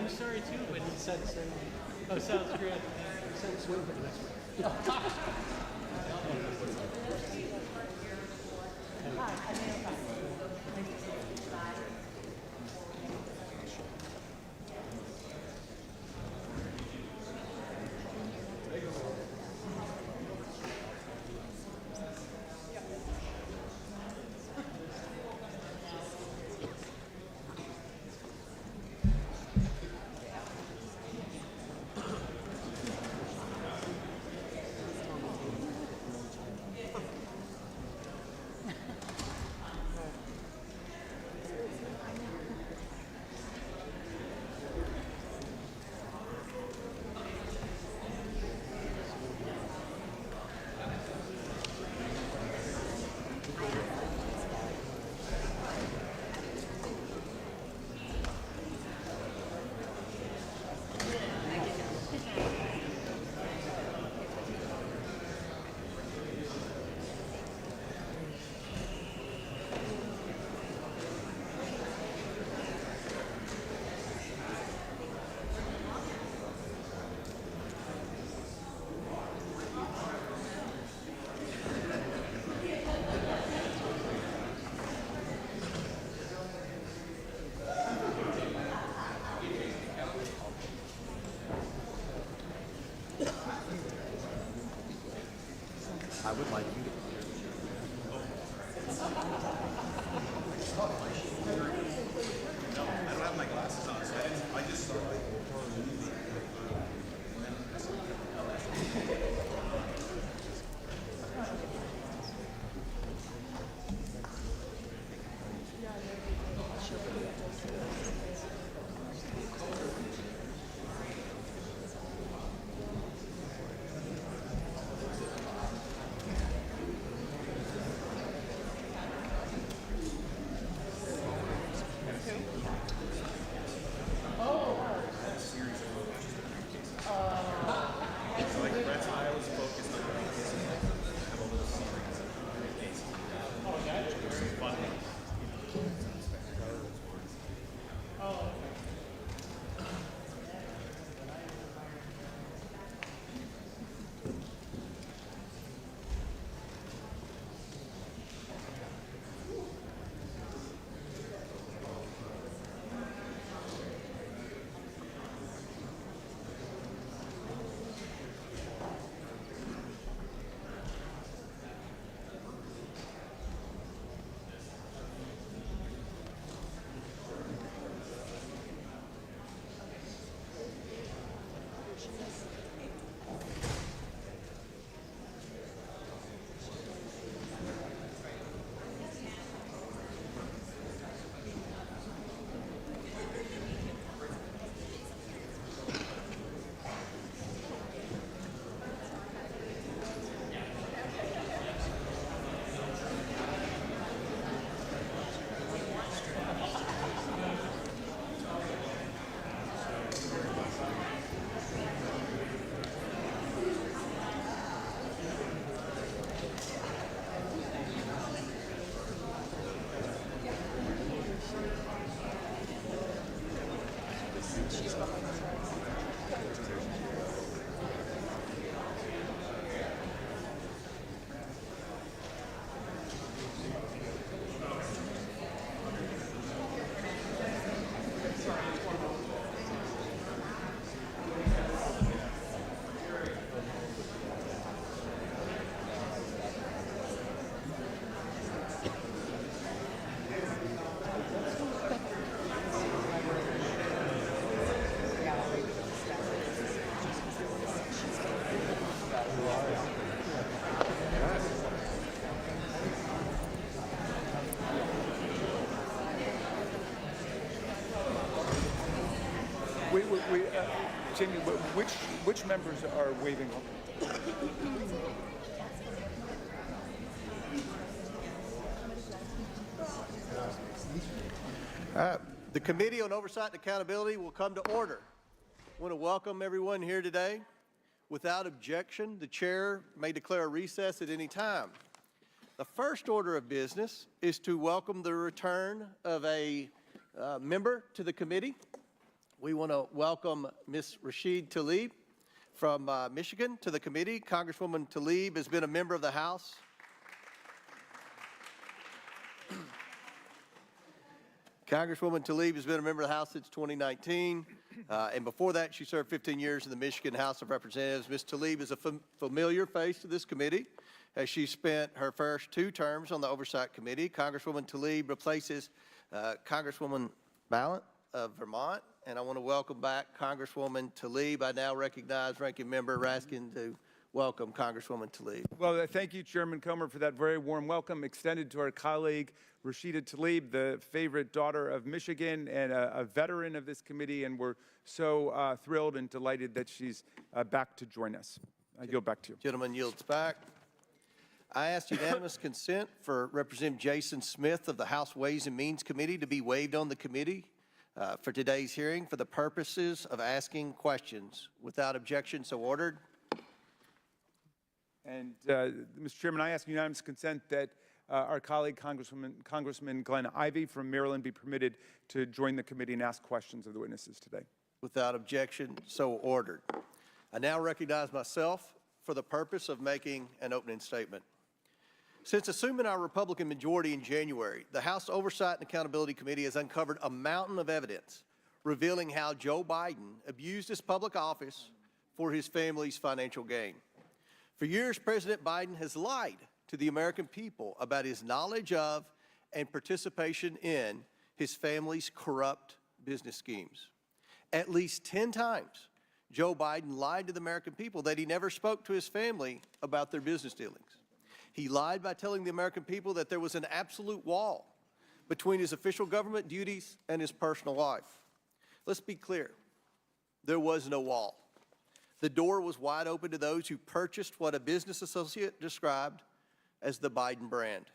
was sorry too, but he said so. Oh, sounds great. Sounds sweet, but that's right. I would like you to. I don't have my glasses on, so I just saw it. Jamie, which members are waving off? The Committee on Oversight and Accountability will come to order. I want to welcome everyone here today. Without objection, the chair may declare a recess at any time. The first order of business is to welcome the return of a member to the committee. We want to welcome Ms. Rashid Talib from Michigan to the committee. Congresswoman Talib has been a member of the House. Congresswoman Talib has been a member of the House since 2019, and before that, she served 15 years in the Michigan House of Representatives. Ms. Talib is a familiar face to this committee, as she spent her first 2 terms on the Oversight Committee. Congresswoman Talib replaces Congresswoman Ballant of Vermont, and I want to welcome back Congresswoman Talib. I now recognize Ranking Member Raskin to welcome Congresswoman Talib. Well, thank you, Chairman Comer, for that very warm welcome extended to our colleague, Rashida Talib, the favorite daughter of Michigan and a veteran of this committee, and we're so thrilled and delighted that she's back to join us. I yield back to you. Gentleman yields back. I ask unanimous consent for Representative Jason Smith of the House Ways and Means Committee to be waived on the committee for today's hearing for the purposes of asking questions. Without objection, so ordered. And, Mr. Chairman, I ask unanimous consent that our colleague, Congressman Glenn Ivey from Maryland, be permitted to join the committee and ask questions of the witnesses today. Without objection, so ordered. I now recognize myself for the purpose of making an opening statement. Since assuming our Republican majority in January, the House Oversight and Accountability Committee has uncovered a mountain of evidence revealing how Joe Biden abused his public office for his family's financial gain. For years, President Biden has lied to the American people about his knowledge of and participation in his family's corrupt business schemes. At least 10 times, Joe Biden lied to the American people that he never spoke to his family about their business dealings. He lied by telling the American people that there was an absolute wall between his official government duties and his personal life. Let's be clear, there was no wall. The door was wide open to those who purchased what a business associate described as the Biden brand.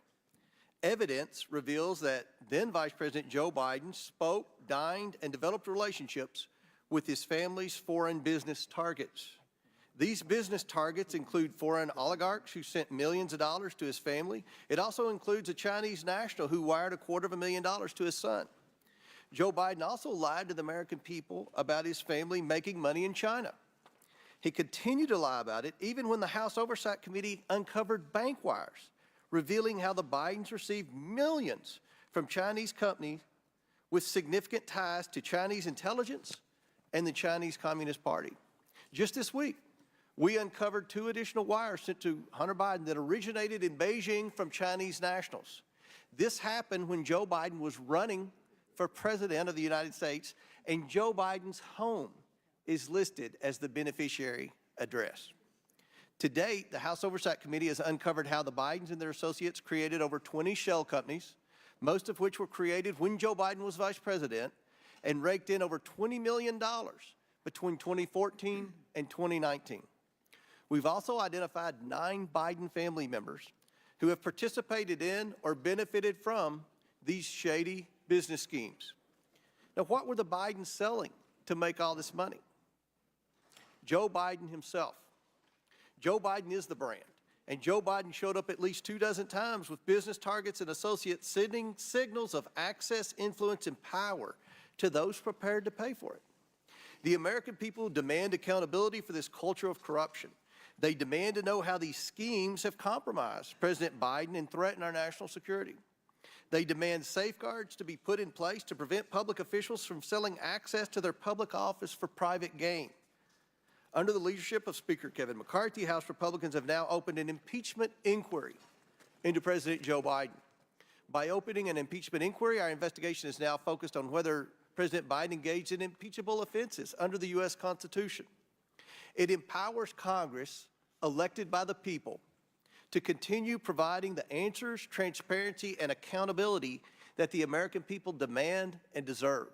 Evidence reveals that then Vice President Joe Biden spoke, dined, and developed relationships with his family's foreign business targets. These business targets include foreign oligarchs who sent millions of dollars to his family. It also includes a Chinese national who wired $250,000 to his son. Joe Biden also lied to the American people about his family making money in China. He continued to lie about it even when the House Oversight Committee uncovered bank wires, revealing how the Bidens received millions from Chinese companies with significant ties to Chinese intelligence and the Chinese Communist Party. Just this week, we uncovered 2 additional wires sent to Hunter Biden that originated in Beijing from Chinese nationals. This happened when Joe Biden was running for President of the United States, and Joe Biden's home is listed as the beneficiary address. To date, the House Oversight Committee has uncovered how the Bidens and their associates created over 20 shell companies, most of which were created when Joe Biden was vice president, and raked in over $20 million between 2014 and 2019. We've also identified 9 Biden family members who have participated in or benefited from these shady business schemes. Now, what were the Bidens selling to make all this money? Joe Biden himself. Joe Biden is the brand, and Joe Biden showed up at least 24 times with business targets and associates sending signals of access, influence, and power to those prepared to pay for it. The American people demand accountability for this culture of corruption. They demand to know how these schemes have compromised President Biden and threatened our national security. They demand safeguards to be put in place to prevent public officials from selling access to their public office for private gain. Under the leadership of Speaker Kevin McCarthy, House Republicans have now opened an impeachment inquiry into President Joe Biden. By opening an impeachment inquiry, our investigation is now focused on whether President Biden engaged in impeachable offenses under the U.S. Constitution. It empowers Congress, elected by the people, to continue providing the answers, transparency, and accountability that the American people demand and deserve.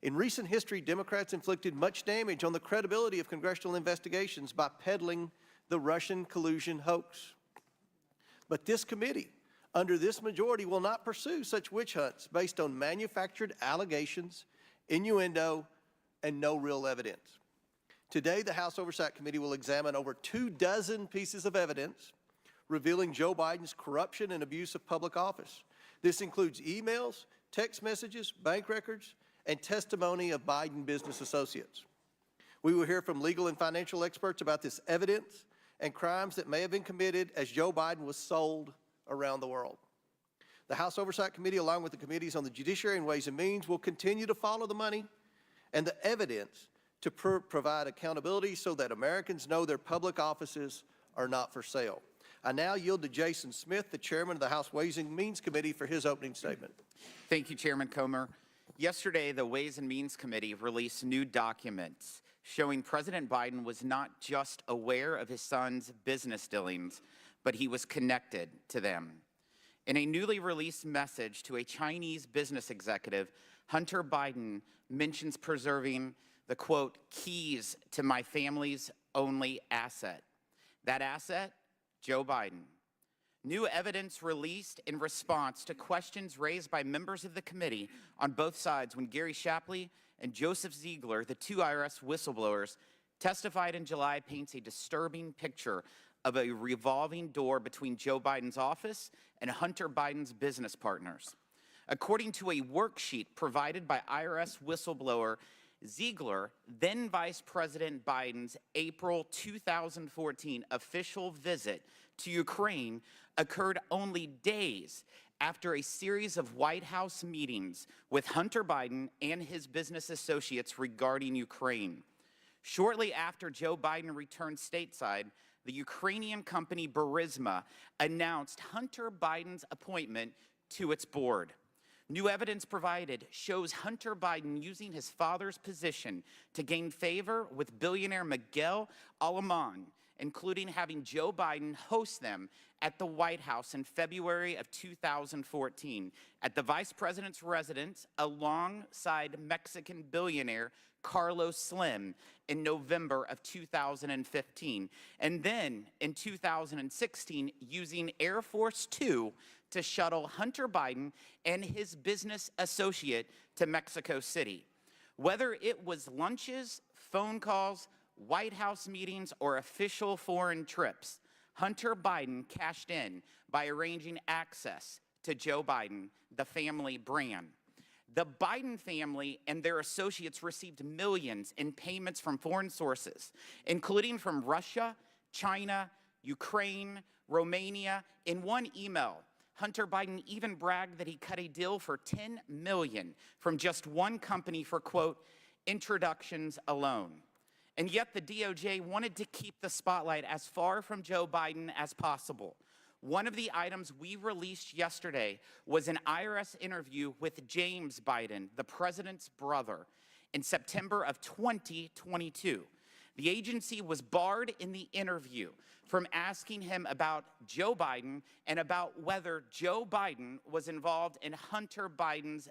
In recent history, Democrats inflicted much damage on the credibility of congressional investigations by peddling the Russian collusion hoax. But this committee, under this majority, will not pursue such witch hunts based on manufactured allegations, innuendo, and no real evidence. Today, the House Oversight Committee will examine over 24 pieces of evidence revealing Joe Biden's corruption and abuse of public office. This includes emails, text messages, bank records, and testimony of Biden business associates. We will hear from legal and financial experts about this evidence and crimes that may have been committed as Joe Biden was sold around the world. The House Oversight Committee, along with the committees on the Judiciary and Ways and Means, will continue to follow the money and the evidence to provide accountability so that Americans know their public offices are not for sale. I now yield to Jason Smith, the chairman of the House Ways and Means Committee, for his opening statement. Thank you, Chairman Comer. Yesterday, the Ways and Means Committee released new documents showing President Biden was not just aware of his son's business dealings, but he was connected to them. In a newly released message to a Chinese business executive, Hunter Biden mentions preserving the, quote, keys to my family's only asset. That asset, Joe Biden. New evidence released in response to questions raised by members of the committee on both sides when Gary Shapley and Joseph Ziegler, the two IRS whistleblowers, testified in July, paints a disturbing picture of a revolving door between Joe Biden's office and Hunter Biden's business partners. According to a worksheet provided by IRS whistleblower Ziegler, then Vice President Biden's April 2014 official visit to Ukraine occurred only days after a series of White House meetings with Hunter Biden and his business associates regarding Ukraine. Shortly after Joe Biden returned stateside, the Ukrainian company Burisma announced Hunter Biden's appointment to its board. New evidence provided shows Hunter Biden using his father's position to gain favor with billionaire Miguel Alemán, including having Joe Biden host them at the White House in February of 2014 at the vice president's residence alongside Mexican billionaire Carlos Slim in November of 2015. And then in 2016, using Air Force Two to shuttle Hunter Biden and his business associate to Mexico City. Whether it was lunches, phone calls, White House meetings, or official foreign trips, Hunter Biden cashed in by arranging access to Joe Biden, the family brand. The Biden family and their associates received millions in payments from foreign sources, including from Russia, China, Ukraine, Romania. In one email, Hunter Biden even bragged that he cut a deal for $10 million from just one company for, quote, introductions alone. And yet the DOJ wanted to keep the spotlight as far from Joe Biden as possible. One of the items we released yesterday was an IRS interview with James Biden, the president's brother, in September of 2022. The agency was barred in the interview from asking him about Joe Biden and about whether Joe Biden was involved in Hunter Biden's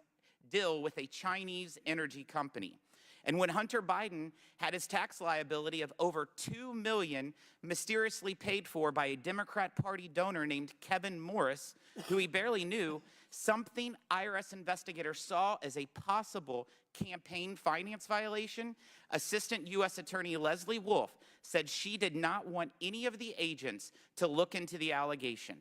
deal with a Chinese energy company. And when Hunter Biden had his tax liability of over $2 million mysteriously paid for by a Democrat Party donor named Kevin Morris, who he barely knew, something IRS investigators saw as a possible campaign finance violation, Assistant U.S. Attorney Leslie Wolf said she did not want any of the agents to look into the allegation.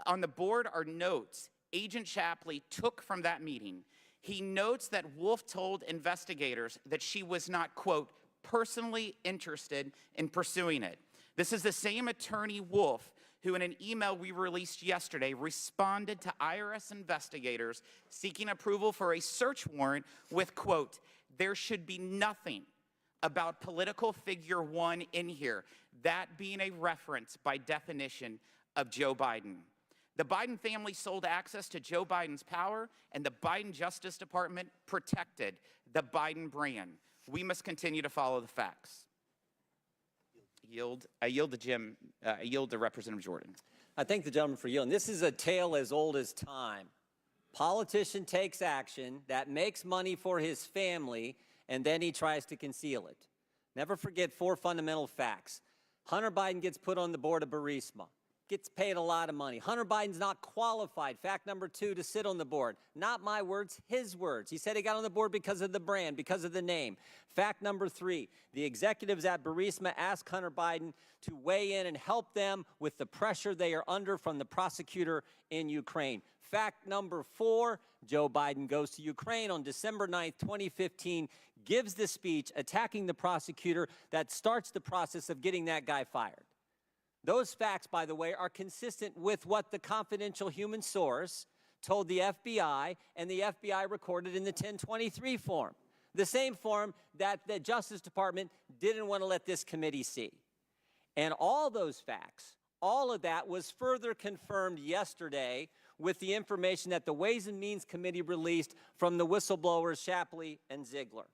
On the board are notes Agent Shapley took from that meeting. He notes that Wolf told investigators that she was not, quote, personally interested in pursuing it. This is the same attorney, Wolf, who in an email we released yesterday responded to IRS investigators seeking approval for a search warrant with, quote, there should be nothing about political figure one in here, that being a reference by definition of Joe Biden. The Biden family sold access to Joe Biden's power, and the Biden Justice Department protected the Biden brand. We must continue to follow the facts. I yield to Representative Jordan. I thank the gentleman for yielding. This is a tale as old as time. Politician takes action that makes money for his family, and then he tries to conceal it. Never forget 4 fundamental facts. Hunter Biden gets put on the board of Burisma. Gets paid a lot of money. Hunter Biden's not qualified, fact number 2, to sit on the board. Not my words, his words. He said he got on the board because of the brand, because of the name. Fact number 3, the executives at Burisma asked Hunter Biden to weigh in and help them with the pressure they are under from the prosecutor in Ukraine. Fact number 4, Joe Biden goes to Ukraine on December 9th, 2015, gives the speech attacking the prosecutor that starts the process of getting that guy fired. Those facts, by the way, are consistent with what the confidential human source told the FBI, and the FBI recorded in the 1023 form, the same form that the Justice Department didn't want to let this committee see. And all those facts, all of that was further confirmed yesterday with the information that the Ways and Means Committee released from the whistleblowers Shapley and Ziegler.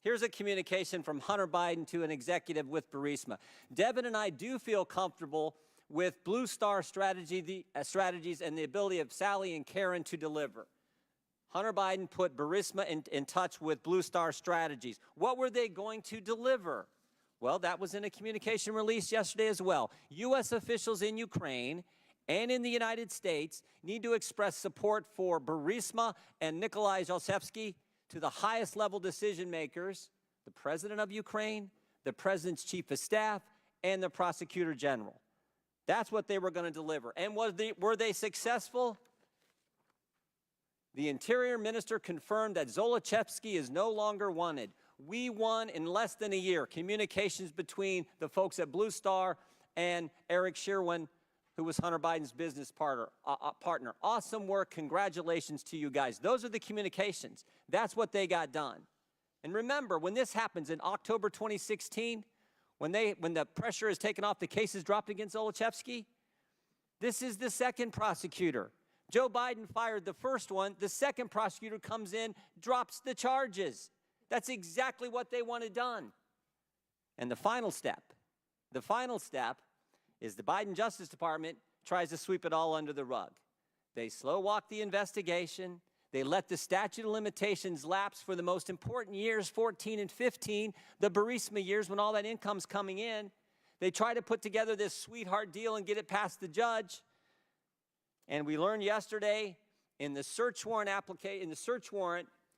Here's a communication from Hunter Biden to an executive with Burisma. Devin and I do feel comfortable with Blue Star strategies and the ability of Sally and Karen to deliver. Hunter Biden put Burisma in touch with Blue Star Strategies. What were they going to deliver? Well, that was in a communication released yesterday as well. U.S. officials in Ukraine and in the United States need to express support for Burisma and Nikolai Zlochevsky to the highest level decision makers, the President of Ukraine, the President's Chief of Staff, and the Prosecutor General. That's what they were going to deliver. And were they successful? The Interior Minister confirmed that Zlochevsky is no longer wanted. We won in less than a year communications between the folks at Blue Star and Eric Sherwin, who was Hunter Biden's business partner. Awesome work. Congratulations to you guys. Those are the communications. That's what they got done. And remember, when this happens in October 2016, when the pressure is taken off, the case is dropped against Zlochevsky, this is the second prosecutor. Joe Biden fired the first one. The second prosecutor comes in, drops the charges. That's exactly what they wanted done. And the final step is the Biden Justice Department tries to sweep it all under the rug. They slow walk the investigation. They let the statute of limitations lapse for the most important years, 14 and 15, the Burisma years when all that income's coming in. They try to put together this sweetheart deal and get it past the judge. And we learned yesterday in the search warrant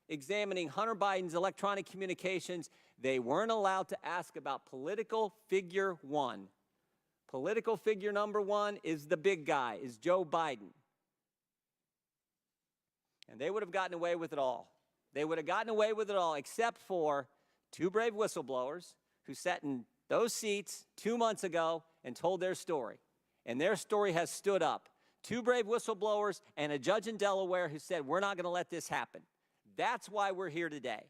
examining Hunter Biden's electronic communications, they weren't allowed to ask about political figure one. Political figure number one is the big guy, is Joe Biden. And they would have gotten away with it all. They would have gotten away with it all except for two brave whistleblowers who sat in those seats 2 months ago and told their story. And their story has stood up. Two brave whistleblowers and a judge in Delaware who said, we're not going to let this happen. That's why we're here today.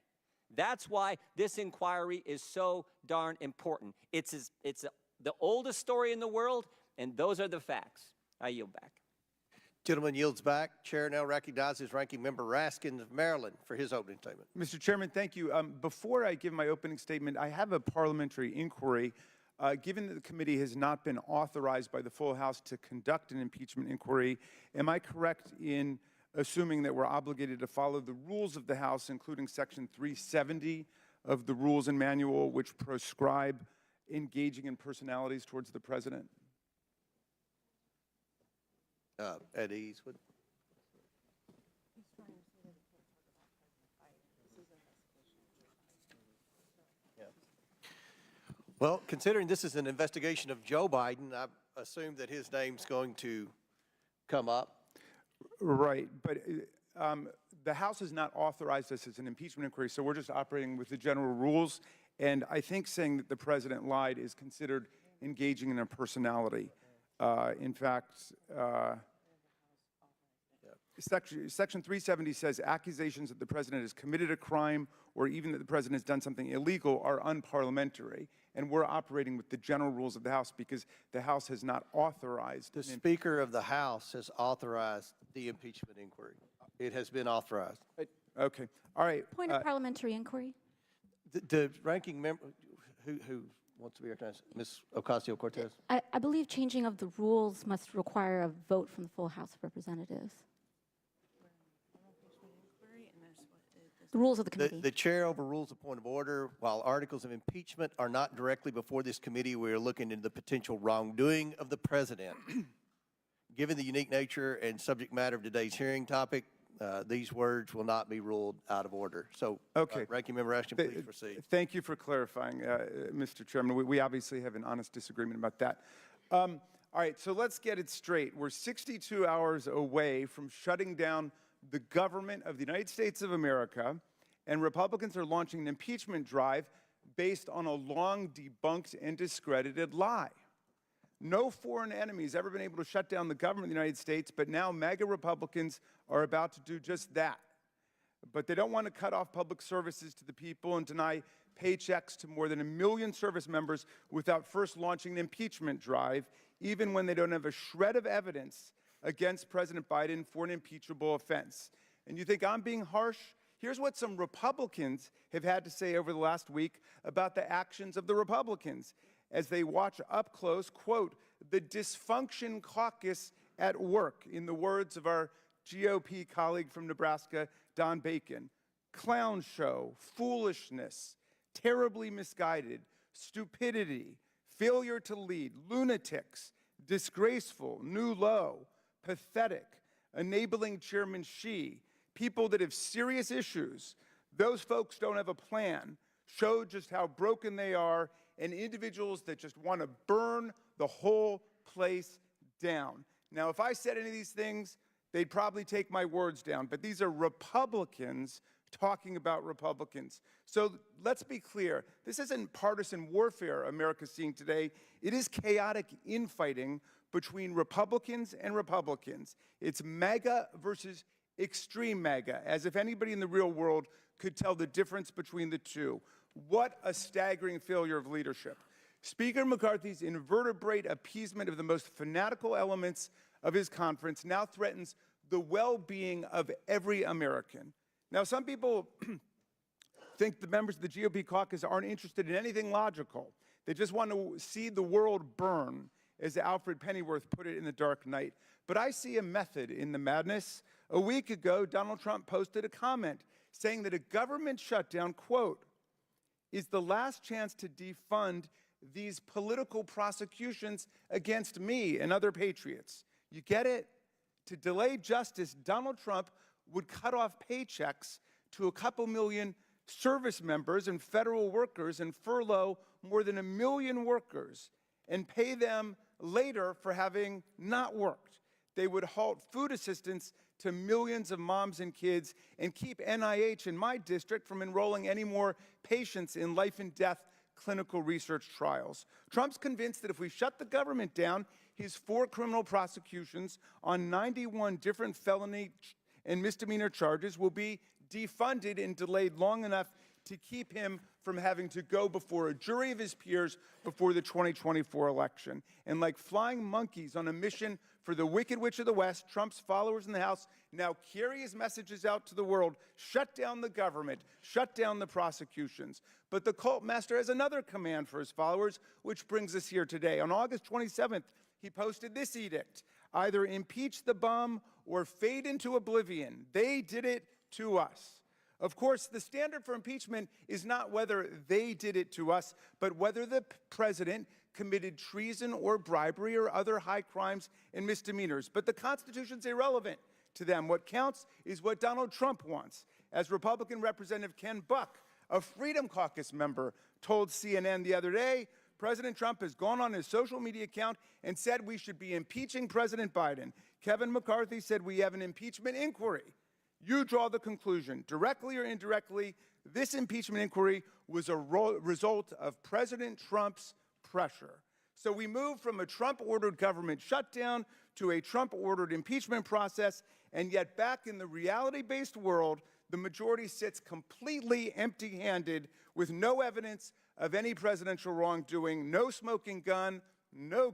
That's why this inquiry is so darn important. It's the oldest story in the world, and those are the facts. I yield back. Gentleman yields back. Chair now recognizes Ranking Member Raskin of Maryland for his opening statement. Mr. Chairman, thank you. Before I give my opening statement, I have a parliamentary inquiry. Given that the committee has not been authorized by the full House to conduct an impeachment inquiry, am I correct in assuming that we're obligated to follow the rules of the House, including Section 370 of the Rules and Manual, which proscribe engaging in personalities towards the President? At ease. Well, considering this is an investigation of Joe Biden, I assume that his name's going to come up. Right, but the House has not authorized this as an impeachment inquiry, so we're just operating with the general rules. And I think saying that the President lied is considered engaging in a personality. In fact, Section 370 says accusations that the President has committed a crime or even that the President has done something illegal are unparliamentary. And we're operating with the general rules of the House because the House has not authorized. The Speaker of the House has authorized the impeachment inquiry. It has been authorized. Okay. All right. Point of parliamentary inquiry. The ranking member, who wants to be recognized? Ms. Ocasio-Cortez. I believe changing of the rules must require a vote from the full House of Representatives. The rules of the committee. The chair overrules a point of order. While articles of impeachment are not directly before this committee, we are looking into the potential wrongdoing of the President. Given the unique nature and subject matter of today's hearing topic, these words will not be ruled out of order. So, okay. Ranking Member Ashton, please proceed. Thank you for clarifying, Mr. Chairman. We obviously have an honest disagreement about that. All right, so let's get it straight. We're 62 hours away from shutting down the government of the United States of America, and Republicans are launching an impeachment drive based on a long debunked and discredited lie. No foreign enemy has ever been able to shut down the government of the United States, but now MAGA Republicans are about to do just that. But they don't want to cut off public services to the people and deny paychecks to more than 1 million service members without first launching an impeachment drive, even when they don't have a shred of evidence against President Biden for an impeachable offense. And you think I'm being harsh? Here's what some Republicans have had to say over the last week about the actions of the Republicans as they watch up close, quote, the dysfunction caucus at work, in the words of our GOP colleague from Nebraska, Don Bacon. Clown show, foolishness, terribly misguided, stupidity, failure to lead, lunatics, disgraceful, new low, pathetic, enabling Chairman Xi, people that have serious issues. Those folks don't have a plan, show just how broken they are, and individuals that just want to burn the whole place down. Now, if I said any of these things, they'd probably take my words down, but these are Republicans talking about Republicans. So let's be clear, this isn't partisan warfare America's seeing today. It is chaotic infighting between Republicans and Republicans. It's MAGA versus extreme MAGA, as if anybody in the real world could tell the difference between the two. What a staggering failure of leadership. Speaker McCarthy's invertebrate appeasement of the most fanatical elements of his conference now threatens the well-being of every American. Now, some people think the members of the GOP caucus aren't interested in anything logical. They just want to see the world burn, as Alfred Pennyworth put it in The Dark Knight. But I see a method in the madness. A week ago, Donald Trump posted a comment saying that a government shutdown, quote, is the last chance to defund these political prosecutions against me and other patriots. You get it? To delay justice, Donald Trump would cut off paychecks to a couple million service members and federal workers and furlough more than 1 million workers and pay them later for having not worked. They would halt food assistance to millions of moms and kids and keep NIH in my district from enrolling any more patients in life and death clinical research trials. Trump's convinced that if we shut the government down, his 4 criminal prosecutions on 91 different felony and misdemeanor charges will be defunded and delayed long enough to keep him from having to go before a jury of his peers before the 2024 election. And like flying monkeys on a mission for the Wicked Witch of the West, Trump's followers in the House now carry his messages out to the world. Shut down the government, shut down the prosecutions. But the cult master has another command for his followers, which brings us here today. On August 27th, he posted this edict: either impeach the bum or fade into oblivion. They did it to us. Of course, the standard for impeachment is not whether they did it to us, but whether the president committed treason or bribery or other high crimes and misdemeanors. But the Constitution's irrelevant to them. What counts is what Donald Trump wants. As Republican Representative Ken Buck, a Freedom Caucus member, told CNN the other day, President Trump has gone on his social media account and said we should be impeaching President Biden. Kevin McCarthy said we have an impeachment inquiry. You draw the conclusion, directly or indirectly, this impeachment inquiry was a result of President Trump's pressure. So we move from a Trump-ordered government shutdown to a Trump-ordered impeachment process, and yet back in the reality-based world, the majority sits completely empty-handed with no evidence of any presidential wrongdoing, no smoking gun, no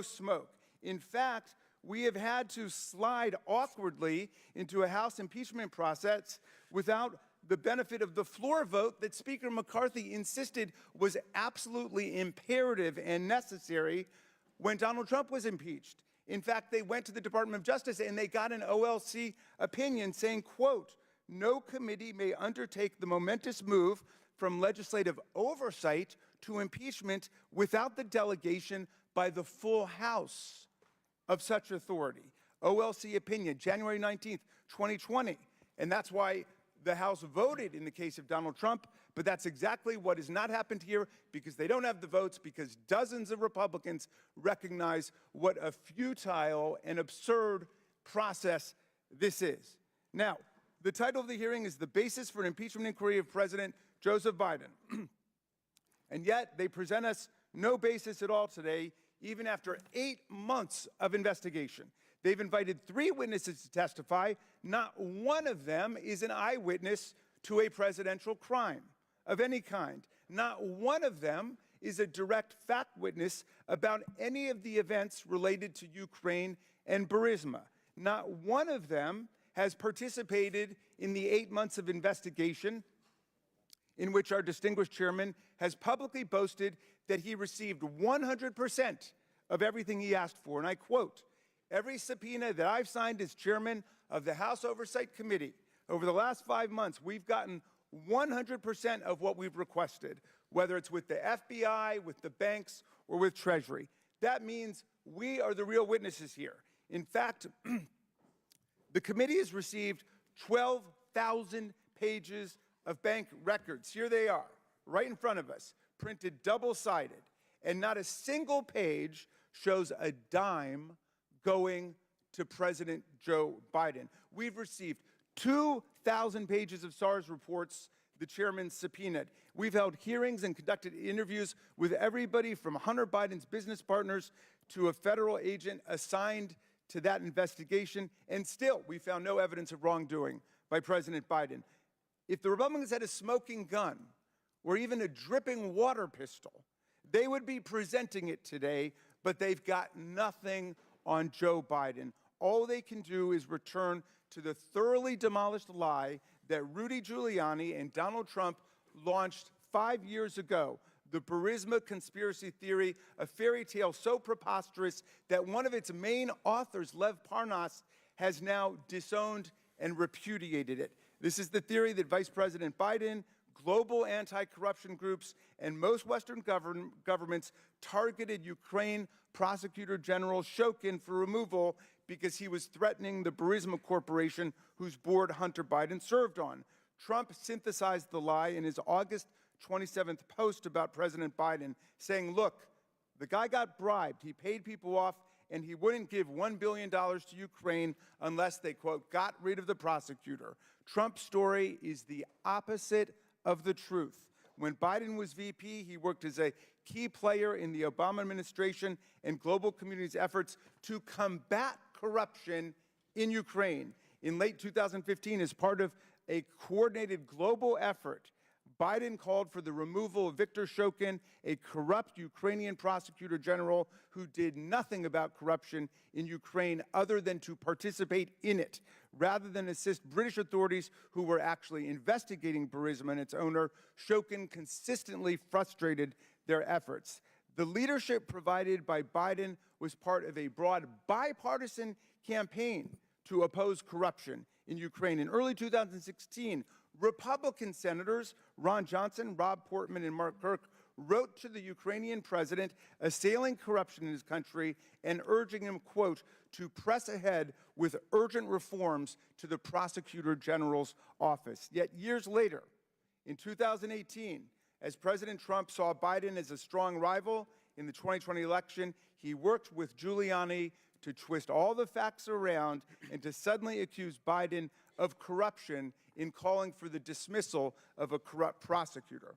smoke. In fact, we have had to slide awkwardly into a House impeachment process without the benefit of the floor vote that Speaker McCarthy insisted was absolutely imperative and necessary when Donald Trump was impeached. In fact, they went to the Department of Justice and they got an OLC opinion saying, quote, no committee may undertake the momentous move from legislative oversight to impeachment without the delegation by the full House of such authority. OLC opinion, January 19th, 2020. And that's why the House voted in the case of Donald Trump, but that's exactly what has not happened here because they don't have the votes, because dozens of Republicans recognize what a futile and absurd process this is. Now, the title of the hearing is The Basis for an Impeachment Inquiry of President Joseph Biden. And yet, they present us no basis at all today, even after 8 months of investigation. They've invited 3 witnesses to testify. Not one of them is an eyewitness to a presidential crime of any kind. Not one of them is a direct fact witness about any of the events related to Ukraine and Burisma. Not one of them has participated in the 8 months of investigation in which our distinguished chairman has publicly boasted that he received 100% of everything he asked for. And I quote, "Every subpoena that I've signed as chairman of the House Oversight Committee over the last 5 months, we've gotten 100% of what we've requested, whether it's with the FBI, with the banks, or with Treasury." That means we are the real witnesses here. In fact, the committee has received 12,000 pages of bank records. Here they are, right in front of us, printed double-sided, and not a single page shows a dime going to President Joe Biden. We've received 2,000 pages of SARS reports the chairman subpoenaed. We've held hearings and conducted interviews with everybody from Hunter Biden's business partners to a federal agent assigned to that investigation, and still we found no evidence of wrongdoing by President Biden. If the Republicans had a smoking gun or even a dripping water pistol, they would be presenting it today, but they've got nothing on Joe Biden. All they can do is return to the thoroughly demolished lie that Rudy Giuliani and Donald Trump launched 5 years ago, the Burisma conspiracy theory, a fairy tale so preposterous that one of its main authors, Lev Parnas, has now disowned and repudiated it. This is the theory that Vice President Biden, global anti-corruption groups, and most Western governments targeted Ukraine Prosecutor General Shokin for removal because he was threatening the Burisma Corporation, whose board Hunter Biden served on. Trump synthesized the lie in his August 27th post about President Biden, saying, look, the guy got bribed. He paid people off, and he wouldn't give $1 billion to Ukraine unless they, quote, got rid of the prosecutor. Trump's story is the opposite of the truth. When Biden was VP, he worked as a key player in the Obama administration and global community's efforts to combat corruption in Ukraine. In late 2015, as part of a coordinated global effort, Biden called for the removal of Viktor Shokin, a corrupt Ukrainian prosecutor general who did nothing about corruption in Ukraine other than to participate in it, rather than assist British authorities who were actually investigating Burisma and its owner. Shokin consistently frustrated their efforts. The leadership provided by Biden was part of a broad bipartisan campaign to oppose corruption in Ukraine. In early 2016, Republican senators Ron Johnson, Rob Portman, and Mark Kirk wrote to the Ukrainian president assailing corruption in his country and urging him, quote, to press ahead with urgent reforms to the prosecutor general's office. Yet years later, in 2018, as President Trump saw Biden as a strong rival in the 2020 election, he worked with Giuliani to twist all the facts around and to suddenly accuse Biden of corruption in calling for the dismissal of a corrupt prosecutor.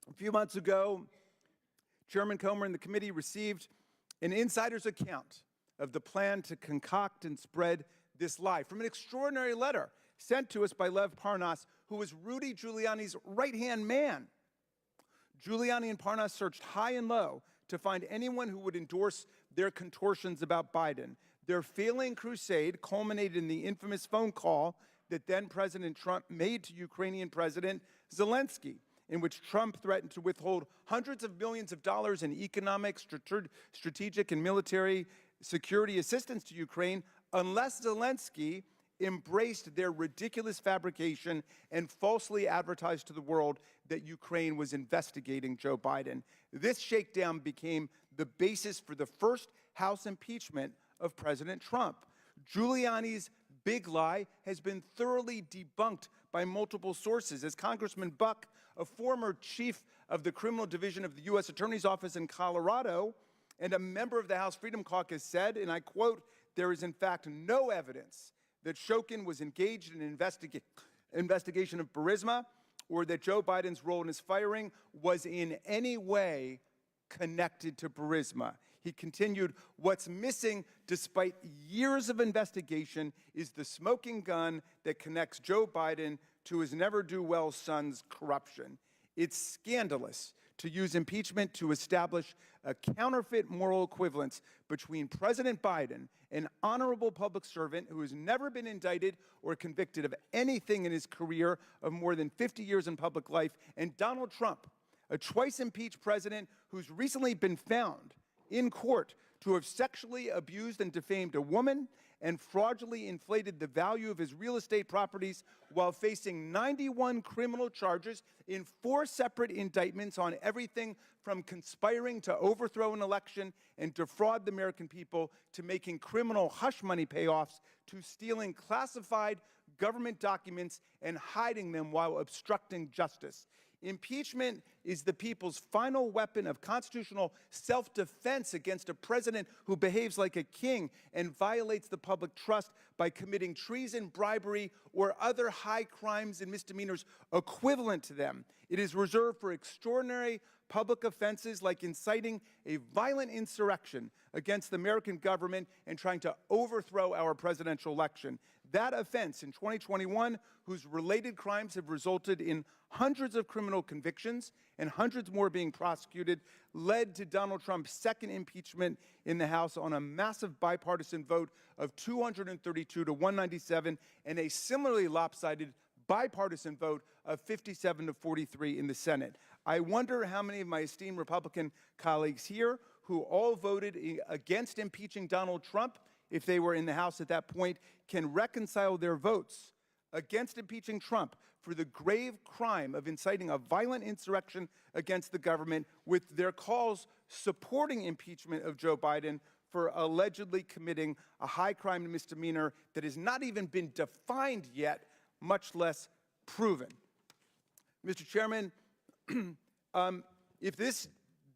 A few months ago, Chairman Comer and the committee received an insider's account of the plan to concoct and spread this lie from an extraordinary letter sent to us by Lev Parnas, who was Rudy Giuliani's right-hand man. Giuliani and Parnas searched high and low to find anyone who would endorse their contortions about Biden. Their failing crusade culminated in the infamous phone call that then President Trump made to Ukrainian President Zelensky, in which Trump threatened to withhold hundreds of millions of dollars in economic, strategic, and military security assistance to Ukraine unless Zelensky embraced their ridiculous fabrication and falsely advertised to the world that Ukraine was investigating Joe Biden. This shakedown became the basis for the first House impeachment of President Trump. Giuliani's big lie has been thoroughly debunked by multiple sources. As Congressman Buck, a former chief of the criminal division of the U.S. Attorney's Office in Colorado and a member of the House Freedom Caucus said, and I quote, there is in fact no evidence that Shokin was engaged in an investigation of Burisma or that Joe Biden's role in his firing was in any way connected to Burisma. He continued, what's missing despite years of investigation is the smoking gun that connects Joe Biden to his never-do-well son's corruption. It's scandalous to use impeachment to establish a counterfeit moral equivalence between President Biden, an honorable public servant who has never been indicted or convicted of anything in his career of more than 50 years in public life, and Donald Trump, a twice-impeached president who's recently been found in court to have sexually abused and defamed a woman and fraudulently inflated the value of his real estate properties while facing 91 criminal charges in 4 separate indictments on everything from conspiring to overthrow an election and defraud the American people to making criminal hush money payoffs to stealing classified government documents and hiding them while obstructing justice. Impeachment is the people's final weapon of constitutional self-defense against a president who behaves like a king and violates the public trust by committing treason, bribery, or other high crimes and misdemeanors equivalent to them. It is reserved for extraordinary public offenses like inciting a violent insurrection against the American government and trying to overthrow our presidential election. That offense in 2021, whose related crimes have resulted in hundreds of criminal convictions and hundreds more being prosecuted, led to Donald Trump's second impeachment in the House on a massive bipartisan vote of 232 to 197 and a similarly lopsided bipartisan vote of 57 to 43 in the Senate. I wonder how many of my esteemed Republican colleagues here who all voted against impeaching Donald Trump, if they were in the House at that point, can reconcile their votes against impeaching Trump for the grave crime of inciting a violent insurrection against the government with their calls supporting impeachment of Joe Biden for allegedly committing a high crime and misdemeanor that has not even been defined yet, much less proven. Mr. Chairman, if this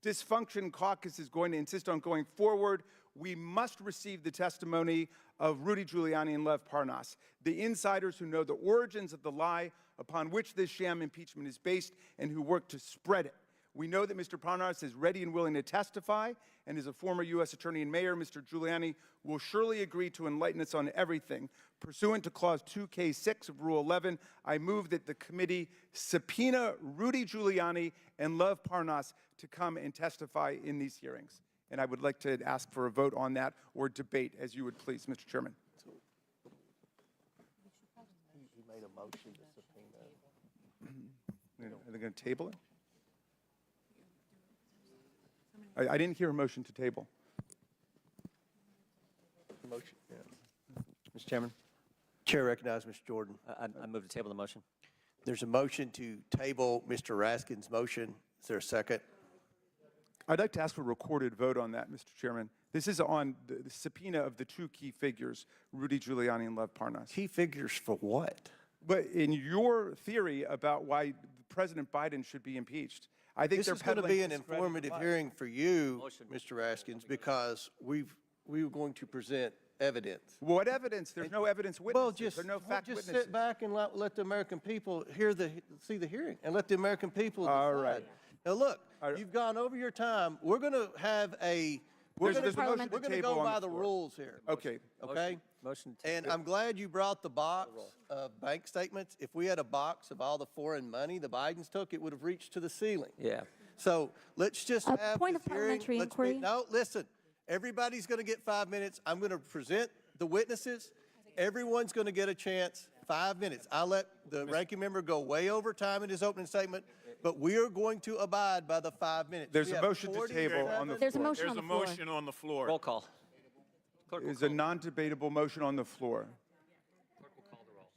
dysfunction caucus is going to insist on going forward, we must receive the testimony of Rudy Giuliani and Lev Parnas, the insiders who know the origins of the lie upon which this sham impeachment is based and who work to spread it. We know that Mr. Parnas is ready and willing to testify, and as a former U.S. Attorney and Mayor, Mr. Giuliani will surely agree to enlighten us on everything. Pursuant to Clause 2K6 of Rule 11, I move that the committee subpoena Rudy Giuliani and Lev Parnas to come and testify in these hearings. And I would like to ask for a vote on that or debate, as you would please, Mr. Chairman. He made a motion to subpoena. Are they going to table it? I didn't hear a motion to table. Motion, yeah. Mr. Chairman. Chair recognizes Mr. Jordan. I move to table the motion. There's a motion to table Mr. Raskin's motion. Is there a second? I'd like to ask for a recorded vote on that, Mr. Chairman. This is on the subpoena of the 2 key figures, Rudy Giuliani and Lev Parnas. Key figures for what? But in your theory about why President Biden should be impeached, I think This is going to be an informative hearing for you, Mr. Raskins, because we were going to present evidence. What evidence? There's no evidence witnesses. Well, just, there are no fact just witnesses. sit back and let the American people see the hearing and let the American people decide. All right. Now, look, you've gone over your time. We're going to have we're going to go by the rules here. Okay. Okay? Motion to And I'm glad you brought the box of bank statements. If we had a box of all the foreign money the Bidens took, it would have reached to the ceiling. Yeah. So let's just have point this of hearing. parliamentary Let's inquiry. no, listen. Everybody's going to get 5 minutes. I'm going to present the witnesses. Everyone's going to get a chance. 5 minutes. I'll let the ranking member go way over time in his opening statement, but we are going to abide by the 5 minutes. There's a motion to table on the floor. There's a motion on the floor. There's a motion on the floor. Roll call. Clerk will There's a non-debatable motion on the floor. clerk will call the roll.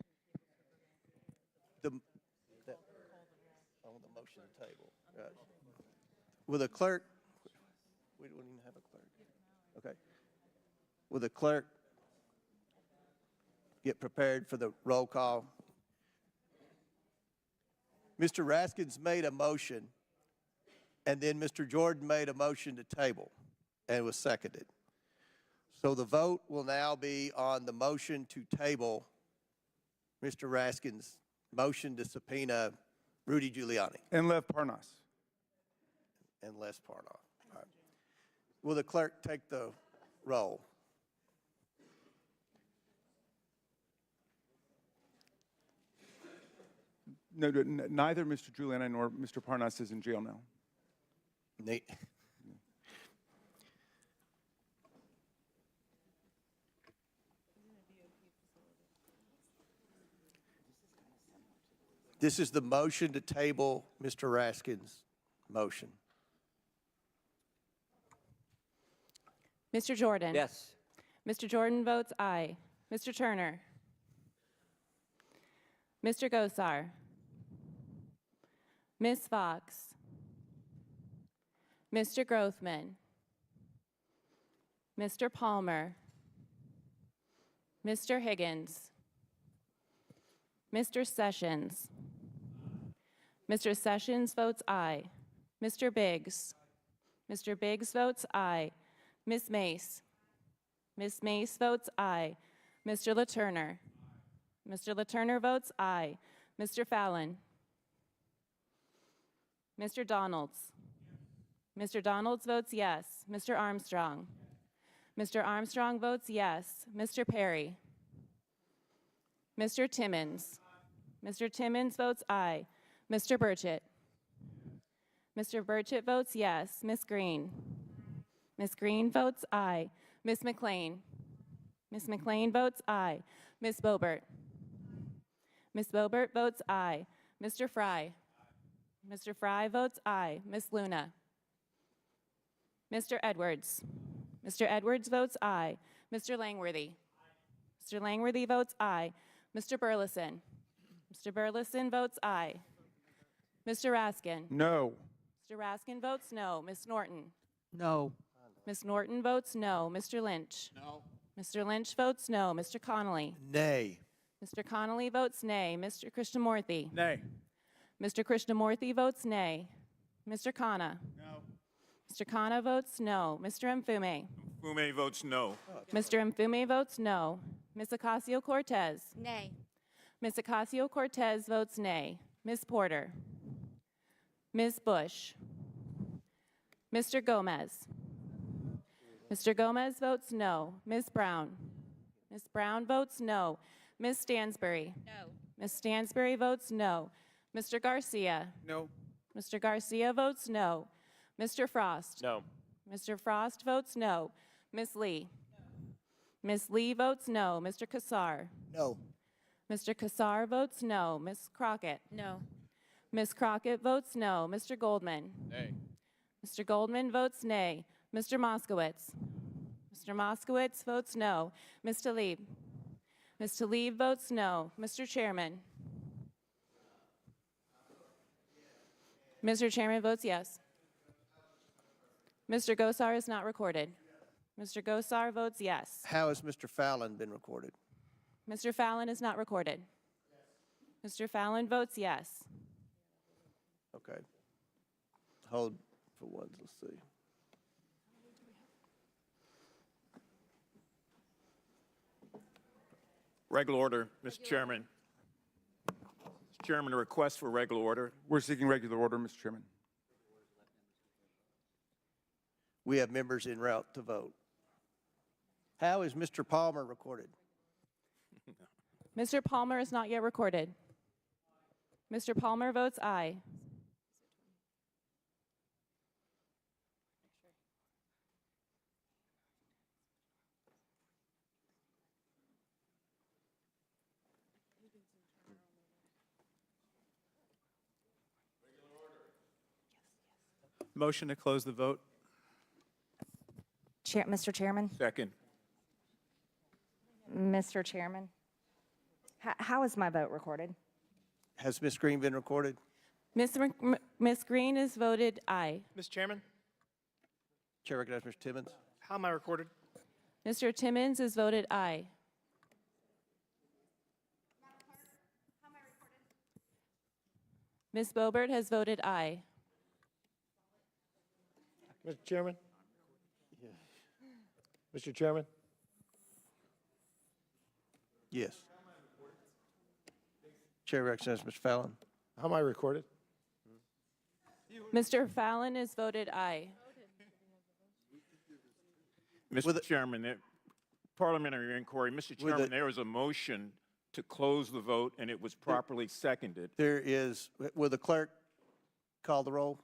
On the motion to table. Right. Will the clerk, we don't even have a clerk. Okay. Will the clerk get prepared for the roll call? Mr. Raskins made a motion, and then Mr. Jordan made a motion to table, and it was seconded. So the vote will now be on the motion to table Mr. Raskin's motion to subpoena Rudy Giuliani And Lev Parnas. and Les Parnas. All right. Will the clerk take the roll? No, neither Mr. Giuliani nor Mr. Parnas is in jail now. Nate? This is the motion to table Mr. Raskin's motion. Mr. Jordan? Yes. Mr. Jordan votes aye. Mr. Turner? Mr. Gosar? Ms. Fox? Mr. Grothman? Mr. Palmer? Mr. Higgins? Mr. Sessions? Mr. Sessions votes aye. Mr. Biggs? Mr. Biggs votes aye. Ms. Mace? Ms. Mace votes aye. Mr. LaTurner? Mr. LaTurner votes aye. Mr. Fallon? Mr. Donalds? Mr. Donalds votes yes. Mr. Armstrong? Mr. Armstrong votes yes. Mr. Perry? Mr. Timmons? Mr. Timmons votes aye. Mr. Burchett? Mr. Burchett votes yes. Ms. Green? Ms. Green votes aye. Ms. McLean? Ms. McLean votes aye. Ms. Boebert? Ms. Boebert votes aye. Mr. Fry? Mr. Fry votes aye. Ms. Luna? Mr. Edwards? Mr. Edwards votes aye. Mr. Langworthy? Mr. Langworthy votes aye. Mr. Burleson? Mr. Burleson votes aye. Mr. Raskin? No. Mr. Raskin votes no. Ms. Norton? No. Ms. Norton votes no. Mr. Lynch? No. Mr. Lynch votes no. Mr. Connolly? Nay. Mr. Connolly votes nay. Mr. Krishnamurthy? Nay. Mr. Krishnamurthy votes nay. Mr. Khanna? No. Mr. Khanna votes no. Mr. Mfume? Fume votes no. Mr. Mfume votes no. Ms. Ocasio-Cortez? Nay. Ms. Ocasio-Cortez votes nay. Ms. Porter? Ms. Bush? Mr. Gomez? Mr. Gomez votes no. Ms. Brown? Ms. Brown votes no. Ms. Stansbury? No. Ms. Stansbury votes no. Mr. Garcia? No. Mr. Garcia votes no. Mr. Frost? No. Mr. Frost votes no. Ms. Lee? Ms. Lee votes no. Mr. Kassar? No. Mr. Kassar votes no. Ms. Crockett? No. Ms. Crockett votes no. Mr. Goldman? Nay. Mr. Goldman votes nay. Mr. Moskowitz? Mr. Moskowitz votes no. Ms. Talib? Ms. Talib votes no. Mr. Chairman? Mr. Chairman votes yes. Mr. Gosar is not recorded. Mr. Gosar votes yes. How has Mr. Fallon been recorded? Mr. Fallon is not recorded. Mr. Fallon votes yes. Okay. Hold for one, let's see. Regular order, Mr. Chairman. Mr. Chairman, a request for regular order. We're seeking regular order, Mr. Chairman. We have members en route to vote. How is Mr. Palmer recorded? Mr. Palmer is not yet recorded. Mr. Palmer votes aye. Motion to close the vote. Mr. Chairman? Second. Mr. Chairman? How is my vote recorded? Has Ms. Green been recorded? Ms. Green is voted aye. Mr. Chairman, Chair recognizes Mr. Timmons. how am I recorded? Mr. Timmons is voted aye. Ms. Boebert has voted aye. Mr. Chairman? Mr. Chairman, Yes. Chair recognizes Mr. Fallon. How am I recorded? Mr. Fallon is voted aye. Mr. Chairman, parliamentary inquiry. Mr. Chairman, there was a motion to close the vote, and it was properly seconded. There is, will the clerk call the roll?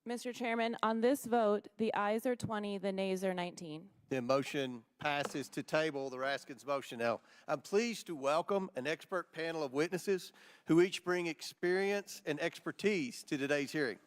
Mr. Chairman, on this vote, the ayes are 20, the nays are 19. The motion passes to table the Raskins motion. Now, I'm pleased to welcome an expert panel of witnesses who each bring experience and expertise to today's hearing.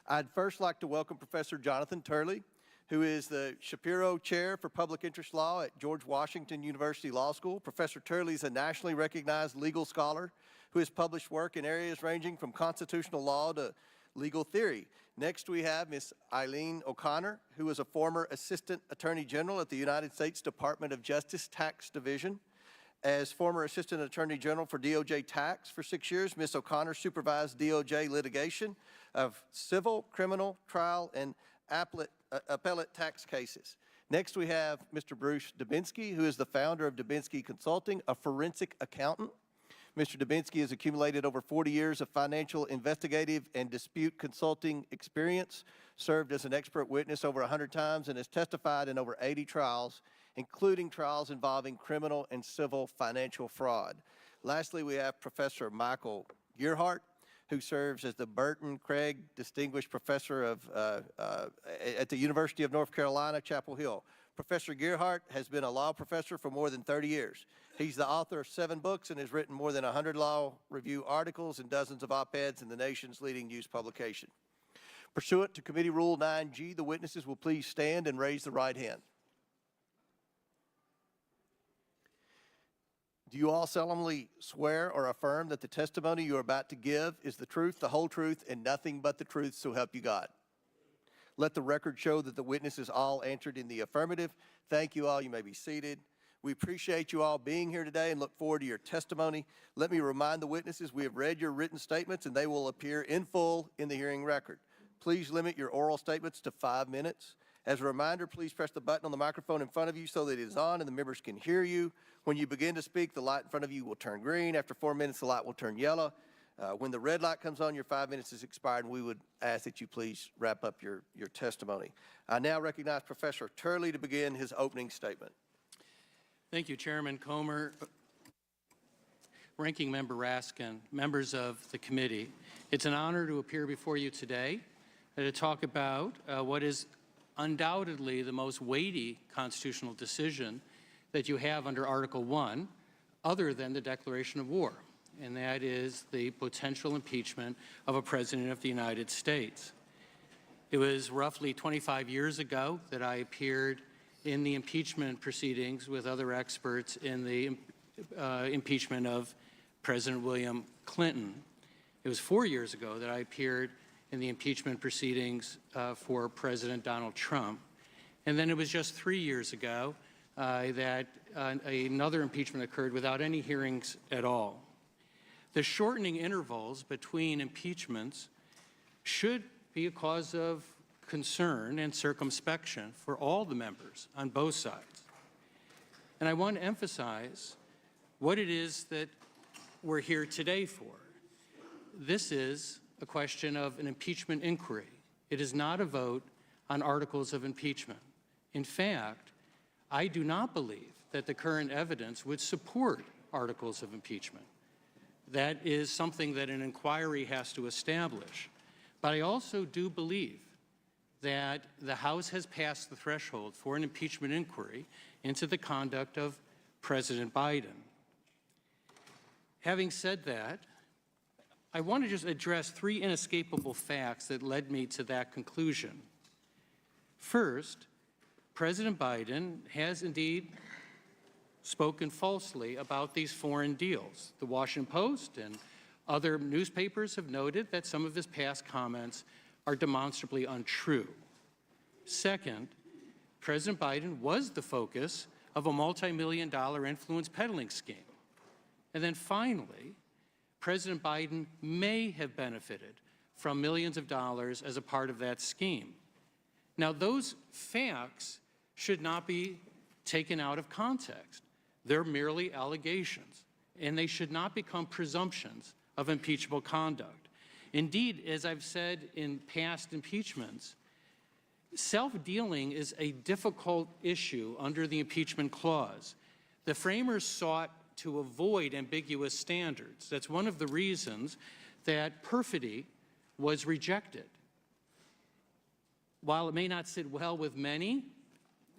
I'd first like to welcome Professor Jonathan Turley, who is the Shapiro Chair for Public Interest Law at George Washington University Law School. Professor Turley is a nationally recognized legal scholar who has published work in areas ranging from constitutional law to legal theory. Next, we have Ms. Eileen O'Connor, who is a former Assistant Attorney General at the United States Department of Justice Tax Division. As former Assistant Attorney General for DOJ Tax for 6 years, Ms. O'Connor supervised DOJ litigation of civil, criminal, trial, and appellate tax cases. Next, we have Mr. Bruce Dubinsky, who is the founder of Dubinsky Consulting, a forensic accountant. Mr. Dubinsky has accumulated over 40 years of financial, investigative, and dispute consulting experience, served as an expert witness over 100 times, and has testified in over 80 trials, including trials involving criminal and civil financial fraud. Lastly, we have Professor Michael Gearhart, who serves as the Burton Craig Distinguished Professor at the University of North Carolina, Chapel Hill. Professor Gearhart has been a law professor for more than 30 years. He's the author of 7 books and has written more than 100 law review articles and dozens of op-eds in the nation's leading news publication. Pursuant to Committee Rule 9G, the witnesses will please stand and raise the right hand. Do you all solemnly swear or affirm that the testimony you are about to give is the truth, the whole truth, and nothing but the truth, so help you God? Let the record show that the witnesses all answered in the affirmative. Thank you all. You may be seated. We appreciate you all being here today and look forward to your testimony. Let me remind the witnesses we have read your written statements and they will appear in full in the hearing record. Please limit your oral statements to 5 minutes. As a reminder, please press the button on the microphone in front of you so that it is on and the members can hear you. When you begin to speak, the light in front of you will turn green. After 4 minutes, the light will turn yellow. When the red light comes on, your 5 minutes is expired, and we would ask that you please wrap up your testimony. I now recognize Professor Turley to begin his opening statement. Thank you, Chairman Comer, Ranking Member Raskin, members of the committee. It's an honor to appear before you today to talk about what is undoubtedly the most weighty constitutional decision that you have under Article 1, other than the declaration of war, and that is the potential impeachment of a President of the United States. It was roughly 25 years ago that I appeared in the impeachment proceedings with other experts in the impeachment of President William Clinton. It was 4 years ago that I appeared in the impeachment proceedings for President Donald Trump. And then it was just 3 years ago that another impeachment occurred without any hearings at all. The shortening intervals between impeachments should be a cause of concern and circumspection for all the members on both sides. And I want to emphasize what it is that we're here today for. This is a question of an impeachment inquiry. It is not a vote on articles of impeachment. In fact, I do not believe that the current evidence would support articles of impeachment. That is something that an inquiry has to establish. But I also do believe that the House has passed the threshold for an impeachment inquiry into the conduct of President Biden. Having said that, I want to just address 3 inescapable facts that led me to that conclusion. First, President Biden has indeed spoken falsely about these foreign deals. The Washington Post and other newspapers have noted that some of his past comments are demonstrably untrue. Second, President Biden was the focus of a multi-million-dollar influence peddling scheme. And then finally, President Biden may have benefited from millions of dollars as a part of that scheme. Now, those facts should not be taken out of context. They're merely allegations, and they should not become presumptions of impeachable conduct. Indeed, as I've said in past impeachments, self-dealing is a difficult issue under the impeachment clause. The framers sought to avoid ambiguous standards. That's one of the reasons that perfidy was rejected. While it may not sit well with many,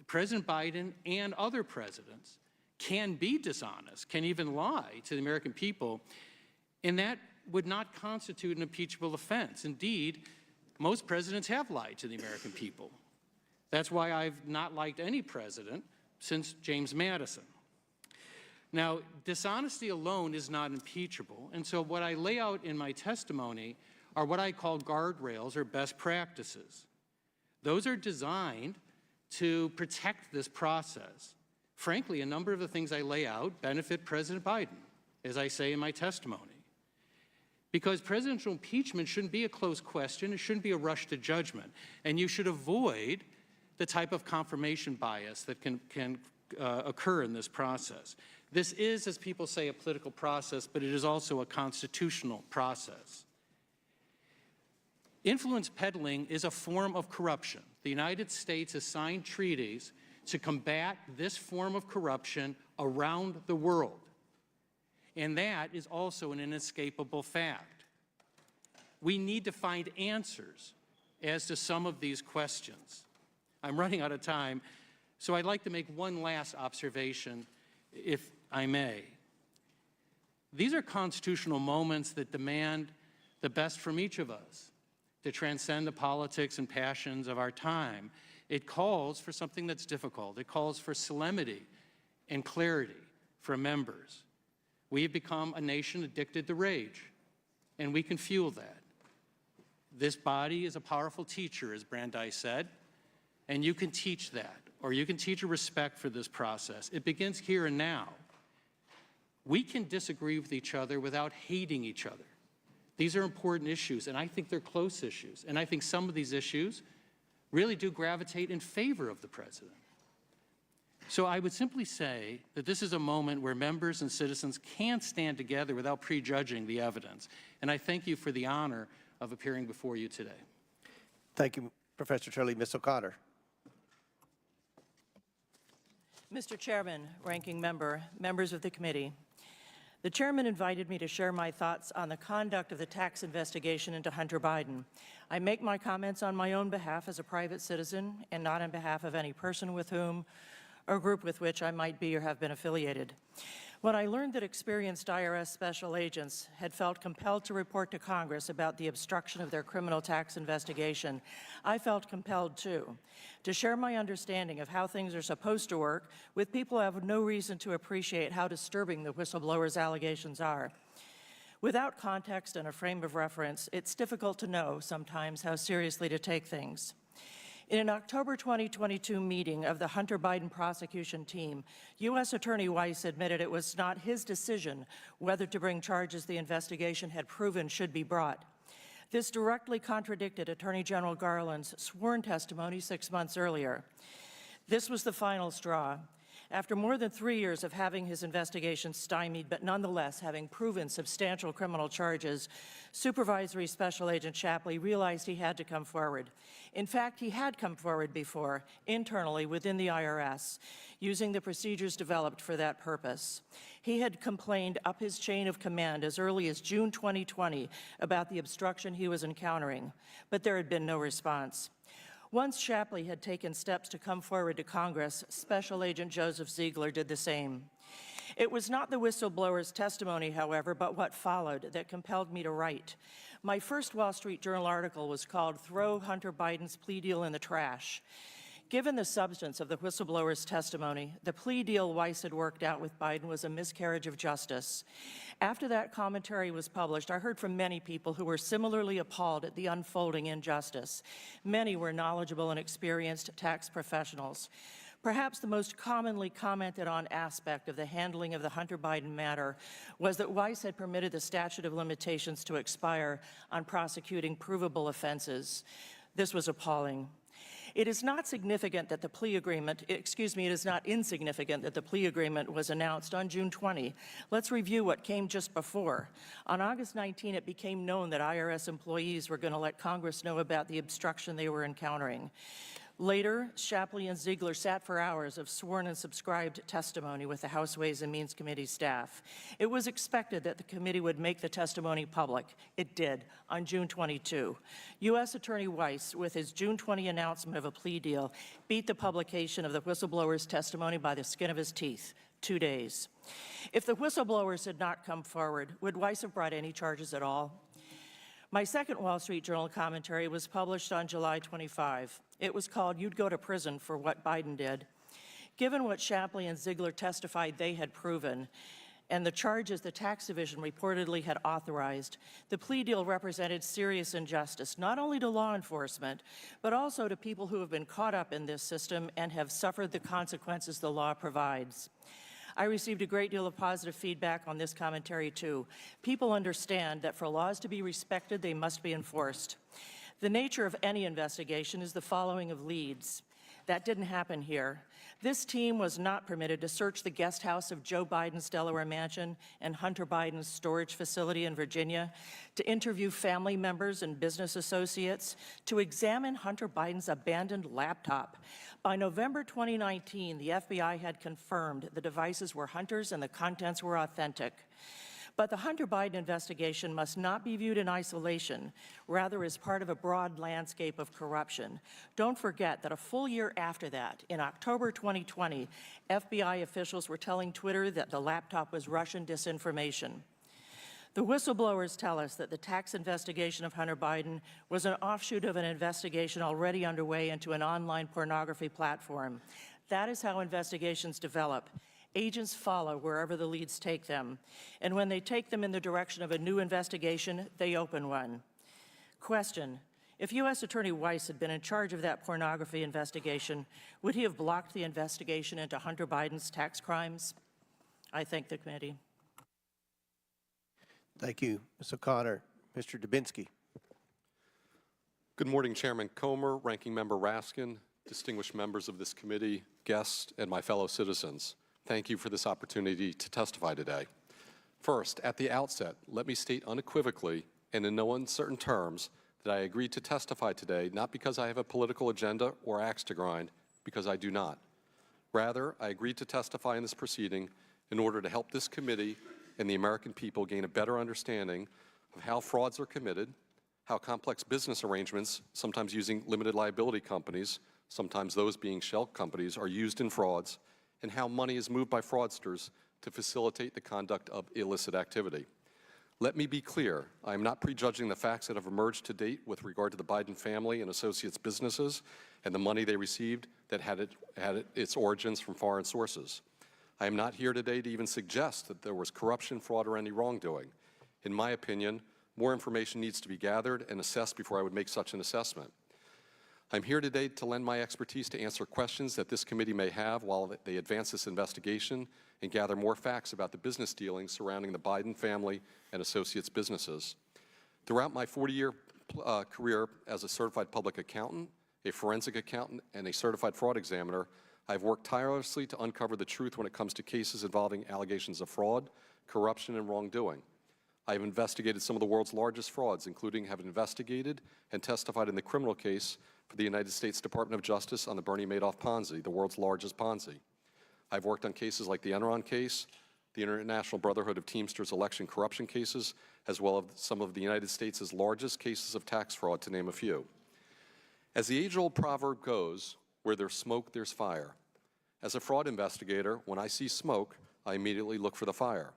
President Biden and other presidents can be dishonest, can even lie to the American people, and that would not constitute an impeachable offense. Indeed, most presidents have lied to the American people. That's why I've not liked any president since James Madison. Now, dishonesty alone is not impeachable, and so what I lay out in my testimony are what I call guardrails or best practices. Those are designed to protect this process. Frankly, a number of the things I lay out benefit President Biden, as I say in my testimony. Because presidential impeachment shouldn't be a closed question, it shouldn't be a rush to judgment, and you should avoid the type of confirmation bias that can occur in this process. This is, as people say, a political process, but it is also a constitutional process. Influence peddling is a form of corruption. The United States has signed treaties to combat this form of corruption around the world. And that is also an inescapable fact. We need to find answers as to some of these questions. I'm running out of time, so I'd like to make one last observation, if I may. These are constitutional moments that demand the best from each of us to transcend the politics and passions of our time. It calls for something that's difficult. It calls for solemnity and clarity for members. We have become a nation addicted to rage, and we can fuel that. This body is a powerful teacher, as Brandeis said, and you can teach that, or you can teach a respect for this process. It begins here and now. We can disagree with each other without hating each other. These are important issues, and I think they're close issues. And I think some of these issues really do gravitate in favor of the president. So I would simply say that this is a moment where members and citizens can stand together without prejudging the evidence. And I thank you for the honor of appearing before you today. Thank you, Professor Turley. Ms. O'Connor. Mr. Chairman, Ranking Member, members of the committee, the chairman invited me to share my thoughts on the conduct of the tax investigation into Hunter Biden. I make my comments on my own behalf as a private citizen and not on behalf of any person with whom or group with which I might be or have been affiliated. When I learned that experienced IRS special agents had felt compelled to report to Congress about the obstruction of their criminal tax investigation, I felt compelled, too, to share my understanding of how things are supposed to work with people who have no reason to appreciate how disturbing the whistleblower's allegations are. Without context and a frame of reference, it's difficult to know sometimes how seriously to take things. In an October 2022 meeting of the Hunter Biden prosecution team, U.S. Attorney Weiss admitted it was not his decision whether to bring charges the investigation had proven should be brought. This directly contradicted Attorney General Garland's sworn testimony 6 months earlier. This was the final straw. After more than 3 years of having his investigation stymied, but nonetheless having proven substantial criminal charges, Supervisory Special Agent Shapley realized he had to come forward. In fact, he had come forward before, internally within the IRS, using the procedures developed for that purpose. He had complained up his chain of command as early as June 2020 about the obstruction he was encountering, but there had been no response. Once Shapley had taken steps to come forward to Congress, Special Agent Joseph Ziegler did the same. It was not the whistleblower's testimony, however, but what followed that compelled me to write. My first Wall Street Journal article was called "Throw Hunter Biden's Plea Deal in the Trash." Given the substance of the whistleblower's testimony, the plea deal Weiss had worked out with Biden was a miscarriage of justice. After that commentary was published, I heard from many people who were similarly appalled at the unfolding injustice. Many were knowledgeable and experienced tax professionals. Perhaps the most commonly commented on aspect of the handling of the Hunter Biden matter was that Weiss had permitted the statute of limitations to expire on prosecuting provable offenses. This was appalling. It is not significant that the plea agreement, it is not insignificant that the plea agreement was announced on June 20. Let's review what came just before. On August 19, it became known that IRS employees were going to let Congress know about the obstruction they were encountering. Later, Shapley and Ziegler sat for hours of sworn and subscribed testimony with the House Ways and Means Committee staff. It was expected that the committee would make the testimony public. It did on June 22. U.S. Attorney Weiss, with his June 20 announcement of a plea deal, beat the publication of the whistleblower's testimony by the skin of his teeth. 2 days. If the whistleblowers had not come forward, would Weiss have brought any charges at all? My second Wall Street Journal commentary was published on July 25. It was called "You'd Go to Prison for What Biden Did." Given what Shapley and Ziegler testified they had proven, and the charges the tax division reportedly had authorized, the plea deal represented serious injustice, not only to law enforcement, but also to people who have been caught up in this system and have suffered the consequences the law provides. I received a great deal of positive feedback on this commentary, too. People understand that for laws to be respected, they must be enforced. The nature of any investigation is the following of leads. That didn't happen here. This team was not permitted to search the guest house of Joe Biden's Delaware mansion and Hunter Biden's storage facility in Virginia, to interview family members and business associates, to examine Hunter Biden's abandoned laptop. By November 2019, the FBI had confirmed the devices were Hunter's and the contents were authentic. But the Hunter Biden investigation must not be viewed in isolation, rather as part of a broad landscape of corruption. Don't forget that a full year after that, in October 2020, FBI officials were telling Twitter that the laptop was Russian disinformation. The whistleblowers tell us that the tax investigation of Hunter Biden was an offshoot of an investigation already underway into an online pornography platform. That is how investigations develop. Agents follow wherever the leads take them. And when they take them in the direction of a new investigation, they open one. Question: if U.S. Attorney Weiss had been in charge of that pornography investigation, would he have blocked the investigation into Hunter Biden's tax crimes? I thank the committee. Thank you, Ms. O'Connor. Mr. Dubinsky. Good morning, Chairman Comer, Ranking Member Raskin, distinguished members of this committee, guests, and my fellow citizens. Thank you for this opportunity to testify today. First, at the outset, let me state unequivocally and in no uncertain terms that I agreed to testify today not because I have a political agenda or axe to grind, because I do not. Rather, I agreed to testify in this proceeding in order to help this committee and the American people gain a better understanding of how frauds are committed, how complex business arrangements, sometimes using limited liability companies, sometimes those being shell companies, are used in frauds, and how money is moved by fraudsters to facilitate the conduct of illicit activity. Let me be clear, I am not prejudging the facts that have emerged to date with regard to the Biden family and associates businesses and the money they received that had its origins from foreign sources. I am not here today to even suggest that there was corruption, fraud, or any wrongdoing. In my opinion, more information needs to be gathered and assessed before I would make such an assessment. I'm here today to lend my expertise to answer questions that this committee may have while they advance this investigation and gather more facts about the business dealings surrounding the Biden family and associates businesses. Throughout my 40-year career as a certified public accountant, a forensic accountant, and a certified fraud examiner, I've worked tirelessly to uncover the truth when it comes to cases involving allegations of fraud, corruption, and wrongdoing. I have investigated some of the world's largest frauds, including have investigated and testified in the criminal case for the United States Department of Justice on the Bernie Madoff Ponzi, the world's largest Ponzi. I've worked on cases like the Enron case, the International Brotherhood of Teamsters election corruption cases, as well as some of the United States' largest cases of tax fraud, to name a few. As the age-old proverb goes, where there's smoke, there's fire. As a fraud investigator, when I see smoke, I immediately look for the fire.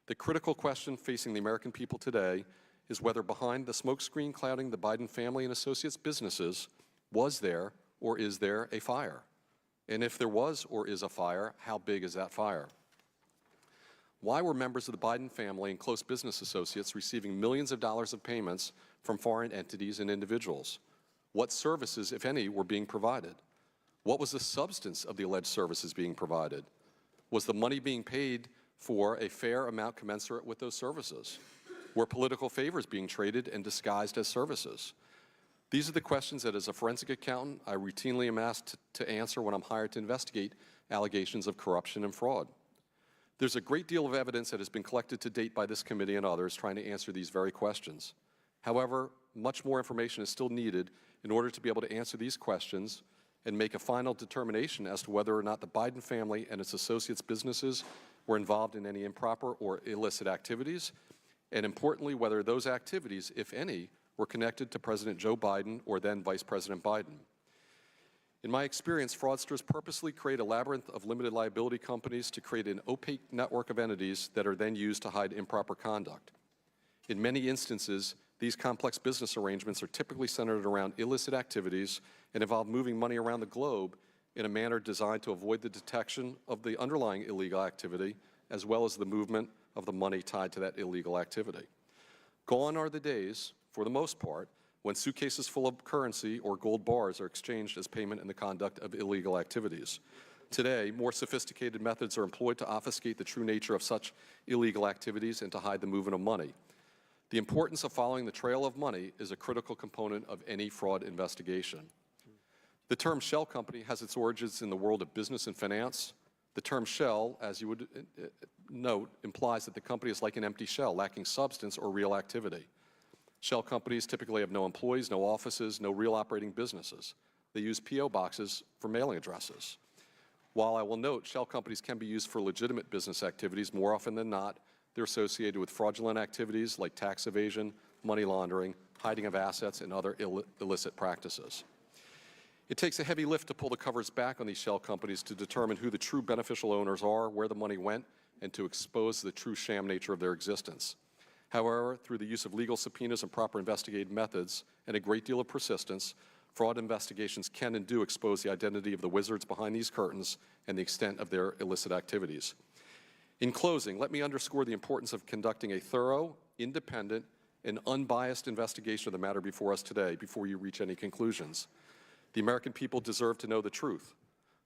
The critical question facing the American people today is whether behind the smokescreen clouding the Biden family and associates businesses, was there or is there a fire? And if there was or is a fire, how big is that fire? Why were members of the Biden family and close business associates receiving millions of dollars of payments from foreign entities and individuals? What services, if any, were being provided? What was the substance of the alleged services being provided? Was the money being paid for a fair amount commensurate with those services? Were political favors being traded and disguised as services? These are the questions that, as a forensic accountant, I routinely am asked to answer when I'm hired to investigate allegations of corruption and fraud. There's a great deal of evidence that has been collected to date by this committee and others trying to answer these very questions. However, much more information is still needed in order to be able to answer these questions and make a final determination as to whether or not the Biden family and its associates' businesses were involved in any improper or illicit activities, and importantly, whether those activities, if any, were connected to President Joe Biden or then Vice President Biden. In my experience, fraudsters purposely create a labyrinth of limited liability companies to create an opaque network of entities that are then used to hide improper conduct. In many instances, these complex business arrangements are typically centered around illicit activities and involve moving money around the globe in a manner designed to avoid the detection of the underlying illegal activity, as well as the movement of the money tied to that illegal activity. Gone are the days, for the most part, when suitcases full of currency or gold bars are exchanged as payment in the conduct of illegal activities. Today, more sophisticated methods are employed to obfuscate the true nature of such illegal activities and to hide the movement of money. The importance of following the trail of money is a critical component of any fraud investigation. The term shell company has its origins in the world of business and finance. The term shell, as you would note, implies that the company is like an empty shell, lacking substance or real activity. Shell companies typically have no employees, no offices, no real operating businesses. They use P.O. boxes for mailing addresses. While I will note shell companies can be used for legitimate business activities, more often than not, they're associated with fraudulent activities like tax evasion, money laundering, hiding of assets, and other illicit practices. It takes a heavy lift to pull the covers back on these shell companies to determine who the true beneficial owners are, where the money went, and to expose the true sham nature of their existence. However, through the use of legal subpoenas and proper investigative methods and a great deal of persistence, fraud investigations can and do expose the identity of the wizards behind these curtains and the extent of their illicit activities. In closing, let me underscore the importance of conducting a thorough, independent, and unbiased investigation of the matter before us today before you reach any conclusions. The American people deserve to know the truth.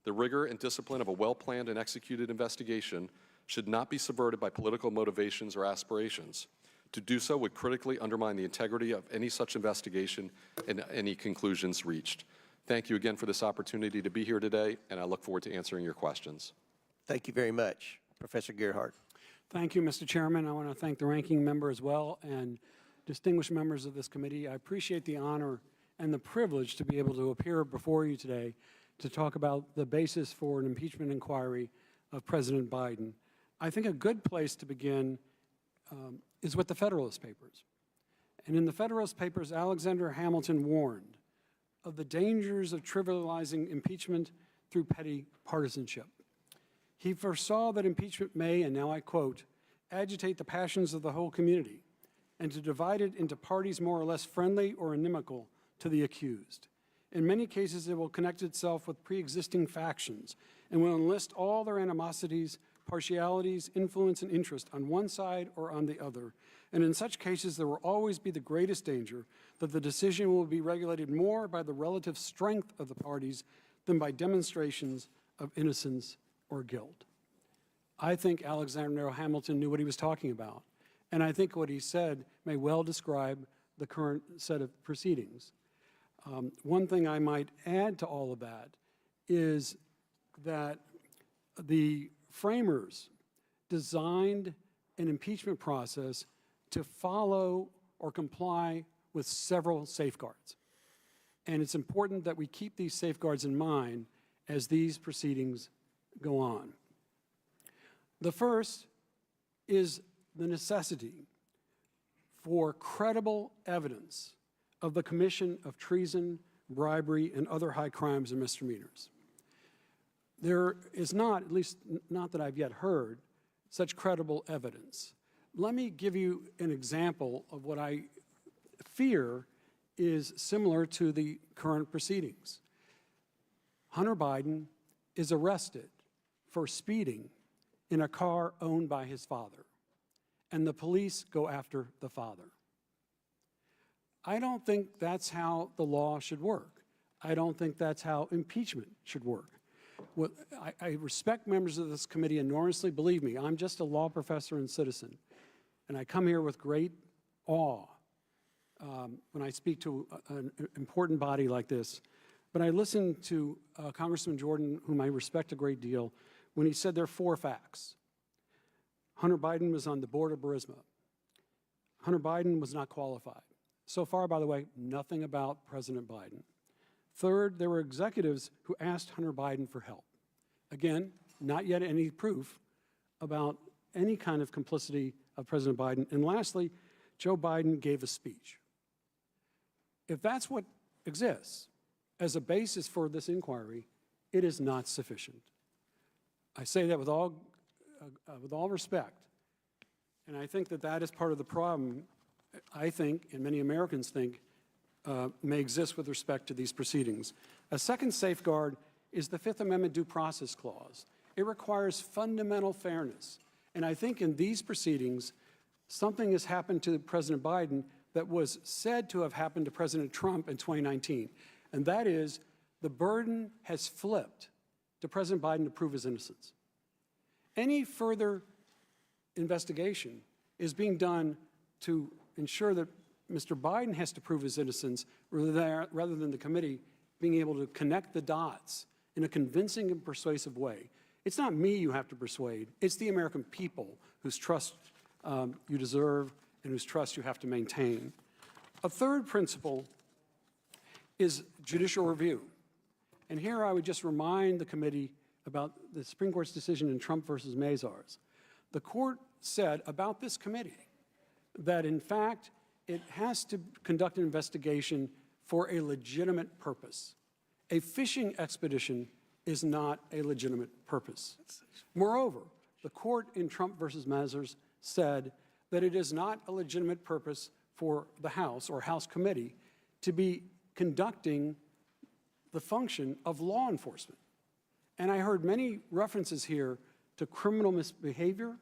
The rigor and discipline of a well-planned and executed investigation should not be subverted by political motivations or aspirations. To do so would critically undermine the integrity of any such investigation and any conclusions reached. Thank you again for this opportunity to be here today, and I look forward to answering your questions. Thank you very much. Professor Gerhardt. Thank you, Mr. Chairman. I want to thank the ranking member as well and distinguished members of this committee. I appreciate the honor and the privilege to be able to appear before you today to talk about the basis for an impeachment inquiry of President Biden. I think a good place to begin is with the Federalist Papers. And in the Federalist Papers, Alexander Hamilton warned of the dangers of trivializing impeachment through petty partisanship. He foresaw that impeachment may, and now I quote, agitate the passions of the whole community and to divide it into parties more or less friendly or inimical to the accused. In many cases, it will connect itself with pre-existing factions and will enlist all their animosities, partialities, influence, and interest on one side or on the other. And in such cases, there will always be the greatest danger that the decision will be regulated more by the relative strength of the parties than by demonstrations of innocence or guilt. I think Alexander Hamilton knew what he was talking about, and I think what he said may well describe the current set of proceedings. One thing I might add to all of that is that the framers designed an impeachment process to follow or comply with several safeguards. And it's important that we keep these safeguards in mind as these proceedings go on. The first is the necessity for credible evidence of the commission of treason, bribery, and other high crimes and misdemeanors. There is not, at least not that I've yet heard, such credible evidence. Let me give you an example of what I fear is similar to the current proceedings. Hunter Biden is arrested for speeding in a car owned by his father, and the police go after the father. I don't think that's how the law should work. I don't think that's how impeachment should work. I respect members of this committee enormously. Believe me, I'm just a law professor and citizen, and I come here with great awe when I speak to an important body like this, but I listened to Congressman Jordan, whom I respect a great deal, when he said there are 4 facts. Hunter Biden was on the board of Burisma. Hunter Biden was not qualified. So far, by the way, nothing about President Biden. Third, there were executives who asked Hunter Biden for help. Again, not yet any proof about any kind of complicity of President Biden. And lastly, Joe Biden gave a speech. If that's what exists as a basis for this inquiry, it is not sufficient. I say that with all respect. And I think that that is part of the problem, I think, and many Americans think, may exist with respect to these proceedings. A second safeguard is the Fifth Amendment Due Process Clause. It requires fundamental fairness. And I think in these proceedings, something has happened to President Biden that was said to have happened to President Trump in 2019. And that is, the burden has flipped to President Biden to prove his innocence. Any further investigation is being done to ensure that Mr. Biden has to prove his innocence rather than the committee being able to connect the dots in a convincing and persuasive way. It's not me you have to persuade. It's the American people whose trust you deserve and whose trust you have to maintain. A third principle is judicial review. And here I would just remind the committee about the Supreme Court's decision in Trump versus Mazars. The court said about this committee that, in fact, it has to conduct an investigation for a legitimate purpose. A fishing expedition is not a legitimate purpose. Moreover, the court in Trump versus Mazars said that it is not a legitimate purpose for the House or House committee to be conducting the function of law enforcement. And I heard many references here to criminal misbehavior,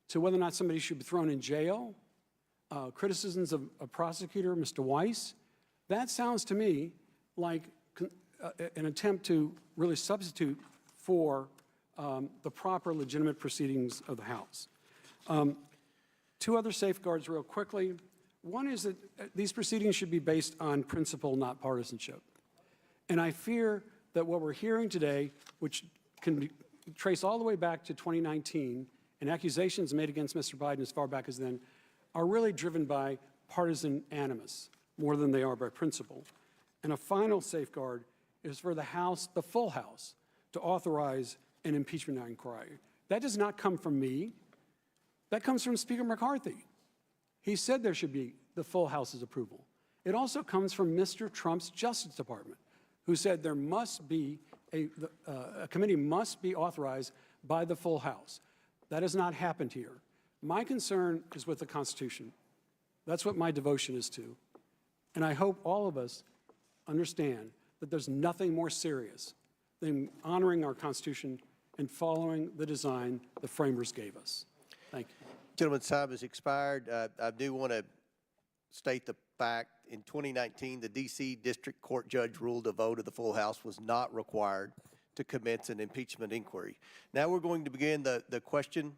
to whether or not somebody should be thrown in jail, criticisms of a prosecutor, Mr. Weiss. That sounds to me like an attempt to really substitute for the proper legitimate proceedings of the House. 2 other safeguards real quickly. One is that these proceedings should be based on principle, not partisanship. And I fear that what we're hearing today, which can be traced all the way back to 2019, and accusations made against Mr. Biden as far back as then, are really driven by partisan animus more than they are by principle. And a final safeguard is for the House, the full House, to authorize an impeachment inquiry. That does not come from me. That comes from Speaker McCarthy. He said there should be the full House's approval. It also comes from Mr. Trump's Justice Department, who said there must be a committee must be authorized by the full House. That has not happened here. My concern is with the Constitution. That's what my devotion is to. And I hope all of us understand that there's nothing more serious than honoring our Constitution and following the design the framers gave us. Thank you. Gentleman's time has expired. I do want to state the fact in 2019, the D.C. District Court judge ruled a vote of the full House was not required to commence an impeachment inquiry. Now we're going to begin the question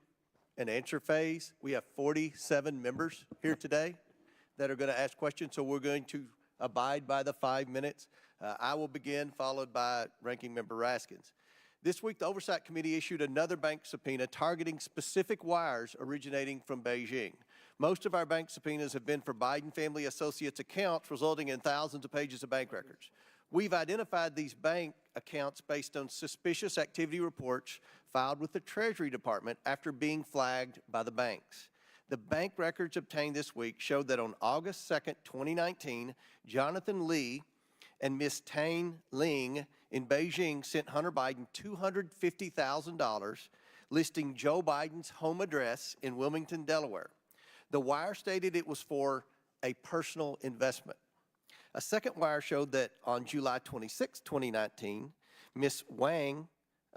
and answer phase. We have 47 members here today that are going to ask questions, so we're going to abide by the 5 minutes. I will begin, followed by Ranking Member Raskins. This week, the Oversight Committee issued another bank subpoena targeting specific wires originating from Beijing. Most of our bank subpoenas have been for Biden family associates' accounts, resulting in thousands of pages of bank records. We've identified these bank accounts based on suspicious activity reports filed with the Treasury Department after being flagged by the banks. The bank records obtained this week showed that on August 2nd, 2019, Jonathan Lee and Ms. Tang Ling in Beijing sent Hunter Biden $250,000, listing Joe Biden's home address in Wilmington, Delaware. The wire stated it was for a personal investment. A second wire showed that on July 26, 2019, Ms. Wang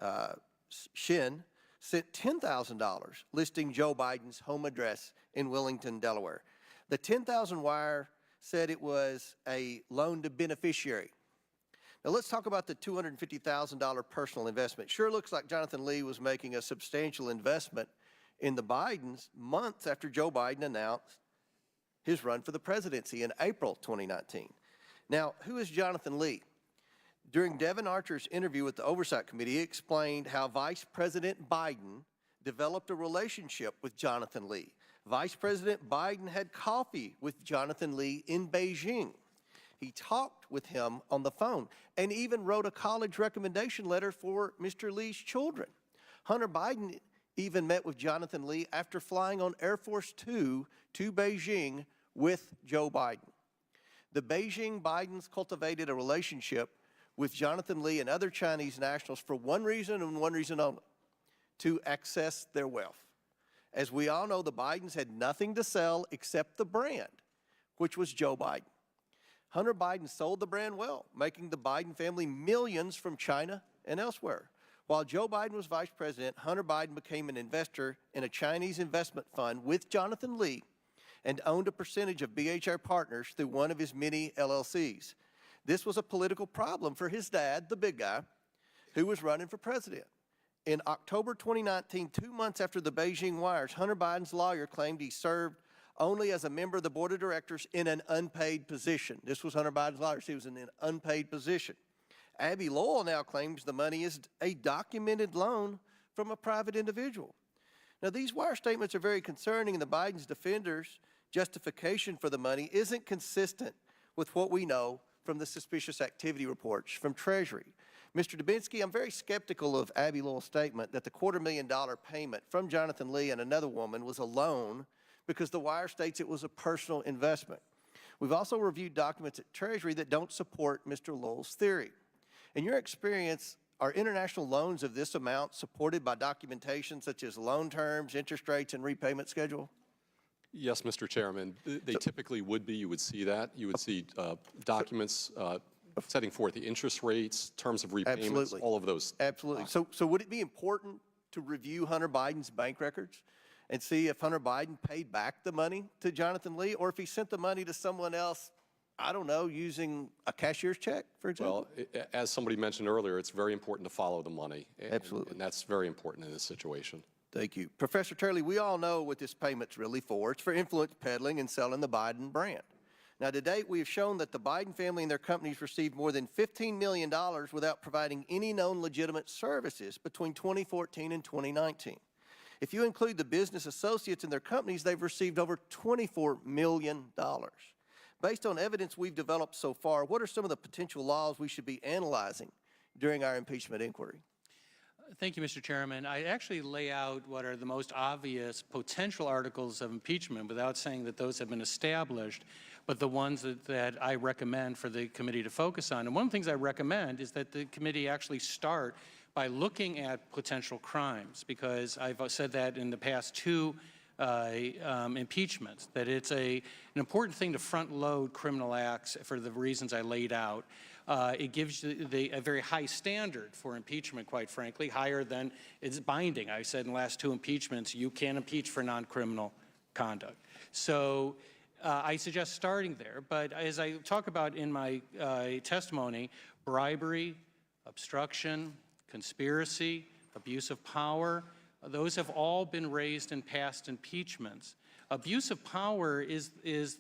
Xin sent $10,000, listing Joe Biden's home address in Wilmington, Delaware. The $10,000 wire said it was a loan to beneficiary. Now let's talk about the $250,000 personal investment. Sure looks like Jonathan Lee was making a substantial investment in the Bidens months after Joe Biden announced his run for the presidency in April 2019. Now, who is Jonathan Lee? During Devin Archer's interview with the Oversight Committee, he explained how Vice President Biden developed a relationship with Jonathan Lee. Vice President Biden had coffee with Jonathan Lee in Beijing. He talked with him on the phone and even wrote a college recommendation letter for Mr. Lee's children. Hunter Biden even met with Jonathan Lee after flying on Air Force Two to Beijing with Joe Biden. The Beijing Bidens cultivated a relationship with Jonathan Lee and other Chinese nationals for one reason and one reason only: to access their wealth. As we all know, the Bidens had nothing to sell except the brand, which was Joe Biden. Hunter Biden sold the brand well, making the Biden family millions from China and elsewhere. While Joe Biden was vice president, Hunter Biden became an investor in a Chinese investment fund with Jonathan Lee and owned a percentage of BHR Partners through one of his many LLCs. This was a political problem for his dad, the big guy, who was running for president. In October 2019, 2 months after the Beijing wires, Hunter Biden's lawyer claimed he served only as a member of the board of directors in an unpaid position. This was Hunter Biden's lawyer. He was in an unpaid position. Abby Lowell now claims the money is a documented loan from a private individual. Now, these wire statements are very concerning, and the Biden's defenders' justification for the money isn't consistent with what we know from the suspicious activity reports from Treasury. Mr. Dubinsky, I'm very skeptical of Abby Lowell's statement that the $250,000 payment from Jonathan Lee and another woman was a loan, because the wire states it was a personal investment. We've also reviewed documents at Treasury that don't support Mr. Lowell's theory. In your experience, are international loans of this amount supported by documentation such as loan terms, interest rates, and repayment schedule? Yes, Mr. Chairman. They typically would be. You would see that. You would see documents setting forth the interest rates, terms of repayments, Absolutely. all of those. Absolutely. So would it be important to review Hunter Biden's bank records and see if Hunter Biden paid back the money to Jonathan Lee, or if he sent the money to someone else, I don't know, using a cashier's check, for example? Well, as somebody mentioned earlier, it's very important to follow the money. Absolutely. And that's very important in this situation. Thank you. Professor Turley, we all know what this payment's really for. It's for influence peddling and selling the Biden brand. Now, to date, we have shown that the Biden family and their companies received more than $15 million without providing any known legitimate services between 2014 and 2019. If you include the business associates and their companies, they've received over $24 million. Based on evidence we've developed so far, what are some of the potential laws we should be analyzing during our impeachment inquiry? Thank you, Mr. Chairman. I actually lay out what are the most obvious potential articles of impeachment without saying that those have been established, but the ones that I recommend for the committee to focus on. And one of the things I recommend is that the committee actually start by looking at potential crimes, because I've said that in the past two impeachments, that it's an important thing to front-load criminal acts for the reasons I laid out. It gives a very high standard for impeachment, quite frankly, higher than it's binding. I said in the last two impeachments, you can't impeach for non-criminal conduct. So I suggest starting there. But as I talk about in my testimony, bribery, obstruction, conspiracy, abuse of power, those have all been raised in past impeachments. Abuse of power is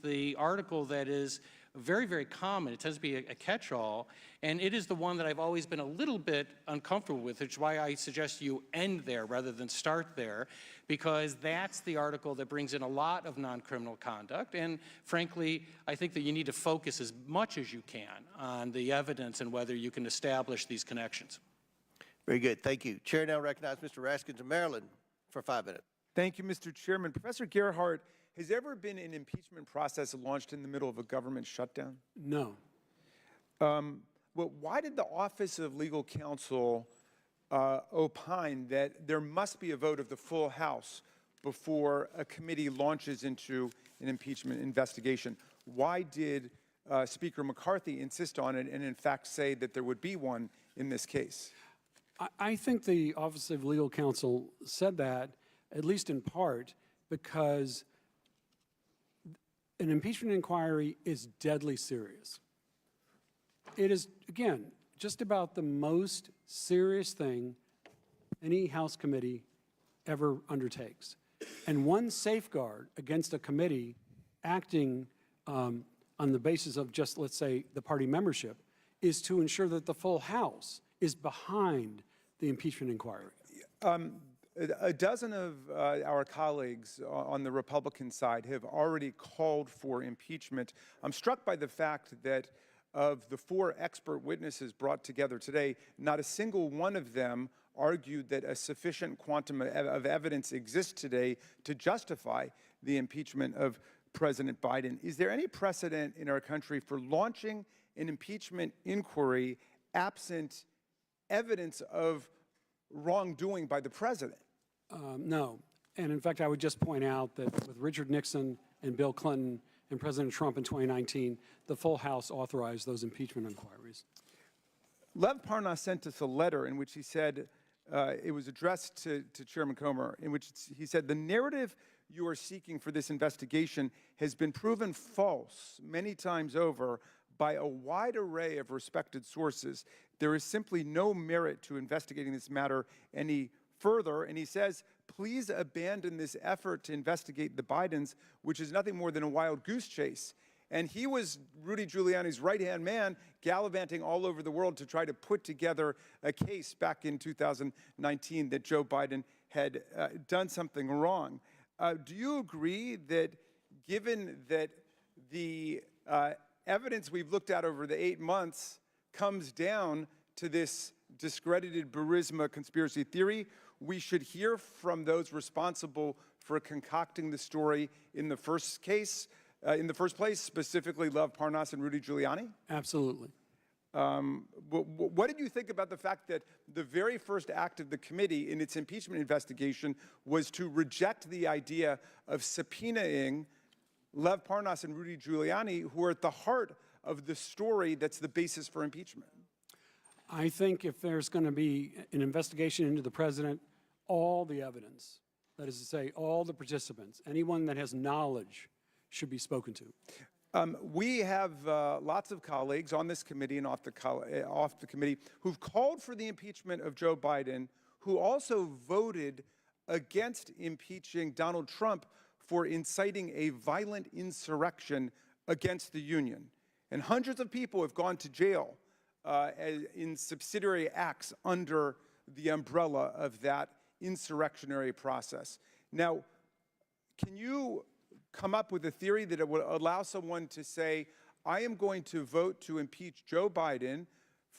the article that is very, very common. It tends to be a catch-all, and it is the one that I've always been a little bit uncomfortable with, which is why I suggest you end there rather than start there, because that's the article that brings in a lot of non-criminal conduct. And frankly, I think that you need to focus as much as you can on the evidence and whether you can establish these connections. Very good. Thank you. Chair now recognizes Mr. Raskins of Maryland for 5 minutes. Thank you, Mr. Chairman. Professor Gerhardt, has there ever been an impeachment process launched in the middle of a government shutdown? No. Well, why did the Office of Legal Counsel opine that there must be a vote of the full House before a committee launches into an impeachment investigation? Why did Speaker McCarthy insist on it and, in fact, say that there would be one in this case? I think the Office of Legal Counsel said that, at least in part, because an impeachment inquiry is deadly serious. It is, again, just about the most serious thing any House committee ever undertakes. And one safeguard against a committee acting on the basis of just, let's say, the party membership, is to ensure that the full House is behind the impeachment inquiry. A dozen of our colleagues on the Republican side have already called for impeachment. I'm struck by the fact that of the 4 expert witnesses brought together today, not a single one of them argued that a sufficient quantum of evidence exists today to justify the impeachment of President Biden. Is there any precedent in our country for launching an impeachment inquiry absent evidence of wrongdoing by the president? No. And in fact, I would just point out that with Richard Nixon and Bill Clinton and President Trump in 2019, the full House authorized those impeachment inquiries. Lev Parnas sent us a letter in which he said, it was addressed to Chairman Comer, in which he said, the narrative you are seeking for this investigation has been proven false many times over by a wide array of respected sources. There is simply no merit to investigating this matter any further. And he says, please abandon this effort to investigate the Bidens, which is nothing more than a wild goose chase. And he was Rudy Giuliani's right-hand man, gallivanting all over the world to try to put together a case back in 2019 that Joe Biden had done something wrong. Do you agree that, given that the evidence we've looked at over the 8 months comes down to this discredited Burisma conspiracy theory, we should hear from those responsible for concocting the story in the first case, in the first place, specifically Lev Parnas and Rudy Giuliani? Absolutely. What did you think about the fact that the very first act of the committee in its impeachment investigation was to reject the idea of subpoenaing Lev Parnas and Rudy Giuliani, who are at the heart of the story that's the basis for impeachment? I think if there's going to be an investigation into the president, all the evidence, that is to say, all the participants, anyone that has knowledge should be spoken to. We have lots of colleagues on this committee and off the committee who've called for the impeachment of Joe Biden, who also voted against impeaching Donald Trump for inciting a violent insurrection against the Union. And hundreds of people have gone to jail in subsidiary acts under the umbrella of that insurrectionary process. Now, can you come up with a theory that it would allow someone to say, I am going to vote to impeach Joe Biden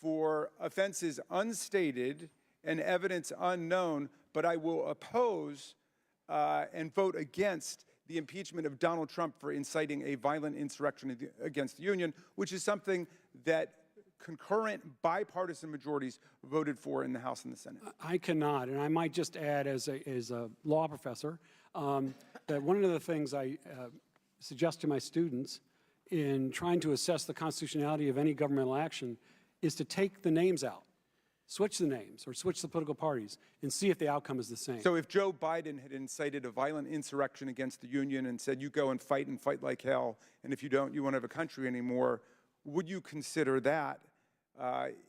for offenses unstated and evidence unknown, but I will oppose and vote against the impeachment of Donald Trump for inciting a violent insurrection against the Union, which is something that concurrent bipartisan majorities voted for in the House and the Senate? I cannot, and I might just add as a law professor that one of the things I suggest to my students in trying to assess the constitutionality of any governmental action is to take the names out, switch the names, or switch the political parties, and see if the outcome is the same. So if Joe Biden had incited a violent insurrection against the Union and said, you go and fight like hell, and if you don't, you won't have a country anymore, would you consider that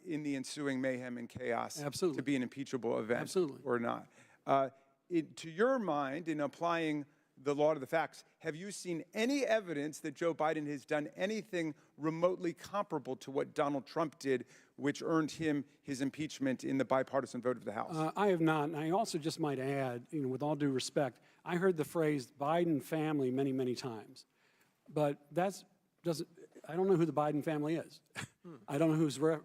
in the ensuing mayhem and chaos Absolutely. To be an impeachable event? Absolutely. Or not? To your mind, in applying the law to the facts, have you seen any evidence that Joe Biden has done anything remotely comparable to what Donald Trump did, which earned him his impeachment in the bipartisan vote of the House? I have not, and I also just might add, with all due respect, I heard the phrase Biden family many, many times, but I don't know who the Biden family is. I don't know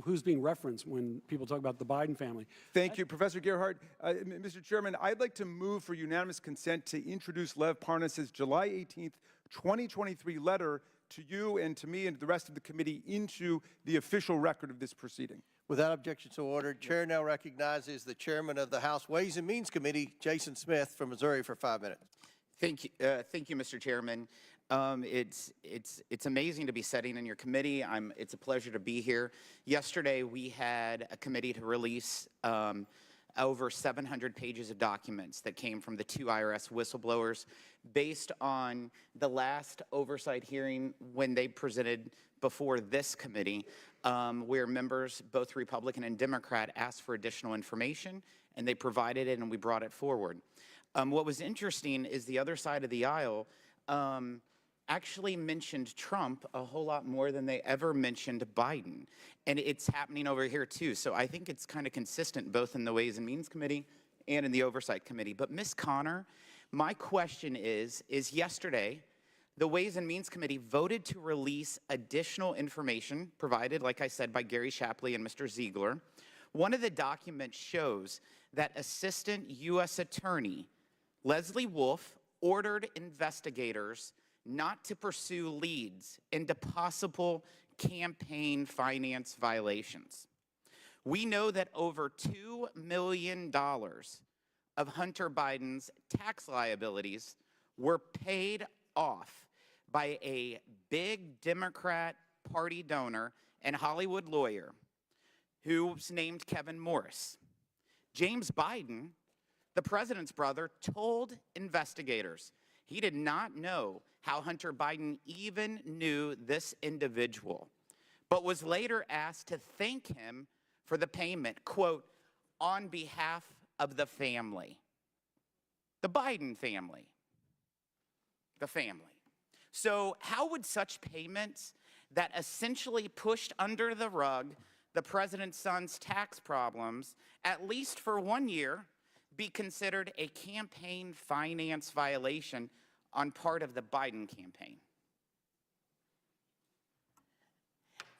who's being referenced when people talk about the Biden family. Thank you, Professor Gerhardt. Mr. Chairman, I'd like to move for unanimous consent to introduce Lev Parnas' July 18th, 2023 letter to you and to me and to the rest of the committee into the official record of this proceeding. Without objection, so ordered. Chair now recognizes the chairman of the House Ways and Means Committee, Jason Smith from Missouri, for 5 minutes. Thank you, Mr. Chairman. It's amazing to be sitting in your committee. It's a pleasure to be here. Yesterday, we had a committee to release over 700 pages of documents that came from the 2 IRS whistleblowers based on the last oversight hearing when they presented before this committee, where members, both Republican and Democrat, asked for additional information, and they provided it, and we brought it forward. What was interesting is the other side of the aisle actually mentioned Trump a whole lot more than they ever mentioned Biden. And it's happening over here too. So I think it's kind of consistent both in the Ways and Means Committee and in the Oversight Committee. But Ms. Connor, my question is yesterday, the Ways and Means Committee voted to release additional information provided, like I said, by Gary Shapley and Mr. Ziegler. One of the documents shows that Assistant U.S. Attorney Leslie Wolf ordered investigators not to pursue leads into possible campaign finance violations. We know that over $2 million of Hunter Biden's tax liabilities were paid off by a big Democrat Party donor and Hollywood lawyer who's named Kevin Morris. James Biden, the president's brother, told investigators he did not know how Hunter Biden even knew this individual, but was later asked to thank him for the payment, quote, on behalf of the family. The Biden family. The family. So how would such payments that essentially pushed under the rug the president's son's tax problems, at least for 1 year, be considered a campaign finance violation on part of the Biden campaign?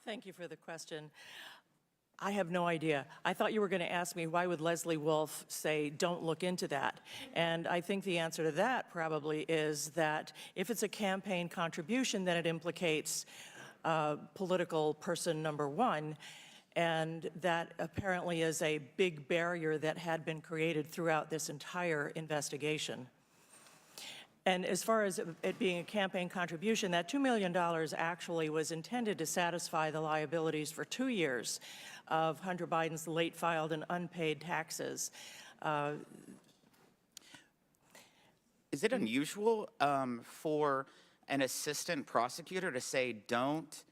Thank you for the question. I have no idea. I thought you were going to ask me why would Leslie Wolf say don't look into that. And I think the answer to that probably is that if it's a campaign contribution, then it implicates political person number one. And that apparently is a big barrier that had been created throughout this entire investigation. And as far as it being a campaign contribution, that $2 million actually was intended to satisfy the liabilities for 2 years of Hunter Biden's late filed and unpaid taxes. Is it unusual for an assistant prosecutor to say, don't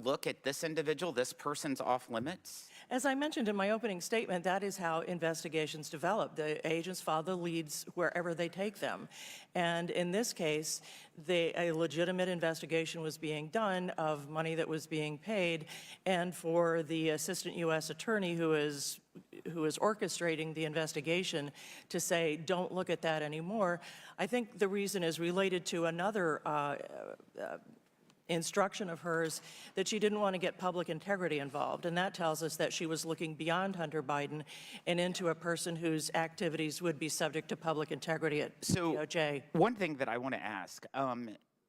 look at this individual, this person's off limits? As I mentioned in my opening statement, that is how investigations develop. The agents follow the leads wherever they take them. And in this case, a legitimate investigation was being done of money that was being paid, and for the assistant U.S. attorney who is orchestrating the investigation to say, don't look at that anymore, I think the reason is related to another instruction of hers that she didn't want to get public integrity involved. And that tells us that she was looking beyond Hunter Biden and into a person whose activities would be subject to public integrity at DOJ. One thing that I want to ask,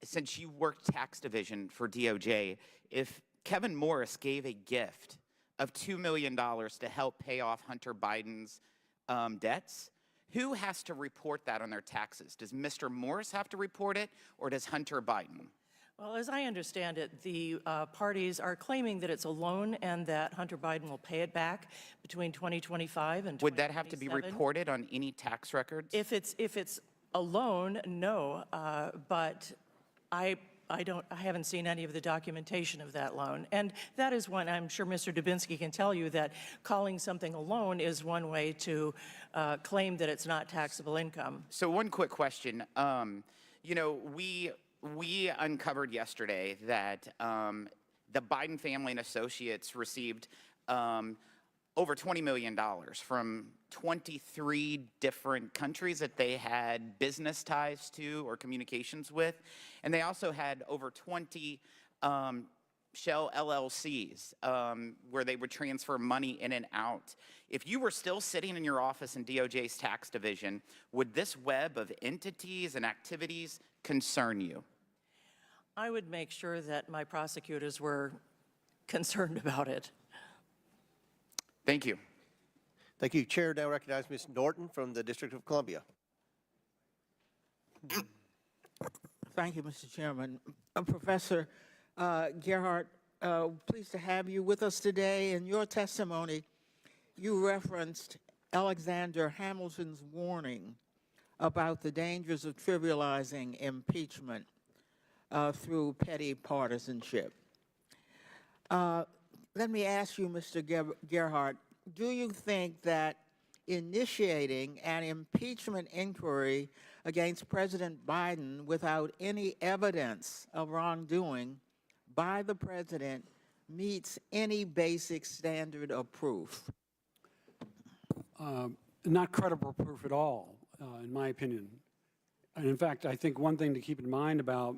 since you worked tax division for DOJ, if Kevin Morris gave a gift of $2 million to help pay off Hunter Biden's debts, who has to report that on their taxes? Does Mr. Morris have to report it, or does Hunter Biden? Well, as I understand it, the parties are claiming that it's a loan and that Hunter Biden will pay it back between 2025 and 2027. Would that have to be reported on any tax records? If it's a loan, no, but I haven't seen any of the documentation of that loan. And that is one, I'm sure Mr. Dubinsky can tell you that calling something a loan is one way to claim that it's not taxable income. So one quick question. You know, we uncovered yesterday that the Biden family and associates received over $20 million from 23 different countries that they had business ties to or communications with. And they also had over 20 shell LLCs where they would transfer money in and out. If you were still sitting in your office in DOJ's tax division, would this web of entities and activities concern you? I would make sure that my prosecutors were concerned about it. Thank you. Thank you. Chair now recognizes Ms. Norton from the District of Columbia. Thank you, Mr. Chairman. Professor Gerhardt, pleased to have you with us today. In your testimony, you referenced Alexander Hamilton's warning about the dangers of trivializing impeachment through petty partisanship. Let me ask you, Mr. Gerhardt, do you think that initiating an impeachment inquiry against President Biden without any evidence of wrongdoing by the president meets any basic standard of proof? Not credible proof at all, in my opinion. And in fact, I think one thing to keep in mind about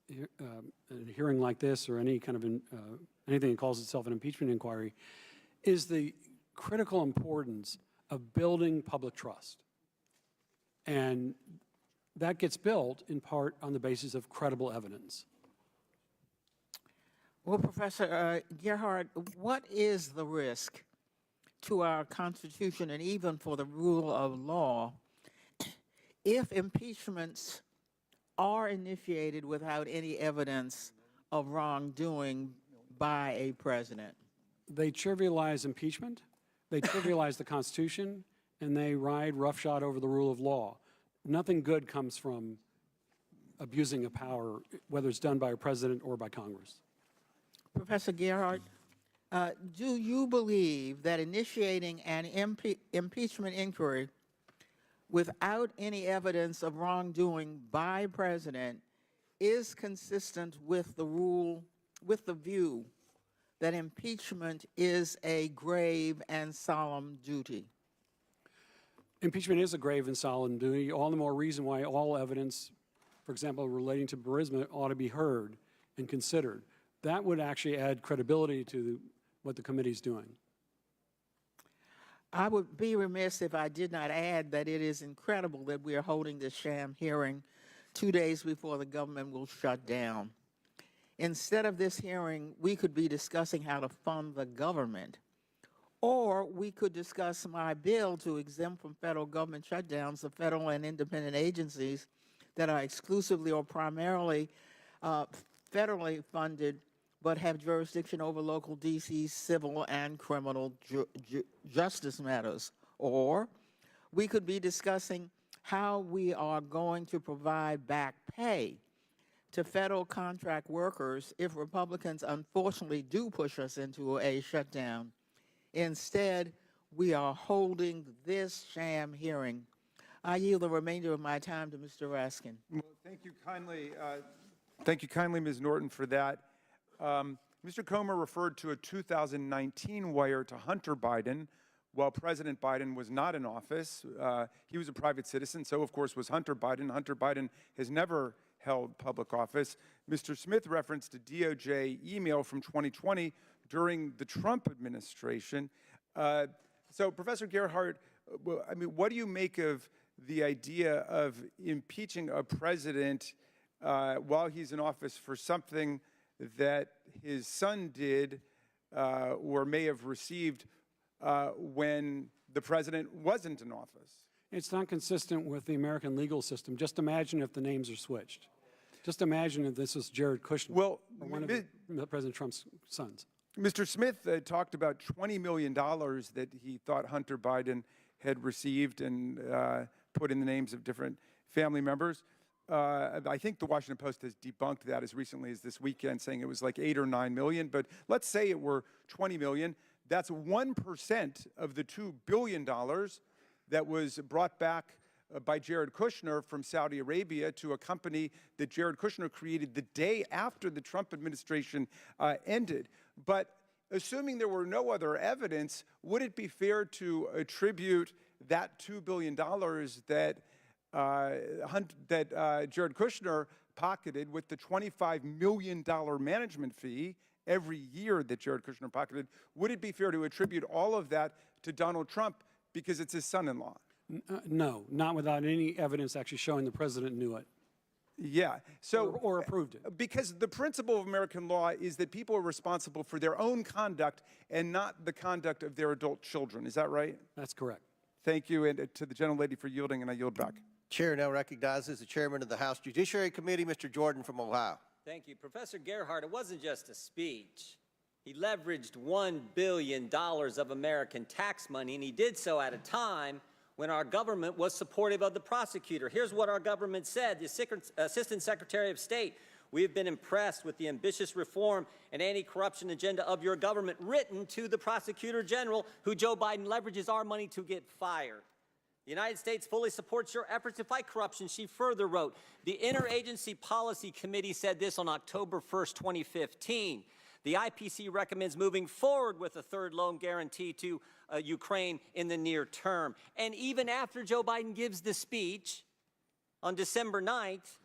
a hearing like this or any kind of anything that calls itself an impeachment inquiry is the critical importance of building public trust. And that gets built in part on the basis of credible evidence. Well, Professor Gerhardt, what is the risk to our Constitution and even for the rule of law if impeachments are initiated without any evidence of wrongdoing by a president? They trivialize impeachment, they trivialize the Constitution, and they ride roughshod over the rule of law. Nothing good comes from abusing a power, whether it's done by a president or by Congress. Professor Gerhardt, do you believe that initiating an impeachment inquiry without any evidence of wrongdoing by a president is consistent with the view that impeachment is a grave and solemn duty? Impeachment is a grave and solemn duty, all the more reason why all evidence, for example, relating to Burisma, ought to be heard and considered. That would actually add credibility to what the committee is doing. I would be remiss if I did not add that it is incredible that we are holding this sham hearing 2 days before the government will shut down. Instead of this hearing, we could be discussing how to fund the government, or we could discuss my bill to exempt from federal government shutdowns the federal and independent agencies that are exclusively or primarily federally funded but have jurisdiction over local D.C. civil and criminal justice matters. Or we could be discussing how we are going to provide back pay to federal contract workers if Republicans unfortunately do push us into a shutdown. Instead, we are holding this sham hearing. I yield the remainder of my time to Mr. Raskin. Well, thank you kindly, Ms. Norton, for that. Mr. Comer referred to a 2019 wire to Hunter Biden while President Biden was not in office. He was a private citizen, so of course was Hunter Biden. Hunter Biden has never held public office. Mr. Smith referenced a DOJ email from 2020 during the Trump administration. So, Professor Gerhardt, I mean, what do you make of the idea of impeaching a president while he's in office for something that his son did or may have received when the president wasn't in office? It's not consistent with the American legal system. Just imagine if the names are switched. Just imagine if this was Jared Kushner, or one of President Trump's sons. Mr. Smith talked about $20 million that he thought Hunter Biden had received and put in the names of different family members. I think the Washington Post has debunked that as recently as this weekend, saying it was like 8 or 9 million. But let's say it were 20 million. That's 1% of the $2 billion that was brought back by Jared Kushner from Saudi Arabia to a company that Jared Kushner created the day after the Trump administration ended. But assuming there were no other evidence, would it be fair to attribute that $2 billion that Jared Kushner pocketed with the $25 million management fee every year that Jared Kushner pocketed? Would it be fair to attribute all of that to Donald Trump because it's his son-in-law? No, not without any evidence actually showing the president knew it. Yeah. So, or approved it. Because the principle of American law is that people are responsible for their own conduct and not the conduct of their adult children. Is that right? That's correct. Thank you, and to the gentlelady for yielding, and I yield back. Chair now recognizes the chairman of the House Judiciary Committee, Mr. Jordan from Ohio. Thank you. Professor Gerhardt, it wasn't just a speech. He leveraged $1 billion of American tax money, and he did so at a time when our government was supportive of the prosecutor. Here's what our government said. The Assistant Secretary of State, we have been impressed with the ambitious reform and anti-corruption agenda of your government, written to the Prosecutor General, who Joe Biden leverages our money to get fired. The United States fully supports your efforts to fight corruption. She further wrote, the Interagency Policy Committee said this on October 1st, 2015. The IPC recommends moving forward with a third loan guarantee to Ukraine in the near term. And even after Joe Biden gives the speech on December 9th,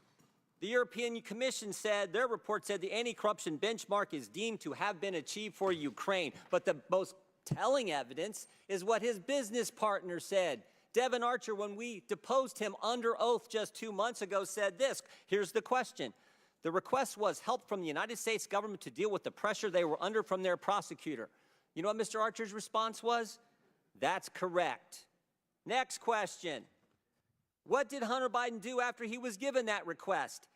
the European Commission said, their report said the anti-corruption benchmark is deemed to have been achieved for Ukraine. But the most telling evidence is what his business partner said. Devin Archer, when we deposed him under oath just 2 months ago, said this. Here's the question. The request was help from the United States government to deal with the pressure they were under from their prosecutor. You know what Mr. Archer's response was? That's correct. Next question. What did Hunter Biden do after he was given that request?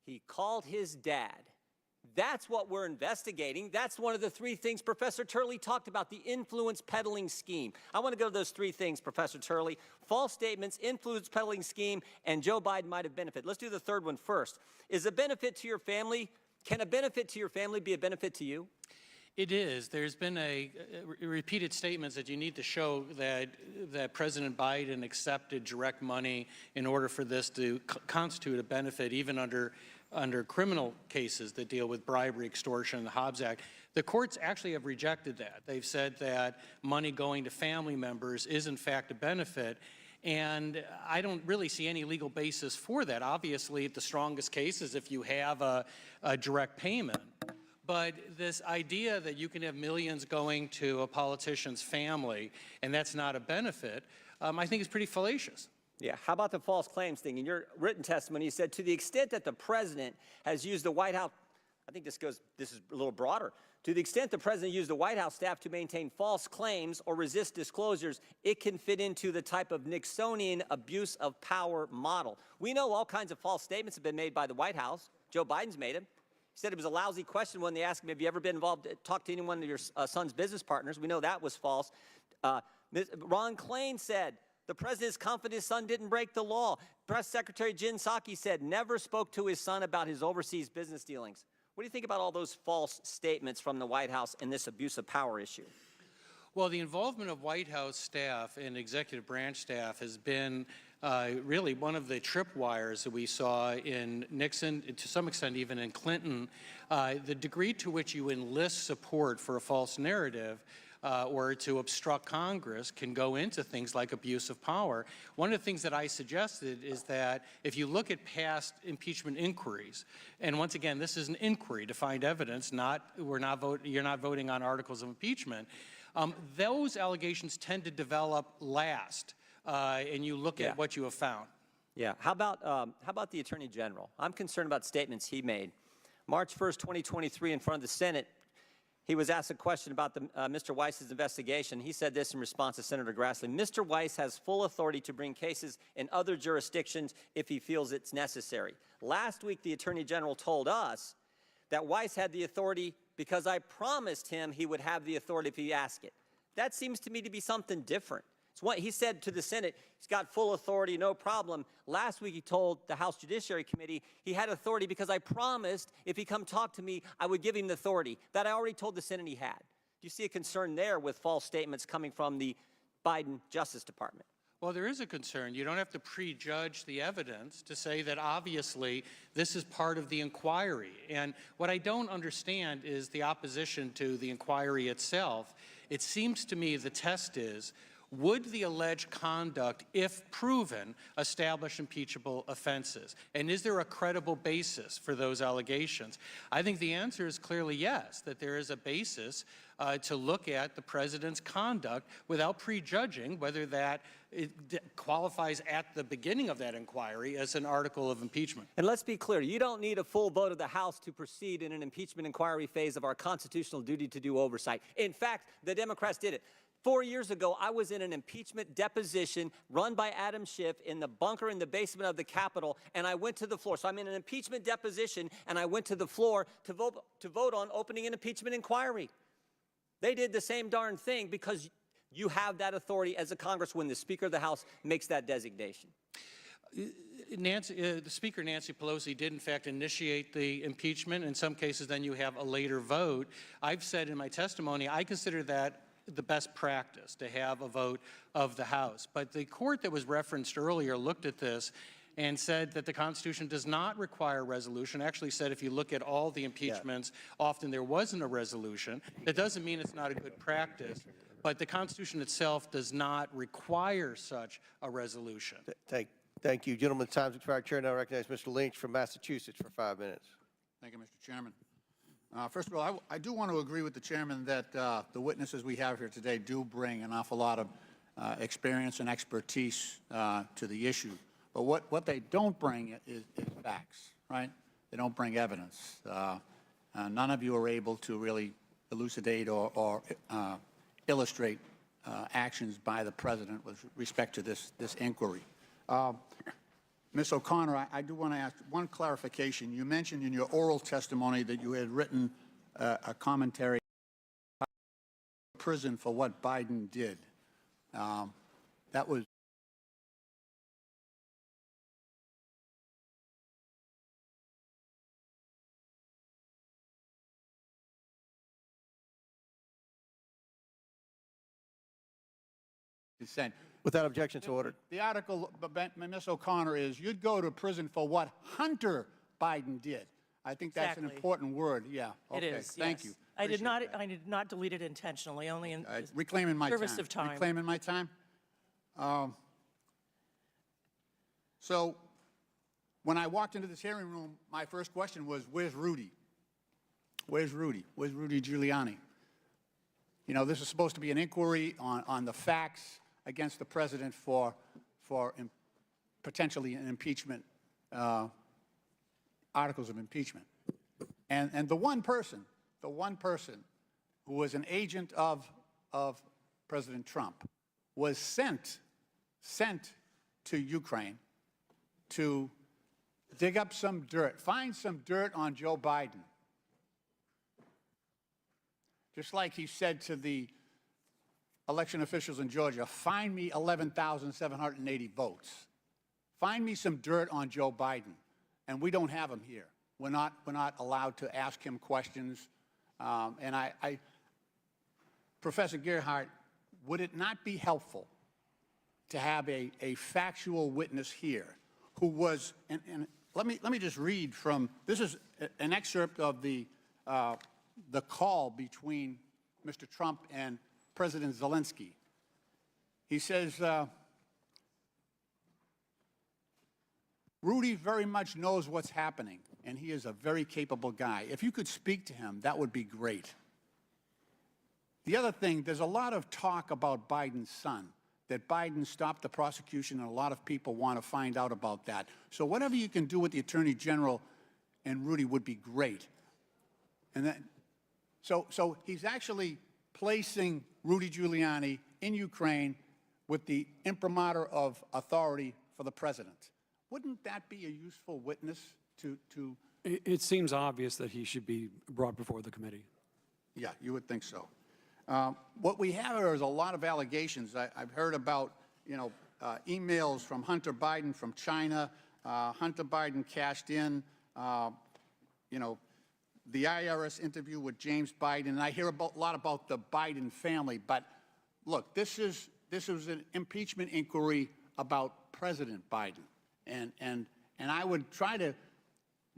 He called his dad. That's what we're investigating. That's one of the three things Professor Turley talked about, the influence peddling scheme. I want to go to those three things, Professor Turley. False statements, influence peddling scheme, and Joe Biden might have benefited. Let's do the third one first. Is a benefit to your family, can a benefit to your family be a benefit to you? It is. There's been repeated statements that you need to show that President Biden accepted direct money in order for this to constitute a benefit, even under criminal cases that deal with bribery, extortion, the Hobbs Act. The courts actually have rejected that. They've said that money going to family members is in fact a benefit, and I don't really see any legal basis for that. Obviously, the strongest case is if you have a direct payment. But this idea that you can have millions going to a politician's family and that's not a benefit, I think is pretty fallacious. Yeah, how about the false claims thing? In your written testimony, you said to the extent that the president has used the White House, I think this is a little broader. To the extent the president used the White House staff to maintain false claims or resist disclosures, it can fit into the type of Nixonian abuse of power model. We know all kinds of false statements have been made by the White House. Joe Biden's made them. He said it was a lousy question when they asked him, have you ever been involved, talked to any one of your son's business partners? We know that was false. Ron Klain said, the president's confident his son didn't break the law. Press Secretary Jen Psaki said, never spoke to his son about his overseas business dealings. What do you think about all those false statements from the White House in this abuse of power issue? Well, the involvement of White House staff and executive branch staff has been really one of the tripwires that we saw in Nixon, to some extent even in Clinton. The degree to which you enlist support for a false narrative or to obstruct Congress can go into things like abuse of power. One of the things that I suggested is that if you look at past impeachment inquiries, and once again, this is an inquiry to find evidence, you're not voting on articles of impeachment, those allegations tend to develop last, and you look at what you have found. Yeah. How about the Attorney General? I'm concerned about statements he made. March 1st, 2023, in front of the Senate, he was asked a question about Mr. Weiss's investigation. He said this in response to Senator Grassley. Mr. Weiss has full authority to bring cases in other jurisdictions if he feels it's necessary. Last week, the Attorney General told us that Weiss had the authority because I promised him he would have the authority if he asked it. That seems to me to be something different. It's what he said to the Senate, he's got full authority, no problem. Last week he told the House Judiciary Committee he had authority because I promised if he come talk to me, I would give him the authority that I already told the Senate he had. Do you see a concern there with false statements coming from the Biden Justice Department? Well, there is a concern. You don't have to prejudge the evidence to say that obviously this is part of the inquiry. And what I don't understand is the opposition to the inquiry itself. It seems to me the test is, would the alleged conduct, if proven, establish impeachable offenses? And is there a credible basis for those allegations? I think the answer is clearly yes, that there is a basis to look at the president's conduct without prejudging whether that qualifies at the beginning of that inquiry as an article of impeachment. And let's be clear, you don't need a full vote of the House to proceed in an impeachment inquiry phase of our constitutional duty to do oversight. In fact, the Democrats did it. 4 years ago, I was in an impeachment deposition run by Adam Schiff in the bunker in the basement of the Capitol, and I went to the floor. So I'm in an impeachment deposition, and I went to the floor to vote on opening an impeachment inquiry. They did the same darn thing because you have that authority as a Congress when the Speaker of the House makes that designation. The Speaker, Nancy Pelosi, did in fact initiate the impeachment. In some cases, then you have a later vote. I've said in my testimony, I consider that the best practice to have a vote of the House. But the court that was referenced earlier looked at this and said that the Constitution does not require resolution. Actually said if you look at all the impeachments, often there wasn't a resolution. That doesn't mean it's not a good practice, but the Constitution itself does not require such a resolution. Thank you. Gentlemen, time's expired. Chair now recognizes Mr. Lynch from Massachusetts for 5 minutes. Thank you, Mr. Chairman. First of all, I do want to agree with the chairman that the witnesses we have here today do bring an awful lot of experience and expertise to the issue. But what they don't bring is facts, right? They don't bring evidence. None of you are able to really elucidate or illustrate actions by the president with respect to this inquiry. Ms. O'Connor, I do want to ask one clarification. You mentioned in your oral testimony that you had written a commentary about prison for what Biden did. That was dissent. Without objection, so ordered. The article, Ms. O'Connor, is you'd go to prison for what Hunter Biden did. I think that's an important word. Yeah. Okay. It is. Thank yes. you. I did not delete it intentionally, only in Reclaiming my service time. of time. Reclaiming my time. So when I walked into this hearing room, my first question was, where's Rudy? Where's Rudy? Where's Rudy Giuliani? You know, this is supposed to be an inquiry on the facts against the president for potentially an impeachment, articles of impeachment. And the one person who was an agent of President Trump was sent to Ukraine to dig up some dirt, find some dirt on Joe Biden. Just like he said to the election officials in Georgia, find me 11,780 votes. Find me some dirt on Joe Biden. And we don't have him here. We're not allowed to ask him questions. And Professor Gerhardt, would it not be helpful to have a factual witness here who was, and let me just read from, this is an excerpt of the call between Mr. Trump and President Zelensky. He says, Rudy very much knows what's happening, and he is a very capable guy. If you could speak to him, that would be great. The other thing, there's a lot of talk about Biden's son, that Biden stopped the prosecution, and a lot of people want to find out about that. So whatever you can do with the Attorney General and Rudy would be great. And then, so he's actually placing Rudy Giuliani in Ukraine with the imprimatur of authority for the president. Wouldn't that be a useful witness to? It seems obvious that he should be brought before the committee. Yeah, you would think so. What we have here is a lot of allegations. I've heard about, emails from Hunter Biden from China. Hunter Biden cashed in, the IRS interview with James Biden, and I hear a lot about the Biden family. But look, this was an impeachment inquiry about President Biden, and I would try to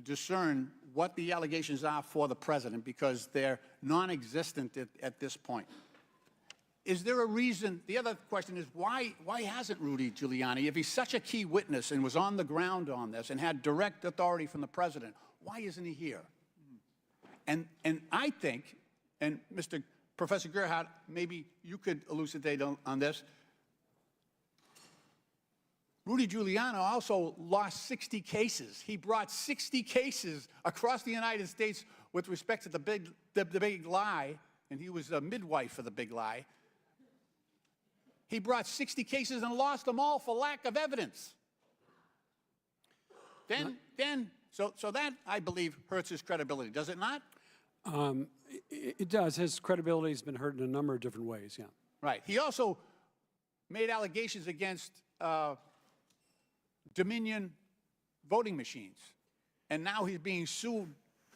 discern what the allegations are for the president because they're non-existent at this point. Is there a reason? The other question is why hasn't Rudy Giuliani, if he's such a key witness and was on the ground on this and had direct authority from the president, why isn't he here? And I think, and Professor Gerhardt, maybe you could elucidate on this, Rudy Giuliani also lost 60 cases. He brought 60 cases across the United States with respect to the big lie, and he was a midwife for the big lie. He brought 60 cases and lost them all for lack of evidence. So that, I believe, hurts his credibility, does it not? It does. His credibility has been hurt in a number of different ways, yeah. Right. He also made allegations against Dominion voting machines. And now he's being sued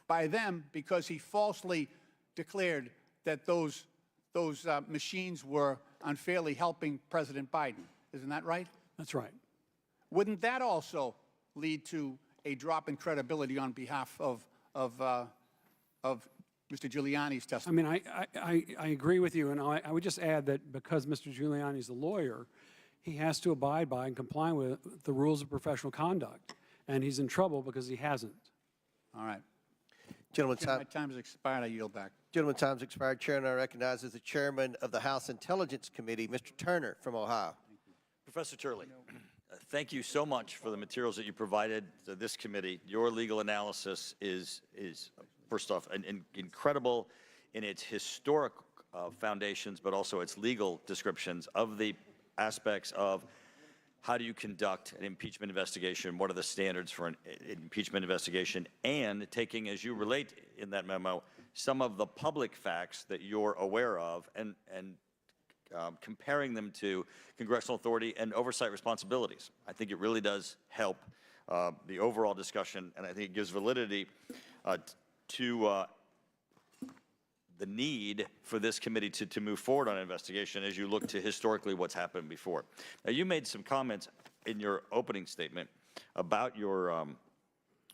by them because he falsely declared that those those machines were unfairly helping President Biden. Isn't that right? That's right. Wouldn't that also lead to a drop in credibility on behalf of Mr. Giuliani's I testimony? mean, I agree with you, and I would just add that because Mr. Giuliani's a lawyer, he has to abide by and comply with the rules of professional conduct, and he's in trouble because he hasn't. All right. Gentlemen, My time has expired. I yield back. Gentlemen, time's expired. Chair now recognizes the chairman of the House Intelligence Committee, Mr. Turner from Ohio. Professor Turley, thank you so much for the materials that you provided to this committee. Your legal analysis is first off, incredible in its historic foundations, but also its legal descriptions of the aspects of how do you conduct an impeachment investigation, what are the standards for an impeachment investigation, and taking, as you relate in that memo, some of the public facts that you're aware of and comparing them to congressional authority and oversight responsibilities. I think it really does help the overall discussion, and I think it gives validity to the need for this committee to move forward on an investigation as you look to historically what's happened before. Now, you made some comments in your opening statement about your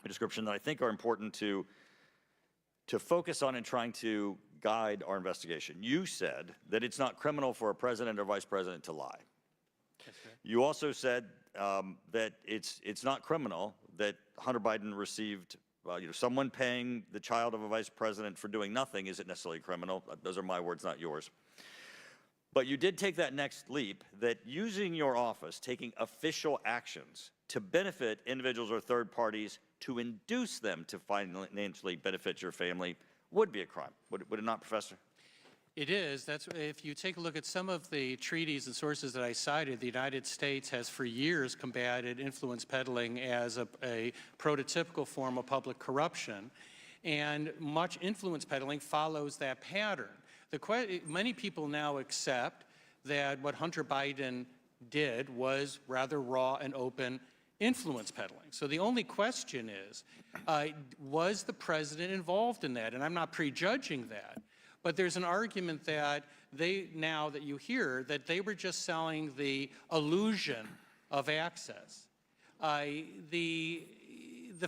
description that I think are important to focus on in trying to guide our investigation. You said that it's not criminal for a president or vice president to lie. You also said that it's not criminal that Hunter Biden received, someone paying the child of a vice president for doing nothing isn't necessarily criminal. Those are my words, not yours. But you did take that next leap that using your office, taking official actions to benefit individuals or third parties to induce them to financially benefit your family would be a crime. Would it not, Professor? It is. That's if you take a look at some of the treaties and sources that I cited, the United States has for years combated influence peddling as a prototypical form of public corruption, and much influence peddling follows that pattern. Many people now accept that what Hunter Biden did was rather raw and open influence peddling. So the only question is, was the president involved in that? And I'm not prejudging that. But there's an argument that now that you hear, that they were just selling the illusion of access. The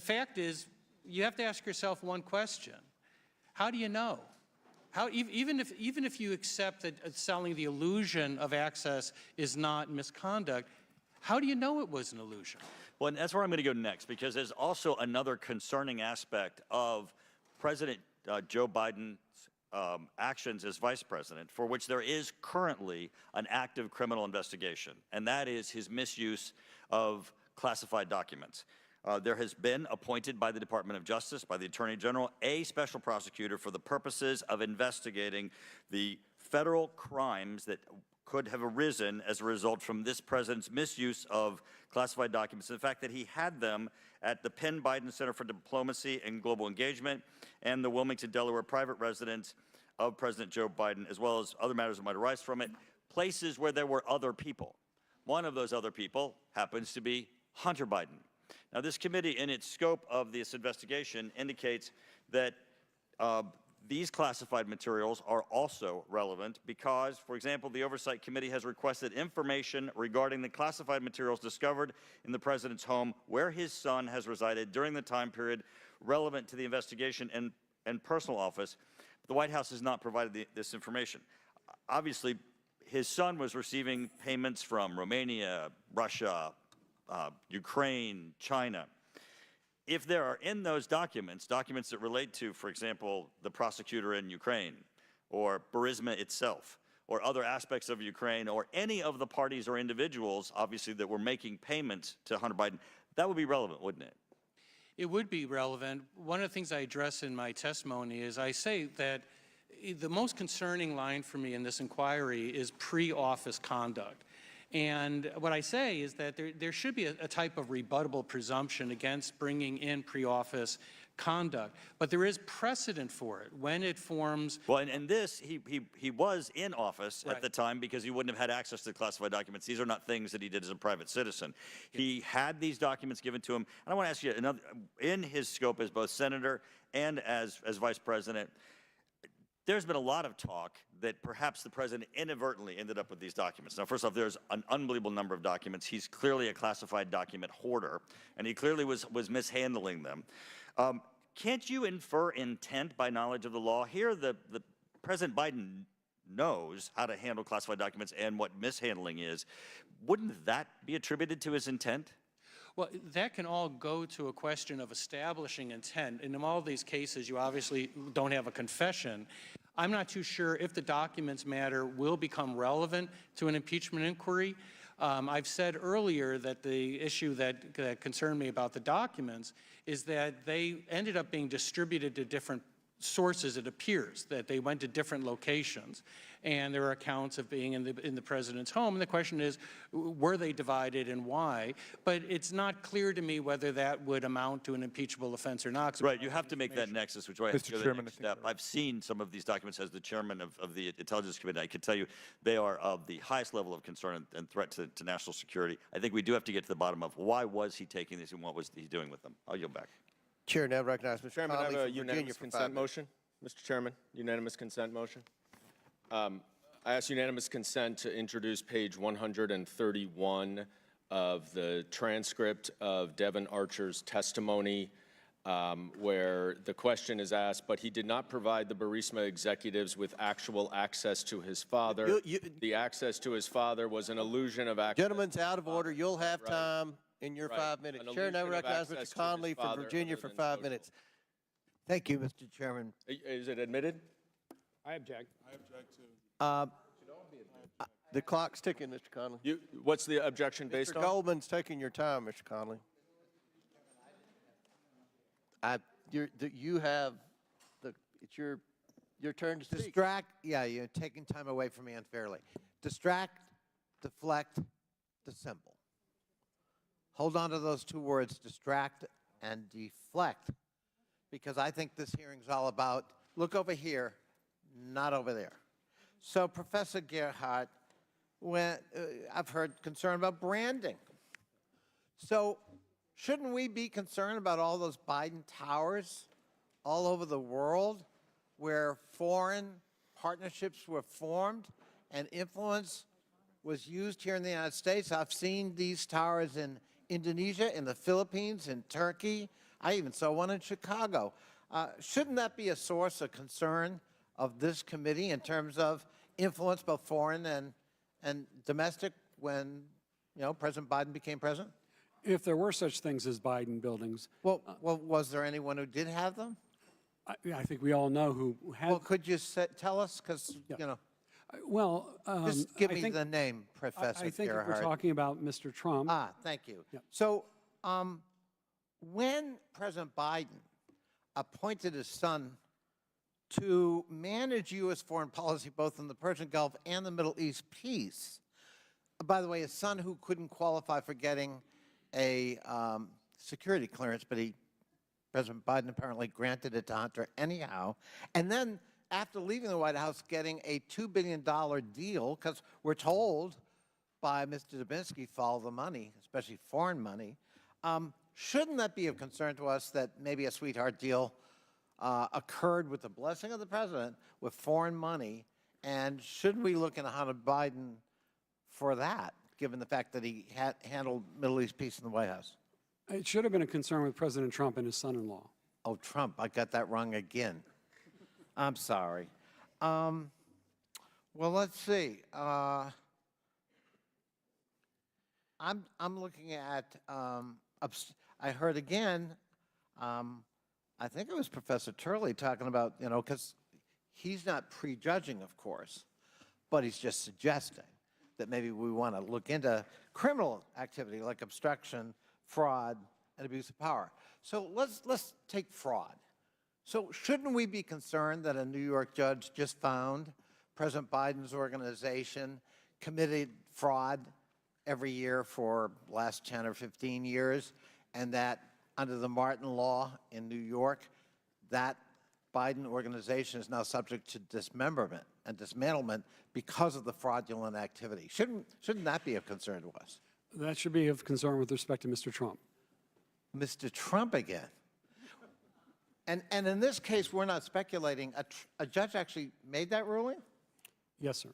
fact is, you have to ask yourself one question. How do you know? Even if you accept that selling the illusion of access is not misconduct, how do you know it was an illusion? Well, and that's where I'm going to go next, because there's also another concerning aspect of President Joe Biden's actions as vice president, for which there is currently an active criminal investigation, and that is his misuse of classified documents. There has been appointed by the Department of Justice, by the Attorney General, a special prosecutor for the purposes of investigating the federal crimes that could have arisen as a result from this president's misuse of classified documents, and the fact that he had them at the Penn Biden Center for Diplomacy and Global Engagement and the Wilmington, Delaware private residence of President Joe Biden, as well as other matters that might arise from it, places where there were other people. One of those other people happens to be Hunter Biden. Now, this committee, in its scope of this investigation, indicates that these classified materials are also relevant because, for example, the Oversight Committee has requested information regarding the classified materials discovered in the president's home where his son has resided during the time period relevant to the investigation and personal office. The White House has not provided this information. Obviously, his son was receiving payments from Romania, Russia, Ukraine, China. If there are in those documents that relate to, for example, the prosecutor in Ukraine, or Burisma itself, or other aspects of Ukraine, or any of the parties or individuals, obviously, that were making payments to Hunter Biden, that would be relevant, wouldn't it? It would be relevant. One of the things I address in my testimony is I say that the most concerning line for me in this inquiry is pre-office conduct. And what I say is that there should be a type of rebuttable presumption against bringing in pre-office conduct, but there is precedent for it when it forms. Well, and this, he was in office at the time because he wouldn't have had access to classified documents. These are not things that he did as a private citizen. He had these documents given to him. And I want to ask you, in his scope as both senator and as vice president, there's been a lot of talk that perhaps the president inadvertently ended up with these documents. Now, first off, there's an unbelievable number of documents. He's clearly a classified document hoarder, and he clearly was mishandling them. Can't you infer intent by knowledge of the law? Here, the President Biden knows how to handle classified documents and what mishandling is. Wouldn't that be attributed to his intent? Well, that can all go to a question of establishing intent. And in all these cases, you obviously don't have a confession. I'm not too sure if the documents matter will become relevant to an impeachment inquiry. I've said earlier that the issue that concerned me about the documents is that they ended up being distributed to different sources. It appears that they went to different locations, and there are accounts of being in the president's home. And the question is, were they divided and why? But it's not clear to me whether that would amount to an impeachable offense or not. Right, you have to make that nexus, which I have to go Mr. to the Chairman, next step. I've seen some of these documents as the chairman of the Intelligence Committee. I can tell you they are of the highest level of concern and threat to national security. I think we do have to get to the bottom of why was he taking these and what was he doing with them. I'll yield back. Chair now recognizes Mr. Chairman, I Conley have a from Virginia unanimous for 5 consent minutes. motion. Mr. Chairman, unanimous consent motion. I ask unanimous consent to introduce page 131 of the transcript of Devin Archer's testimony, where the question is asked, but he did not provide the Burisma executives with actual access to his father. The access to his father was an illusion of access. Gentlemen's out of order. You'll have time in your Right. 5 minutes. An Chair now illusion of recognizes access Mr. to his Conley from father Virginia other for than 5 social. minutes. Thank you, Mr. Chairman. Is it admitted? I object. The clock's ticking, Mr. Conley. What's the objection based Mr. on? Goldman's taking your time, Mr. Conley. You have it's your turn to speak. Yeah, you're taking time away from me unfairly. Distract, deflect, dissemble. Hold on to those 2 words, distract and deflect, because I think this hearing's all about, look over here, not over there. So, Professor Gerhardt, I've heard concern about branding. So, shouldn't we be concerned about all those Biden towers all over the world where foreign partnerships were formed and influence was used here in the United States? I've seen these towers in Indonesia, in the Philippines, in Turkey. I even saw one in Chicago. Shouldn't that be a source of concern of this committee in terms of influence, both foreign and domestic, when President Biden became president? If there were such things as Biden buildings, Well, was there anyone who did have them? I think we all know who had. Well, could you tell us? Because, Well, just give I me think- the name, Professor I think if we're Gerhardt. talking about Mr. Trump. Thank you. So, when President Biden appointed his son to manage U.S. foreign policy, both in the Persian Gulf and the Middle East peace, by the way, his son who couldn't qualify for getting a security clearance, but President Biden apparently granted it to Hunter anyhow, and then after leaving the White House, getting a $2 billion deal, because we're told by Mr. Dubinsky, follow the money, especially foreign money. Shouldn't that be of concern to us that maybe a sweetheart deal occurred with the blessing of the president with foreign money? And shouldn't we look into Hunter Biden for that, given the fact that he handled Middle East peace in the White House? It should have been a concern with President Trump and his son-in-law. Oh, Trump, I got that wrong again. I'm sorry. Well, let's see. I'm looking at, I heard again, I think it was Professor Turley talking about, because he's not prejudging, of course, but he's just suggesting that maybe we want to look into criminal activity like obstruction, fraud, and abuse of power. So let's take fraud. So shouldn't we be concerned that a New York judge just found President Biden's organization committed fraud every year for the last 10 or 15 years, and that under the Martin Law in New York, that Biden organization is now subject to dismemberment and dismantlement because of the fraudulent activity? Shouldn't that be of concern to us? That should be of concern with respect to Mr. Trump. Mr. Trump again. And in this case, we're not speculating. A judge actually made that ruling? Yes, sir.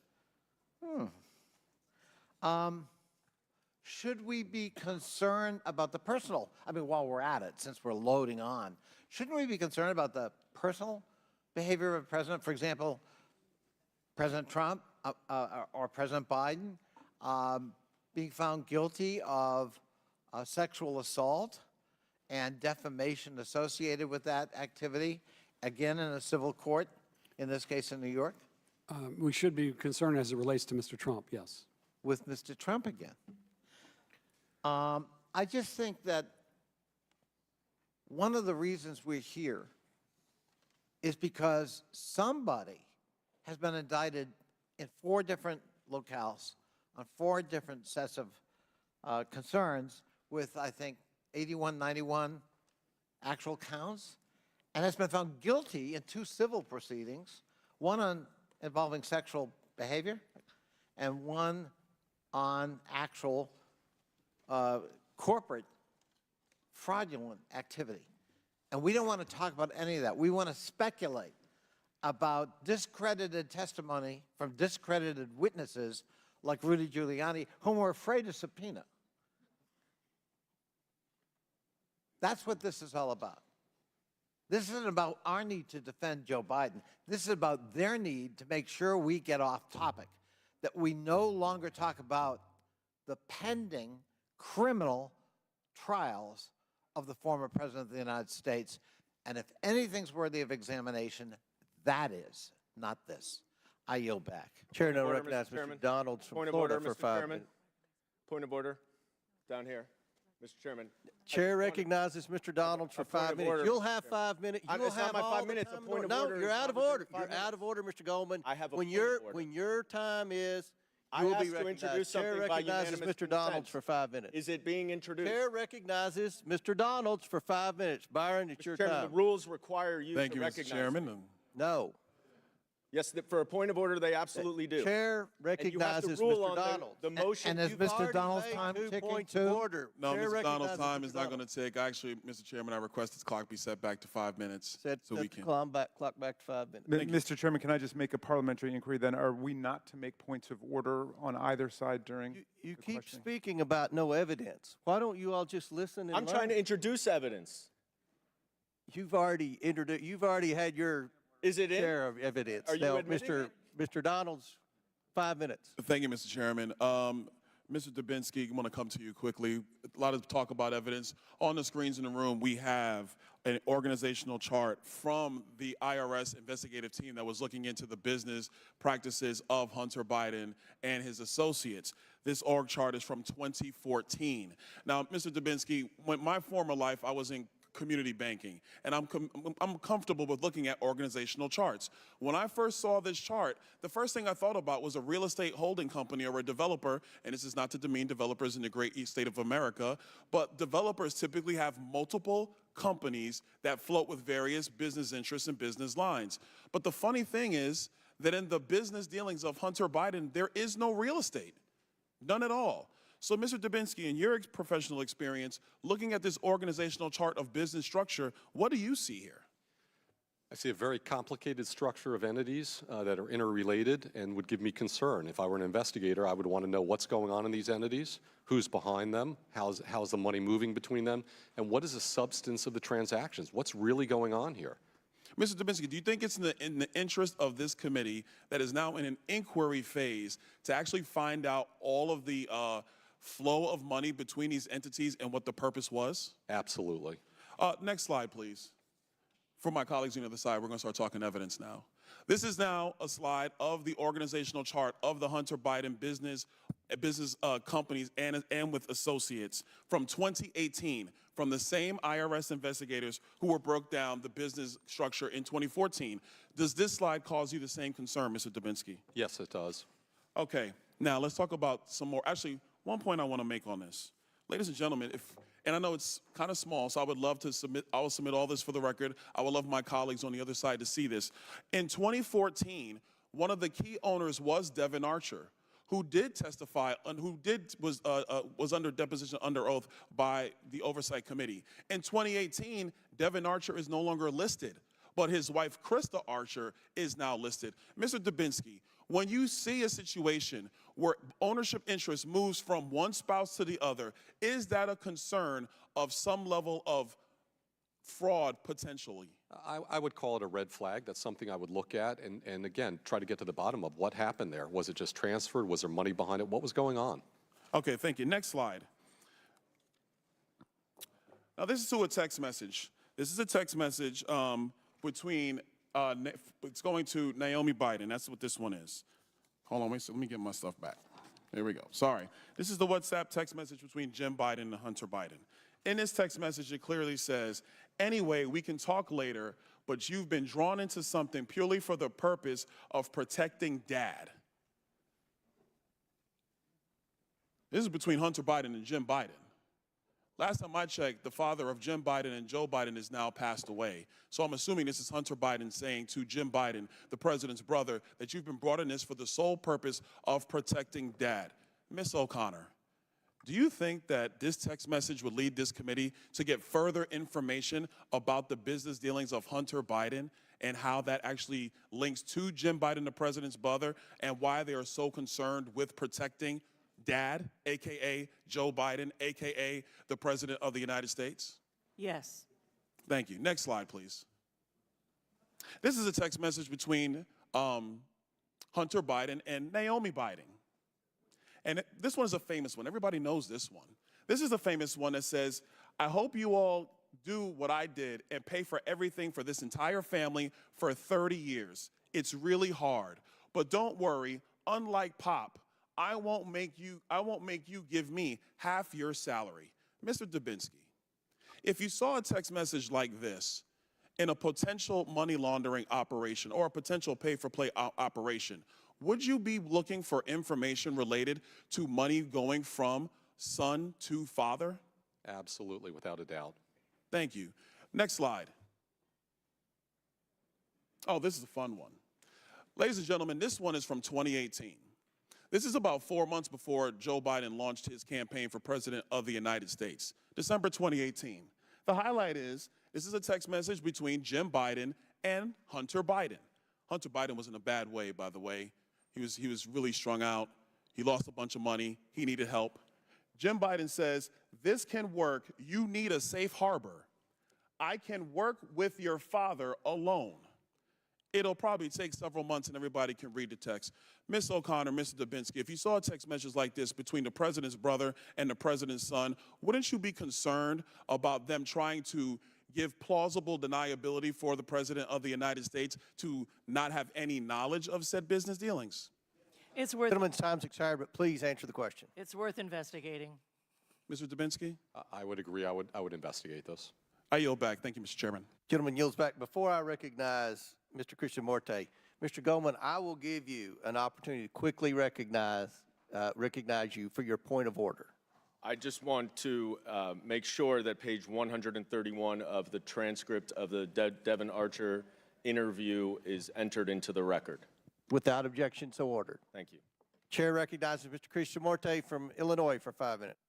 Should we be concerned about the personal? I mean, while we're at it, since we're loading on, shouldn't we be concerned about the personal behavior of the president? For example, President Trump or President Biden being found guilty of sexual assault and defamation associated with that activity, again in a civil court, in this case in New York? We should be concerned as it relates to Mr. Trump, yes. With Mr. Trump again. I just think that one of the reasons we're here is because somebody has been indicted in 4 different locales on 4 different sets of concerns with, I think, 81, 91 actual counts, and has been found guilty in 2 civil proceedings, one involving sexual behavior and one on actual corporate fraudulent activity. And we don't want to talk about any of that. We want to speculate about discredited testimony from discredited witnesses like Rudy Giuliani, whom we're afraid to subpoena. That's what this is all about. This isn't about our need to defend Joe Biden. This is about their need to make sure we get off topic, that we no longer talk about the pending criminal trials of the former President of the United States. And if anything's worthy of examination, that is, not this. I yield back. Chair now Order, recognizes Mr. Chairman. Mr. Donalds from Point of Florida order, for Mr. 5 Chairman. minutes. Point of order. Down here. Mr. Chairman. Chair recognizes Mr. Donalds for 5 of minutes. order, You'll Mr. have Chairman. 5 minutes. You'll It's not have my all 5 the minutes. time A in point the of world. order No, you're is out of limited to order. 5 You're minutes. out of order, Mr. Goldman. I have a when point of your order. when your time is, I you will asked be to recognized. introduce Chair something by recognizes unanimous Mr. Donalds consent. for 5 minutes. Is it being introduced? Chair recognizes Mr. Donalds for 5 minutes. Byron, it's your Chairman, time. the rules require you Thank to you, recognize Mr. Chairman. me. No. Yes, for a point of order, they absolutely do. Chair And you have to recognizes rule Mr. on Donalds. the motion. And is You've Mr. already Donald's made time 2 ticking points too? of order. No, Chair Mr. Donald's recognizes time Mr. is not going Donalds. to take. Actually, Mr. Chairman, I request this clock be set back to 5 minutes Set so we the can. clock back to 5 minutes. Mr. Chairman, can I just make a parliamentary inquiry then? Are we not to make points of order on either side during You the keep questioning? speaking about no evidence. Why don't you all just listen and I'm trying to introduce evidence. You've already introduced. You've already had your Is it in? share of evidence. Are you now, admitting Mr. Donalds, 5 minutes. Thank you, Mr. Chairman. Mr. Dubinsky, I want to come to you quickly. A lot of talk about evidence. On the screens in the room, we have an organizational chart from the IRS investigative team that was looking into the business practices of Hunter Biden and his associates. This org chart is from 2014. Now, Mr. Dubinsky, when my former life, I was in community banking, and I'm comfortable with looking at organizational charts. When I first saw this chart, the first thing I thought about was a real estate holding company or a developer, and this is not to demean developers in the great east state of America, but developers typically have multiple companies that float with various business interests and business lines. But the funny thing is that in the business dealings of Hunter Biden, there is no real estate, none at all. So, Mr. Dubinsky, in your professional experience, looking at this organizational chart of business structure, what do you see here? I see a very complicated structure of entities that are interrelated and would give me concern. If I were an investigator, I would want to know what's going on in these entities, who's behind them, how's the money moving between them, and what is the substance of the transactions? What's really going on here? Mr. Dubinsky, do you think it's in the interest of this committee that is now in an inquiry phase to actually find out all of the flow of money between these entities and what the purpose was? Absolutely. Next slide, please. For my colleagues on the other side, we're going to start talking evidence now. This is now a slide of the organizational chart of the Hunter Biden business companies and with associates from 2018, from the same IRS investigators who were broke down the business structure in 2014. Does this slide cause you the same concern, Mr. Dubinsky? Yes, it does. Okay, now let's talk about some more. Actually, one point I want to make on this. Ladies and gentlemen, and I know it's kind of small, so I would love to I will submit all this for the record. I would love my colleagues on the other side to see this. In 2014, one of the key owners was Devin Archer, who did testify and was under deposition under oath by the Oversight Committee. In 2018, Devin Archer is no longer listed, but his wife, Krista Archer, is now listed. Mr. Dubinsky, when you see a situation where ownership interest moves from one spouse to the other, is that a concern of some level of fraud potentially? I would call it a red flag. That's something I would look at and again, try to get to the bottom of what happened there. Was it just transferred? Was there money behind it? What was going on? Okay, thank you. Next slide. Now, this is to a text message. This is a text message between, it's going to Naomi Biden. That's what this one is. Hold on, wait, so let me get my stuff back. There we go. Sorry. This is the WhatsApp text message between Jim Biden and Hunter Biden. In this text message, it clearly says, anyway, we can talk later, but you've been drawn into something purely for the purpose of protecting Dad. This is between Hunter Biden and Jim Biden. Last time I checked, the father of Jim Biden and Joe Biden is now passed away. So I'm assuming this is Hunter Biden saying to Jim Biden, the president's brother, that you've been brought in this for the sole purpose of protecting Dad. Ms. O'Connor, do you think that this text message would lead this committee to get further information about the business dealings of Hunter Biden and how that actually links to Jim Biden, the president's brother, and why they are so concerned with protecting Dad, a.k.a. Joe Biden, a.k.a. the President of the United States? Yes. Thank you. Next slide, please. This is a text message between Hunter Biden and Naomi Biden. And this one is a famous one. Everybody knows this one. This is a famous one that says, I hope you all do what I did and pay for everything for this entire family for 30 years. It's really hard. But don't worry, unlike Pop, I won't make you give me half your salary. Mr. Dubinsky, if you saw a text message like this in a potential money laundering operation or a potential pay-for-play operation, would you be looking for information related to money going from son to father? Absolutely, without a doubt. Thank you. Next slide. Oh, this is a fun one. Ladies and gentlemen, this one is from 2018. This is about 4 months before Joe Biden launched his campaign for president of the United States, December 2018. The highlight is, this is a text message between Jim Biden and Hunter Biden. Hunter Biden was in a bad way, by the way. He was really strung out. He lost a bunch of money. He needed help. Jim Biden says, this can work. You need a safe harbor. I can work with your father alone. It'll probably take several months and everybody can read the text. Ms. O'Connor, Mr. Dubinsky, if you saw a text message like this between the president's brother and the president's son, wouldn't you be concerned about them trying to give plausible deniability for the president of the United States to not have any knowledge of said business dealings? It's worth. Gentleman's time's expired, but please answer the question. It's worth investigating. Mr. Dubinsky? I would agree. I would investigate this. I yield back. Thank you, Mr. Chairman. Gentleman yields back. Before I recognize Mr. Christian Morte, Mr. Goldman, I will give you an opportunity to quickly recognize you for your point of order. I just want to make sure that page 131 of the transcript of the Devin Archer interview is entered into the record. Without objection, so ordered. Thank you. Chair recognizes Mr. Christian Morte from Illinois for 5 minutes.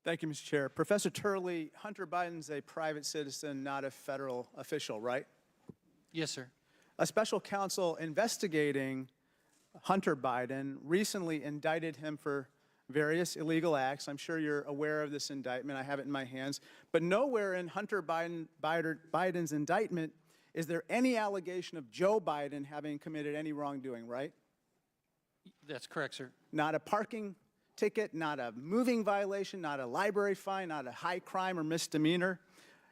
Thank you, Mr. Chair. Professor Turley, Hunter Biden's a private citizen, not a federal official, right? Yes, sir. A special counsel investigating Hunter Biden recently indicted him for various illegal acts. I'm sure you're aware of this indictment. I have it in my hands. But nowhere in Hunter Biden's indictment is there any allegation of Joe Biden having committed any wrongdoing, right? That's correct, sir. Not a parking ticket, not a moving violation, not a library fine, not a high crime or misdemeanor.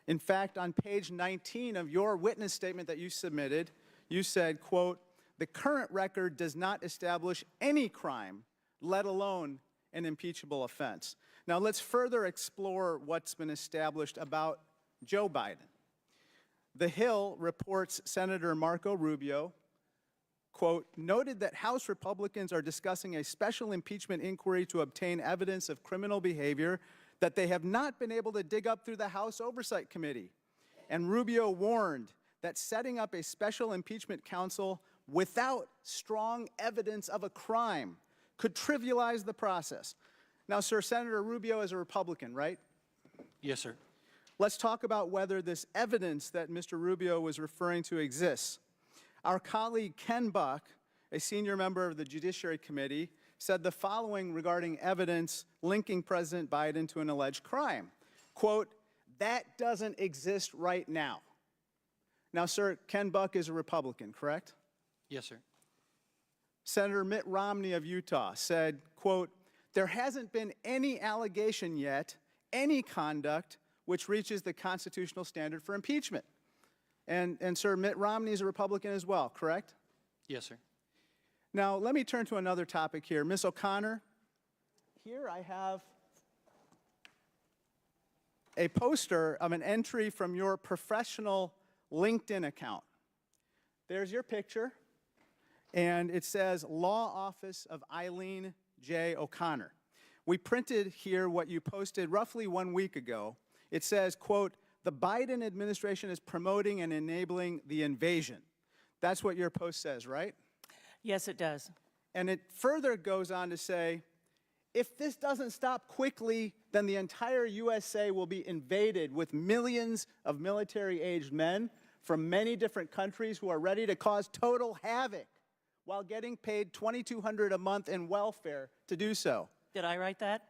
In fact, on page 19 of your witness statement that you submitted, you said, quote, the current record does not establish any crime, let alone an impeachable offense. Now let's further explore what's been established about Joe Biden. The Hill reports Senator Marco Rubio, quote, noted that House Republicans are discussing a special impeachment inquiry to obtain evidence of criminal behavior that they have not been able to dig up through the House Oversight Committee. And Rubio warned that setting up a special impeachment council without strong evidence of a crime could trivialize the process. Now, sir, Senator Rubio is a Republican, right? Yes, sir. Let's talk about whether this evidence that Mr. Rubio was referring to exists. Our colleague Ken Buck, a senior member of the Judiciary Committee, said the following regarding evidence linking President Biden to an alleged crime. Quote, "That doesn't exist right now." Now, sir, Ken Buck is a Republican, correct? Yes, sir. Senator Mitt Romney of Utah said, quote, "There hasn't been any allegation yet, any conduct which reaches the constitutional standard for impeachment." And sir, Mitt Romney is a Republican as well, correct? Yes, sir. Now, let me turn to another topic here. Ms. O'Connor, here I have a poster of an entry from your professional LinkedIn account. There's your picture, and it says Law Office of Eileen J. O'Connor. We printed here what you posted roughly 1 week ago. It says, quote, "The Biden administration is promoting and enabling the invasion." That's what your post says, right? Yes, it does. And it further goes on to say, if this doesn't stop quickly, then the entire USA will be invaded with millions of military-aged men from many different countries who are ready to cause total havoc while getting paid $2,200 a month in welfare to do so. Did I write that?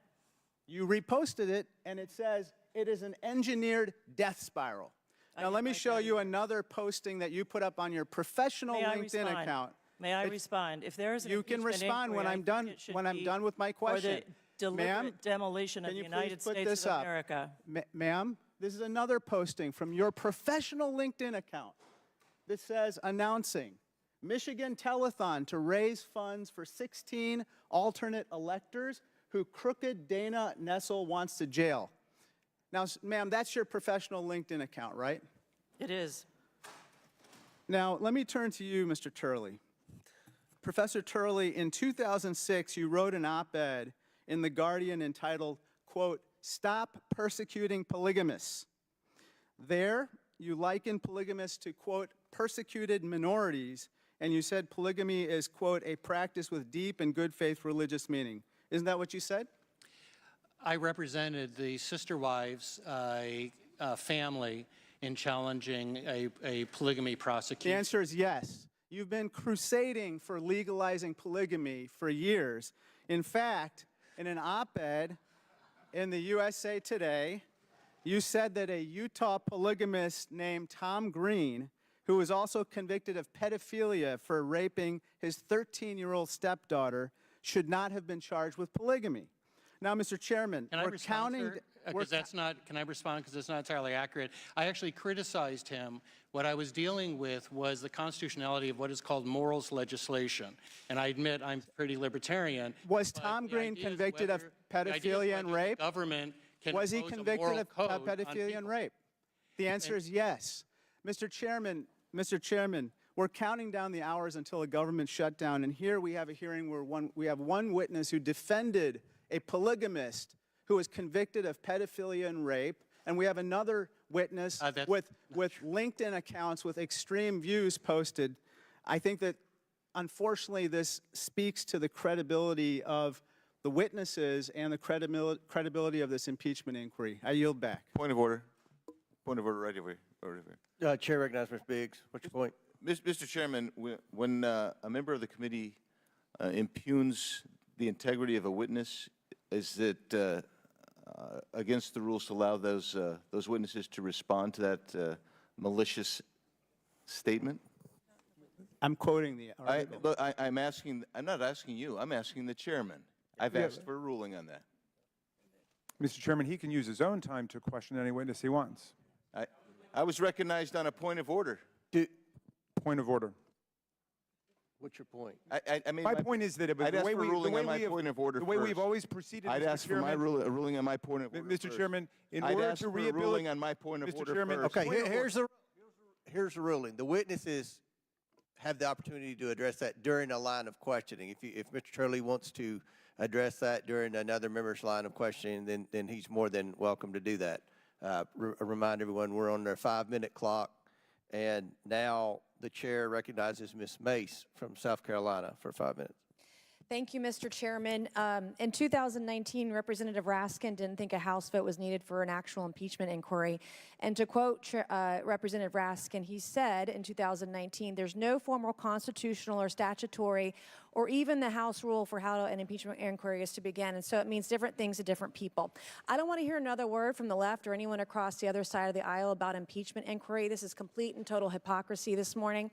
You reposted it, and it says it is an engineered death spiral. Now, let me show you another posting that you put up on your professional LinkedIn account. May I respond? If there is an You can impeachment respond when inquiry, I'm I done. think it should When I'm be done with my question, for the deliberate demolition of the United States of America. Ma'am, this is another posting from your professional LinkedIn account. This says announcing Michigan telethon to raise funds for 16 alternate electors who crooked Dana Nessel wants to jail. Now, ma'am, that's your professional LinkedIn account, right? It is. Now, let me turn to you, Mr. Turley. Professor Turley, in 2006, you wrote an op-ed in The Guardian entitled, quote, "Stop Persecuting Polygamists." There, you likened polygamists to, quote, "persecuted minorities," and you said polygamy is, quote, "a practice with deep and good faith religious meaning." Isn't that what you said? I represented the sister wives family in challenging a polygamy prosecution. The answer is yes. You've been crusading for legalizing polygamy for years. In fact, in an op-ed in the USA Today, you said that a Utah polygamist named Tom Green, who was also convicted of pedophilia for raping his 13-year-old stepdaughter, should not have been charged with polygamy. Now, Mr. Chairman, Can I we're respond, counting... sir? Because that's not, can I respond? Because it's not entirely accurate. I actually criticized him. What I was dealing with was the constitutionality of what is called morals legislation. And I admit I'm pretty libertarian. Was Tom Green convicted of pedophilia and rape? Government can Was he impose a convicted moral of code on pedophilia and people. rape? The answer is yes. Mr. Chairman, we're counting down the hours until a government shutdown, and here we have a hearing where we have one witness who defended a polygamist who was convicted of pedophilia and rape, and we have another witness with LinkedIn accounts with extreme views posted. I think that, unfortunately, this speaks to the credibility of the witnesses and the credibility of this impeachment inquiry. I yield back. Point of order. Point of order right over. Chair recognizes Mr. Biggs. What's your point? Mr. Chairman, when a member of the committee impugns the integrity of a witness, is it against the rules to allow those witnesses to respond to that malicious statement? I'm quoting the article. Look, I'm not asking you. I'm asking the chairman. I've asked for a ruling on that. Mr. Chairman, he can use his own time to question any witness he wants. I was recognized on a point of order. Point of order. What's your point? I mean, my point is that I'd ask for a ruling on my point of order the way we've first. always proceeded, I'd Mr. ask for a ruling on my point of order Mr. first. Chairman, in I'd order ask to for a ruling on my point of Mr. order Chairman, first. Okay, here's the ruling. The witnesses have the opportunity to address that during a line of questioning. If Mr. Turley wants to address that during another member's line of questioning, then he's more than welcome to do that. Remind everyone we're on their 5-minute clock, and now the chair recognizes Ms. Mace from South Carolina for 5 minutes. Thank you, Mr. Chairman. In 2019, Representative Raskin didn't think a House vote was needed for an actual impeachment inquiry. And to quote Representative Raskin, he said in 2019, there's no formal constitutional or statutory or even the House rule for how an impeachment inquiry is to begin. And so it means different things to different people. I don't want to hear another word from the left or anyone across the other side of the aisle about impeachment inquiry. This is complete and total hypocrisy this morning.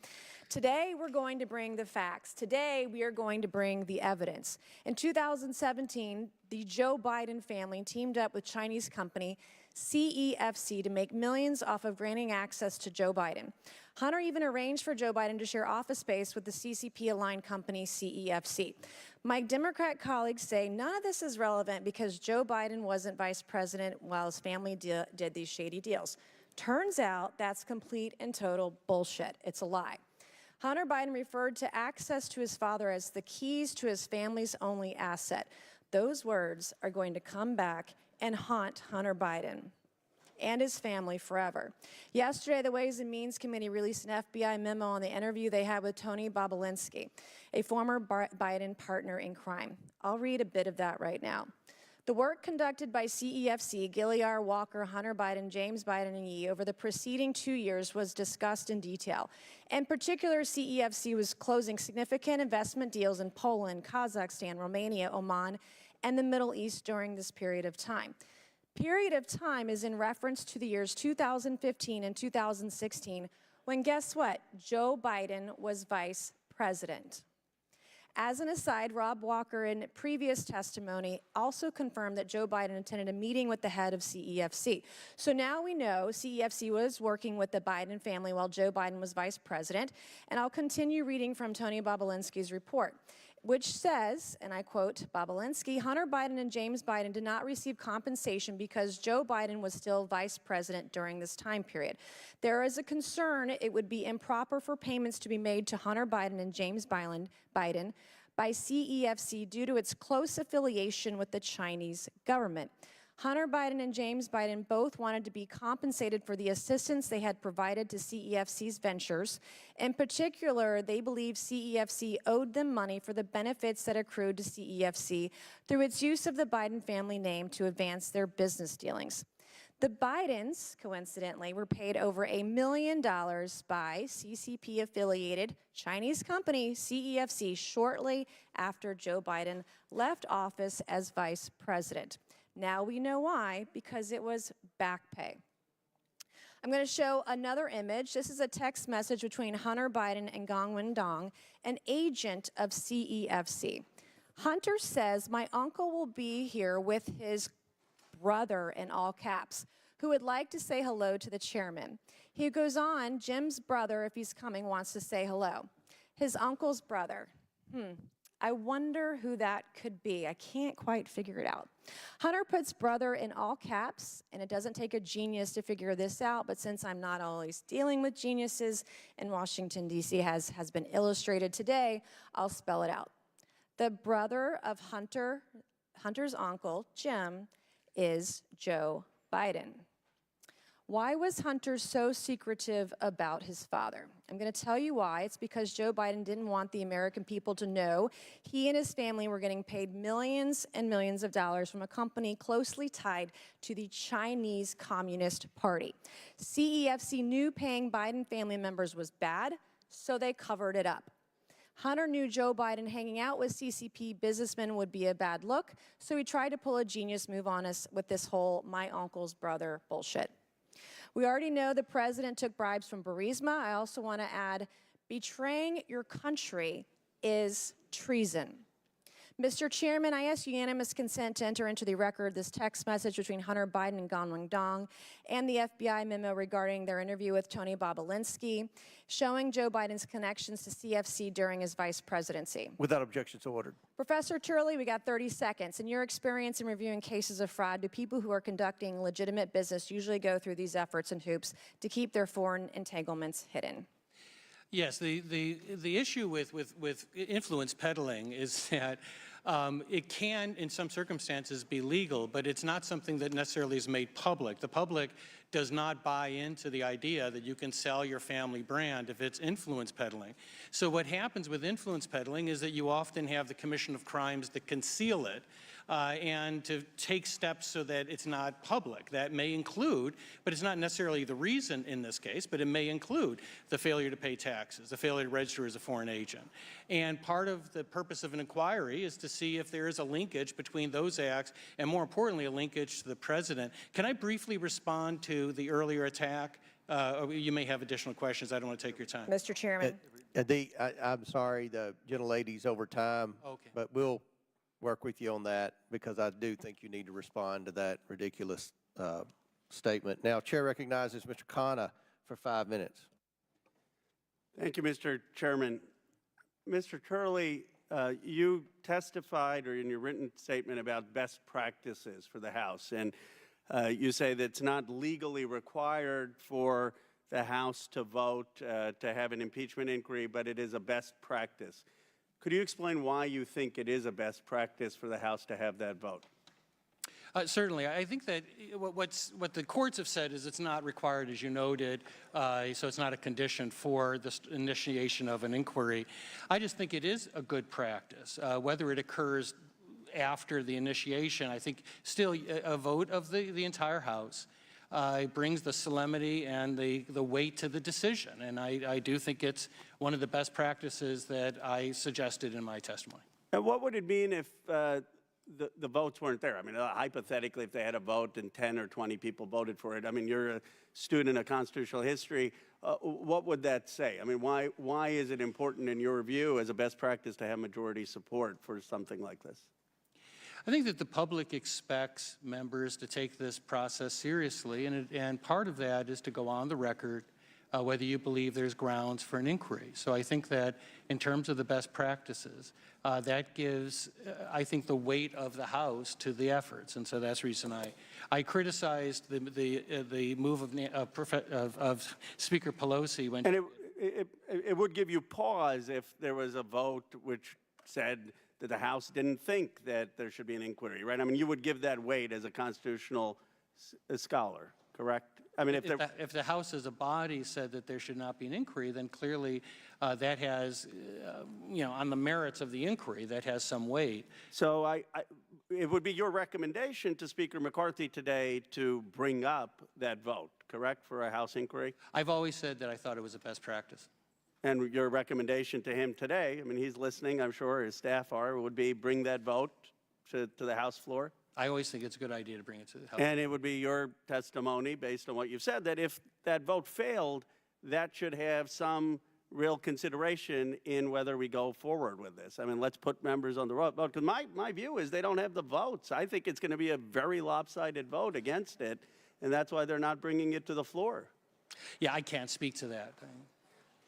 Today, we're going to bring the facts. Today, we are going to bring the evidence. In 2017, the Joe Biden family teamed up with Chinese company CEFC to make millions off of granting access to Joe Biden. Hunter even arranged for Joe Biden to share office space with the CCP-aligned company CEFC. My Democrat colleagues say none of this is relevant because Joe Biden wasn't vice president while his family did these shady deals. Turns out that's complete and total bullshit. It's a lie. Hunter Biden referred to access to his father as the keys to his family's only asset. Those words are going to come back and haunt Hunter Biden and his family forever. Yesterday, the Ways and Means Committee released an FBI memo on the interview they had with Tony Bobulinski, a former Biden partner in crime. I'll read a bit of that right now. The work conducted by CEFC, Gilliar, Walker, Hunter Biden, James Biden, and Yee over the preceding 2 years was discussed in detail. In particular, CEFC was closing significant investment deals in Poland, Kazakhstan, Romania, Oman, and the Middle East during this period of time. Period of time is in reference to the years 2015 and 2016, when guess what? Joe Biden was vice president. As an aside, Rob Walker, in previous testimony, also confirmed that Joe Biden attended a meeting with the head of CEFC. So now we know CEFC was working with the Biden family while Joe Biden was vice president. And I'll continue reading from Tony Bobulinski's report, which says, and I quote Bobulinski, Hunter Biden and James Biden did not receive compensation because Joe Biden was still vice president during this time period. There is a concern it would be improper for payments to be made to Hunter Biden and James Biden by CEFC due to its close affiliation with the Chinese government. Hunter Biden and James Biden both wanted to be compensated for the assistance they had provided to CEFC's ventures. In particular, they believe CEFC owed them money for the benefits that accrued to CEFC through its use of the Biden family name to advance their business dealings. The Bidens, coincidentally, were paid over $1 million by CCP-affiliated Chinese company CEFC shortly after Joe Biden left office as vice president. Now we know why, because it was back pay. I'm going to show another image. This is a text message between Hunter Biden and Gong Wendong, an agent of CEFC. Hunter says, my uncle will be here with his brother, in all caps, who would like to say hello to the chairman. He goes on, Jim's brother, if he's coming, wants to say hello. His uncle's brother. I wonder who that could be. I can't quite figure it out. Hunter puts brother in all caps, and it doesn't take a genius to figure this out, but since I'm not always dealing with geniuses, and Washington, D.C. has been illustrated today, I'll spell it out. The brother of Hunter's uncle, Jim, is Joe Biden. Why was Hunter so secretive about his father? I'm going to tell you why. It's because Joe Biden didn't want the American people to know he and his family were getting paid millions and millions of dollars from a company closely tied to the Chinese Communist Party. CEFC knew paying Biden family members was bad, so they covered it up. Hunter knew Joe Biden hanging out with CCP businessmen would be a bad look, so he tried to pull a genius move on us with this whole my uncle's brother bullshit. We already know the president took bribes from Burisma. I also want to add, betraying your country is treason. Mr. Chairman, I ask unanimous consent to enter into the record this text message between Hunter Biden and Gong Wendong and the FBI memo regarding their interview with Tony Bobulinski, showing Joe Biden's connections to CFC during his vice presidency. Without objection, so ordered. Professor Turley, we got 30 seconds. In your experience in reviewing cases of fraud, do people who are conducting legitimate business usually go through these efforts and hoops to keep their foreign entanglements hidden? Yes, the issue with influence peddling is that It can, in some circumstances, be legal, but it's not something that necessarily is made public. The public does not buy into the idea that you can sell your family brand if it's influence peddling. So what happens with influence peddling is that you often have the commission of crimes that conceal it and to take steps so that it's not public. That may include, but it's not necessarily the reason in this case, but it may include the failure to pay taxes, the failure to register as a foreign agent. And part of the purpose of an inquiry is to see if there is a linkage between those acts and, more importantly, a linkage to the president. Can I briefly respond to the earlier attack? You may have additional questions. I don't want to take your time. Mr. Chairman. I'm sorry, the gentlelady's over time, but we'll work with you on that because I do think you need to respond to that ridiculous statement. Now, Chair recognizes Mr. Khanna for 5 minutes. Thank you, Mr. Chairman. Mr. Turley, you testified or in your written statement about best practices for the House, and you say that it's not legally required for the House to vote to have an impeachment inquiry, but it is a best practice. Could you explain why you think it is a best practice for the House to have that vote? Certainly. I think that what the courts have said is it's not required, as you noted, so it's not a condition for the initiation of an inquiry. I just think it is a good practice. Whether it occurs after the initiation, I think still a vote of the entire House brings the solemnity and the weight to the decision. And I do think it's one of the best practices that I suggested in my testimony. And what would it mean if the votes weren't there? I mean, hypothetically, if they had a vote and 10 or 20 people voted for it, I mean, you're a student of constitutional history. What would that say? I mean, why is it important in your view as a best practice to have majority support for something like this? I think that the public expects members to take this process seriously, and part of that is to go on the record whether you believe there's grounds for an inquiry. So I think that in terms of the best practices, that gives, I think, the weight of the House to the efforts. And so that's the reason I criticized the move of Speaker Pelosi when. And it would give you pause if there was a vote which said that the House didn't think that there should be an inquiry, right? I mean, you would give that weight as a constitutional scholar, correct? I mean, if the House as a body said that there should not be an inquiry, then clearly that has, on the merits of the inquiry, that has some weight. So it would be your recommendation to Speaker McCarthy today to bring up that vote, correct, for a House inquiry? I've always said that I thought it was a best practice. And your recommendation to him today, I mean, he's listening, I'm sure his staff are, would be bring that vote to the House floor? I always think it's a good idea to bring it to the House. And it would be your testimony, based on what you've said, that if that vote failed, that should have some real consideration in whether we go forward with this. I mean, let's put members on the road. Because my view is they don't have the votes. I think it's going to be a very lopsided vote against it, and that's why they're not bringing it to the floor. Yeah, I can't speak to that.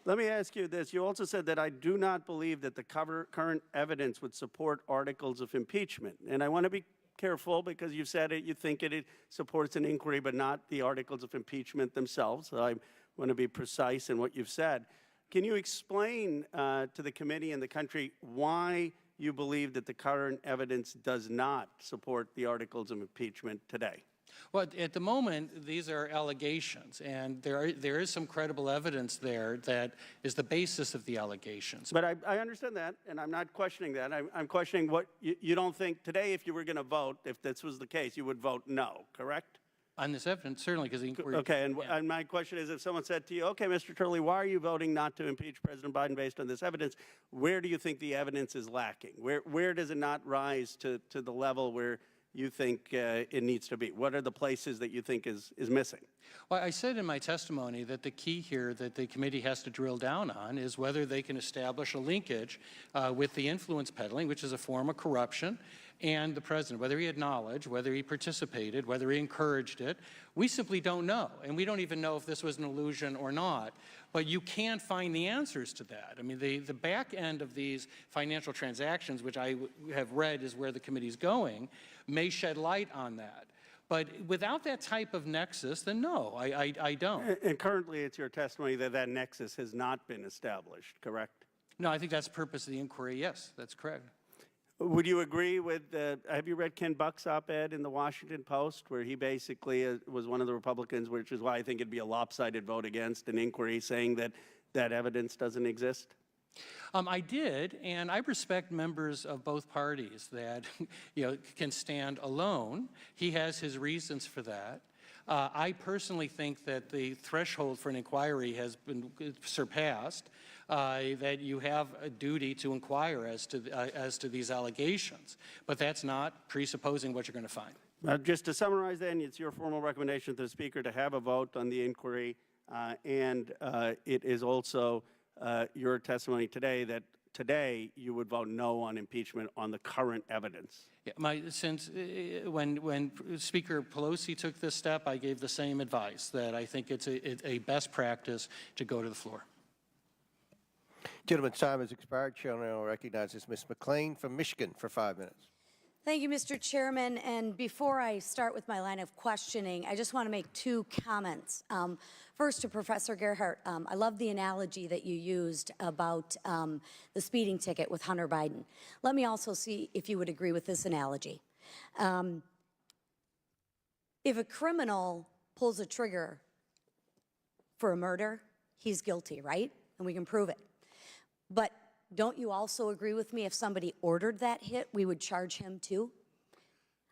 Let me ask you this. You also said that I do not believe that the current evidence would support articles of impeachment. And I want to be careful because you said it, you think it supports an inquiry, but not the articles of impeachment themselves. So I want to be precise in what you've said. Can you explain to the committee and the country why you believe that the current evidence does not support the articles of impeachment today? Well, at the moment, these are allegations, and there is some credible evidence there that is the basis of the allegations. But I understand that, and I'm not questioning that. I'm questioning what you don't think today, if you were going to vote, if this was the case, you would vote no, correct? On this evidence, certainly, because the inquiry. Okay, and my question is, if someone said to you, okay, Mr. Turley, why are you voting not to impeach President Biden based on this evidence? Where do you think the evidence is lacking? Where does it not rise to the level where you think it needs to be? What are the places that you think is missing? Well, I said in my testimony that the key here that the committee has to drill down on is whether they can establish a linkage with the influence peddling, which is a form of corruption, and the president, whether he had knowledge, whether he participated, whether he encouraged it. We simply don't know, and we don't even know if this was an illusion or not. But you can't find the answers to that. I mean, the back end of these financial transactions, which I have read is where the committee's going, may shed light on that. But without that type of nexus, then no, I don't. And currently it's your testimony that that nexus has not been established, correct? No, I think that's the purpose of the inquiry. Yes, that's correct. Would you agree with, have you read Ken Buck's op-ed in the Washington Post, where he basically was one of the Republicans, which is why I think it'd be a lopsided vote against an inquiry, saying that that evidence doesn't exist? I did, and I respect members of both parties that can stand alone. He has his reasons for that. I personally think that the threshold for an inquiry has been surpassed, that you have a duty to inquire as to these allegations, but that's not presupposing what you're going to find. Just to summarize then, it's your formal recommendation to the Speaker to have a vote on the inquiry, and it is also your testimony today that today you would vote no on impeachment on the current evidence. Yeah, since when Speaker Pelosi took this step, I gave the same advice, that I think it's a best practice to go to the floor. Gentleman's time has expired. Chair now recognizes Ms. McClain from Michigan for 5 minutes. Thank you, Mr. Chairman. And before I start with my line of questioning, I just want to make two comments. First, to Professor Gerhardt, I love the analogy that you used about the speeding ticket with Hunter Biden. Let me also see if you would agree with this analogy. If a criminal pulls a trigger for a murder, he's guilty, right? And we can prove it. But don't you also agree with me, if somebody ordered that hit, we would charge him too?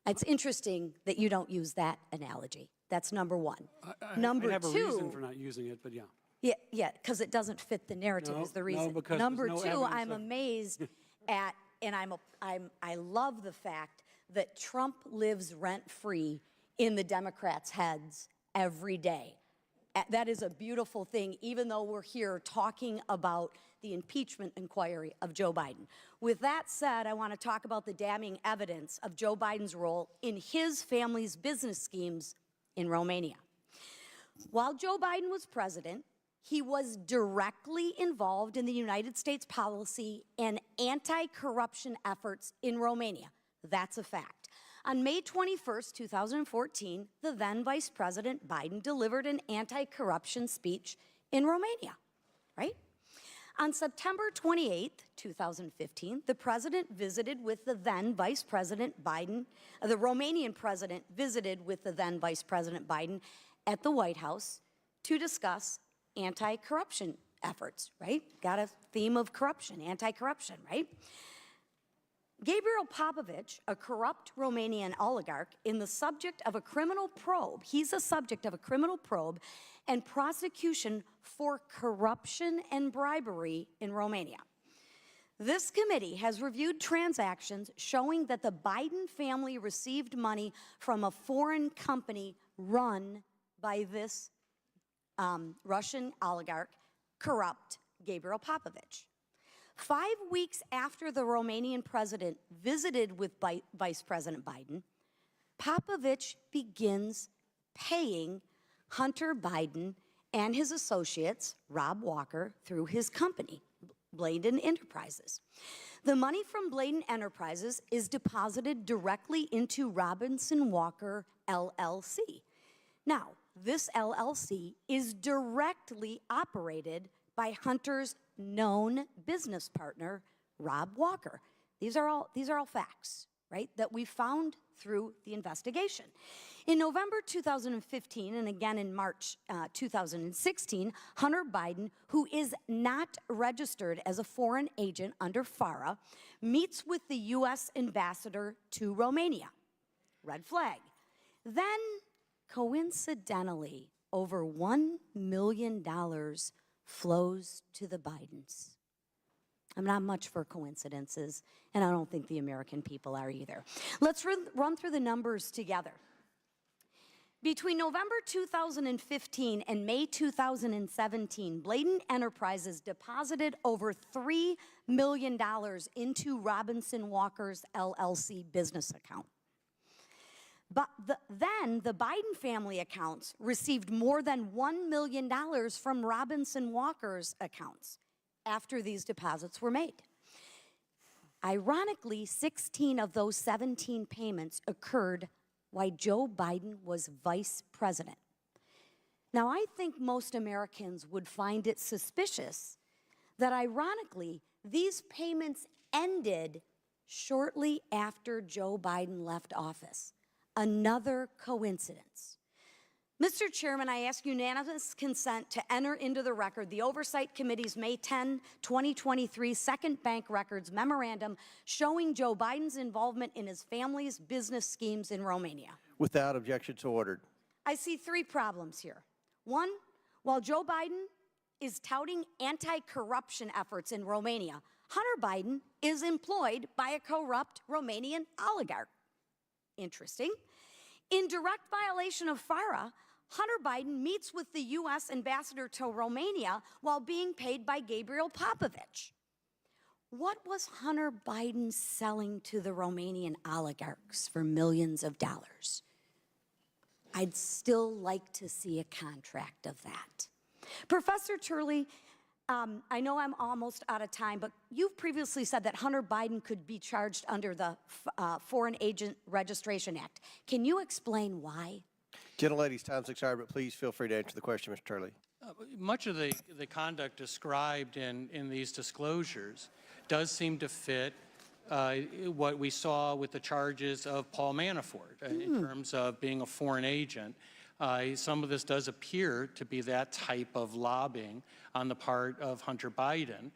It's interesting that you don't use that analogy. That's number one. Number I have a two, reason for not using it, but yeah. Yeah, because it doesn't fit the narrative is the reason. because Number there's no two, evidence I'm amazed at, and I love the fact that Trump lives rent-free in the Democrats' heads every day. That is a beautiful thing, even though we're here talking about the impeachment inquiry of Joe Biden. With that said, I want to talk about the damning evidence of Joe Biden's role in his family's business schemes in Romania. While Joe Biden was president, he was directly involved in the United States policy and anti-corruption efforts in Romania. That's a fact. On May 21st, 2014, the then Vice President Biden delivered an anti-corruption speech in Romania, right? On September 28th, 2015, the president visited with the then Vice President Biden, the Romanian president visited with the then Vice President Biden at the White House to discuss anti-corruption efforts, right? Got a theme of corruption, anti-corruption, right? Gabriel Popovich, a corrupt Romanian oligarch, in the subject of a criminal probe, he's a subject of a criminal probe and prosecution for corruption and bribery in Romania. This committee has reviewed transactions showing that the Biden family received money from a foreign company run by this Russian oligarch, corrupt Gabriel Popovich. 5 weeks after the Romanian president visited with Vice President Biden, Popovich begins paying Hunter Biden and his associates, Rob Walker, through his company, Bladen Enterprises. The money from Bladen Enterprises is deposited directly into Robinson Walker LLC. Now, this LLC is directly operated by Hunter's known business partner, Rob Walker. These are all facts, right, that we found through the investigation. In November 2015 and again in March 2016, Hunter Biden, who is not registered as a foreign agent under FARA, meets with the U.S. ambassador to Romania. Red flag. Then, coincidentally, over $1 million flows to the Bidens. I'm not much for coincidences, and I don't think the American people are either. Let's run through the numbers together. Between November 2015 and May 2017, Bladen Enterprises deposited over $3 million into Robinson Walker's LLC business account. But then the Biden family accounts received more than $1 million from Robinson Walker's accounts after these deposits were made. Ironically, 16 of those 17 payments occurred while Joe Biden was vice president. Now, I think most Americans would find it suspicious that, ironically, these payments ended shortly after Joe Biden left office. Another coincidence. Mr. Chairman, I ask unanimous consent to enter into the record the Oversight Committee's May 10, 2023 Second Bank Records Memorandum showing Joe Biden's involvement in his family's business schemes in Romania. Without objection, so ordered. I see three problems here. One, while Joe Biden is touting anti-corruption efforts in Romania, Hunter Biden is employed by a corrupt Romanian oligarch. Interesting. In direct violation of FARA, Hunter Biden meets with the U.S. ambassador to Romania while being paid by Gabriel Popovich. What was Hunter Biden selling to the Romanian oligarchs for millions of dollars? I'd still like to see a contract of that. Professor Turley, I know I'm almost out of time, but you've previously said that Hunter Biden could be charged under the Foreign Agent Registration Act. Can you explain why? Gentlelady's time's expired, but please feel free to answer the question, Mr. Turley. Much of the conduct described in these disclosures does seem to fit what we saw with the charges of Paul Manafort in terms of being a foreign agent. Some of this does appear to be that type of lobbying on the part of Hunter Biden.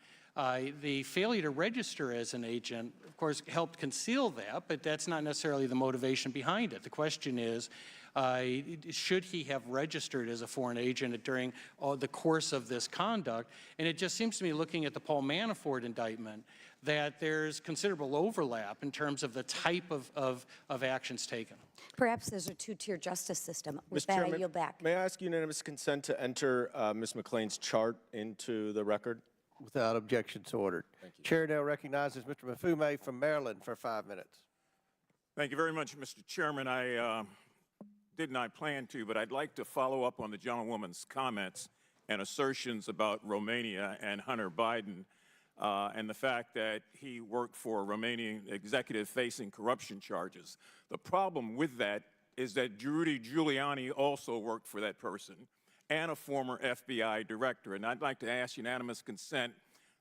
The failure to register as an agent, of course, helped conceal that, but that's not necessarily the motivation behind it. The question is, should he have registered as a foreign agent during the course of this conduct? And it just seems to me, looking at the Paul Manafort indictment, that there's considerable overlap in terms of the type of actions taken. Perhaps there's a two-tier justice system. With Mr. that, Chairman, I yield back. may I ask unanimous consent to enter Ms. McClain's chart into the record? Without objection, so ordered. Chair now recognizes Mr. Mafume from Maryland for 5 minutes. Thank you very much, Mr. Chairman. I did not plan to, but I'd like to follow up on the gentlewoman's comments and assertions about Romania and Hunter Biden and the fact that he worked for a Romanian executive facing corruption charges. The problem with that is that Rudy Giuliani also worked for that person and a former FBI director. And I'd like to ask unanimous consent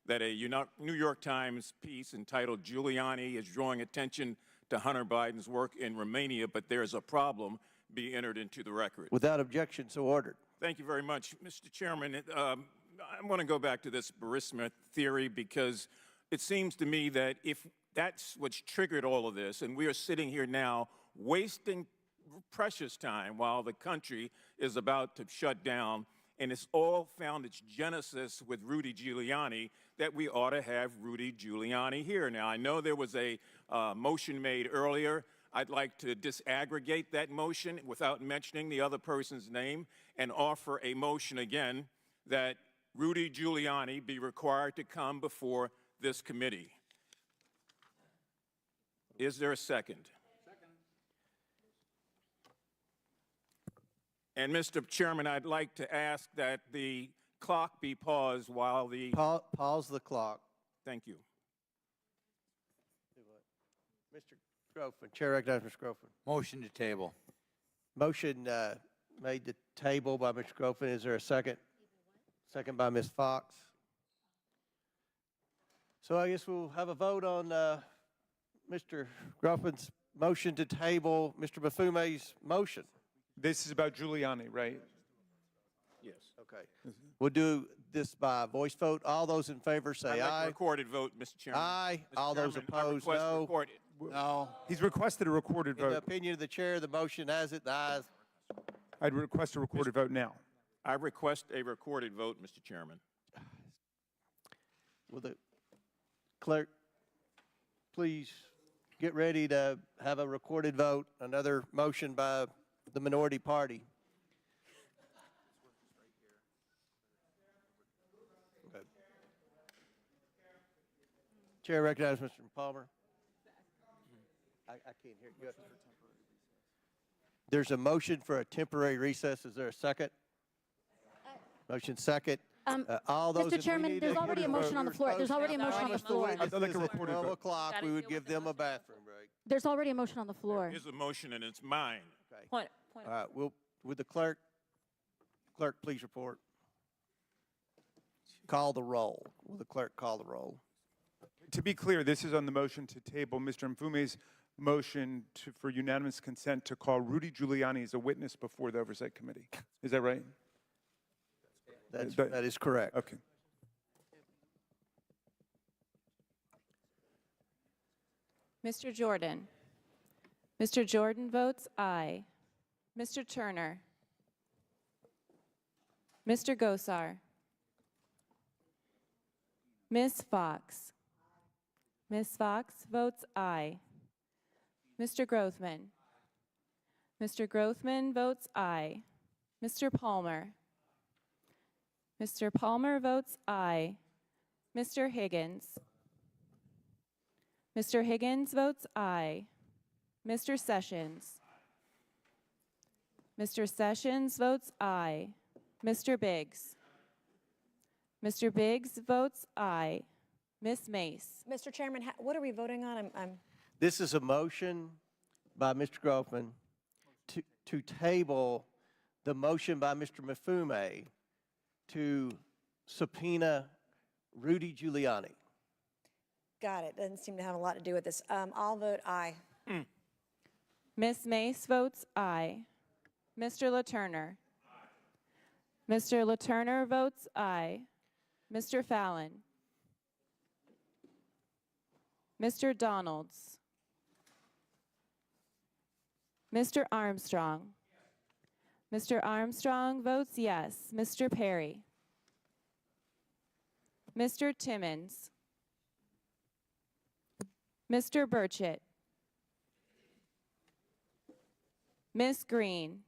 that a New York Times piece entitled "Giuliani is Drawing Attention to Hunter Biden's Work in Romania, but There's a Problem" be entered into the record. Without objection, so ordered. Thank you very much, Mr. Chairman. I want to go back to this Burisma theory because it seems to me that if that's what's triggered all of this, and we are sitting here now wasting precious time while the country is about to shut down, and it's all found its genesis with Rudy Giuliani, that we ought to have Rudy Giuliani here. Now, I know there was a motion made earlier. I'd like to disaggregate that motion without mentioning the other person's name and offer a motion again that Rudy Giuliani be required to come before this committee. Is there a second? And Mr. Chairman, I'd like to ask that the clock be paused while the... Pause the clock. Thank you. Mr. Groffman, Chair recognizes Mr. Groffman. Motion to table. Motion made to table by Mr. Groffman. Is there a second? Second by Ms. Fox. So I guess we'll have a vote on Mr. Groffman's motion to table Mr. Mafume's motion. This is about Giuliani, right? Yes. Okay. We'll do this by voice vote. All those in favor say I'd like aye. a recorded vote, Mr. Chairman. Aye. Mr. All those Chairman, I opposed, request no. recorded. No. He's requested a recorded In the vote. opinion of the chair, the motion has it, the ayes. I'd request a recorded vote now. I request a recorded vote, Mr. Chairman. Will the clerk please get ready to have a recorded vote? Another motion by the minority party. Okay. Chair recognizes Mr. Palmer. I can't hear you. There's a motion for a temporary recess. Is there a second? Motion second. All those. Mr. Chairman, there's already a motion on the floor. There's already a motion on the floor. I'd like a recorded 12 vote. o'clock, we would give them a bathroom break. There's already a motion on the floor. Here's a motion and it's mine. Okay. Point All right, would the clerk please report? Call the roll. Will the clerk call the roll? To be clear, this is on the motion to table Mr. Mfume's motion for unanimous consent to call Rudy Giuliani as a witness before the Oversight Committee. Is that right? That is correct. Okay. Mr. Jordan. Mr. Jordan votes aye. Mr. Turner. Mr. Gosar. Ms. Fox. Ms. Fox votes aye. Mr. Grothman. Mr. Grothman votes aye. Mr. Palmer. Mr. Palmer votes aye. Mr. Higgins. Mr. Higgins votes aye. Mr. Sessions. Mr. Sessions votes aye. Mr. Biggs. Mr. Biggs votes aye. Ms. Mace. Mr. Chairman, what are we voting on? This is a motion by Mr. Grothman to table the motion by Mr. Mfume to subpoena Rudy Giuliani. Got it. Doesn't seem to have a lot to do with this. I'll vote aye. Ms. Mace votes aye. Mr. LaTurner. Mr. LaTurner votes aye. Mr. Fallon. Mr. Donalds. Mr. Armstrong. Mr. Armstrong votes yes. Mr. Perry. Mr. Timmons. Mr. Burchett. Ms. Green.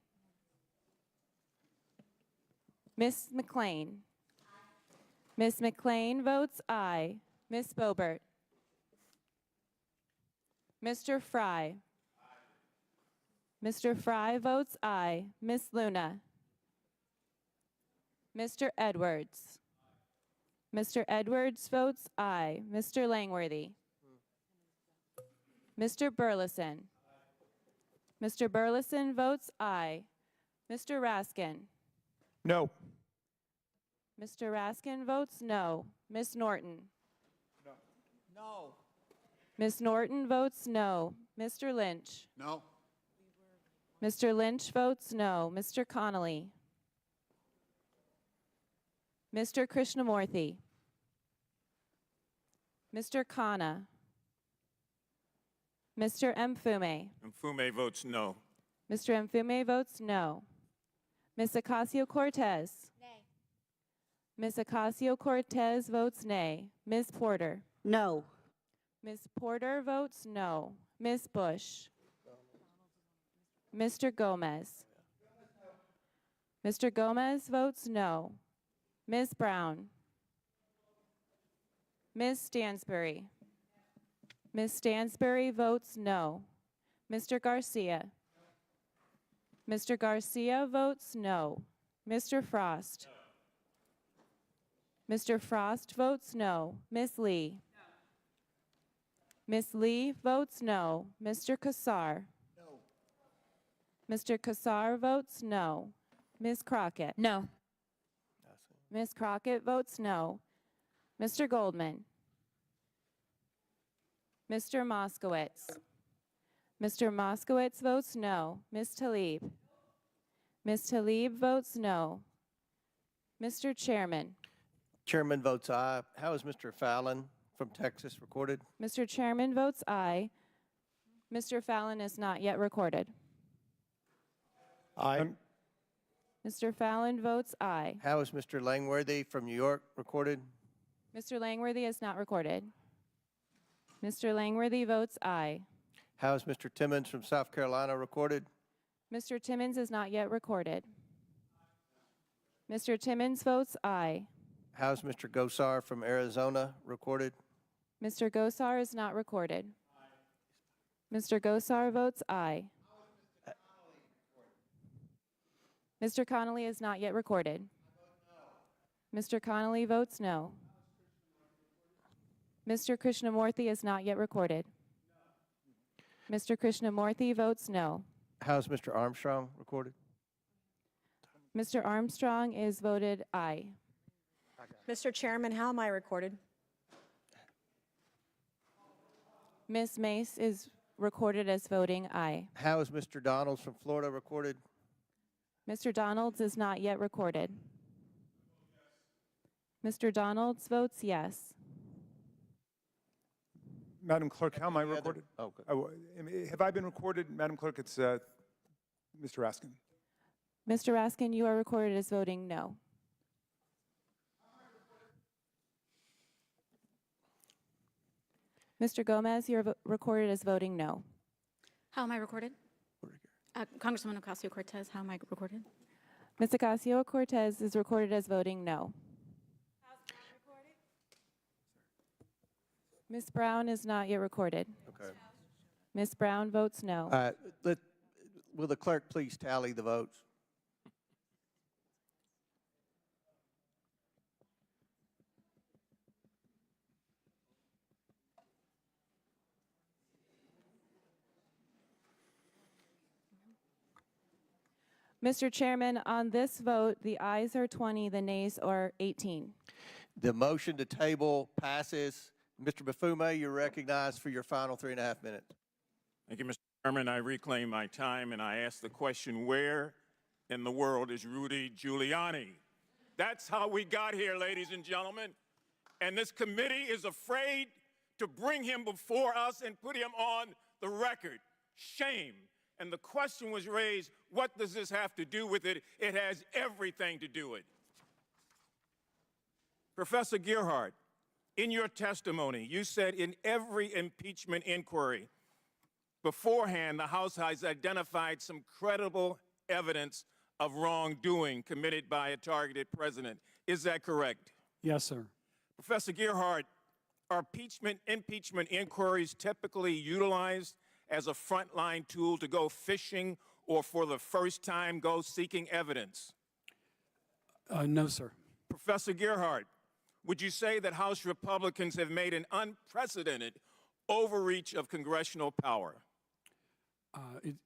Ms. McLean. Ms. McLean votes aye. Ms. Boebert. Mr. Fry. Mr. Fry votes aye. Ms. Luna. Mr. Edwards. Mr. Edwards votes aye. Mr. Langworthy. Mr. Burleson. Mr. Burleson votes aye. Mr. Raskin. No. Mr. Raskin votes no. Ms. Norton. No. Ms. Norton votes no. Mr. Lynch. No. Mr. Lynch votes no. Mr. Connolly. Mr. Krishnamurthy. Mr. Khanna. Mr. Mfume. Mfume votes no. Mr. Mfume votes no. Ms. Ocasio-Cortez. Nay. Ms. Ocasio-Cortez votes nay. Ms. Porter. No. Ms. Porter votes no. Ms. Bush. Mr. Gomez. Mr. Gomez votes no. Ms. Brown. Ms. Stansbury. Ms. Stansbury votes no. Mr. Garcia. Mr. Garcia votes no. Mr. Frost. Mr. Frost votes no. Ms. Lee. Ms. Lee votes no. Mr. Kassar. Mr. Kassar votes no. Ms. Crockett. No. Ms. Crockett votes no. Mr. Goldman. Mr. Moskowitz. Mr. Moskowitz votes no. Ms. Talib. Ms. Talib votes no. Mr. Chairman. Chairman votes aye. How is Mr. Fallon from Texas recorded? Mr. Chairman votes aye. Mr. Fallon is not yet recorded. Aye. Mr. Fallon votes aye. How is Mr. Langworthy from New York recorded? Mr. Langworthy is not recorded. Mr. Langworthy votes aye. How is Mr. Timmons from South Carolina recorded? Mr. Timmons is not yet recorded. Mr. Timmons votes aye. How is Mr. Gosar from Arizona recorded? Mr. Gosar is not recorded. Mr. Gosar votes aye. Mr. Connolly is not yet recorded. Mr. Connolly votes no. Mr. Krishnamurthy is not yet recorded. Mr. Krishnamurthy votes no. How is Mr. Armstrong recorded? Mr. Armstrong is voted aye. Mr. Chairman, how am I recorded? Ms. Mace is recorded as voting aye. How is Mr. Donalds from Florida recorded? Mr. Donalds is not yet recorded. Mr. Donalds votes yes. Madam Clerk, how am I Any other- recorded? Oh, good. Have I been recorded? Madam Clerk, it's Mr. Raskin. Mr. Raskin, you are recorded as voting no. Mr. Gomez, you're recorded as voting no. How am I recorded? Congresswoman Ocasio-Cortez, how am I recorded? Ms. Ocasio-Cortez is recorded as voting no. Ms. Brown is not yet recorded. Okay. Ms. Brown votes no. All right. Will the clerk please tally the votes? Mr. Chairman, on this vote, the ayes are 20, the nays are 18. The motion to table passes. Mr. Bafume, you're recognized for your final 3.5 minutes. Thank you, Mr. Chairman. I reclaim my time and I ask the question, where in the world is Rudy Giuliani? That's how we got here, ladies and gentlemen. And this committee is afraid to bring him before us and put him on the record. Shame. And the question was raised, what does this have to do with it? It has everything to do with it. Professor Gerhardt, in your testimony, you said in every impeachment inquiry, beforehand, the House has identified some credible evidence of wrongdoing committed by a targeted president. Is that correct? Yes, sir. Professor Gerhardt, are impeachment inquiries typically utilized as a frontline tool to go fishing or for the first time go seeking evidence? No, sir. Professor Gerhardt, would you say that House Republicans have made an unprecedented overreach of congressional power?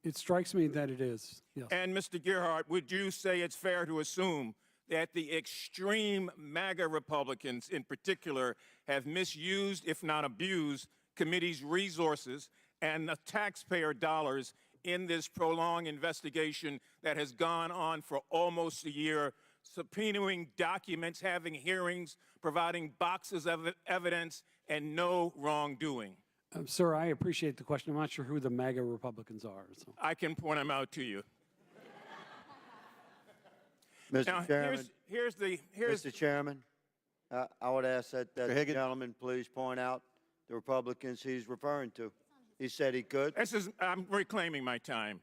It strikes me that it is, yes. And Mr. Gerhardt, would you say it's fair to assume that the extreme MAGA Republicans in particular have misused, if not abused, committee's resources and the taxpayer dollars in this prolonged investigation that has gone on for almost a year, subpoenaing documents, having hearings, providing boxes of evidence, and no wrongdoing? Sir, I appreciate the question. I'm not sure who the MAGA Republicans are. So. I can point them out to you. Mr. Now, Chairman, Mr. Chairman, I would ask that the gentleman please point out the Republicans he's referring to. He said he could. I'm reclaiming my time.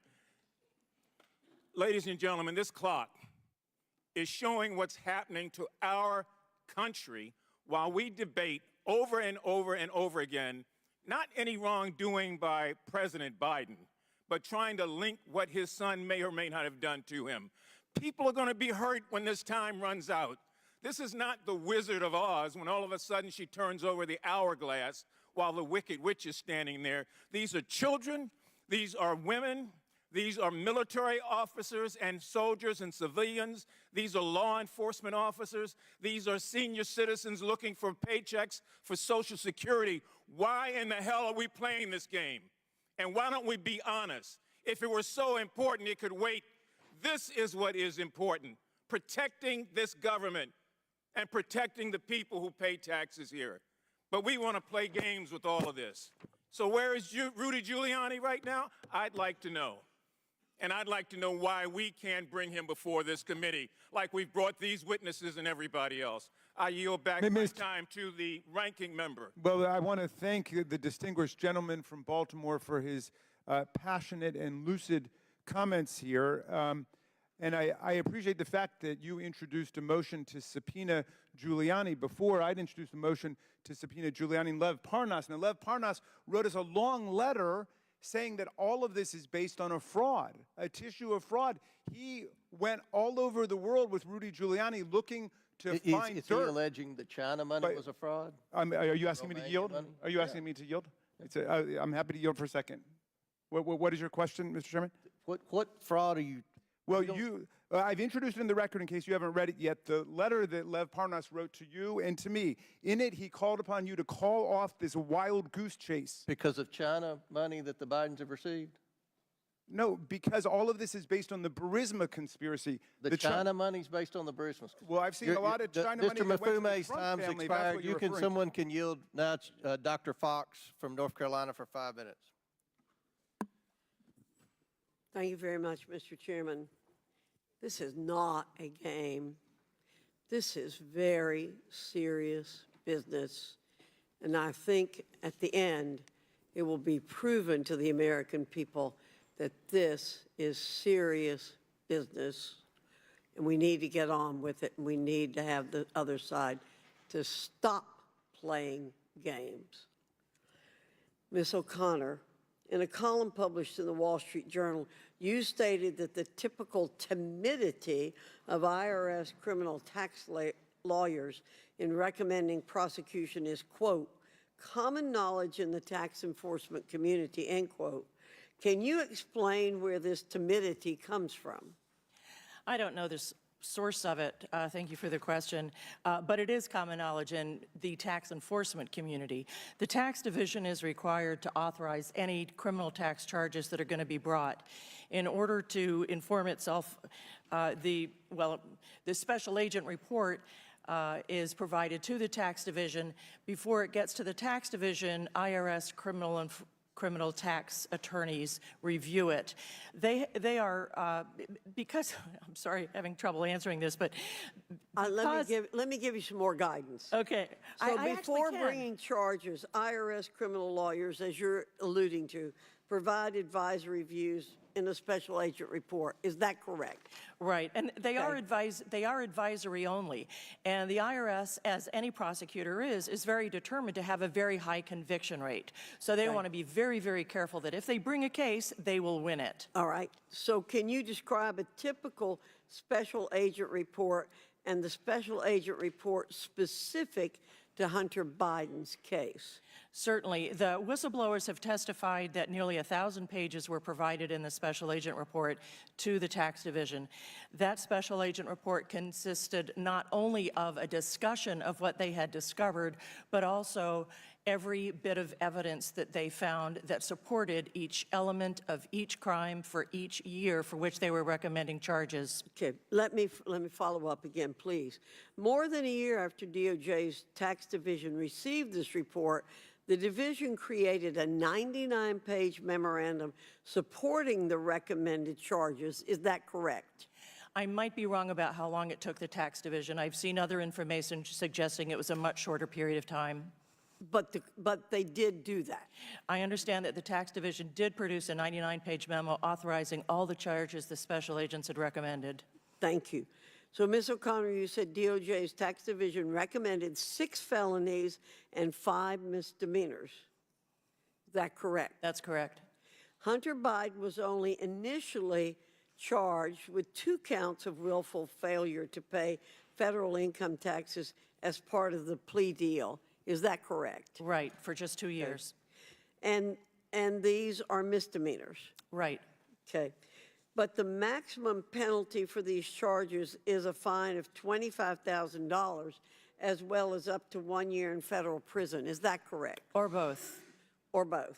Ladies and gentlemen, this clock is showing what's happening to our country while we debate over and over and over again, not any wrongdoing by President Biden, but trying to link what his son may or may not have done to him. People are going to be hurt when this time runs out. This is not the Wizard of Oz when all of a sudden she turns over the hourglass while the Wicked Witch is standing there. These are children, these are women, these are military officers and soldiers and civilians, these are law enforcement officers, these are senior citizens looking for paychecks for Social Security. Why in the hell are we playing this game? And why don't we be honest? If it were so important, it could wait. This is what is important, protecting this government and protecting the people who pay taxes here. But we want to play games with all of this. So where is Rudy Giuliani right now? I'd like to know. And I'd like to know why we can't bring him before this committee like we've brought these witnesses and everybody else. I yield back my time to the ranking member. Well, I want to thank the distinguished gentleman from Baltimore for his passionate and lucid comments here. And I appreciate the fact that you introduced a motion to subpoena Giuliani before I'd introduced a motion to subpoena Giuliani and Lev Parnas. Now, Lev Parnas wrote us a long letter saying that all of this is based on a fraud, a tissue of fraud. He went all over the world with Rudy Giuliani looking to find Is dirt. he alleging the China money was a fraud? Are you asking me to yield? Money? Are you asking me to yield? I'm happy to yield for a second. What is your question, Mr. Chairman? What fraud are you Well, I've introduced it in the record in case you haven't read it yet, the letter that Lev Parnas wrote to you and to me. In it, he called upon you to call off this wild goose chase. Because of China money that the Bidens have received? No, because all of this is based on the Burisma conspiracy. The China money's based on the Burisma. Well, I've seen a lot of China money Mr. that went to the Mafume's Trump time's family. That's expired. what you're referring to. Someone can yield now. Dr. Fox from North Carolina for 5 minutes. Thank you very much, Mr. Chairman. This is not a game. This is very serious business. And I think at the end, it will be proven to the American people that this is serious business. And we need to get on with it. And we need to have the other side to stop playing games. Ms. O'Connor, in a column published in the Wall Street Journal, you stated that the typical timidity of IRS criminal tax lawyers in recommending prosecution is, quote, common knowledge in the tax enforcement community, end quote. Can you explain where this timidity comes from? I don't know this source of it. Thank you for the question. But it is common knowledge in the tax enforcement community. The tax division is required to authorize any criminal tax charges that are going to be brought. In order to inform itself, the special agent report is provided to the tax division. Before it gets to the tax division, IRS criminal tax attorneys review it. They are, because, I'm sorry, having trouble answering this, but let me give you some more guidance. Okay. So I before can. bringing charges, IRS criminal lawyers, as you're alluding to, provide advisory views in a special agent report. Is that correct? Right, and they are advisory only. And the IRS, as any prosecutor is very determined to have a very high conviction rate. So they want to be very, very careful that if they bring a case, they will win it. All right. So can you describe a typical special agent report and the special agent report specific to Hunter Biden's case? Certainly. The whistleblowers have testified that nearly 1,000 pages were provided in the special agent report to the tax division. That special agent report consisted not only of a discussion of what they had discovered, but also every bit of evidence that they found that supported each element of each crime for each year for which they were recommending charges. Okay, let me follow up again, please. More than a year after DOJ's tax division received this report, the division created a 99-page memorandum supporting the recommended charges. Is that correct? I might be wrong about how long it took the tax division. I've seen other information suggesting it was a much shorter period of time. But they did do that. I understand that the tax division did produce a 99-page memo authorizing all the charges the special agents had recommended. Thank you. So, Ms. O'Connor, you said DOJ's tax division recommended 6 felonies and 5 misdemeanors. Is that correct? That's correct. Hunter Biden was only initially charged with 2 counts of willful failure to pay federal income taxes as part of the plea deal. Is that correct? Right, for just 2 years. And these are misdemeanors? Right. Okay. But the maximum penalty for these charges is a fine of $25,000 as well as up to 1 year in federal prison. Is that correct? Or both. Or both.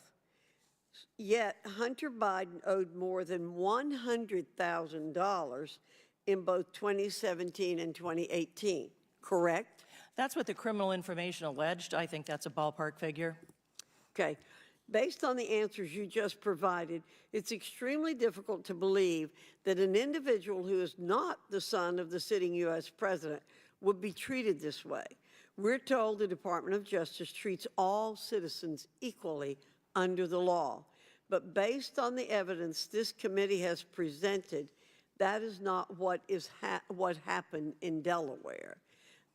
Yet Hunter Biden owed more than $100,000 in both 2017 and 2018, correct? That's what the criminal information alleged. I think that's a ballpark figure. Okay. Based on the answers you just provided, it's extremely difficult to believe that an individual who is not the son of the sitting U.S. president would be treated this way. We're told the Department of Justice treats all citizens equally under the law. But based on the evidence this committee has presented, that is not what happened in Delaware.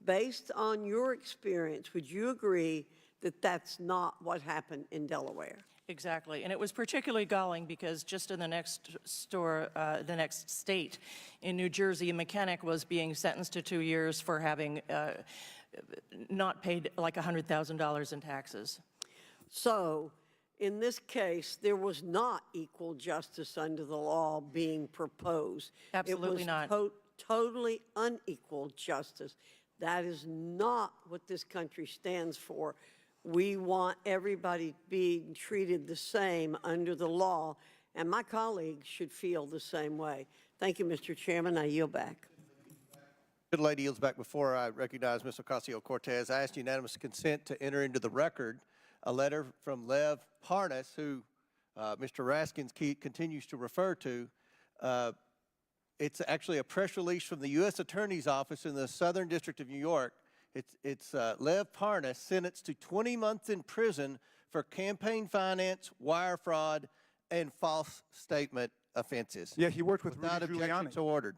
Based on your experience, would you agree that that's not what happened in Delaware? Exactly, and it was particularly galling because just in the next state, in New Jersey, a mechanic was being sentenced to 2 years for having not paid like $100,000 in taxes. So, in this case, there was not equal justice under the law being proposed. Absolutely not. It was totally unequal justice. That is not what this country stands for. We want everybody being treated the same under the law, and my colleagues should feel the same way. Thank you, Mr. Chairman. I yield back. Good lady yields back. Before I recognize Ms. Ocasio-Cortez, I ask unanimous consent to enter into the record a letter from Lev Parnas, who Mr. Raskin continues to refer to. It's actually a press release from the U.S. Attorney's Office in the Southern District of New York. It's Lev Parnas sentenced to 20 months in prison for campaign finance, wire fraud, and false statement offenses. Yeah, he worked with Without Rudy objection, Giuliani. so ordered.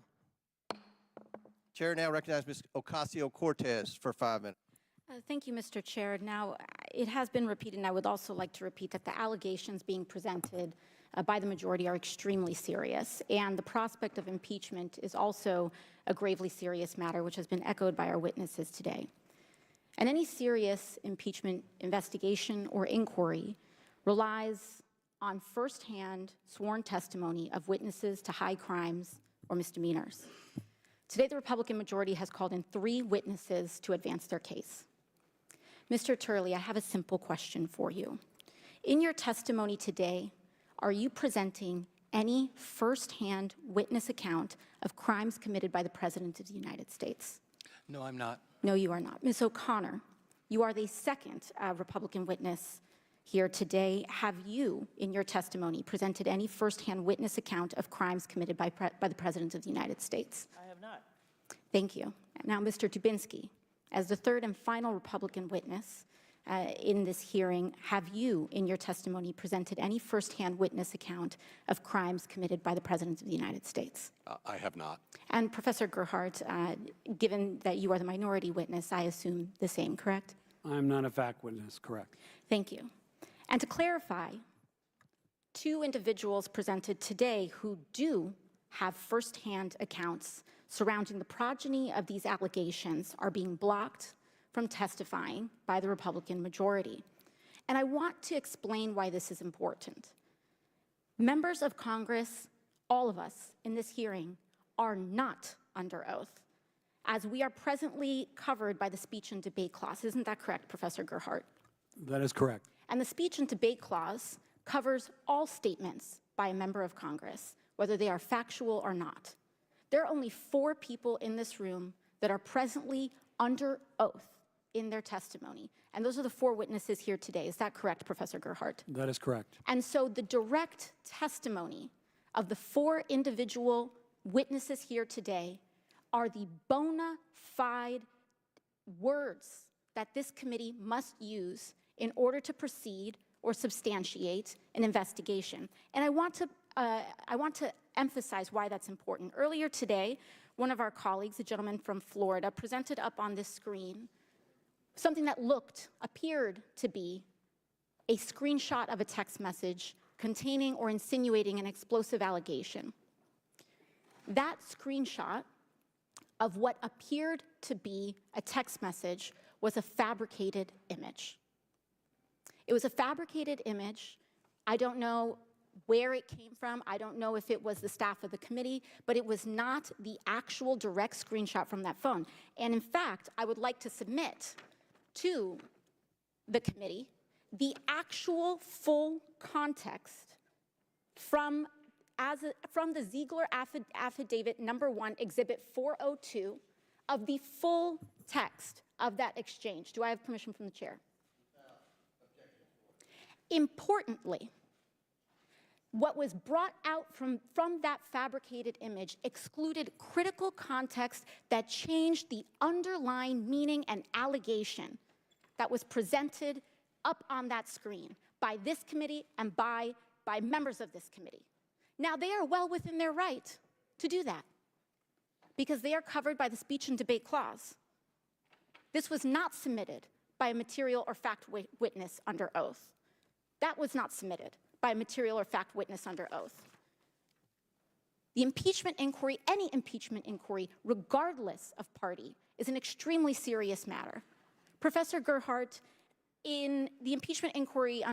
Chair now recognizes Ms. Ocasio-Cortez for 5 minutes. Thank you, Mr. Chair. Now, it has been repeated, and I would also like to repeat that the allegations being presented by the majority are extremely serious, and the prospect of impeachment is also a gravely serious matter, which has been echoed by our witnesses today. And any serious impeachment investigation or inquiry relies on firsthand sworn testimony of witnesses to high crimes or misdemeanors. Today, the Republican majority has called in 3 witnesses to advance their case. Mr. Turley, I have a simple question for you. In your testimony today, are you presenting any firsthand witness account of crimes committed by the President of the United States? No, I'm not. No, you are not. Ms. O'Connor, you are the second Republican witness here today. Have you, in your testimony, presented any firsthand witness account of crimes committed by the President of the United States? I have not. Thank you. Now, Mr. Dubinsky, as the third and final Republican witness in this hearing, have you, in your testimony, presented any firsthand witness account of crimes committed by the President of the United States? I have not. And Professor Gerhardt, given that you are the minority witness, I assume the same, correct? I'm not a fact witness, correct. Thank you. And to clarify, 2 individuals presented today who do have firsthand accounts surrounding the progeny of these allegations are being blocked from testifying by the Republican majority. And I want to explain why this is important. Members of Congress, all of us in this hearing, are not under oath, as we are presently covered by the speech and debate clause. Isn't that correct, Professor Gerhardt? That is correct. And the speech and debate clause covers all statements by a member of Congress, whether they are factual or not. There are only 4 people in this room that are presently under oath in their testimony. And those are the 4 witnesses here today. Is that correct, Professor Gerhardt? That is correct. And so the direct testimony of the 4 individual witnesses here today are the bona fide words that this committee must use in order to proceed or substantiate an investigation. And I want to emphasize why that's important. Earlier today, one of our colleagues, a gentleman from Florida, presented up on this screen something that appeared to be a screenshot of a text message containing or insinuating an explosive allegation. That screenshot of what appeared to be a text message was a fabricated image. It was a fabricated image. I don't know where it came from. I don't know if it was the staff of the committee, but it was not the actual direct screenshot from that phone. And in fact, I would like to submit to the committee the actual full context from the Ziegler Affidavit number 1, Exhibit 402, of the full text of that exchange. Do I have permission from the chair? Importantly, what was brought out from that fabricated image excluded critical context that changed the underlying meaning and allegation that was presented up on that screen by this committee and by members of this committee. Now, they are well within their right to do that because they are covered by the speech and debate clause. This was not submitted by a material or fact witness under oath. That was not submitted by a material or fact witness under oath. The impeachment inquiry, any impeachment inquiry, regardless of party, is an extremely serious matter. Professor Gerhardt, in the impeachment inquiry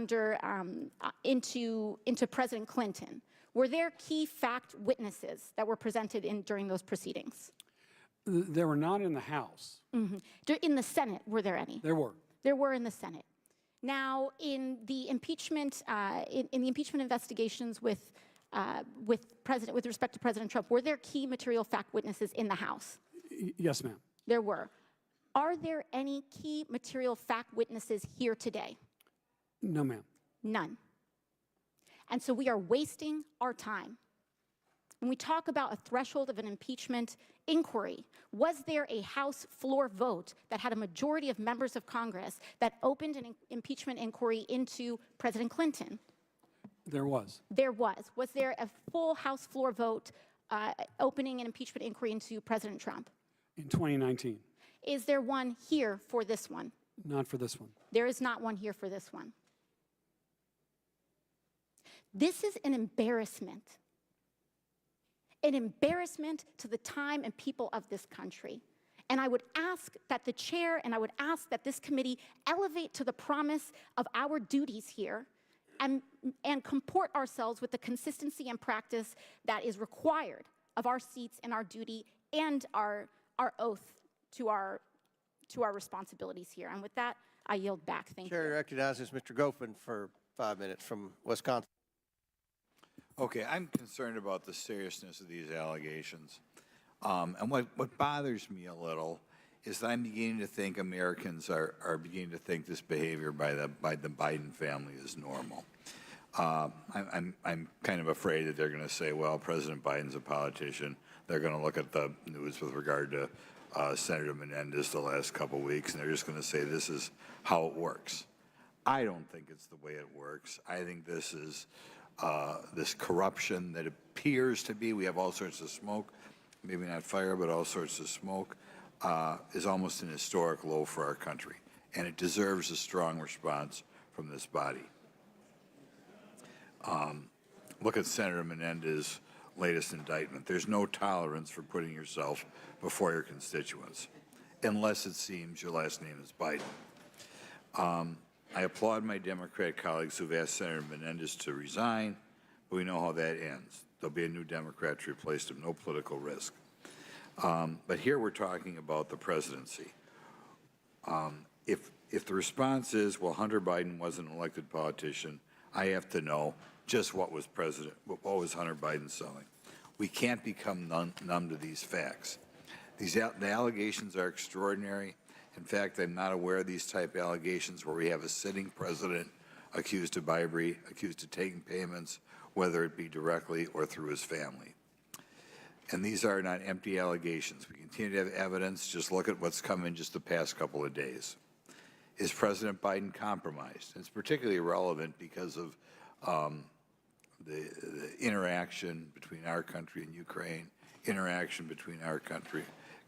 into President Clinton, were there key fact witnesses that were presented during those proceedings? They were not in the House. In the Senate, were there any? There were. There were in the Senate. Now, in the impeachment, in the impeachment investigations with respect to President Trump, were there key material fact witnesses in the House? Yes, ma'am. There were. Are there any key material fact witnesses here today? No, ma'am. None. And so we are wasting our time. When we talk about a threshold of an impeachment inquiry, was there a House floor vote that had a majority of members of Congress that opened an impeachment inquiry into President Clinton? There was. There was. Was there a full House floor vote opening an impeachment inquiry into President Trump? In 2019. Is there one here for this one? Not for this one. There is not one here for this one. This is an embarrassment. An embarrassment to the time and people of this country. And I would ask that the chair and I would ask that this committee elevate to the promise of our duties here and comport ourselves with the consistency and practice that is required of our seats and our duty and our oath to our responsibilities here. And with that, I yield back. Thank you. Chair recognizes Mr. Goffin for 5 minutes from Wisconsin. Okay, I'm concerned about the seriousness of these allegations. And what bothers me a little is that I'm beginning to think Americans are beginning to think this behavior by the Biden family is normal. I'm kind of afraid that they're going to say, well, President Biden's a politician. They're going to look at the news with regard to Senator Menendez the last couple weeks, and they're just going to say this is how it works. I don't think it's the way it works. I think this is this corruption that appears to be, we have all sorts of smoke, maybe not fire, but all sorts of smoke, is almost an historic low for our country. And it deserves a strong response from this body. Look at Senator Menendez's latest indictment. There's no tolerance for putting yourself before your constituents, unless it seems your last name is Biden. I applaud my Democrat colleagues who've asked Senator Menendez to resign, but we know how that ends. There'll be a new Democrat to replace him, no political risk. But here we're talking about the presidency. If the response is, well, Hunter Biden wasn't an elected politician, I have to know just what was Hunter Biden selling. We can't become numb to these facts. The allegations are extraordinary. In fact, I'm not aware of these type allegations where we have a sitting president accused of bribery, accused of taking payments, whether it be directly or through his family. And these are not empty allegations. We continue to have evidence. Just look at what's come in just the past couple of days. Is President Biden compromised? It's particularly relevant because of the interaction between our country and Ukraine, interaction between our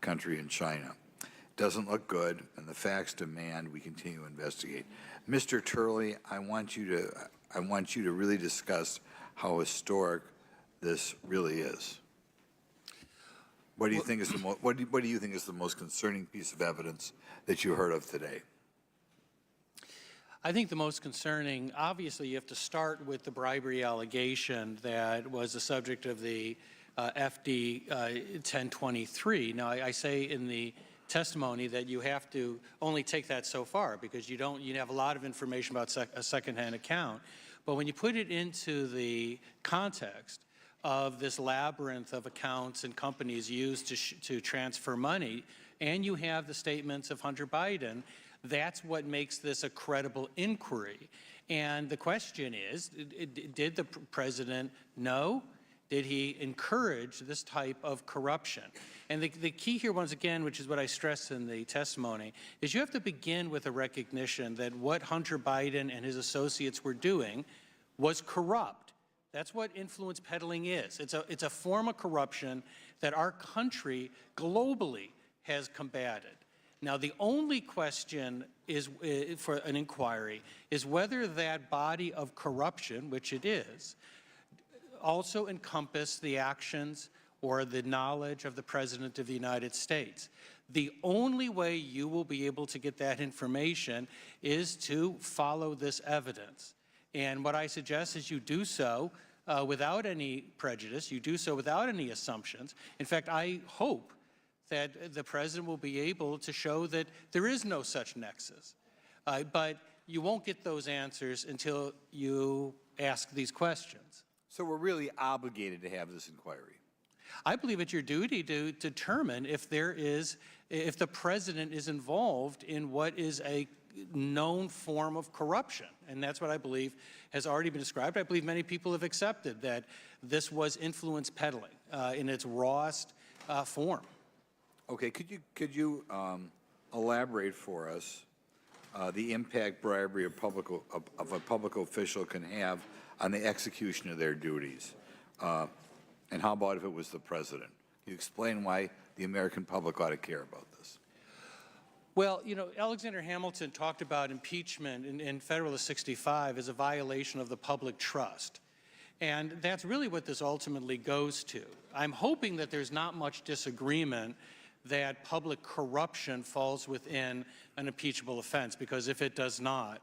country and China. Doesn't look good, and the facts demand we continue to investigate. Mr. Turley, I want you to really discuss how historic this really is. What do you think is what do you think is the most concerning piece of evidence that you heard of today? I think the most concerning, obviously, you have to start with the bribery allegation that was the subject of the FD 1023. Now, I say in the testimony that you have to only take that so far because you have a lot of information about a secondhand account. But when you put it into the context of this labyrinth of accounts and companies used to transfer money, and you have the statements of Hunter Biden, that's what makes this a credible inquiry. And the question is, did the president know? Did he encourage this type of corruption? And the key here, once again, which is what I stressed in the testimony, is you have to begin with a recognition that what Hunter Biden and his associates were doing was corrupt. That's what influence peddling is. It's a form of corruption that our country globally has combated. Now, the only question is for an inquiry is whether that body of corruption, which it is, also encompass the actions or the knowledge of the President of the United States. The only way you will be able to get that information is to follow this evidence. And what I suggest is you do so without any prejudice, you do so without any assumptions. In fact, I hope that the President will be able to show that there is no such nexus. But you won't get those answers until you ask these questions. So we're really obligated to have this inquiry. I believe it's your duty to determine if the President is involved in what is a known form of corruption. And that's what I believe has already been described. I believe many people have accepted that this was influence peddling in its rawest form. Okay, could you elaborate for us the impact bribery of a public official can have on the execution of their duties? And how about if it was the President? Can you explain why the American public ought to care about this? Well, you know, Alexander Hamilton talked about impeachment in Federalist 65 as a violation of the public trust. And that's really what this ultimately goes to. I'm hoping that there's not much disagreement that public corruption falls within an impeachable offense, because if it does not,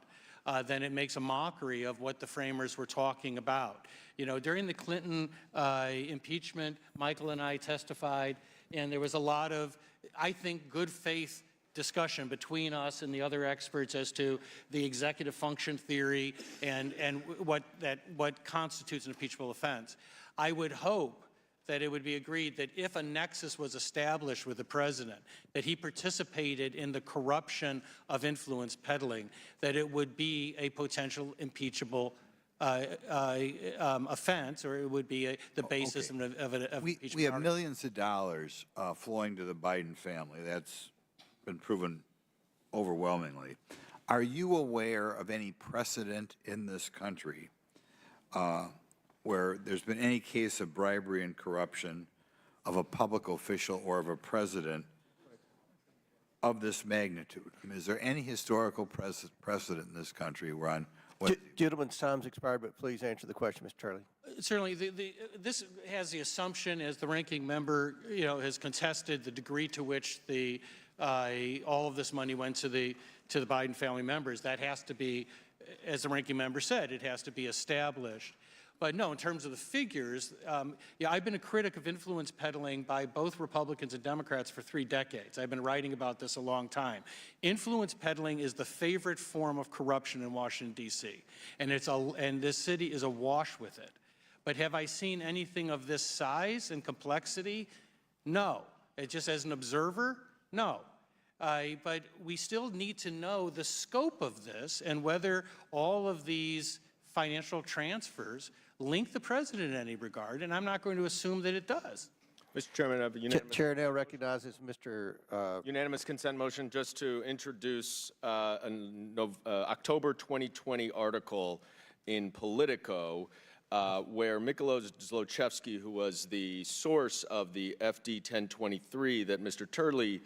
then it makes a mockery of what the framers were talking about. You know, during the Clinton impeachment, Michael and I testified, and there was a lot of, I think, good faith discussion between us and the other experts as to the executive function theory and what constitutes an impeachable offense. I would hope that it would be agreed that if a nexus was established with the President, that he participated in the corruption of influence peddling, that it would be a potential impeachable offense, or it would be the basis of impeachment. We have millions of dollars flowing to the Biden family. That's been proven overwhelmingly. Are you aware of any precedent in this country where there's been any case of bribery and corruption of a public official or of a president of this magnitude? I mean, is there any historical precedent in this country where Gentleman's time's expired, but please answer the question, Mr. Turley. Certainly, this has the assumption, as the ranking member, you know, has contested the degree to which all of this money went to the Biden family members. That has to be, as the ranking member said, it has to be established. But no, in terms of the figures, yeah, I've been a critic of influence peddling by both Republicans and Democrats for 3 decades. I've been writing about this a long time. Influence peddling is the favorite form of corruption in Washington, D.C., and this city is awash with it. But have I seen anything of this size and complexity? No. Just as an observer, no. But we still need to know the scope of this and whether all of these financial transfers link the President in any regard, and I'm not going to assume that it does. Mr. Chairman, I have a unanimous... Chair now recognizes Mr. Unanimous consent motion just to introduce an October 2020 article in Politico where Mykola Zlochevsky, who was the source of the FD 1023 that Mr. Turley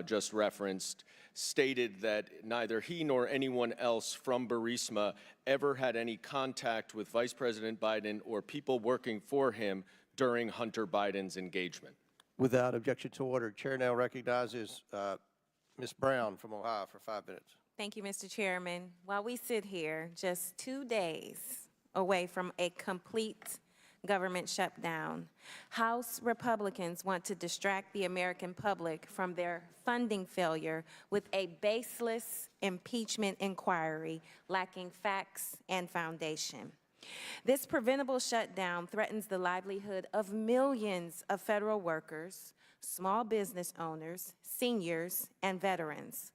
just referenced, stated that neither he nor anyone else from Burisma ever had any contact with Vice President Biden or people working for him during Hunter Biden's engagement. Without objection to order, Chair now recognizes Ms. Brown from Ohio for 5 minutes. Thank you, Mr. Chairman. While we sit here just 2 days away from a complete government shutdown, House Republicans want to distract the American public from their funding failure with a baseless impeachment inquiry lacking facts and foundation. This preventable shutdown threatens the livelihood of millions of federal workers, small business owners, seniors, and veterans,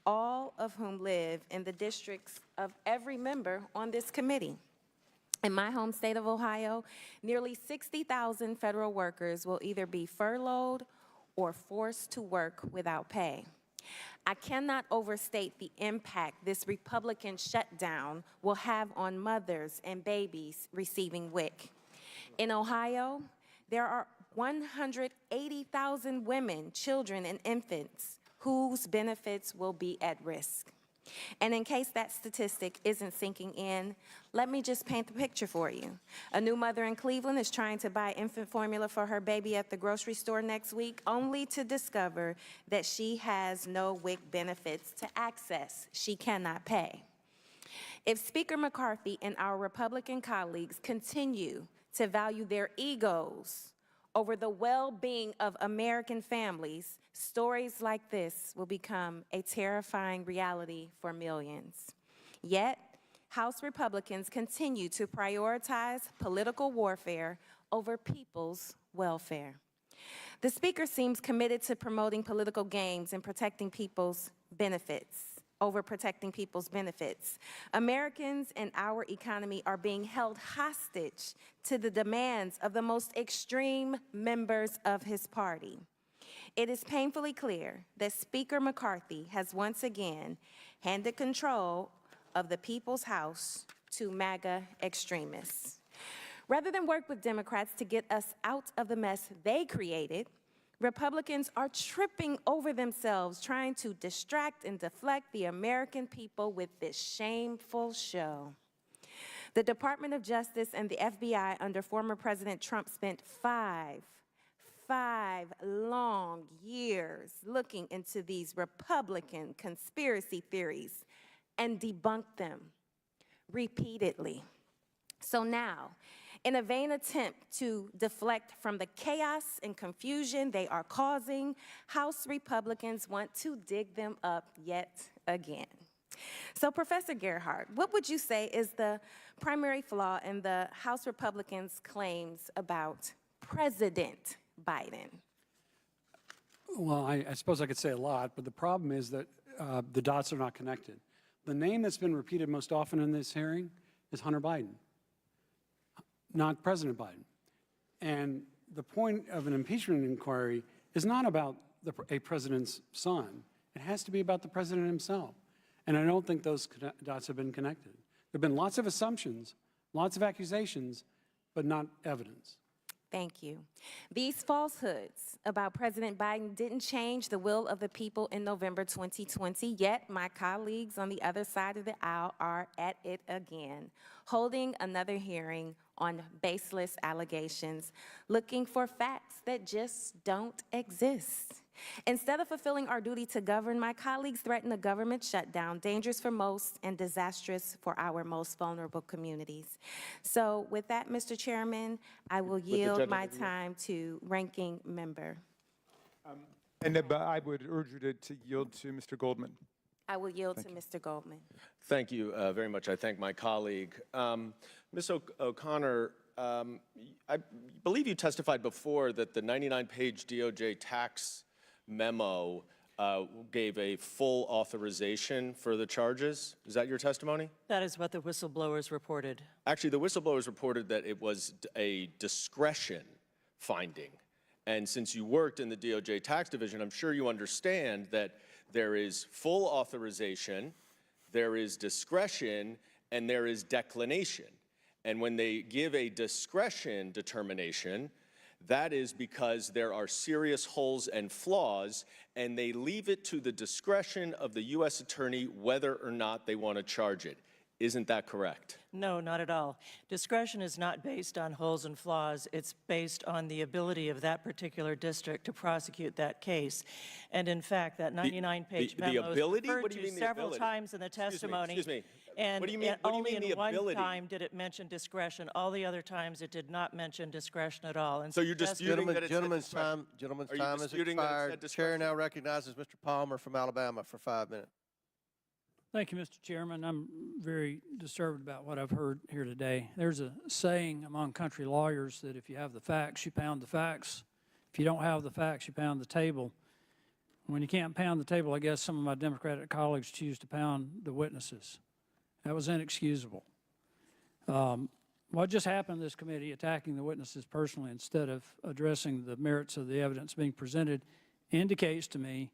all of whom live in the districts of every member on this committee. In my home state of Ohio, nearly 60,000 federal workers will either be furloughed or forced to work without pay. I cannot overstate the impact this Republican shutdown will have on mothers and babies receiving WIC. In Ohio, there are 180,000 women, children, and infants whose benefits will be at risk. And in case that statistic isn't sinking in, let me just paint the picture for you. A new mother in Cleveland is trying to buy infant formula for her baby at the grocery store next week, only to discover that she has no WIC benefits to access. She cannot pay. If Speaker McCarthy and our Republican colleagues continue to value their egos over the well-being of American families, stories like this will become a terrifying reality for millions. Yet, House Republicans continue to prioritize political warfare over people's welfare. The Speaker seems committed to promoting political gains and protecting people's benefits over protecting people's benefits. Americans and our economy are being held hostage to the demands of the most extreme members of his party. It is painfully clear that Speaker McCarthy has once again handed control of the People's House to MAGA extremists. Rather than work with Democrats to get us out of the mess they created, Republicans are tripping over themselves trying to distract and deflect the American people with this shameful show. The Department of Justice and the FBI under former President Trump spent five long years looking into these Republican conspiracy theories and debunked them repeatedly. So now, in a vain attempt to deflect from the chaos and confusion they are causing, House Republicans want to dig them up yet again. So, Professor Gerhardt, what would you say is the primary flaw in the House Republicans' claims about President Biden? Well, I suppose I could say a lot, but the problem is that the dots are not connected. The name that's been repeated most often in this hearing is Hunter Biden, not President Biden. And the point of an impeachment inquiry is not about a president's son. It has to be about the president himself. And I don't think those dots have been connected. There have been lots of assumptions, lots of accusations, but not evidence. Thank you. These falsehoods about President Biden didn't change the will of the people in November 2020, yet my colleagues on the other side of the aisle are at it again, holding another hearing on baseless allegations, looking for facts that just don't exist. Instead of fulfilling our duty to govern, my colleagues threaten a government shutdown, dangerous for most and disastrous for our most vulnerable communities. So with that, Mr. Chairman, I will yield my time to Ranking Member. I would urge you to yield to Mr. Goldman. I will yield to Mr. Goldman. Thank you very much. I thank my colleague. Ms. O'Connor, I believe you testified before that the 99-page DOJ tax memo gave a full authorization for the charges. Is that your testimony? That is what the whistleblowers reported. Actually, the whistleblowers reported that it was a discretion finding. And since you worked in the DOJ tax division, I'm sure you understand that there is full authorization, there is discretion, and there is declination. And when they give a discretion determination, that is because there are serious holes and flaws, and they leave it to the discretion of the U.S. attorney whether or not they want to charge it. Isn't that correct? No, not at all. Discretion is not based on holes and flaws. It's based on the ability of that particular district to prosecute that case. And in fact, that 99-page memo is referred to several times in the testimony. Excuse me. And What do you mean only the in one ability? time did it mention discretion. All the other times it did not mention discretion at all. And So you're disputing that it said Gentleman's discretion? time has disputing that it said expired. The chair now recognizes Mr. Palmer from Alabama for 5 minutes. Thank you, Mr. Chairman. I'm very disturbed about what I've heard here today. There's a saying among country lawyers that if you have the facts, you pound the facts. If you don't have the facts, you pound the table. When you can't pound the table, I guess some of my Democratic colleagues choose to pound the witnesses. That was inexcusable. What just happened in this committee, attacking the witnesses personally instead of addressing the merits of the evidence being presented, indicates to me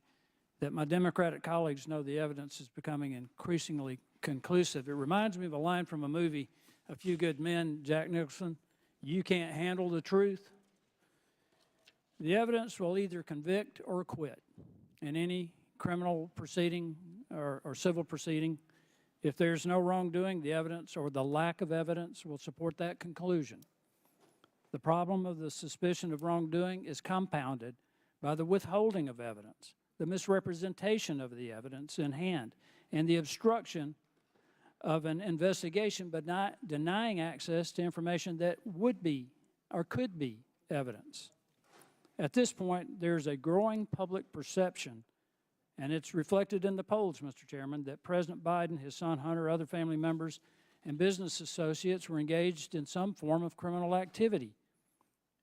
that my Democratic colleagues know the evidence is becoming increasingly conclusive. It reminds me of a line from a movie, A Few Good Men, Jack Nicholson, "You can't handle the truth." The evidence will either convict or acquit in any criminal proceeding or civil proceeding. If there's no wrongdoing, the evidence or the lack of evidence will support that conclusion. The problem of the suspicion of wrongdoing is compounded by the withholding of evidence, the misrepresentation of the evidence in hand, and the obstruction of an investigation but not denying access to information that would be or could be evidence. At this point, there's a growing public perception, and it's reflected in the polls, Mr. Chairman, that President Biden, his son Hunter, other family members, and business associates were engaged in some form of criminal activity.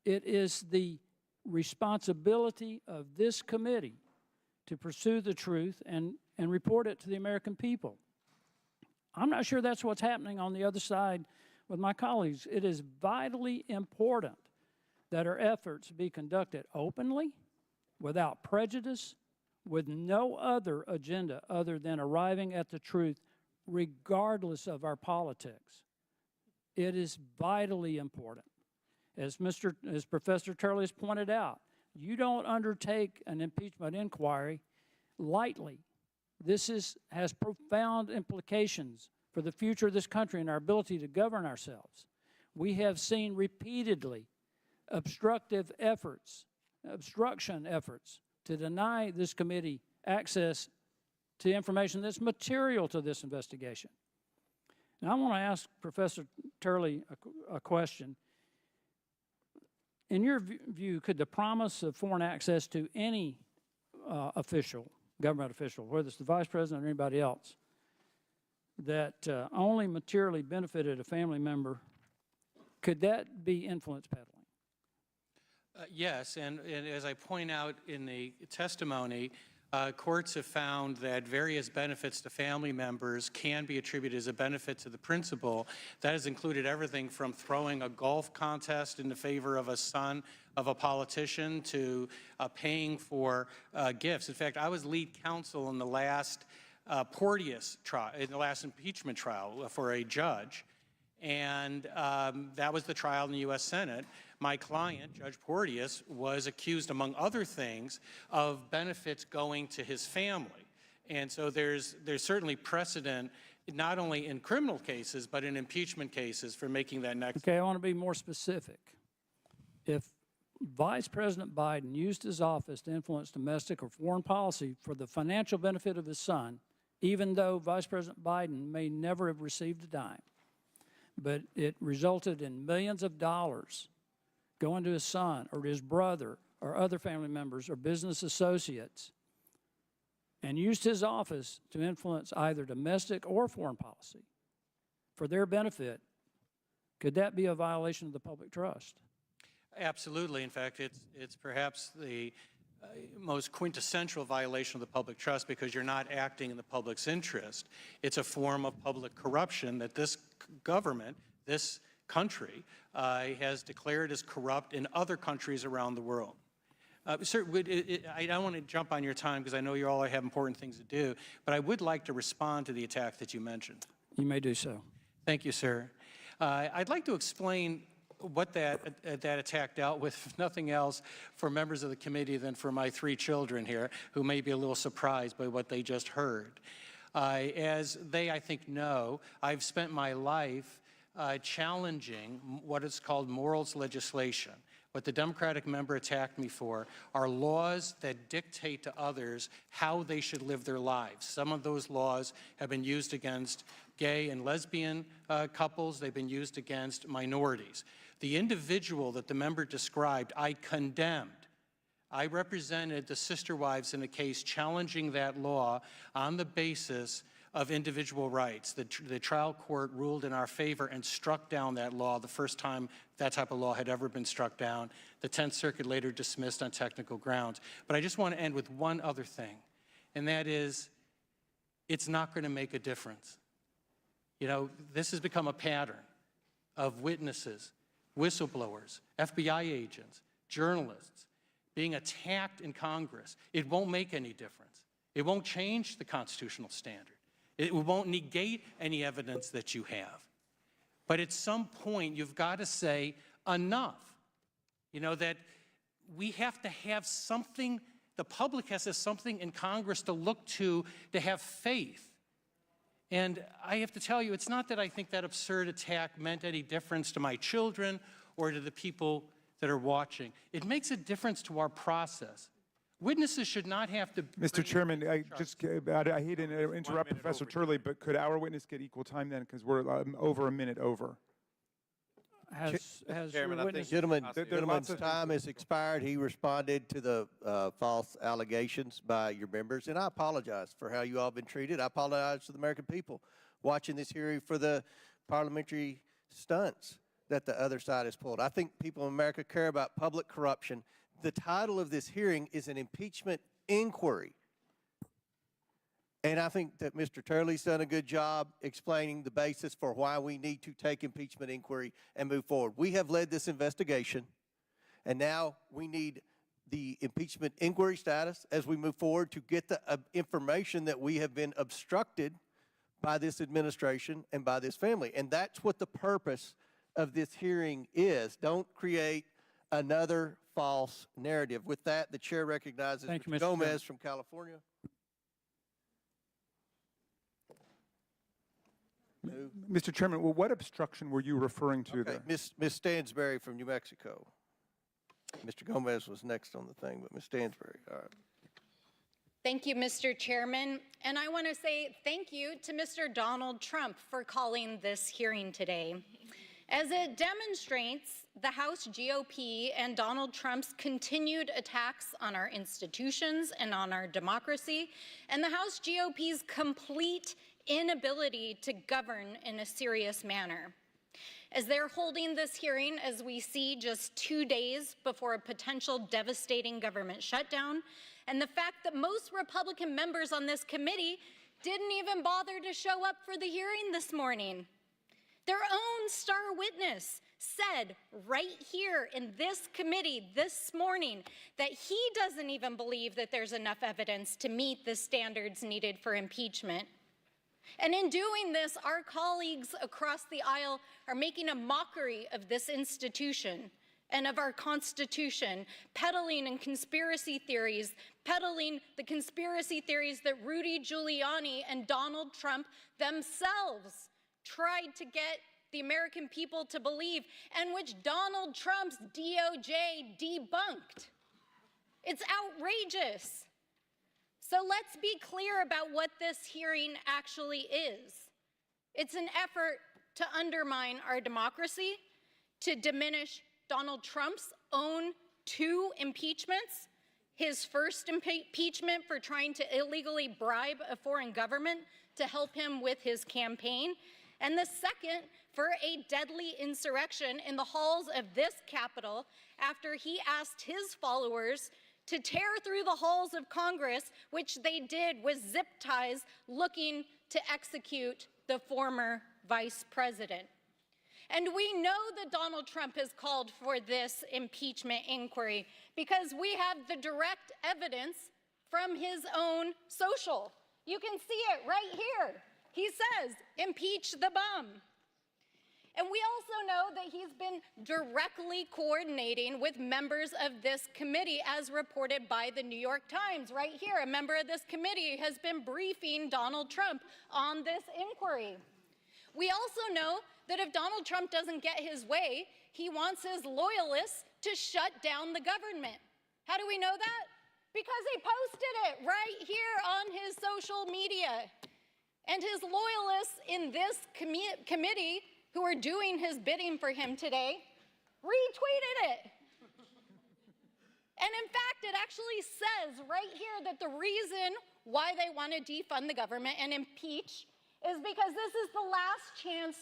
It is the responsibility of this committee to pursue the truth and report it to the American people. I'm not sure that's what's happening on the other side with my colleagues. It is vitally important that our efforts be conducted openly, without prejudice, with no other agenda other than arriving at the truth, regardless of our politics. It is vitally important. As Professor Turley has pointed out, you don't undertake an impeachment inquiry lightly. This has profound implications for the future of this country and our ability to govern ourselves. We have seen repeatedly obstruction efforts to deny this committee access to information that's material to this investigation. Now, I want to ask Professor Turley a question. In your view, could the promise of foreign access to any government official, whether it's the vice president or anybody else, that only materially benefited a family member, could that be influence peddling? Yes, and as I point out in the testimony, courts have found that various benefits to family members can be attributed as a benefit to the principal. That has included everything from throwing a golf contest in the favor of a son of a politician to paying for gifts. In fact, I was lead counsel in the last Porteous trial, in the last impeachment trial for a judge, and that was the trial in the U.S. Senate. My client, Judge Porteous, was accused, among other things, of benefits going to his family. And so there's certainly precedent, not only in criminal cases, but in impeachment cases for making that next. Okay, I want to be more specific. If Vice President Biden used his office to influence domestic or foreign policy for the financial benefit of his son, even though Vice President Biden may never have received a dime, but it resulted in millions of dollars going to his son or his brother or other family members or business associates, and used his office to influence either domestic or foreign policy for their benefit, could that be a violation of the public trust? Absolutely. In fact, it's perhaps the most quintessential violation of the public trust, because you're not acting in the public's interest. It's a form of public corruption that this government, this country, has declared as corrupt in other countries around the world. Sir, I don't want to jump on your time because I know you all have important things to do, but I would like to respond to the attack that you mentioned. You may do so. Thank you, sir. I'd like to explain what that attack dealt with, if nothing else, for members of the committee than for my 3 children here, who may be a little surprised by what they just heard. As they, I think, know, I've spent my life challenging what is called morals legislation. What the Democratic member attacked me for are laws that dictate to others how they should live their lives. Some of those laws have been used against gay and lesbian couples. They've been used against minorities. The individual that the member described, I condemned. I represented the sister wives in a case challenging that law on the basis of individual rights. The trial court ruled in our favor and struck down that law the first time that type of law had ever been struck down. The 10th Circuit later dismissed on technical grounds. But I just want to end with one other thing, and that is, it's not going to make a difference. You know, this has become a pattern of witnesses, whistleblowers, FBI agents, journalists being attacked in Congress. It won't make any difference. It won't change the constitutional standard. It won't negate any evidence that you have. But at some point, you've got to say enough. You know, that we have to have something The public has something in Congress to look to have faith. And I have to tell you, it's not that I think that absurd attack meant any difference to my children or to the people that are watching. It makes a difference to our process. Witnesses should not have to... Mr. Chairman, I hate to interrupt Professor Turley, but could our witness get equal time then? Because we're over a minute over. Has Chairman, your I think witness... gentleman's time has expired. He responded to the false allegations by your members, and I apologize for how you all been treated. I apologize to the American people watching this hearing for the parliamentary stunts that the other side has pulled. I think people in America care about public corruption. The title of this hearing is an impeachment inquiry. And I think that Mr. Turley's done a good job explaining the basis for why we need to take impeachment inquiry and move forward. We have led this investigation, and now we need the impeachment inquiry status as we move forward to get the information that we have been obstructed by this administration and by this family. And that's what the purpose of this hearing is. Don't create another false narrative. With that, the chair recognizes Mr. Gomez from California. Mr. Chairman, well, what obstruction were you referring to there? Ms. Stansberry from New Mexico. Mr. Gomez was next on the thing, but Ms. Stansberry, all right. Thank you, Mr. Chairman. And I want to say thank you to Mr. Donald Trump for calling this hearing today, as it demonstrates the House GOP and Donald Trump's continued attacks on our institutions and on our democracy, and the House GOP's complete inability to govern in a serious manner. As they're holding this hearing, as we see just 2 days before a potential devastating government shutdown, and the fact that most Republican members on this committee didn't even bother to show up for the hearing this morning. Their own star witness said right here in this committee this morning that he doesn't even believe that there's enough evidence to meet the standards needed for impeachment. And in doing this, our colleagues across the aisle are making a mockery of this institution and of our Constitution, peddling in conspiracy theories, peddling the conspiracy theories that Rudy Giuliani and Donald Trump themselves tried to get the American people to believe, and which Donald Trump's DOJ debunked. It's outrageous. So let's be clear about what this hearing actually is. It's an effort to undermine our democracy, to diminish Donald Trump's own 2 impeachments, his first impeachment for trying to illegally bribe a foreign government to help him with his campaign, and the second for a deadly insurrection in the halls of this Capitol after he asked his followers to tear through the halls of Congress, which they did with zip ties looking to execute the former vice president. And we know that Donald Trump has called for this impeachment inquiry because we have the direct evidence from his own social. You can see it right here. He says, impeach the bum. And we also know that he's been directly coordinating with members of this committee, as reported by the New York Times. Right here, a member of this committee has been briefing Donald Trump on this inquiry. We also know that if Donald Trump doesn't get his way, he wants his loyalists to shut down the government. How do we know that? Because he posted it right here on his social media. And his loyalists in this committee, who are doing his bidding for him today, retweeted it. And in fact, it actually says right here that the reason why they want to defund the government and impeach is because this is the last chance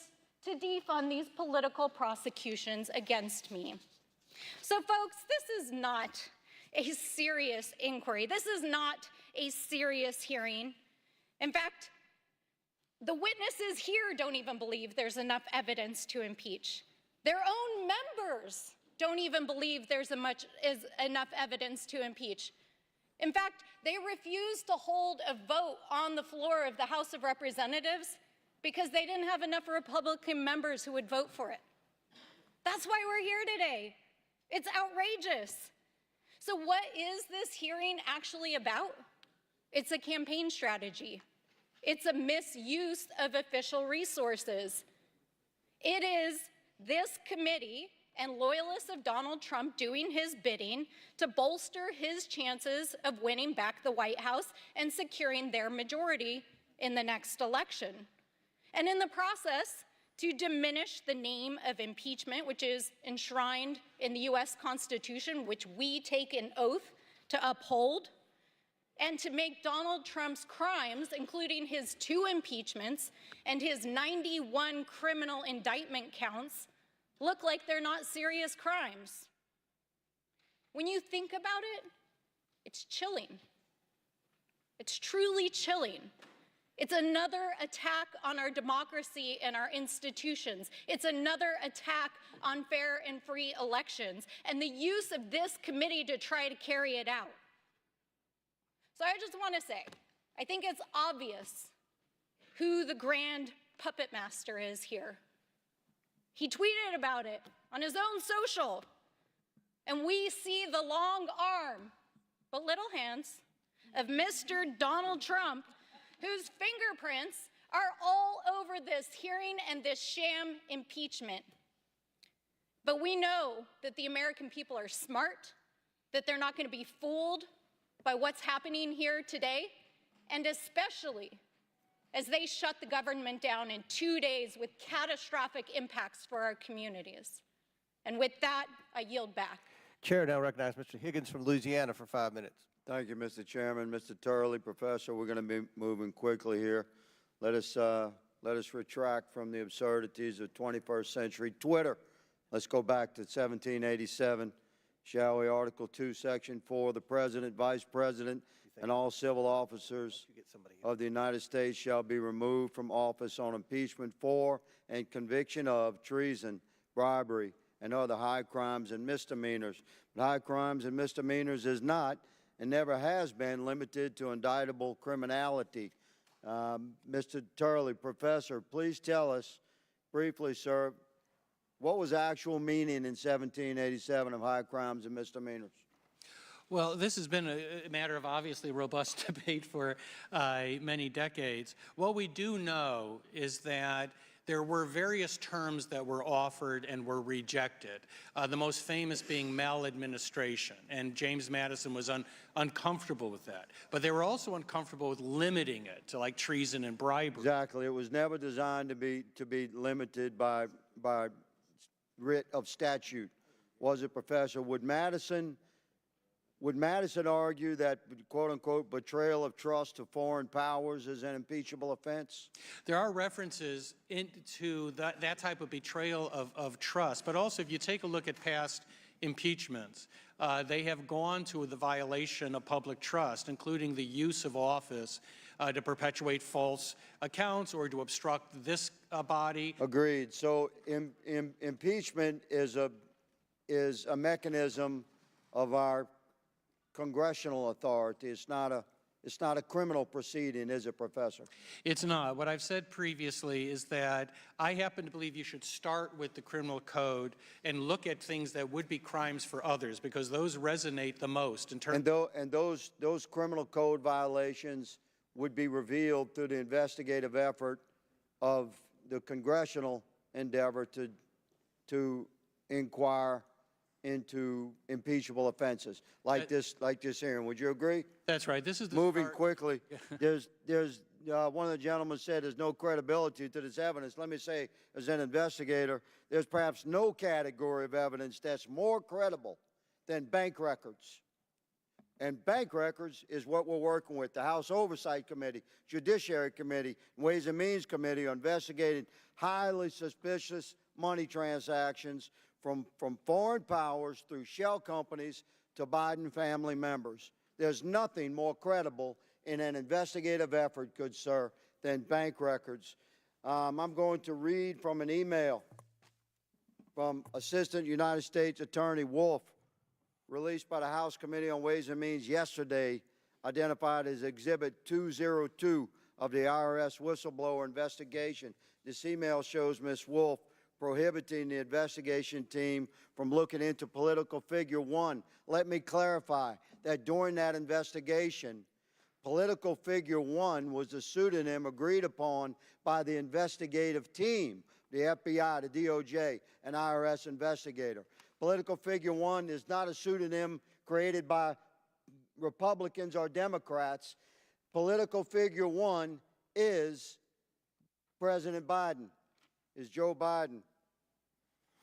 to defund these political prosecutions against me. So folks, this is not a serious inquiry. This is not a serious hearing. In fact, the witnesses here don't even believe there's enough evidence to impeach. Their own members don't even believe there's enough evidence to impeach. In fact, they refused to hold a vote on the floor of the House of Representatives because they didn't have enough Republican members who would vote for it. That's why we're here today. It's outrageous. So what is this hearing actually about? It's a campaign strategy. It's a misuse of official resources. It is this committee and loyalists of Donald Trump doing his bidding to bolster his chances of winning back the White House and securing their majority in the next election. And in the process, to diminish the name of impeachment, which is enshrined in the U.S. Constitution, which we take an oath to uphold, and to make Donald Trump's crimes, including his 2 impeachments and his 91 criminal indictment counts, look like they're not serious crimes. When you think about it, it's chilling. It's truly chilling. It's another attack on our democracy and our institutions. It's another attack on fair and free elections and the use of this committee to try to carry it out. So I just want to say, I think it's obvious who the grand puppet master is here. He tweeted about it on his own social. And we see the long arm, but little hands, of Mr. Donald Trump, whose fingerprints are all over this hearing and this sham impeachment. But we know that the American people are smart, that they're not going to be fooled by what's happening here today, and especially as they shut the government down in 2 days with catastrophic impacts for our communities. And with that, I yield back. Chair now recognizes Mr. Higgins from Louisiana for 5 minutes. Thank you, Mr. Chairman. Mr. Turley, Professor, we're going to be moving quickly here. Let us retract from the absurdities of 21st century Twitter. Let's go back to 1787, shall we? Article 2, Section 4, the President, Vice President, and all civil officers of the United States shall be removed from office on impeachment for and conviction of treason, bribery, and other high crimes and misdemeanors. But high crimes and misdemeanors is not and never has been limited to indictable criminality. Mr. Turley, Professor, please tell us briefly, sir, what was the actual meaning in 1787 of high crimes and misdemeanors? Well, this has been a matter of obviously robust debate for many decades. What we do know is that there were various terms that were offered and were rejected, the most famous being maladministration, and James Madison was uncomfortable with that. But they were also uncomfortable with limiting it to like treason and bribery. Exactly. It was never designed to be limited by writ of statute, was it, Professor? Would Madison argue that, quote-unquote, betrayal of trust to foreign powers is an impeachable offense? There are references to that type of betrayal of trust, but also if you take a look at past impeachments, they have gone to the violation of public trust, including the use of office to perpetuate false accounts or to obstruct this body. Agreed. So impeachment is a mechanism of our congressional authority. It's not a criminal proceeding, is it, Professor? It's not. What I've said previously is that I happen to believe you should start with the criminal code and look at things that would be crimes for others, because those resonate the most in terms. And those criminal code violations would be revealed through the investigative effort of the congressional endeavor to inquire into impeachable offenses like this hearing. Would you agree? That's right. This is the moving start. quickly. There's one of the gentlemen said there's no credibility to this evidence. Let me say, as an investigator, there's perhaps no category of evidence that's more credible than bank records. And bank records is what we're working with. The House Oversight Committee, Judiciary Committee, Ways and Means Committee are investigating highly suspicious money transactions from foreign powers through shell companies to Biden family members. There's nothing more credible in an investigative effort, good sir, than bank records. I'm going to read from an email from Assistant United States Attorney Wolf, released by the House Committee on Ways and Means yesterday, identified as Exhibit 202 of the IRS whistleblower investigation. This email shows Ms. Wolf prohibiting the investigation team from looking into political figure one. Let me clarify that during that investigation, political figure one was a pseudonym agreed upon by the investigative team, the FBI, the DOJ, and IRS investigator. Political figure one is not a pseudonym created by Republicans or Democrats. Political figure one is President Biden, is Joe Biden.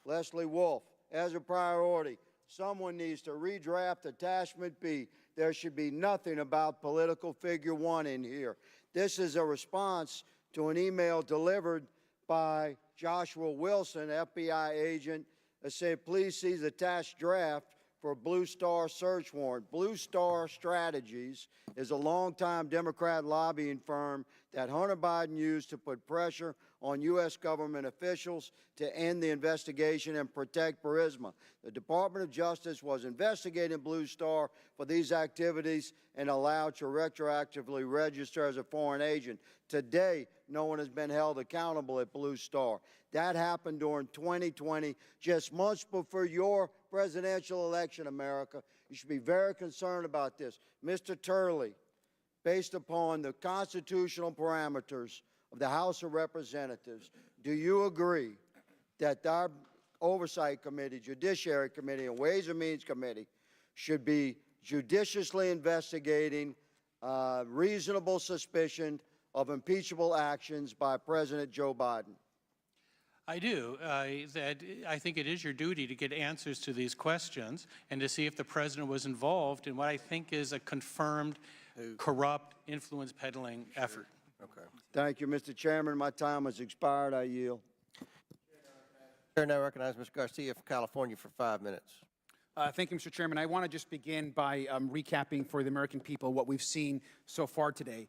Leslie Wolf, as a priority, someone needs to redraft Attachment B. There should be nothing about political figure one in here. This is a response to an email delivered by Joshua Wilson, FBI agent, that said, please see the attached draft for Blue Star search warrant. Blue Star Strategies is a longtime Democrat lobbying firm that Hunter Biden used to put pressure on U.S. government officials to end the investigation and protect Burisma. The Department of Justice was investigating Blue Star for these activities and allowed to retroactively register as a foreign agent. Today, no one has been held accountable at Blue Star. That happened during 2020, just months before your presidential election, America. You should be very concerned about this. Mr. Turley, based upon the constitutional parameters of the House of Representatives, do you agree that our Oversight Committee, Judiciary Committee, and Ways and Means Committee should be judiciously investigating reasonable suspicion of impeachable actions by President Joe Biden? I do. I think it is your duty to get answers to these questions and to see if the president was involved in what I think is a confirmed corrupt influence peddling effort. Okay. Thank you, Mr. Chairman. My time has expired. I yield. Chair now recognizes Mr. Garcia from California for 5 minutes. Thank you, Mr. Chairman. I want to just begin by recapping for the American people what we've seen so far today.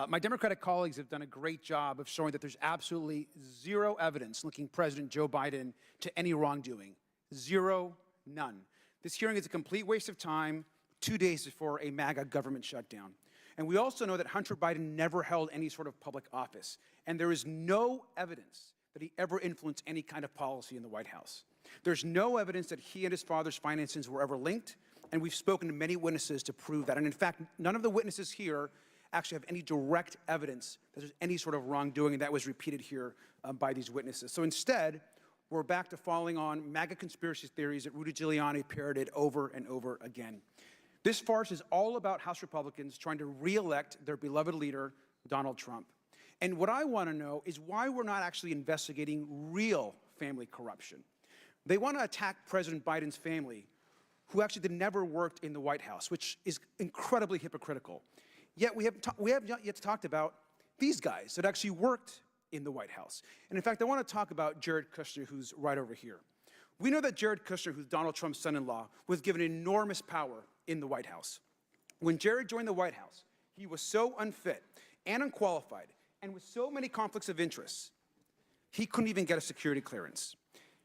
My Democratic colleagues have done a great job of showing that there's absolutely zero evidence linking President Joe Biden to any wrongdoing. Zero, none. This hearing is a complete waste of time, 2 days before a MAGA government shutdown. And we also know that Hunter Biden never held any sort of public office, and there is no evidence that he ever influenced any kind of policy in the White House. There's no evidence that he and his father's finances were ever linked, and we've spoken to many witnesses to prove that. And in fact, none of the witnesses here actually have any direct evidence that there's any sort of wrongdoing, and that was repeated here by these witnesses. So instead, we're back to falling on MAGA conspiracy theories that Rudy Giuliani parroted over and over again. This farce is all about House Republicans trying to re-elect their beloved leader, Donald Trump. And what I want to know is why we're not actually investigating real family corruption. They want to attack President Biden's family, who actually never worked in the White House, which is incredibly hypocritical. Yet we have not yet talked about these guys that actually worked in the White House. And in fact, I want to talk about Jared Kushner, who's right over here. We know that Jared Kushner, who's Donald Trump's son-in-law, was given enormous power in the White House. When Jared joined the White House, he was so unfit and unqualified and with so many conflicts of interest, he couldn't even get a security clearance.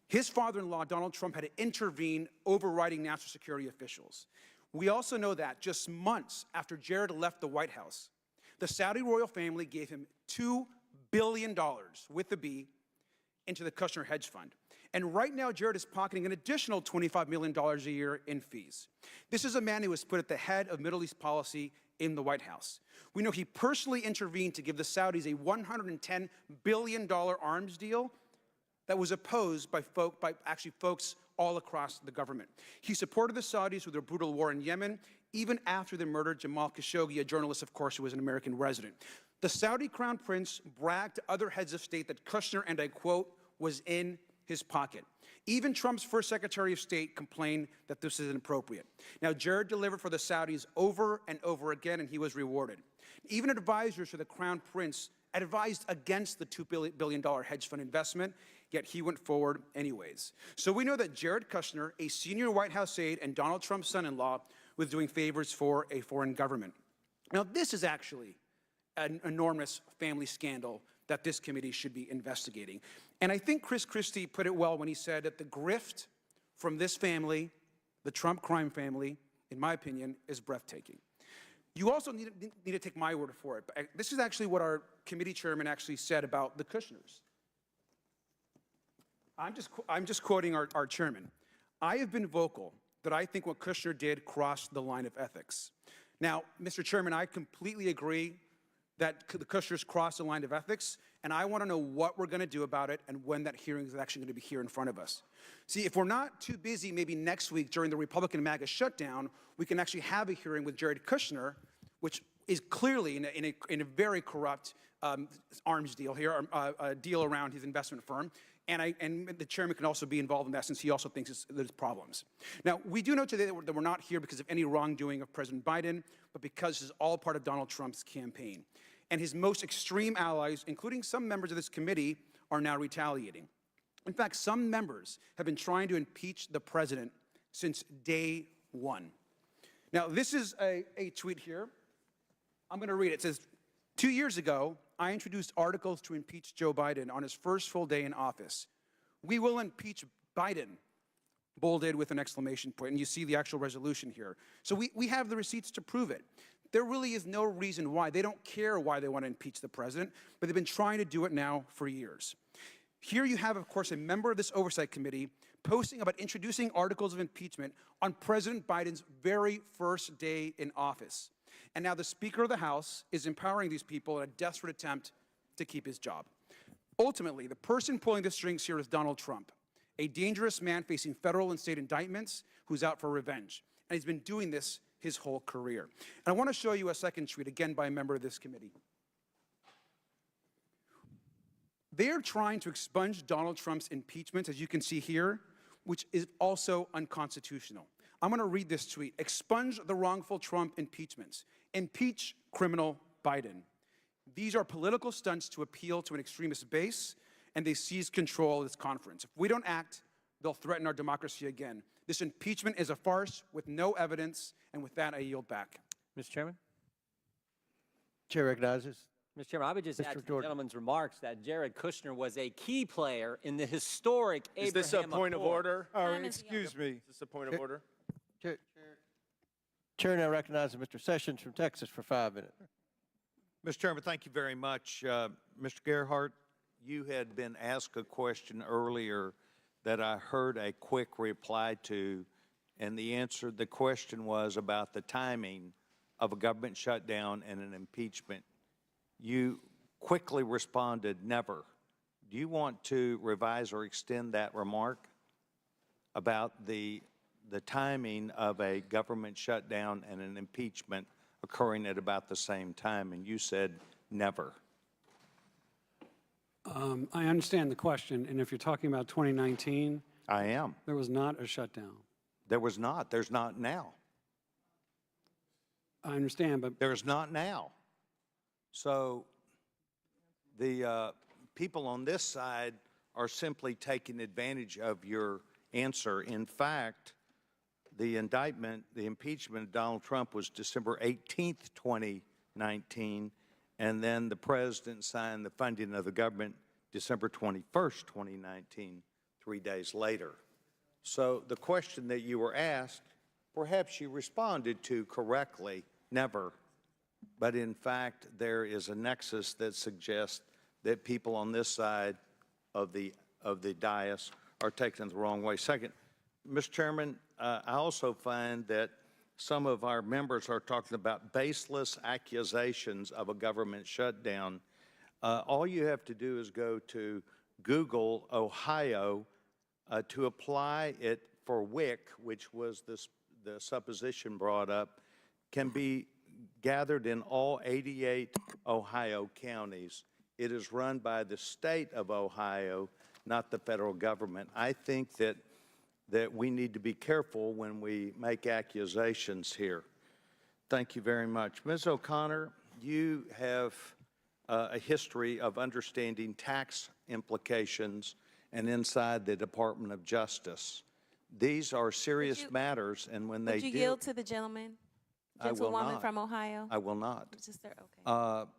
His father-in-law, Donald Trump, had to intervene, overriding national security officials. We also know that just months after Jared left the White House, the Saudi royal family gave him $2 billion, with a B, into the Kushner hedge fund. And right now, Jared is pocketing an additional $25 million a year in fees. This is a man who was put at the head of Middle East policy in the White House. We know he personally intervened to give the Saudis a $110 billion arms deal that was opposed by folks all across the government. He supported the Saudis with their brutal war in Yemen, even after they murdered Jamal Khashoggi, a journalist, of course, who was an American resident. The Saudi crown prince bragged to other heads of state that Kushner, and I quote, was in his pocket. Even Trump's first Secretary of State complained that this is inappropriate. Now, Jared delivered for the Saudis over and over again, and he was rewarded. Even advisors to the crown prince advised against the $2 billion hedge fund investment, yet he went forward anyways. So we know that Jared Kushner, a senior White House aide and Donald Trump's son-in-law, was doing favors for a foreign government. Now, this is actually an enormous family scandal that this committee should be investigating. And I think Chris Christie put it well when he said that the grift from this family, the Trump crime family, in my opinion, is breathtaking. You also need to take my word for it. This is actually what our committee chairman actually said about the Kushners. I'm just quoting our chairman. I have been vocal that I think what Kushner did crossed the line of ethics. Now, Mr. Chairman, I completely agree that the Kushners crossed the line of ethics, and I want to know what we're going to do about it and when that hearing is actually going to be here in front of us. See, if we're not too busy, maybe next week during the Republican MAGA shutdown, we can actually have a hearing with Jared Kushner, which is clearly in a very corrupt arms deal here, a deal around his investment firm. And the chairman can also be involved in that since he also thinks there's problems. Now, we do know today that we're not here because of any wrongdoing of President Biden, but because this is all part of Donald Trump's campaign. And his most extreme allies, including some members of this committee, are now retaliating. In fact, some members have been trying to impeach the president since day one. Now, this is a tweet here. I'm going to read it. It says, 2 years ago, I introduced articles to impeach Joe Biden on his first full day in office. We will impeach Biden, bolded with an exclamation point, and you see the actual resolution here. So we have the receipts to prove it. There really is no reason why. They don't care why they want to impeach the president, but they've been trying to do it now for years. Here you have, of course, a member of this oversight committee posting about introducing articles of impeachment on President Biden's very first day in office. And now the Speaker of the House is empowering these people in a desperate attempt to keep his job. Ultimately, the person pulling the strings here is Donald Trump, a dangerous man facing federal and state indictments who's out for revenge. And he's been doing this his whole career. And I want to show you a second tweet, again by a member of this committee. They're trying to expunge Donald Trump's impeachment, as you can see here, which is also unconstitutional. I'm going to read this tweet. Expunge the wrongful Trump impeachments. Impeach criminal Biden. These are political stunts to appeal to an extremist base, and they seize control of this conference. If we don't act, they'll threaten our democracy again. This impeachment is a farce with no evidence, and with that, I yield back. Mr. Chairman? Chair recognizes. Mr. Chairman, I would just add to the gentleman's remarks that Jared Kushner was a key player in the historic Abraham Is this a point of order? Excuse me. Is this a point of order? Chair now recognizes Mr. Sessions from Texas for 5 minutes. Mr. Chairman, thank you very much. Mr. Gerhardt, you had been asked a question earlier that I heard a quick reply to, and the question was about the timing of a government shutdown and an impeachment. You quickly responded, never. Do you want to revise or extend that remark about the timing of a government shutdown and an impeachment occurring at about the same time? And you said never. I understand the question, and if you're talking about 2019, I am. There was not a shutdown. There was not. There's not now. I understand, but there's not now. So the people on this side are simply taking advantage of your answer. In fact, the indictment, the impeachment of Donald Trump was December 18th, 2019, and then the president signed the funding of the government December 21st, 2019, 3 days later. So the question that you were asked, perhaps you responded to correctly, never. But in fact, there is a nexus that suggests that people on this side of the dais are taking it the wrong way. Second, Mr. Chairman, I also find that some of our members are talking about baseless accusations of a government shutdown. All you have to do is go to Google, Ohio, to apply it for WIC, which was the supposition brought up, can be gathered in all 88 Ohio counties. It is run by the state of Ohio, not the federal government. I think that we need to be careful when we make accusations here. Thank you very much. Ms. O'Connor, you have a history of understanding tax implications and inside the Department of Justice. These are serious matters, and when they do— Would you yield to the gentleman? I will Gentlewoman not. from Ohio? I will not. Just there, okay.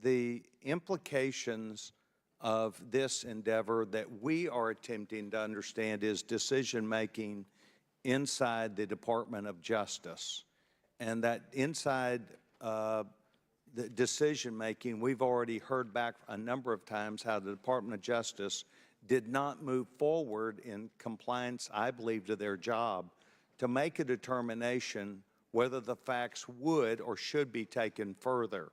The implications of this endeavor that we are attempting to understand is decision-making inside the Department of Justice. And that inside the decision-making, we've already heard back a number of times how the Department of Justice did not move forward in compliance, I believe, to their job to make a determination whether the facts would or should be taken further.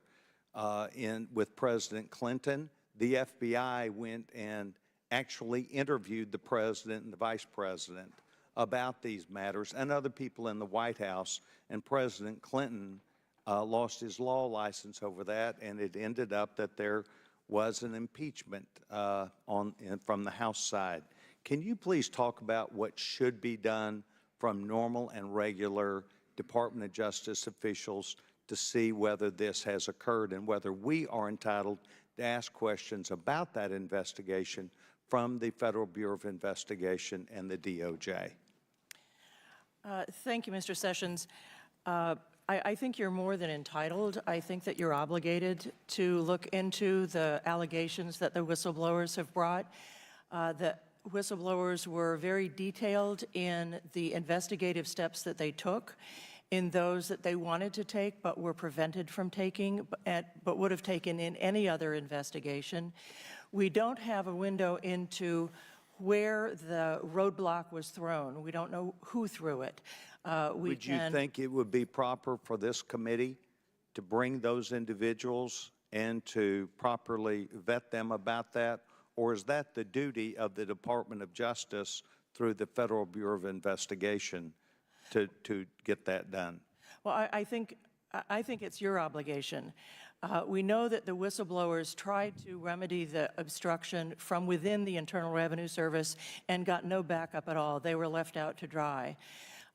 With President Clinton, the FBI went and actually interviewed the president and the vice president about these matters and other people in the White House, and President Clinton lost his law license over that, and it ended up that there was an impeachment from the House side. Can you please talk about what should be done from normal and regular Department of Justice officials to see whether this has occurred and whether we are entitled to ask questions about that investigation from the Federal Bureau of Investigation and the DOJ? Thank you, Mr. Sessions. I think you're more than entitled. I think that you're obligated to look into the allegations that the whistleblowers have brought. The whistleblowers were very detailed in the investigative steps that they took, in those that they wanted to take but were prevented from taking, but would have taken in any other investigation. We don't have a window into where the roadblock was thrown. We don't know who threw it. Would you think it would be proper for this committee to bring those individuals and to properly vet them about that? Or is that the duty of the Department of Justice through the Federal Bureau of Investigation to get that done? Well, I think it's your obligation. We know that the whistleblowers tried to remedy the obstruction from within the Internal Revenue Service and got no backup at all. They were left out to dry.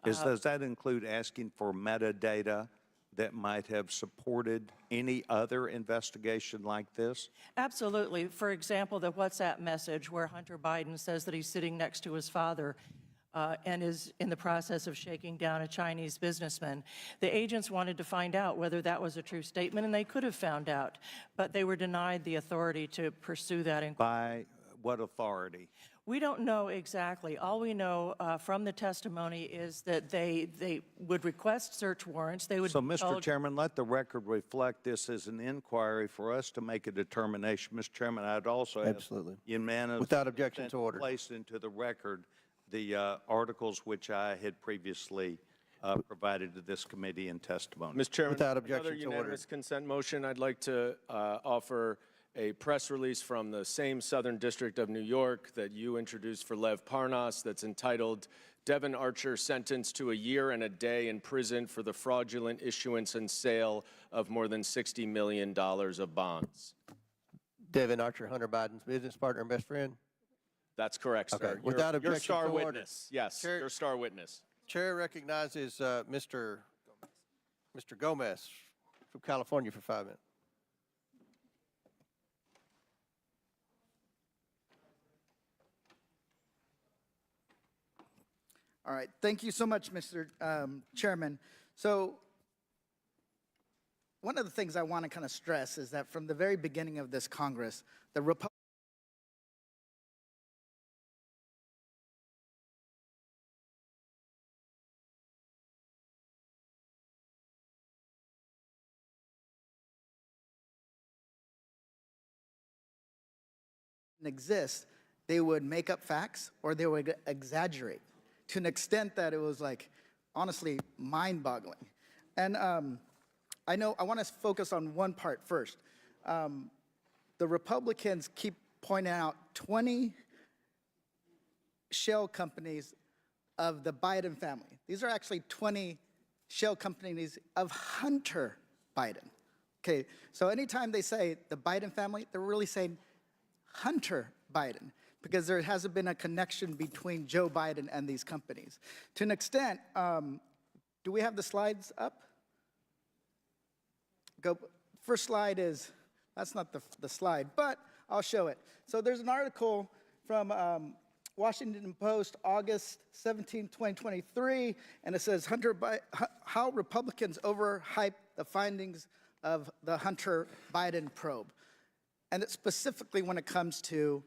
Does that include asking for metadata that might have supported any other investigation like this? Absolutely. For example, the WhatsApp message where Hunter Biden says that he's sitting next to his father and is in the process of shaking down a Chinese businessman. The agents wanted to find out whether that was a true statement, and they could have found out, but they were denied the authority to pursue that inquiry. By what authority? We don't know exactly. All we know from the testimony is that they would request search warrants. They would. So, Mr. Chairman, let the record reflect this as an inquiry for us to make a determination. Mr. Chairman, I'd also Absolutely. unanimous Without objection to order. Placed into the record the articles which I had previously provided to this committee in testimony. Mr. Chairman, Without objection another to order. unanimous consent motion. I'd like to offer a press release from the same Southern District of New York that you introduced for Lev Parnas that's entitled, Devin Archer sentenced to 1 year and a day in prison for the fraudulent issuance and sale of more than $60 million of bonds. Devin Archer, Hunter Biden's business partner and best friend? That's correct, sir. Okay. Without objection your star to order. witness. Yes, Chair- your star witness. Chair recognizes Mr. Gomez from California for 5 minutes. All right. Thank you so much, Mr. Chairman. So one of the things I want to kind of stress is that from the very beginning of this Congress, the Republicans exist, they would make up facts or they would exaggerate to an extent that it was like, honestly, mind-boggling. And I want to focus on one part first. The Republicans keep pointing out 20 shell companies of the Biden family. These are actually 20 shell companies of Hunter Biden. Okay, so anytime they say the Biden family, they're really saying Hunter Biden, because there hasn't been a connection between Joe Biden and these companies. To an extent, do we have the slides up? First slide is, that's not the slide, but I'll show it. So there's an article from Washington Post, August 17, 2023, and it says, how Republicans overhype the findings of the Hunter Biden probe. And it's specifically when it comes to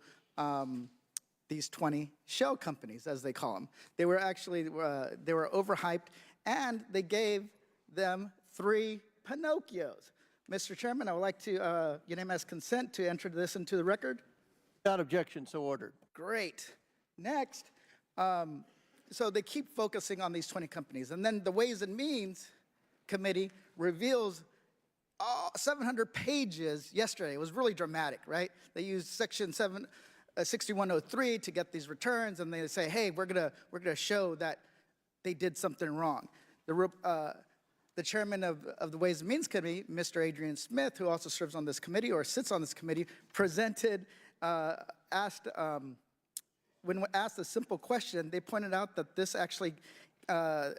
these 20 shell companies, as they call them. They were actually, they were overhyped, and they gave them 3 Pinocchios. Mr. Chairman, I would like to unanimous consent to enter this into the record. Without objection, so ordered. Great. Next, so they keep focusing on these 20 companies. And then the Ways and Means Committee reveals 700 pages yesterday. It was really dramatic, right? They used Section 6103 to get these returns, and they say, hey, we're gonna show that they did something wrong. The chairman of the Ways and Means Committee, Mr. Adrian Smith, who also serves on this committee or sits on this committee, when asked a simple question, they pointed out that this actually the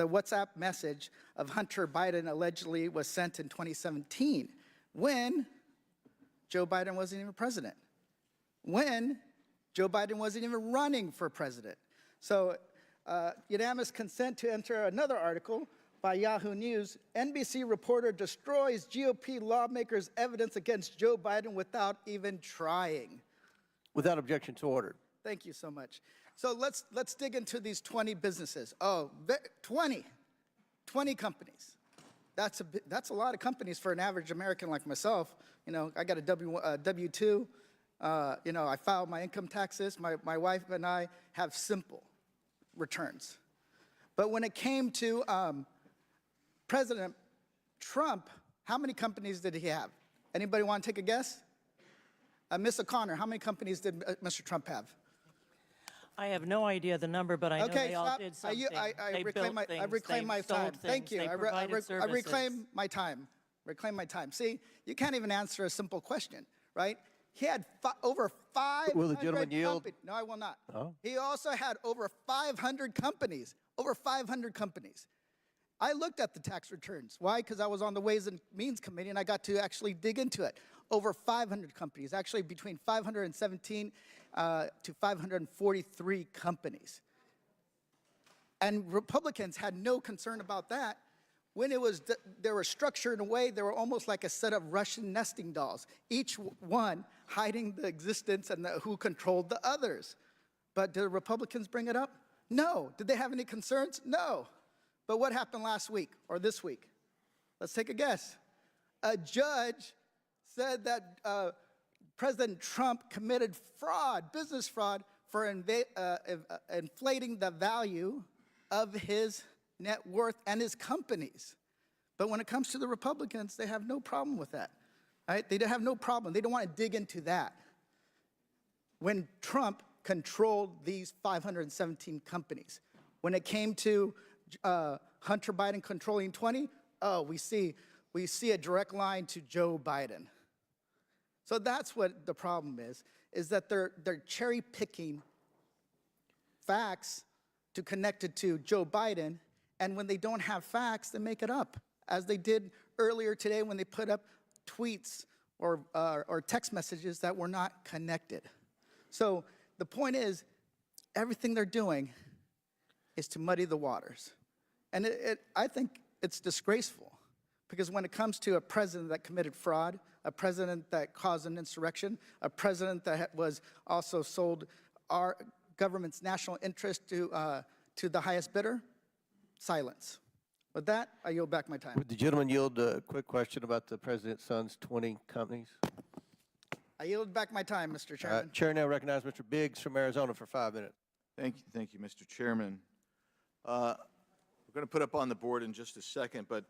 WhatsApp message of Hunter Biden allegedly was sent in 2017 when Joe Biden wasn't even president, when Joe Biden wasn't even running for president. So unanimous consent to enter another article by Yahoo News. NBC reporter destroys GOP lawmakers' evidence against Joe Biden without even trying. Without objection, so ordered. Thank you so much. So let's dig into these 20 businesses. 20 companies. That's a lot of companies for an average American like myself. You know, I got a W-2. You know, I filed my income taxes. My wife and I have simple returns. But when it came to President Trump, how many companies did he have? Anybody want to take a guess? Ms. O'Connor, how many companies did Mr. Trump have? I have no idea the number, but I know they all did something. I reclaim my time. Thank you. I reclaim my time. Reclaim my time. See, you can't even answer a simple question, right? He had over 500 Will the gentleman yield? No, I will not. Oh. He also had over 500 companies. Over 500 companies. I looked at the tax returns. Why? Because I was on the Ways and Means Committee, and I got to actually dig into it. Over 500 companies, actually between 517 to 543 companies. And Republicans had no concern about that. When they were structured in a way, they were almost like a set of Russian nesting dolls, each one hiding the existence and who controlled the others. But did the Republicans bring it up? No. Did they have any concerns? No. But what happened last week or this week? Let's take a guess. A judge said that President Trump committed fraud, business fraud, for inflating the value of his net worth and his companies. But when it comes to the Republicans, they have no problem with that. Right? They have no problem. They don't want to dig into that. When Trump controlled these 517 companies, when it came to Hunter Biden controlling 20, we see a direct line to Joe Biden. So that's what the problem is that they're cherry picking facts to connect it to Joe Biden, and when they don't have facts, they make it up, as they did earlier today when they put up tweets or text messages that were not connected. So the point is, everything they're doing is to muddy the waters. And I think it's disgraceful, because when it comes to a president that committed fraud, a president that caused an insurrection, a president that was also sold our government's national interest to the highest bidder, silence. With that, I yield back my time. Would the gentleman yield a quick question about the president's son's 20 companies? I yield back my time, Mr. Chairman. Chair now recognizes Mr. Biggs from Arizona for 5 minutes. Thank you, Mr. Chairman. We're going to put up on the board in just a second, but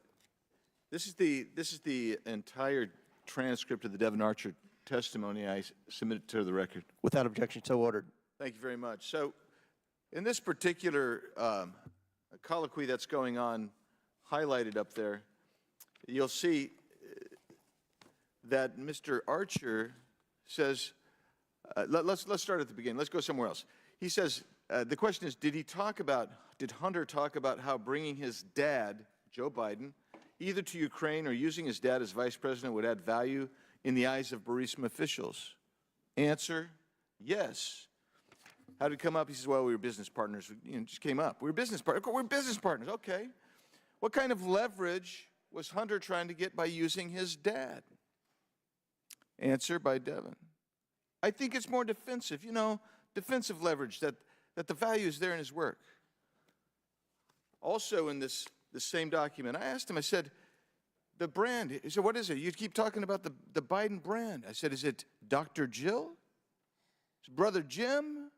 this is the entire transcript of the Devin Archer testimony I submitted to the record. Without objection, so ordered. Thank you very much. So, in this particular colloquy that's going on, highlighted up there, you'll see that Mr. Archer says, let's start at the beginning. Let's go somewhere else. He says, the question is, did Hunter talk about how bringing his dad, Joe Biden, either to Ukraine or using his dad as vice president would add value in the eyes of Burisma officials? Answer, yes. How did it come up? He says, well, we were business partners. It just came up. We're business partners. Okay. What kind of leverage was Hunter trying to get by using his dad? Answer by Devin. I think it's more defensive, defensive leverage, that the value is there in his work. Also in this same document, I asked him, I said, the brand, he said, what is it? You keep talking about the Biden brand. I said, is it Dr. Jill? His brother Jim?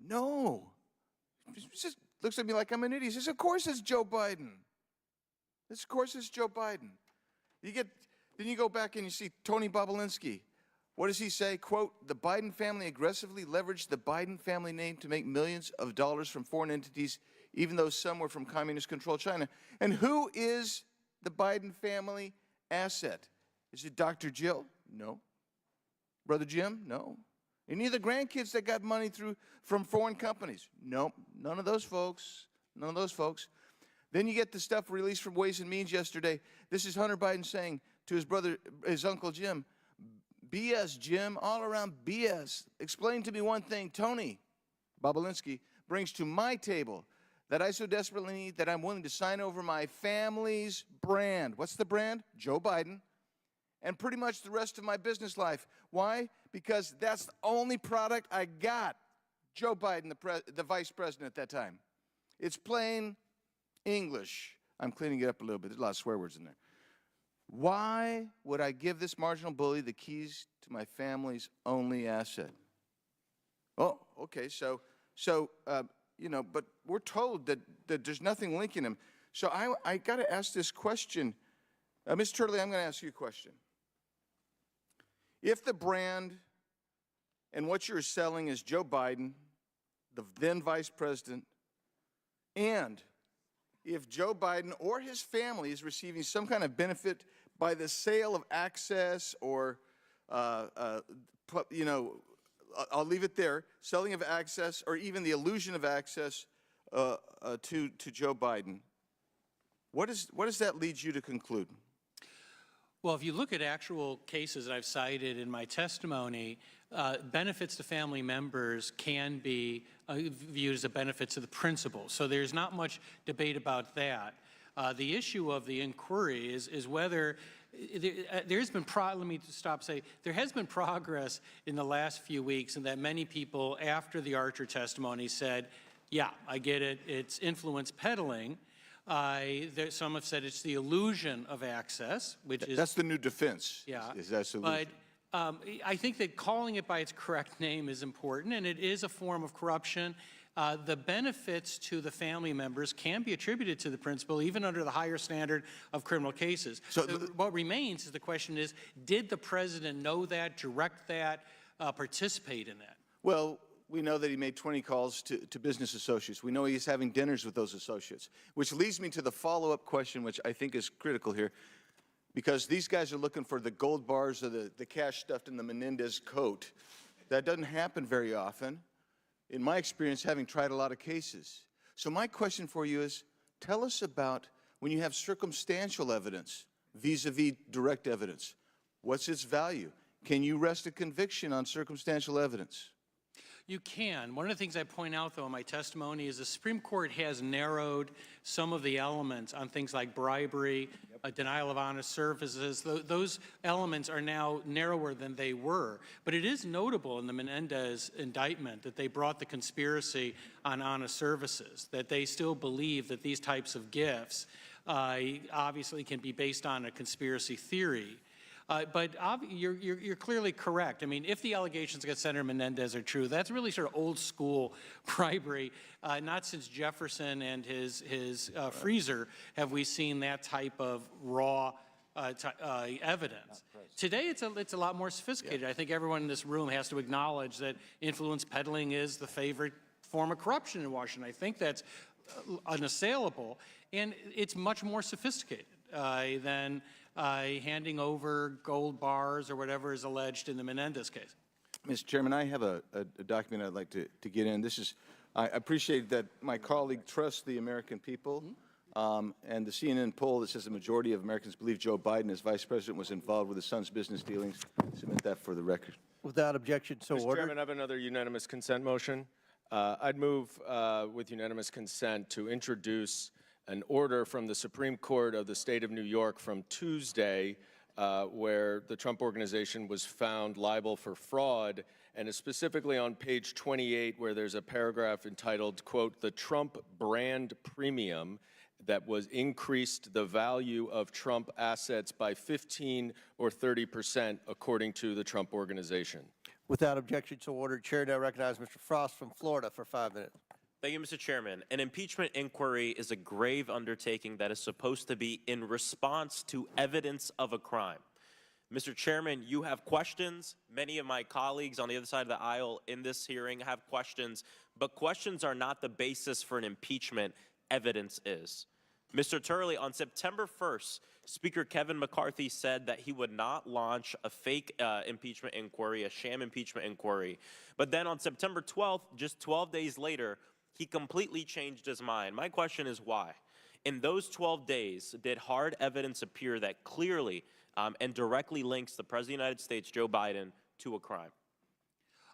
No. He just looks at me like I'm an idiot. He says, of course it's Joe Biden. Of course it's Joe Biden. Then you go back and you see Tony Bobulinski. What does he say? Quote, the Biden family aggressively leveraged the Biden family name to make millions of dollars from foreign entities, even though some were from communist-controlled China. And who is the Biden family asset? Is it Dr. Jill? No. Brother Jim? No. Any of the grandkids that got money from foreign companies? No. None of those folks. None of those folks. Then you get the stuff released from Ways and Means yesterday. This is Hunter Biden saying to his uncle Jim, BS, Jim, all around BS. Explain to me one thing Tony Bobulinski brings to my table that I so desperately need that I'm willing to sign over my family's brand. What's the brand? Joe Biden. And pretty much the rest of my business life. Why? Because that's the only product I got. Joe Biden, the vice president at that time. It's plain English. I'm cleaning it up a little bit. There's a lot of swear words in there. Why would I give this marginal bully the keys to my family's only asset? Oh, okay, so but we're told that there's nothing linking him. So I got to ask this question. Ms. Turley, I'm going to ask you a question. If the brand and what you're selling is Joe Biden, the then vice president, and if Joe Biden or his family is receiving some kind of benefit by the sale of access or, I'll leave it there, selling of access or even the illusion of access to Joe Biden, what does that lead you to conclude? Well, if you look at actual cases that I've cited in my testimony, benefits to family members can be viewed as a benefit to the principal. So there's not much debate about that. The issue of the inquiry is whether there's been, let me stop saying, there has been progress in the last few weeks in that many people after the Archer testimony said, yeah, I get it, it's influence peddling. Some have said it's the illusion of access, which is... That's the new defense. Yeah. Is that illusion? But I think that calling it by its correct name is important, and it is a form of corruption. The benefits to the family members can be attributed to the principal, even under the higher standard of criminal cases. So what remains is the question is, did the president know that, direct that, participate in that? Well, we know that he made 20 calls to business associates. We know he's having dinners with those associates, which leads me to the follow-up question, which I think is critical here, because these guys are looking for the gold bars or the cash stuffed in the Menendez coat. That doesn't happen very often, in my experience, having tried a lot of cases. So my question for you is, tell us about when you have circumstantial evidence vis-a-vis direct evidence. What's its value? Can you rest a conviction on circumstantial evidence? You can. One of the things I point out, though, in my testimony is the Supreme Court has narrowed some of the elements on things like bribery, denial of honest services. Those elements are now narrower than they were. But it is notable in the Menendez indictment that they brought the conspiracy on honest services, that they still believe that these types of gifts obviously can be based on a conspiracy theory. But you're clearly correct. I mean, if the allegations against Senator Menendez are true, that's really sort of old school bribery. Not since Jefferson and his freezer have we seen that type of raw evidence. Today, it's a lot more sophisticated. I think everyone in this room has to acknowledge that influence peddling is the favorite form of corruption in Washington. I think that's unassailable, and it's much more sophisticated than handing over gold bars or whatever is alleged in the Menendez case. Mr. Chairman, I have a document I'd like to get in. I appreciate that my colleague trusts the American people, and the CNN poll that says the majority of Americans believe Joe Biden as vice president was involved with his son's business dealings. Submit that for the record. Without objection, so Mr. ordered. Chairman, I have another unanimous consent motion. I'd move with unanimous consent to introduce an order from the Supreme Court of the State of New York from Tuesday where the Trump Organization was found liable for fraud, and it's specifically on page 28 where there's a paragraph entitled, quote, the Trump brand premium that was increased the value of Trump assets by 15 or 30% according to the Trump Organization. Without objection, so ordered. Chair now recognizes Mr. Frost from Florida for 5 minutes. Thank you, Mr. Chairman. An impeachment inquiry is a grave undertaking that is supposed to be in response to evidence of a crime. Mr. Chairman, you have questions. Many of my colleagues on the other side of the aisle in this hearing have questions, but questions are not the basis for an impeachment. Evidence is. Mr. Turley, on September 1st, Speaker Kevin McCarthy said that he would not launch a fake impeachment inquiry, a sham impeachment inquiry. But then on September 12th, just 12 days later, he completely changed his mind. My question is why? In those 12 days, did hard evidence appear that clearly and directly links the President of the United States, Joe Biden, to a crime?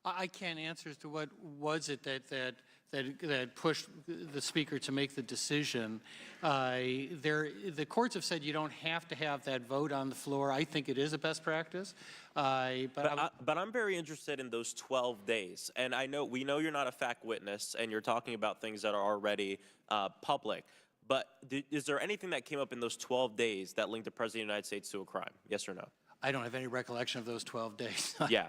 I can't answer as to what was it that pushed the Speaker to make the decision. The courts have said you don't have to have that vote on the floor. I think it is a best practice. But I'm very interested in those 12 days. And we know you're not a fact witness and you're talking about things that are already public. But is there anything that came up in those 12 days that linked the President of the United States to a crime? Yes or no? I don't have any recollection of those 12 days. Yeah,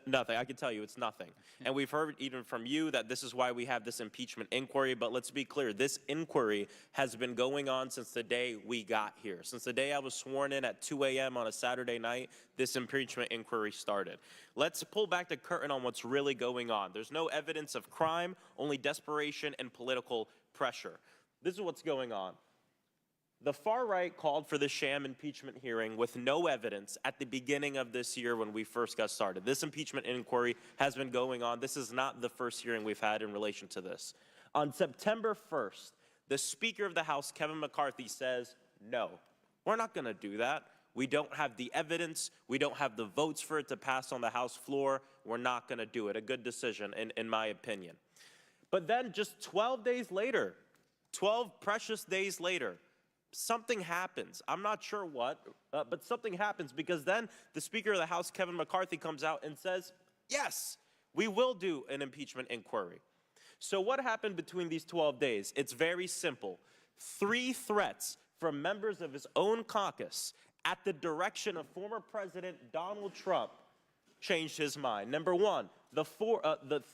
nothing. I can tell you it's nothing. And we've heard even from you that this is why we have this impeachment inquiry. But let's be clear, this inquiry has been going on since the day we got here. Since the day I was sworn in at 2 a.m. on a Saturday night, this impeachment inquiry started. Let's pull back the curtain on what's really going on. There's no evidence of crime, only desperation and political pressure. This is what's going on. The far right called for the sham impeachment hearing with no evidence at the beginning of this year when we first got started. This impeachment inquiry has been going on. This is not the first hearing we've had in relation to this. On September 1st, the Speaker of the House, Kevin McCarthy, says, no, we're not going to do that. We don't have the evidence. We don't have the votes for it to pass on the House floor. We're not going to do it. A good decision, in my opinion. But then just 12 days later, 12 precious days later, something happens. I'm not sure what, but something happens because then the Speaker of the House, Kevin McCarthy, comes out and says, yes, we will do an impeachment inquiry. So what happened between these 12 days? It's very simple. 3 threats from members of his own caucus at the direction of former President Donald Trump changed his mind. Number one, the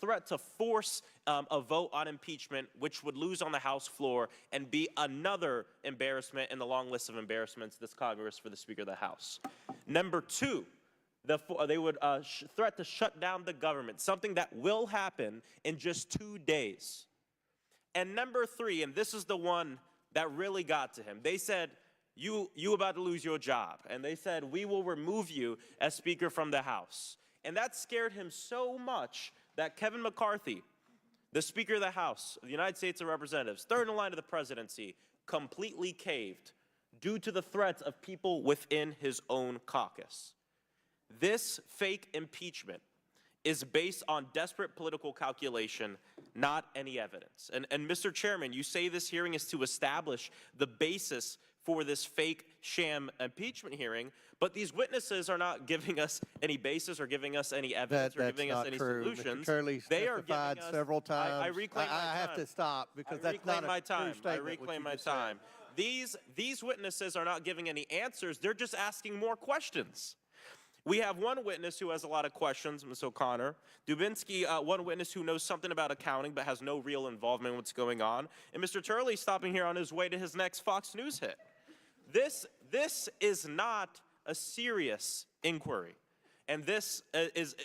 threat to force a vote on impeachment, which would lose on the House floor and be another embarrassment in the long list of embarrassments this Congress for the Speaker of the House. Number two, they would threat to shut down the government, something that will happen in just 2 days. And number three, and this is the one that really got to him, they said, you about to lose your job. And they said, we will remove you as Speaker from the House. And that scared him so much that Kevin McCarthy, the Speaker of the House of the United States of Representatives, third in line of the presidency, completely caved due to the threats of people within his own caucus. This fake impeachment is based on desperate political calculation, not any evidence. And Mr. Chairman, you say this hearing is to establish the basis for this fake sham impeachment hearing, but these witnesses are not giving us any basis or giving us any evidence or giving us any solutions. Mr. Turley's They are testified giving us, several times. I reclaim my time. I have to stop because that's not a true statement. I reclaim my time. These witnesses are not giving any answers. They're just asking more questions. We have one witness who has a lot of questions, Ms. O'Connor. Dubinsky, one witness who knows something about accounting but has no real involvement in what's going on. And Mr. Turley stopping here on his way to his next Fox News hit. This is not a serious inquiry. And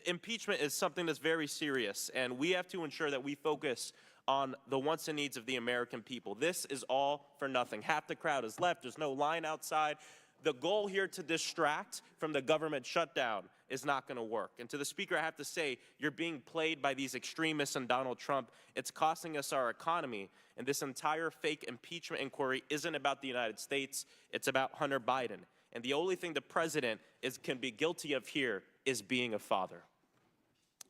impeachment is something that's very serious. And we have to ensure that we focus on the wants and needs of the American people. This is all for nothing. Half the crowd is left. There's no line outside. The goal here to distract from the government shutdown is not going to work. And to the Speaker, I have to say, you're being played by these extremists and Donald Trump. It's costing us our economy. And this entire fake impeachment inquiry isn't about the United States. It's about Hunter Biden. And the only thing the president can be guilty of here is being a father.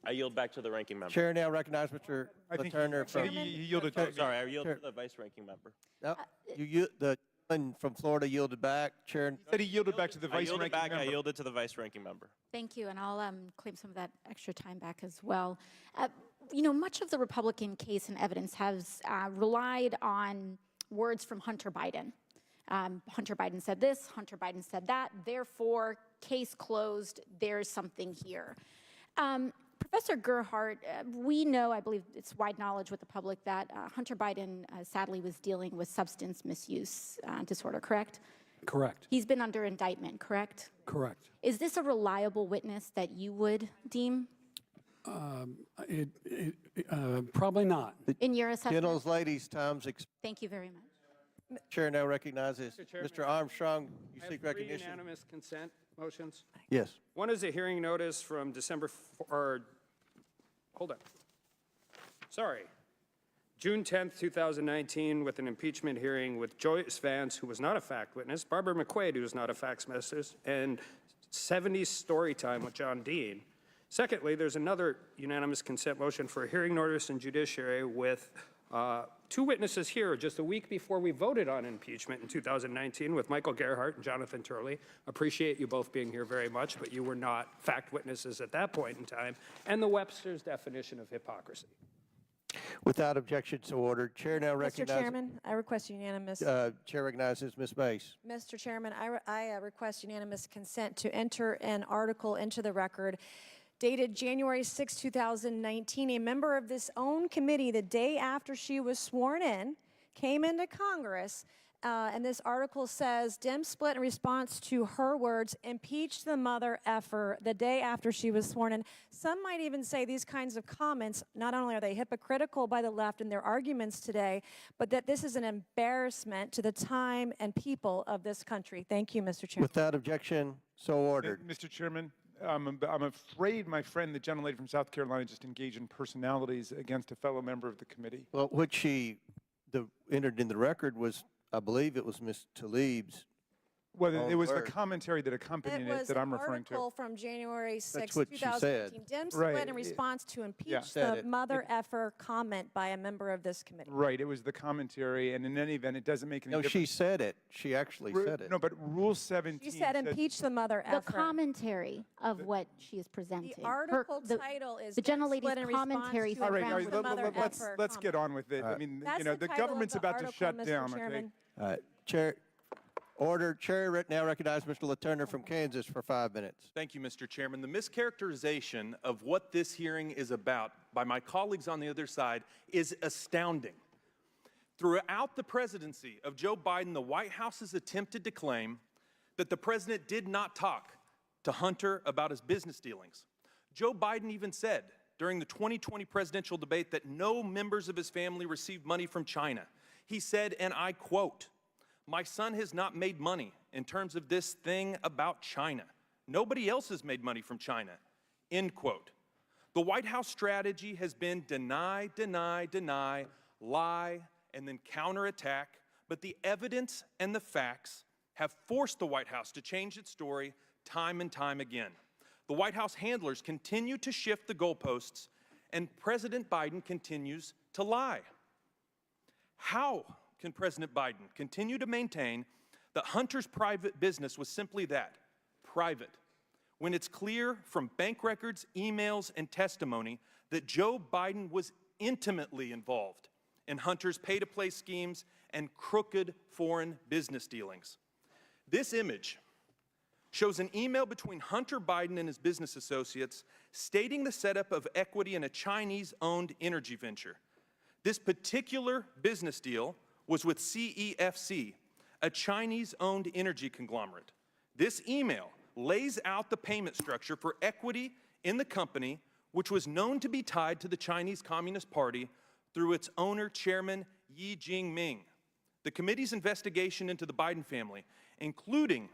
I yield back to the ranking member. Chair now recognizes Mr. Turner from. Sorry, I yield to the vice ranking member. No, the gentleman from Florida yielded back. Chair said he yielded back to the vice ranking member. I yielded to the vice ranking member. Thank you, and I'll claim some of that extra time back as well. You know, much of the Republican case and evidence has relied on words from Hunter Biden. Hunter Biden said this, Hunter Biden said that, therefore, case closed, there's something here. Professor Gerhardt, we know, I believe it's wide knowledge with the public, that Hunter Biden sadly was dealing with substance misuse disorder, correct? Correct. He's been under indictment, correct? Correct. Is this a reliable witness that you would deem? Probably not. In your assessment? Gentle's ladies, time's Thank you very much. Chair now recognizes Chairman, Mr. Armstrong. You I have seek 3 recognition. unanimous consent motions. Yes. One is a hearing notice from June 10th, 2019, with an impeachment hearing with Joyce Vance, who was not a fact witness, Barbara McQuaid, who was not a fact witness, and 70s story time with John Dean. Secondly, there's another unanimous consent motion for a hearing notice in Judiciary with 2 witnesses here just a week before we voted on impeachment in 2019 with Michael Gerhardt and Jonathan Turley. Appreciate you both being here very much, but you were not fact witnesses at that point in time, and the Webster's definition of hypocrisy. Without objection, so ordered. Chair now Mr. recognizes. Chairman, I request unanimous. Chair recognizes Ms. Mace. Mr. Chairman, I request unanimous consent to enter an article into the record dated January 6, 2019. A member of this own committee, the day after she was sworn in, came into Congress, and this article says, Dem split in response to her words, impeach the mother effer, the day after she was sworn in. Some might even say these kinds of comments, not only are they hypocritical by the left in their arguments today, but that this is an embarrassment to the time and people of this country. Thank you, Mr. Chairman. Without objection, so ordered. Mr. Chairman, I'm afraid my friend, the gentlelady from South Carolina, just engaged in personalities against a fellow member of the committee. Well, what she entered in the record was, I believe it was Ms. Talib's. Well, it was the commentary that accompanied it that I'm referring to. It was an article from January 6, what she 2018. Dem split Right. in response to impeach Said the it. mother effer comment by a member of this committee. Right, it was the commentary, and in any event, it doesn't make any No, difference. she said it. She actually said it. No, but Rule 17 She said impeach the mother The effer. commentary of what she is presenting. The article title is the Dem gentlelady's split in response commentary. to All right, impeach the mother effer let's get on with it. I mean, That's you know, the the title of government's the about to article, shut Mr. down, okay? Chairman. All right. Chair, order. Chair now recognizes Mr. LaTurner from Kansas for 5 minutes. Thank you, Mr. Chairman. The mischaracterization of what this hearing is about by my colleagues on the other side is astounding. Throughout the presidency of Joe Biden, the White House has attempted to claim that the president did not talk to Hunter about his business dealings. Joe Biden even said during the 2020 presidential debate that no members of his family received money from China. He said, and I quote, "My son has not made money in terms of this thing about China. Nobody else has made money from China," end quote. The White House strategy has been deny, deny, deny, lie, and then counterattack, but the evidence and the facts have forced the White House to change its story time and time again. The White House handlers continue to shift the goalposts, and President Biden continues to lie. How can President Biden continue to maintain that Hunter's private business was simply that, private, when it's clear from bank records, emails, and testimony that Joe Biden was intimately involved in Hunter's pay-to-play schemes and crooked foreign business dealings? This image shows an email between Hunter Biden and his business associates stating the setup of equity in a Chinese-owned energy venture. This particular business deal was with CEFC, a Chinese-owned energy conglomerate. This email lays out the payment structure for equity in the company, which was known to be tied to the Chinese Communist Party through its owner, Chairman Yi Jingming. The committee's investigation into the Biden family, including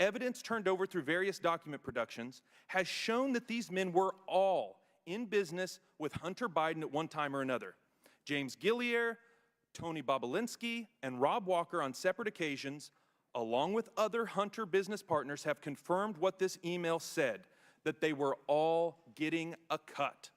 evidence turned over through various document productions, has shown that these men were all in business with Hunter Biden at one time or another. James Gillier, Tony Bobulinski, and Rob Walker on separate occasions, along with other Hunter business partners, have confirmed what this email said, that they were all getting a cut.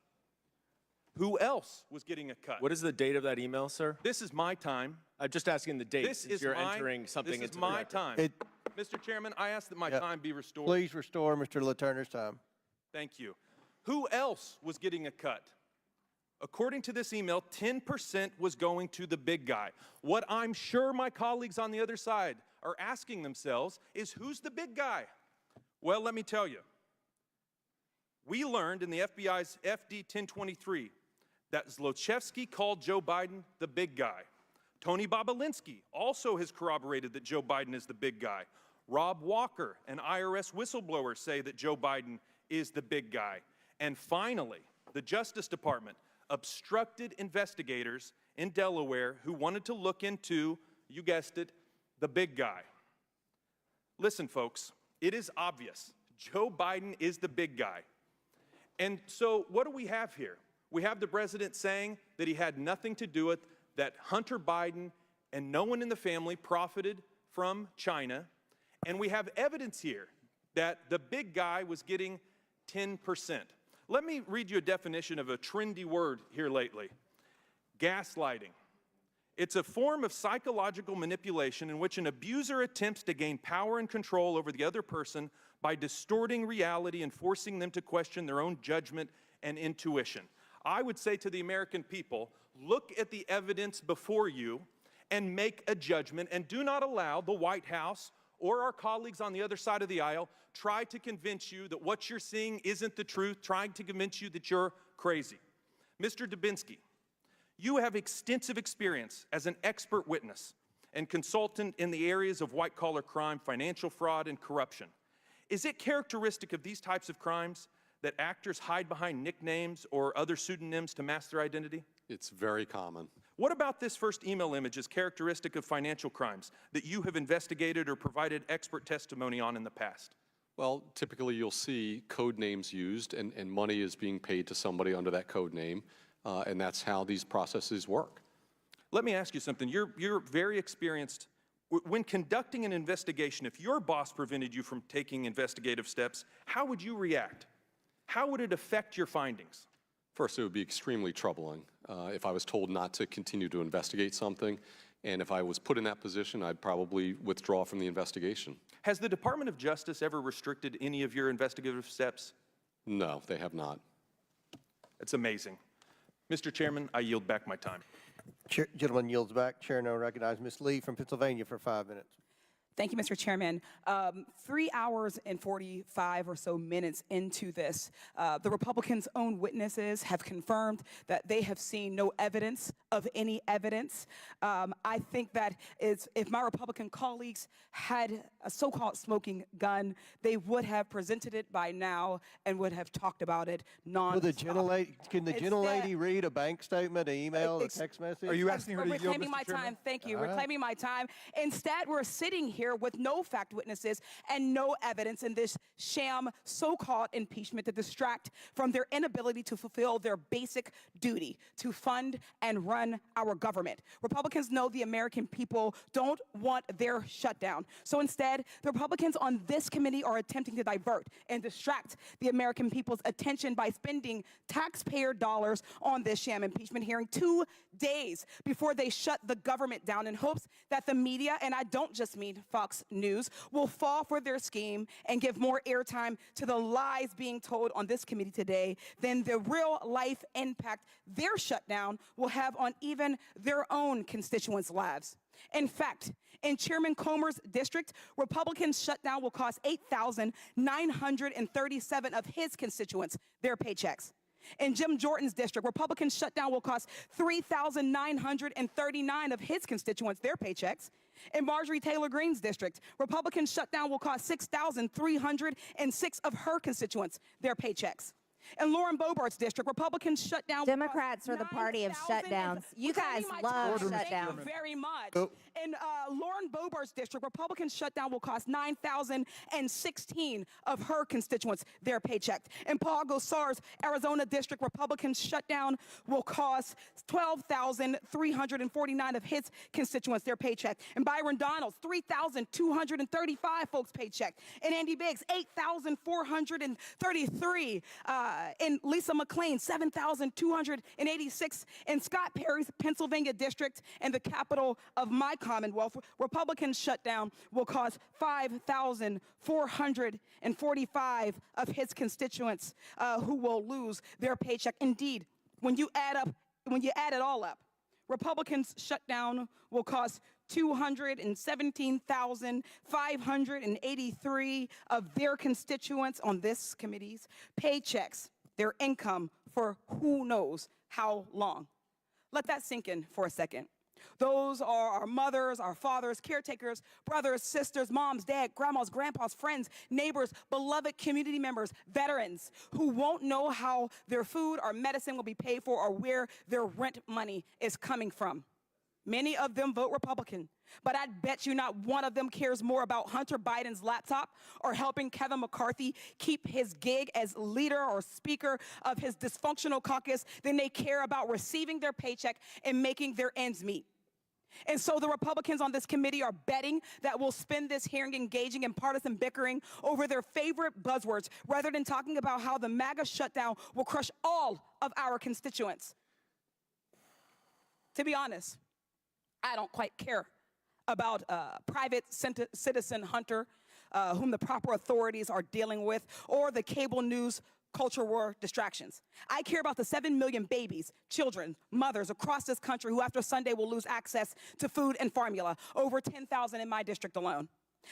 Who else was getting a cut? What is the date of that email, sir? This is my time. I'm just asking the date, This since is you're my, entering something this is into my the record. time. Mr. Chairman, I ask that my time be restored. Please restore Mr. LaTurner's time. Thank you. Who else was getting a cut? According to this email, 10% was going to the big guy. What I'm sure my colleagues on the other side are asking themselves is, who's the big guy? Well, let me tell you. We learned in the FBI's FD 1023 that Zlochevsky called Joe Biden the big guy. Tony Bobolinsky also has corroborated that Joe Biden is the big guy. Rob Walker, an IRS whistleblower, say that Joe Biden is the big guy. And finally, the Justice Department obstructed investigators in Delaware who wanted to look into, you guessed it, the big guy. Listen, folks, it is obvious. Joe Biden is the big guy. And so what do we have here? We have the president saying that he had nothing to do with that Hunter Biden and no one in the family profited from China. And we have evidence here that the big guy was getting 10%. Let me read you a definition of a trendy word here lately. Gaslighting. It's a form of psychological manipulation in which an abuser attempts to gain power and control over the other person by distorting reality and forcing them to question their own judgment and intuition. I would say to the American people, look at the evidence before you and make a judgment, and do not allow the White House or our colleagues on the other side of the aisle try to convince you that what you're seeing isn't the truth, trying to convince you that you're crazy. Mr. Dubinsky, you have extensive experience as an expert witness and consultant in the areas of white-collar crime, financial fraud, and corruption. Is it characteristic of these types of crimes that actors hide behind nicknames or other pseudonyms to mask their identity? It's very common. What about this first email image is characteristic of financial crimes that you have investigated or provided expert testimony on in the past? Well, typically you'll see code names used and money is being paid to somebody under that code name, and that's how these processes work. Let me ask you something. You're very experienced. When conducting an investigation, if your boss prevented you from taking investigative steps, how would you react? How would it affect your findings? First, it would be extremely troubling if I was told not to continue to investigate something, and if I was put in that position, I'd probably withdraw from the investigation. Has the Department of Justice ever restricted any of your investigative steps? No, they have not. It's amazing. Mr. Chairman, I yield back my time. Gentleman yields back. Chair now recognizes Ms. Lee from Pennsylvania for 5 minutes. Thank you, Mr. Chairman. 3 hours and 45 or so minutes into this, the Republicans' own witnesses have confirmed that they have seen no evidence of any evidence. I think that if my Republican colleagues had a so-called smoking gun, they would have presented it by now and would have talked about it non-stop. Can the gentlelady read a bank statement, an email, a text message? Are you asking her to yield, Reclaiming my Mr. Chairman? time. Thank you. All right. Reclaiming my time. Instead, we're sitting here with no fact witnesses and no evidence in this sham so-called impeachment to distract from their inability to fulfill their basic duty to fund and run our government. Republicans know the American people don't want their shutdown. So instead, the Republicans on this committee are attempting to divert and distract the American people's attention by spending taxpayer dollars on this sham impeachment hearing 2 days before they shut the government down in hopes that the media, and I don't just mean Fox News, will fall for their scheme and give more airtime to the lies being told on this committee today than the real life impact their shutdown will have on even their own constituents' lives. In fact, in Chairman Comer's district, Republicans' shutdown will cost 8,937 of his constituents their paychecks. In Jim Jordan's district, Republicans' shutdown will cost 3,939 of his constituents their paychecks. In Marjorie Taylor Greene's district, Republicans' shutdown will cost 6,306 of her constituents their paychecks. In Lauren Boebert's district, Republicans' shutdown. Democrats are the party of shutdowns. You guys love shutdowns. Thank you very much. In Lauren Boebert's district, Republicans' shutdown will cost 9,016 of her constituents their paycheck. In Paul Gosar's Arizona district, Republicans' shutdown will cost 12,349 of his constituents their paycheck. In Byron Donalds, 3,235 folks paycheck. In Andy Biggs, 8,433. In Lisa McClain, 7,286. In Scott Perry's Pennsylvania district and the capital of my Commonwealth, Republicans' shutdown will cost 5,445 of his constituents who will lose their paycheck. Indeed, when you add it all up, Republicans' shutdown will cost 217,583 of their constituents on this committee's paychecks, their income for who knows how long. Let that sink in for a second. Those are our mothers, our fathers, caretakers, brothers, sisters, moms, dad, grandmas, grandpas, friends, neighbors, beloved community members, veterans who won't know how their food or medicine will be paid for or where their rent money is coming from. Many of them vote Republican, but I'd bet you not one of them cares more about Hunter Biden's laptop or helping Kevin McCarthy keep his gig as leader or speaker of his dysfunctional caucus than they care about receiving their paycheck and making their ends meet. And so the Republicans on this committee are betting that we'll spend this hearing engaging in partisan bickering over their favorite buzzwords rather than talking about how the MAGA shutdown will crush all of our constituents. To be honest, I don't quite care about private citizen Hunter, whom the proper authorities are dealing with, or the cable news culture war distractions. I care about the 7 million babies, children, mothers across this country who after Sunday will lose access to food and formula, over 10,000 in my district alone.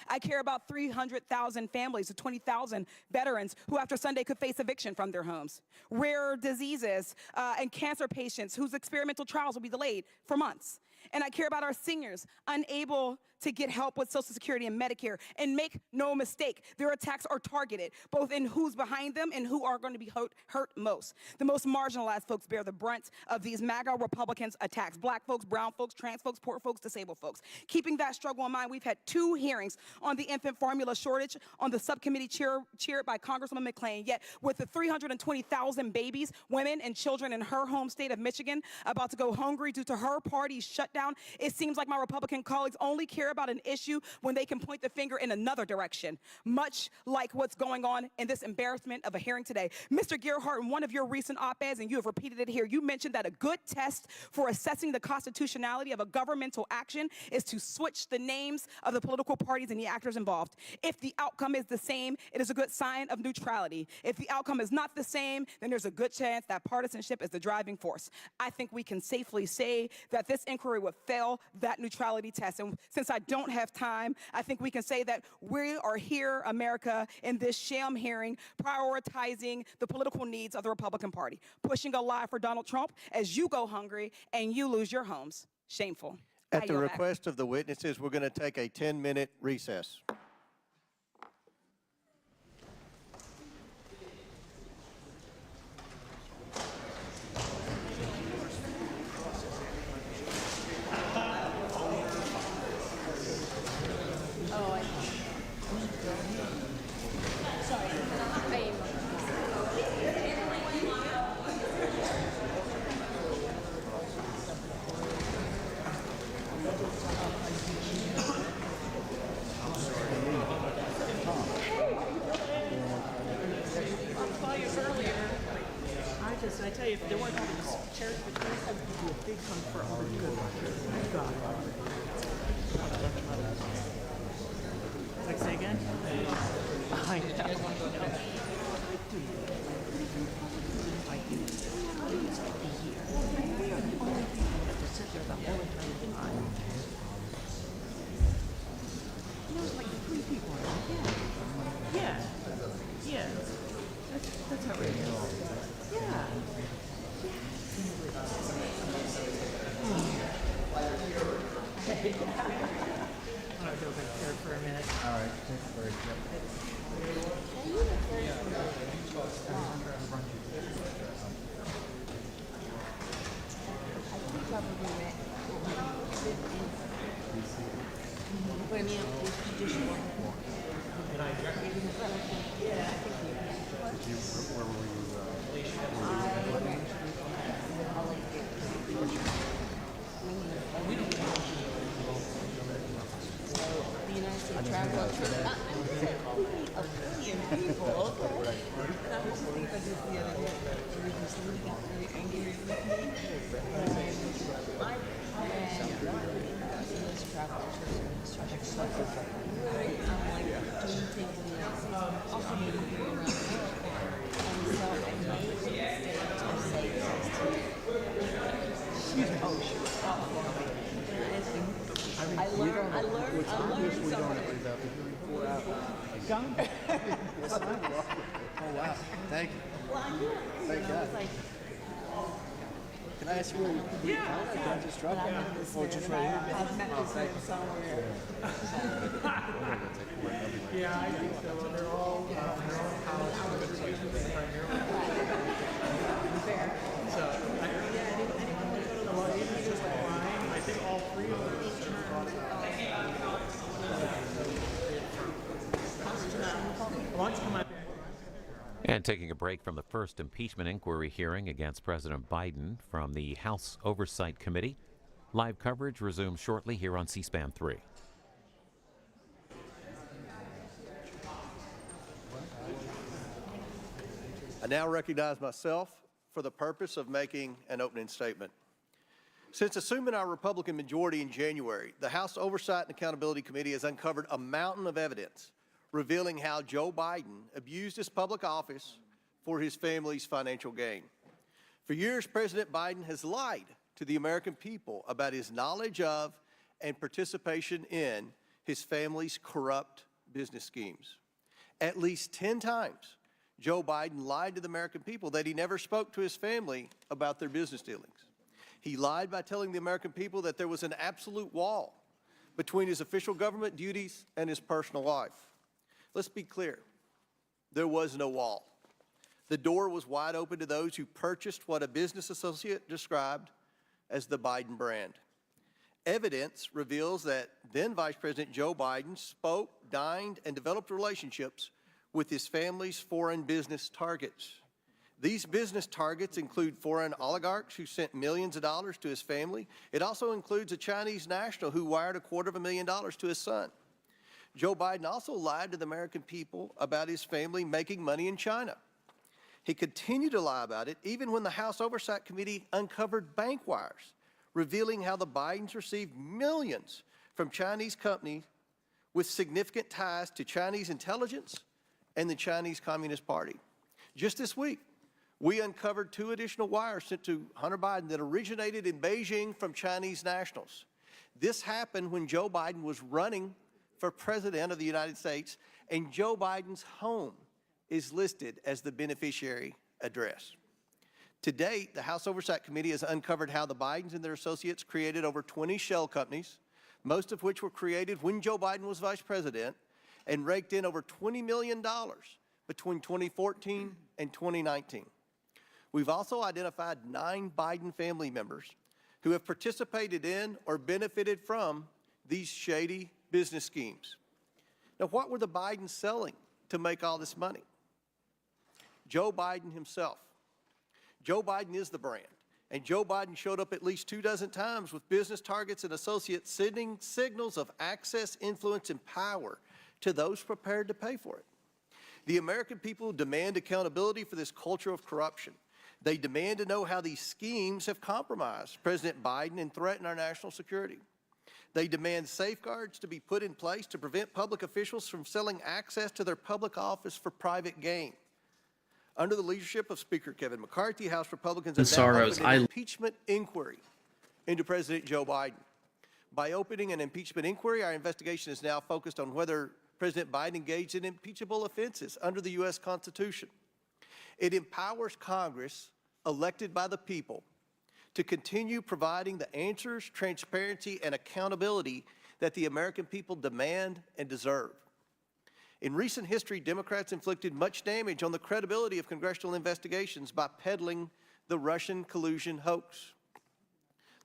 I care about 300,000 families of 20,000 veterans who after Sunday could face eviction from their homes. Rare diseases and cancer patients whose experimental trials will be delayed for months. And I care about our seniors unable to get help with Social Security and Medicare. And make no mistake, their attacks are targeted, both in who's behind them and who are going to be hurt most. The most marginalized folks bear the brunt of these MAGA Republicans' attacks. Black folks, brown folks, trans folks, poor folks, disabled folks. Keeping that struggle in mind, we've had 2 hearings on the infant formula shortage on the subcommittee chaired by Congresswoman McClain. Yet with the 320,000 babies, women, and children in her home state of Michigan about to go hungry due to her party's shutdown, it seems like my Republican colleagues only care about an issue when they can point the finger in another direction, much like what's going on in this embarrassment of a hearing today. Mr. Gerhardt, in one of your recent op-eds, and you have repeated it here, you mentioned that a good test for assessing the constitutionality of a governmental action is to switch the names of the political parties and the actors involved. If the outcome is the same, it is a good sign of neutrality. If the outcome is not the same, then there's a good chance that partisanship is the driving force. I think we can safely say that this inquiry would fail that neutrality test. And since I don't have time, I think we can say that we are here, America, in this sham hearing, prioritizing the political needs of the Republican Party, pushing a lie for Donald Trump as you go hungry and you lose your homes. Shameful. At the request of the witnesses, we're going to take a 10-minute recess. I tell you, if there weren't all these chairs between us, it would be a big fun for all the good. Thank God. Like, say again? I know. I do. We used to be here. We are the only people that have to sit there the whole entire time. There's like 3 people on it. Yeah. Yeah. That's how it is. Yeah. I'm going to go back there for a minute. All right, take a break. What I mean, judicial. Yeah, I think where were you? The United States travel. A billion people. Okay. That was the thing I did the other day. Somebody got really angry with me. I travel. I'm like doing things in the also moving around the world. And so I made the mistake to say this to you. Oh, Oh, wow. Thank you. Thank God. Can I ask you where you found it? Did I just drop it? Oh, just right here? I've met this man somewhere. Yeah, I think so. They're all college students primarily. So, well, even just like mine, I think all three of them Why don't you come up? And taking a break from the first impeachment inquiry hearing against President Biden from the House Oversight Committee, live coverage resumes shortly here on C-SPAN 3. I now recognize myself for the purpose of making an opening statement. Since assuming our Republican majority in January, the House Oversight and Accountability Committee has uncovered a mountain of evidence revealing how Joe Biden abused his public office for his family's financial gain. For years, President Biden has lied to the American people about his knowledge of and participation in his family's corrupt business schemes. At least 10 times, Joe Biden lied to the American people that he never spoke to his family about their business dealings. He lied by telling the American people that there was an absolute wall between his official government duties and his personal life. Let's be clear, there was no wall. The door was wide open to those who purchased what a business associate described as the Biden brand. Evidence reveals that then Vice President Joe Biden spoke, dined, and developed relationships with his family's foreign business targets. These business targets include foreign oligarchs who sent millions of dollars to his family. It also includes a Chinese national who wired $250,000 to his son. Joe Biden also lied to the American people about his family making money in China. He continued to lie about it even when the House Oversight Committee uncovered bank wires, revealing how the Bidens received millions from Chinese companies with significant ties to Chinese intelligence and the Chinese Communist Party. Just this week, we uncovered 2 additional wires sent to Hunter Biden that originated in Beijing from Chinese nationals. This happened when Joe Biden was running for President of the United States, and Joe Biden's home is listed as the beneficiary address. To date, the House Oversight Committee has uncovered how the Bidens and their associates created over 20 shell companies, most of which were created when Joe Biden was vice president, and raked in over $20 million between 2014 and 2019. We've also identified 9 Biden family members who have participated in or benefited from these shady business schemes. Now, what were the Bidens selling to make all this money? Joe Biden himself. Joe Biden is the brand, and Joe Biden showed up at least 24 times with business targets and associates sending signals of access, influence, and power to those prepared to pay for it. The American people demand accountability for this culture of corruption. They demand to know how these schemes have compromised President Biden and threatened our national security. They demand safeguards to be put in place to prevent public officials from selling access to their public office for private gain. Under the leadership of Speaker Kevin McCarthy, House Republicans have now opened an impeachment inquiry into President Joe Biden. By opening an impeachment inquiry, our investigation is now focused on whether President Biden engaged in impeachable offenses under the U.S. Constitution. It empowers Congress, elected by the people, to continue providing the answers, transparency, and accountability that the American people demand and deserve. In recent history, Democrats inflicted much damage on the credibility of congressional investigations by peddling the Russian collusion hoax.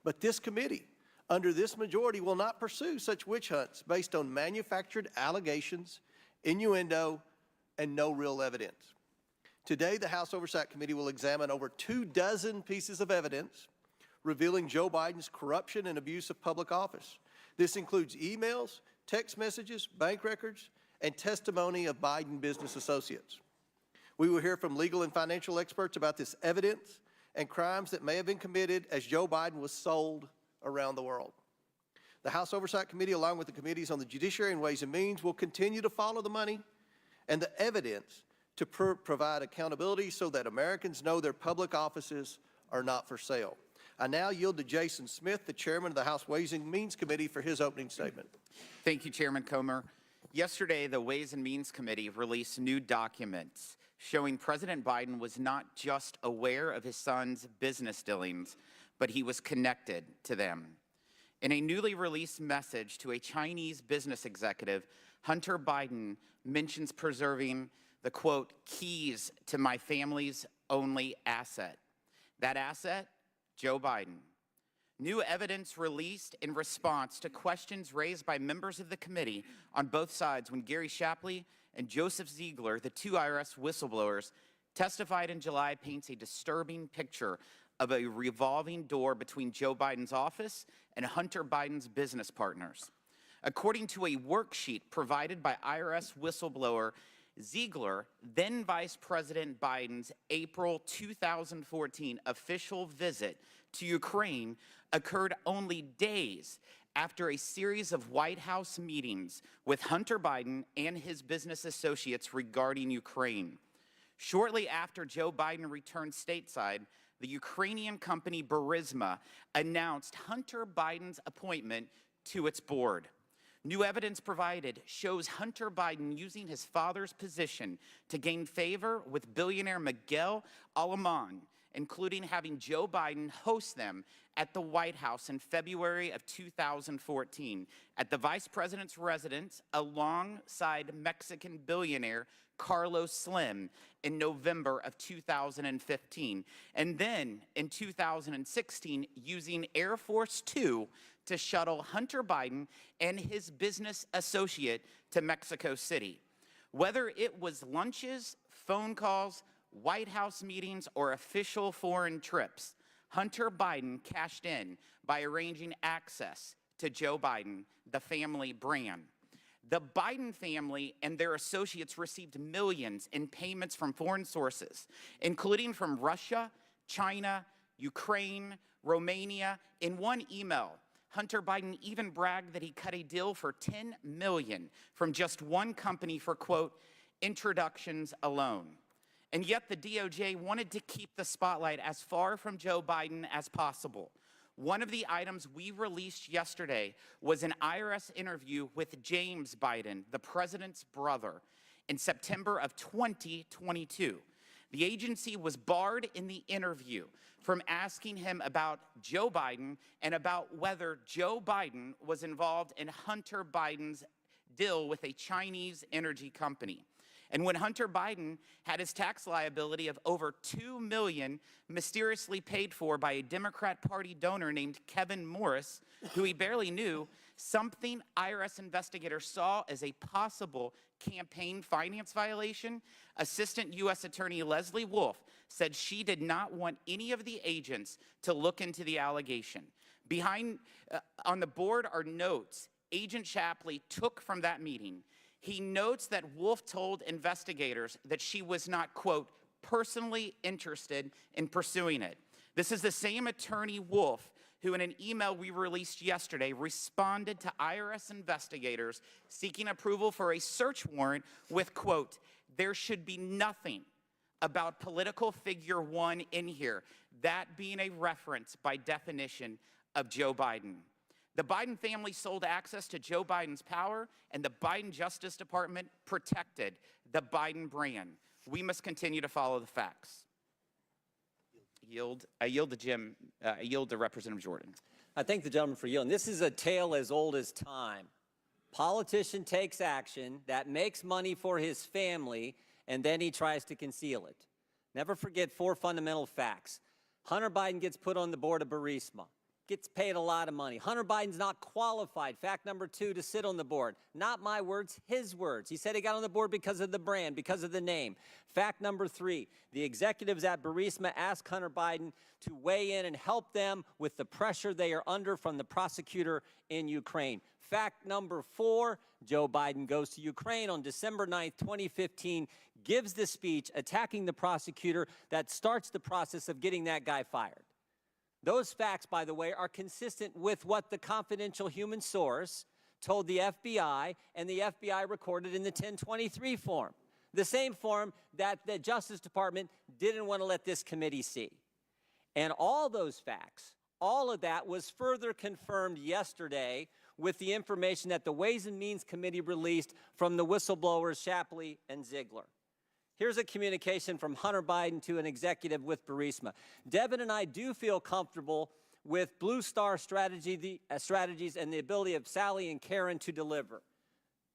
But this committee, under this majority, will not pursue such witch hunts based on manufactured allegations, innuendo, and no real evidence. Today, the House Oversight Committee will examine over 24 pieces of evidence revealing Joe Biden's corruption and abuse of public office. This includes emails, text messages, bank records, and testimony of Biden business associates. We will hear from legal and financial experts about this evidence and crimes that may have been committed as Joe Biden was sold around the world. The House Oversight Committee, along with the committees on the Judiciary and Ways and Means, will continue to follow the money and the evidence to provide accountability so that Americans know their public offices are not for sale. I now yield to Jason Smith, the chairman of the House Ways and Means Committee, for his opening statement. Thank you, Chairman Comer. Yesterday, the Ways and Means Committee released new documents showing President Biden was not just aware of his son's business dealings, but he was connected to them. In a newly released message to a Chinese business executive, Hunter Biden mentions preserving the, quote, keys to my family's only asset. That asset, Joe Biden. New evidence released in response to questions raised by members of the committee on both sides when Gary Shapley and Joseph Ziegler, the two IRS whistleblowers, testified in July, paints a disturbing picture of a revolving door between Joe Biden's office and Hunter Biden's business partners. According to a worksheet provided by IRS whistleblower Ziegler, then Vice President Biden's April 2014 official visit to Ukraine occurred only days after a series of White House meetings with Hunter Biden and his business associates regarding Ukraine. Shortly after Joe Biden returned stateside, the Ukrainian company Burisma announced Hunter Biden's appointment to its board. New evidence provided shows Hunter Biden using his father's position to gain favor with billionaire Miguel Alemán, including having Joe Biden host them at the White House in February of 2014 at the vice president's residence alongside Mexican billionaire Carlos Slim in November of 2015, and then in 2016 using Air Force Two to shuttle Hunter Biden and his business associate to Mexico City. Whether it was lunches, phone calls, White House meetings, or official foreign trips, Hunter Biden cashed in by arranging access to Joe Biden, the family brand. The Biden family and their associates received millions in payments from foreign sources, including from Russia, China, Ukraine, Romania. In one email, Hunter Biden even bragged that he cut a deal for $10 million from just one company for, quote, introductions alone. And yet the DOJ wanted to keep the spotlight as far from Joe Biden as possible. One of the items we released yesterday was an IRS interview with James Biden, the president's brother, in September of 2022. The agency was barred in the interview from asking him about Joe Biden and about whether Joe Biden was involved in Hunter Biden's deal with a Chinese energy company. And when Hunter Biden had his tax liability of over $2 million mysteriously paid for by a Democrat Party donor named Kevin Morris, who he barely knew, something IRS investigators saw as a possible campaign finance violation, Assistant U.S. Attorney Leslie Wolf said she did not want any of the agents to look into the allegation. On the board are notes Agent Shapley took from that meeting. He notes that Wolf told investigators that she was not, quote, personally interested in pursuing it. This is the same attorney, Wolf, who in an email we released yesterday responded to IRS investigators seeking approval for a search warrant with, quote, there should be nothing about political figure one in here, that being a reference by definition of Joe Biden. The Biden family sold access to Joe Biden's power, and the Biden Justice Department protected the Biden brand. We must continue to follow the facts. I yield to Representative Jordan. I thank the gentleman for yielding. This is a tale as old as time. Politician takes action that makes money for his family, and then he tries to conceal it. Never forget 4 fundamental facts. Hunter Biden gets put on the board of Burisma. Gets paid a lot of money. Hunter Biden's not qualified, fact number 2, to sit on the board. Not my words, his words. He said he got on the board because of the brand, because of the name. Fact number 3, the executives at Burisma asked Hunter Biden to weigh in and help them with the pressure they are under from the prosecutor in Ukraine. Fact number 4, Joe Biden goes to Ukraine on December 9th, 2015, gives the speech attacking the prosecutor that starts the process of getting that guy fired. Those facts, by the way, are consistent with what the confidential human source told the FBI, and the FBI recorded in the 1023 form, the same form that the Justice Department didn't want to let this committee see. And all those facts All of that was further confirmed yesterday with the information that the Ways and Means Committee released from the whistleblowers Shapley and Ziegler. Here's a communication from Hunter Biden to an executive with Burisma. Devin and I do feel comfortable with Blue Star strategies and the ability of Sally and Karen to deliver.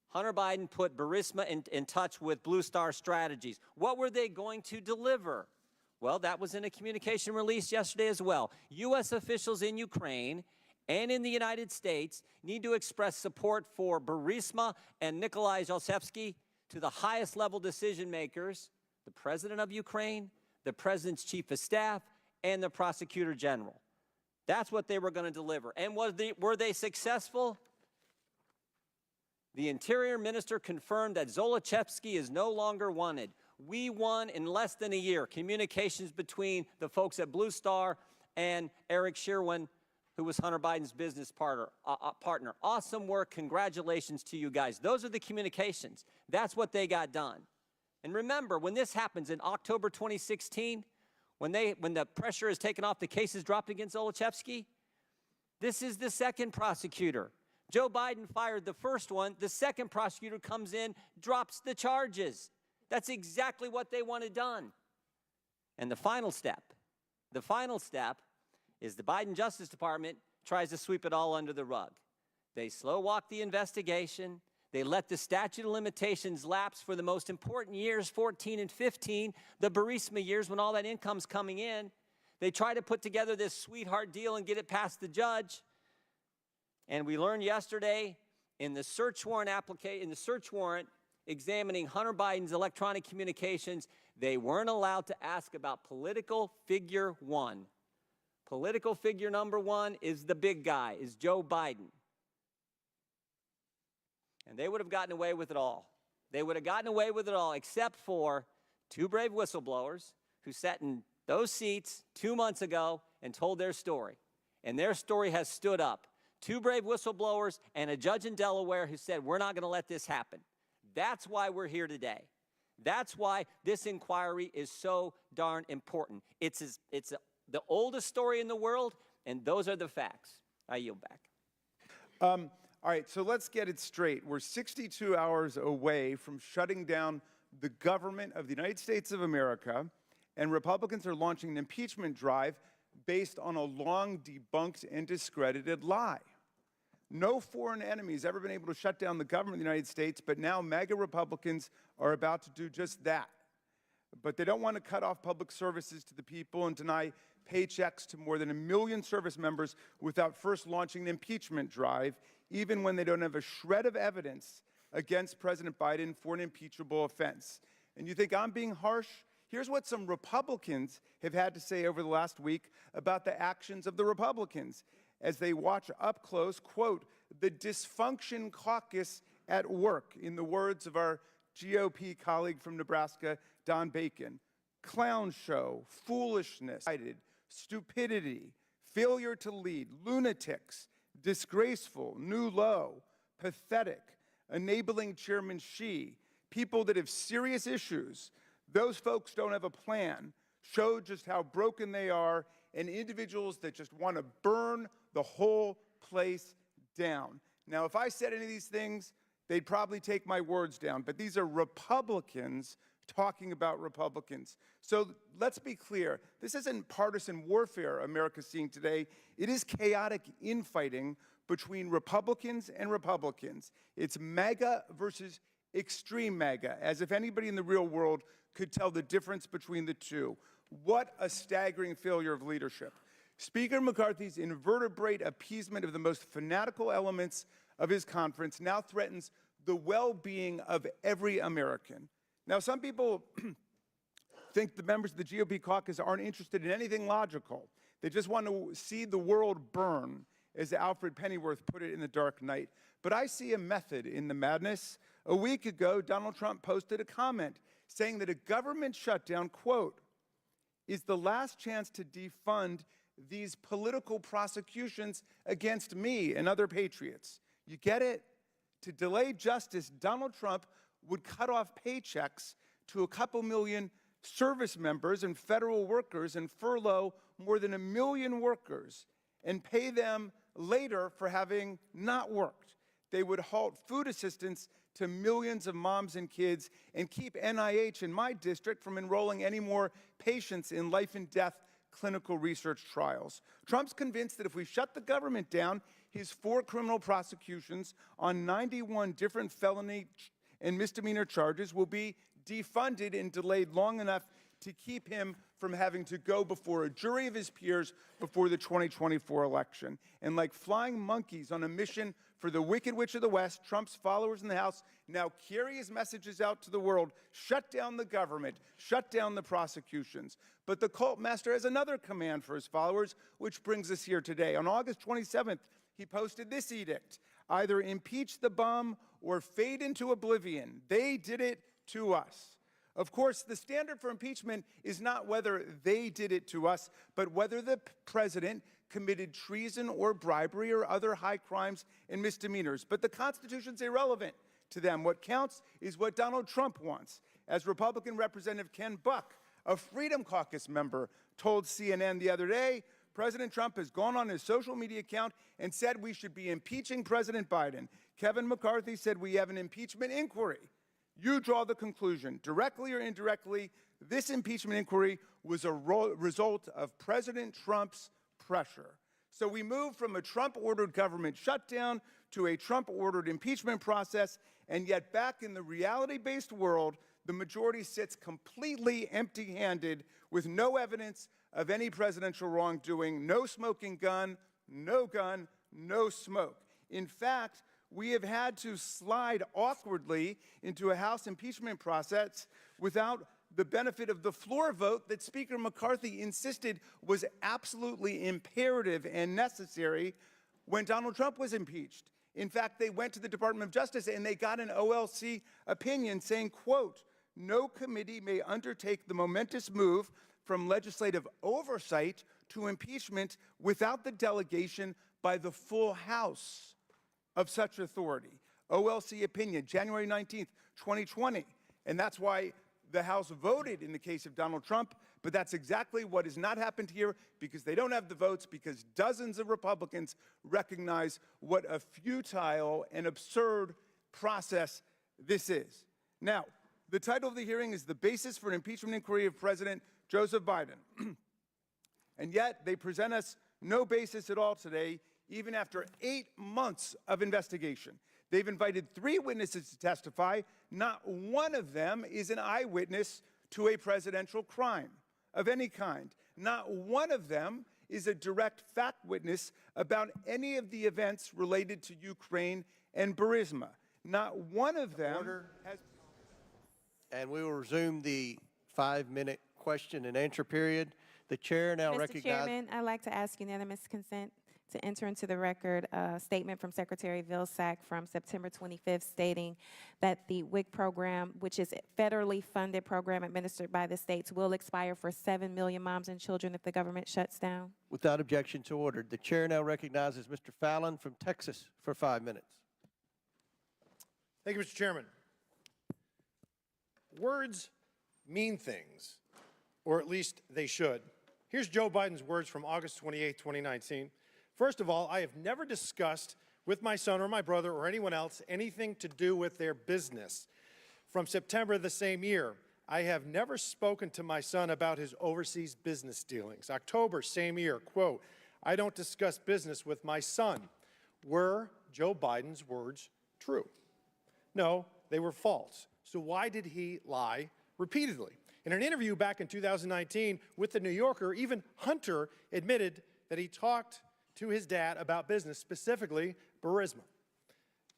Hunter Biden put Burisma in touch with Blue Star Strategies. What were they going to deliver? Well, that was in a communication released yesterday as well. U.S. officials in Ukraine and in the United States need to express support for Burisma and Nikolai Zlochevsky to the highest level decision makers, the President of Ukraine, the President's Chief of Staff, and the Prosecutor General. That's what they were going to deliver. And were they successful? The Interior Minister confirmed that Zlochevsky is no longer wanted. We won in less than a year communications between the folks at Blue Star and Eric Sherwin, who was Hunter Biden's business partner. Awesome work. Congratulations to you guys. Those are the communications. That's what they got done. And remember, when this happens in October 2016, when the pressure is taken off, the case is dropped against Zlochevsky, this is the second prosecutor. Joe Biden fired the first one. The second prosecutor comes in, drops the charges. That's exactly what they wanted done. And the final step is the Biden Justice Department tries to sweep it all under the rug. They slow walk the investigation. They let the statute of limitations lapse for the most important years, 14 and 15, the Burisma years when all that income's coming in. They try to put together this sweetheart deal and get it past the judge. And we learned yesterday in the search warrant examining Hunter Biden's electronic communications, they weren't allowed to ask about political figure one. Political figure number one is the big guy, is Joe Biden. And they would have gotten away with it all. They would have gotten away with it all except for two brave whistleblowers who sat in those seats 2 months ago and told their story. And their story has stood up. Two brave whistleblowers and a judge in Delaware who said, we're not going to let this happen. That's why we're here today. That's why this inquiry is so darn important. It's the oldest story in the world, and those are the facts. I yield back. All right, so let's get it straight. We're 62 hours away from shutting down the government of the United States of America, and Republicans are launching an impeachment drive based on a long debunked and discredited lie. No foreign enemy has ever been able to shut down the government of the United States, but now MAGA Republicans are about to do just that. But they don't want to cut off public services to the people and deny paychecks to more than 1 million service members without first launching an impeachment drive, even when they don't have a shred of evidence against President Biden for an impeachable offense. And you think I'm being harsh? Here's what some Republicans have had to say over the last week about the actions of the Republicans as they watch up close, quote, the dysfunction caucus at work, in the words of our GOP colleague from Nebraska, Don Bacon. Clown show, foolishness, stupidity, failure to lead, lunatics, disgraceful, new low, pathetic, enabling Chairman Xi, people that have serious issues. Those folks don't have a plan, show just how broken they are, and individuals that just want to burn the whole place down. Now, if I said any of these things, they'd probably take my words down, but these are Republicans talking about Republicans. So let's be clear. This isn't partisan warfare America's seeing today. It is chaotic infighting between Republicans and Republicans. It's MAGA versus extreme MAGA, as if anybody in the real world could tell the difference between the two. What a staggering failure of leadership. Speaker McCarthy's invertebrate appeasement of the most fanatical elements of his conference now threatens the well-being of every American. Now, some people think the members of the GOP caucus aren't interested in anything logical. They just want to see the world burn, as Alfred Pennyworth put it in The Dark Knight. But I see a method in the madness. A week ago, Donald Trump posted a comment saying that a government shutdown, quote, is the last chance to defund these political prosecutions against me and other patriots. You get it? To delay justice, Donald Trump would cut off paychecks to a couple million service members and federal workers and furlough more than 1 million workers. and pay them later for having not worked. They would halt food assistance to millions of moms and kids and keep NIH in my district from enrolling any more patients in life and death clinical research trials. Trump's convinced that if we shut the government down, his 4 criminal prosecutions on 91 different felony and misdemeanor charges will be defunded and delayed long enough to keep him from having to go before a jury of his peers before the 2024 election. And like flying monkeys on a mission for the Wicked Witch of the West, Trump's followers in the House now carry his messages out to the world: shut down the government, shut down the prosecutions. But the cult master has another command for his followers, which brings us here today. On August 27th, he posted this edict: either impeach the bum or fade into oblivion. They did it to us. Of course, the standard for impeachment is not whether they did it to us, but whether the president committed treason or bribery or other high crimes and misdemeanors. But the Constitution's irrelevant to them. What counts is what Donald Trump wants. As Republican Representative Ken Buck, a Freedom Caucus member, told CNN the other day, President Trump has gone on his social media account and said we should be impeaching President Biden. Kevin McCarthy said we have an impeachment inquiry. You draw the conclusion, directly or indirectly, this impeachment inquiry was a result of President Trump's pressure. So we move from a Trump-ordered government shutdown to a Trump-ordered impeachment process, and yet back in the reality-based world, the majority sits completely empty-handed with no evidence of any presidential wrongdoing, no smoking gun, no smoke. In fact, we have had to slide awkwardly into a House impeachment process without the benefit of the floor vote that Speaker McCarthy insisted was absolutely imperative and necessary when Donald Trump was impeached. In fact, they went to the Department of Justice and they got an OLC opinion saying, quote, no committee may undertake the momentous move from legislative oversight to impeachment without the delegation by the full House of such authority. OLC opinion, January 19th, 2020. And that's why the House voted in the case of Donald Trump, but that's exactly what has not happened here because they don't have the votes, because dozens of Republicans recognize what a futile and absurd process this is. Now, the title of the hearing is The Basis for an Impeachment Inquiry of President Joseph Biden. And yet, they present us no basis at all today, even after 8 months of investigation. They've invited 3 witnesses to testify. Not one of them is an eyewitness to a presidential crime of any kind. Not one of them is a direct fact witness about any of the events related to Ukraine and Burisma. Not one of them has... And we will resume the 5-minute question and answer period. The chair now recognizes... Mr. Chairman, I'd like to ask unanimous consent to enter into the record a statement from Secretary Vilsack from September 25th stating that the WIC program, which is a federally funded program administered by the states, will expire for 7 million moms and children if the government shuts down. Without objection, so ordered. The chair now recognizes Mr. Fallon from Texas for 5 minutes. Thank you, Mr. Chairman. Words mean things, or at least they should. Here's Joe Biden's words from August 28, 2019. First of all, I have never discussed with my son or my brother or anyone else anything to do with their business. From September the same year, I have never spoken to my son about his overseas business dealings. October, same year, quote, I don't discuss business with my son. Were Joe Biden's words true? No, they were false. So why did he lie repeatedly? In an interview back in 2019 with The New Yorker, even Hunter admitted that he talked to his dad about business, specifically Burisma.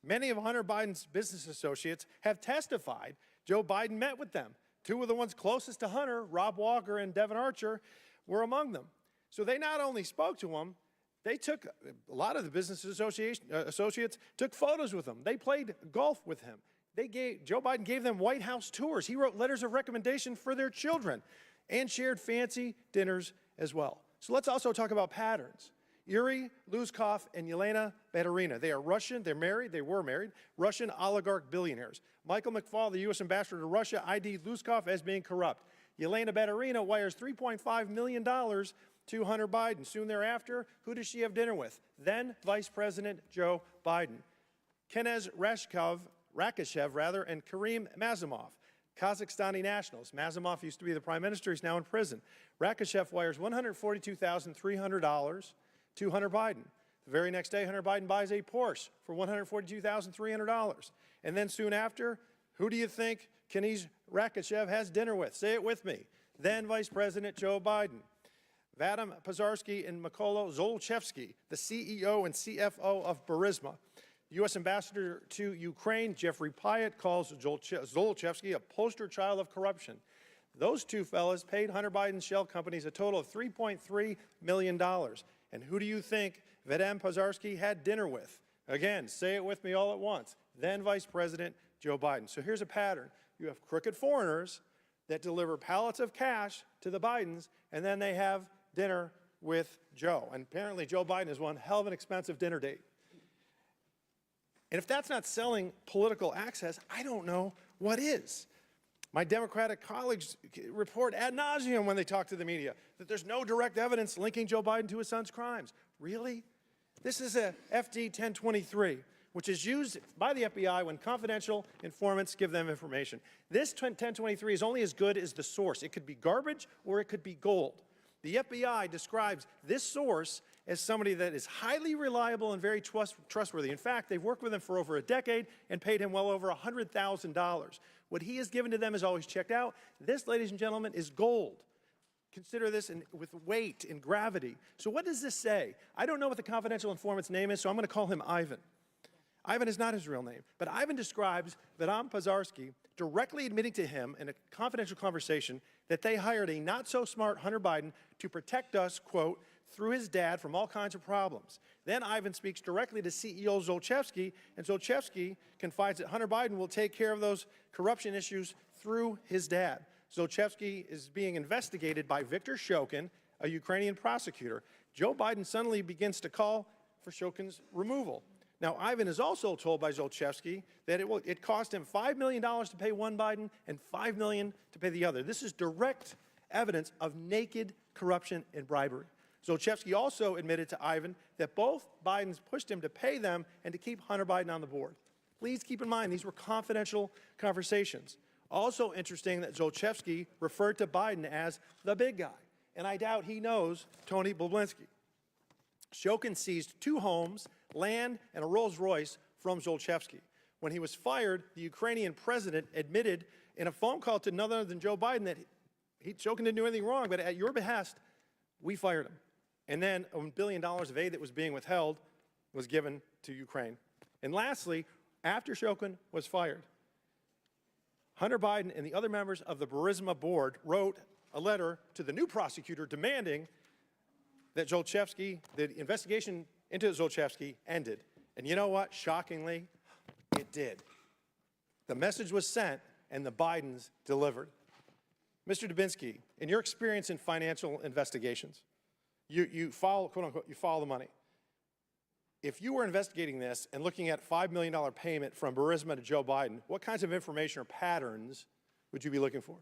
Many of Hunter Biden's business associates have testified Joe Biden met with them. 2 of the ones closest to Hunter, Rob Walker and Devin Archer, were among them. So they not only spoke to him, they took, a lot of the business associates took photos with him. They played golf with him. Joe Biden gave them White House tours. He wrote letters of recommendation for their children and shared fancy dinners as well. So let's also talk about patterns. Yuri Luzkov and Yelena Baturina. They are Russian, they were married, Russian oligarch billionaires. Michael McFaul, the U.S. ambassador to Russia, ID'd Luzkov as being corrupt. Yelena Baturina wires $3.5 million to Hunter Biden. Soon thereafter, who does she have dinner with? Then Vice President Joe Biden. Kenez Rakishev, and Karim Mazimov, Kazakhstani nationals. Mazimov used to be the prime minister. He's now in prison. Rakishev wires $142,300 to Hunter Biden. The very next day, Hunter Biden buys a Porsche for $142,300. And then soon after, who do you think Kenez Rakishev has dinner with? Say it with me. Then Vice President Joe Biden. Vadim Pazarsky and Mykola Zolchevsky, the CEO and CFO of Burisma. U.S. Ambassador to Ukraine, Jeffrey Pyatt, calls Zolchevsky a poster child of corruption. Those two fellas paid Hunter Biden's shell companies a total of $3.3 million. And who do you think Vadim Pazarsky had dinner with? Again, say it with me all at once. Then Vice President Joe Biden. So here's a pattern. You have crooked foreigners that deliver pallets of cash to the Bidens, and then they have dinner with Joe. And apparently Joe Biden is one hell of an expensive dinner date. And if that's not selling political access, I don't know what is. My Democratic colleagues report ad nauseum when they talk to the media that there's no direct evidence linking Joe Biden to his son's crimes. Really? This is a FD 1023, which is used by the FBI when confidential informants give them information. This 1023 is only as good as the source. It could be garbage or it could be gold. The FBI describes this source as somebody that is highly reliable and very trustworthy. In fact, they've worked with him for over a decade and paid him well over $100,000. What he has given to them is always checked out. This, ladies and gentlemen, is gold. Consider this with weight and gravity. So what does this say? I don't know what the confidential informant's name is, so I'm going to call him Ivan. Ivan is not his real name, but Ivan describes Vadim Pazarsky directly admitting to him in a confidential conversation that they hired a not-so-smart Hunter Biden to protect us, quote, through his dad from all kinds of problems. Then Ivan speaks directly to CEO Zolchevsky, and Zolchevsky confides that Hunter Biden will take care of those corruption issues through his dad. Zolchevsky is being investigated by Viktor Shokin, a Ukrainian prosecutor. Joe Biden suddenly begins to call for Shokin's removal. Now, Ivan is also told by Zolchevsky that it cost him $5 million to pay one Biden and $5 million to pay the other. This is direct evidence of naked corruption and bribery. Zolchevsky also admitted to Ivan that both Bidens pushed him to pay them and to keep Hunter Biden on the board. Please keep in mind, these were confidential conversations. Also interesting that Zolchevsky referred to Biden as the big guy, and I doubt he knows Tony Bobulinski. Shokin seized 2 homes, land, and a Rolls-Royce from Zolchevsky. When he was fired, the Ukrainian president admitted in a phone call to none other than Joe Biden that Shokin didn't do anything wrong, but at your behest, we fired him. And then $1 billion of aid that was being withheld was given to Ukraine. And lastly, after Shokin was fired, Hunter Biden and the other members of the Burisma board wrote a letter to the new prosecutor demanding that Zolchevsky, the investigation into Zolchevsky ended. And you know what? Shockingly, it did. The message was sent and the Bidens delivered. Mr. Dubinsky, in your experience in financial investigations, you follow, quote unquote, you follow the money. If you were investigating this and looking at $5 million payment from Burisma to Joe Biden, what kinds of information or patterns would you be looking for?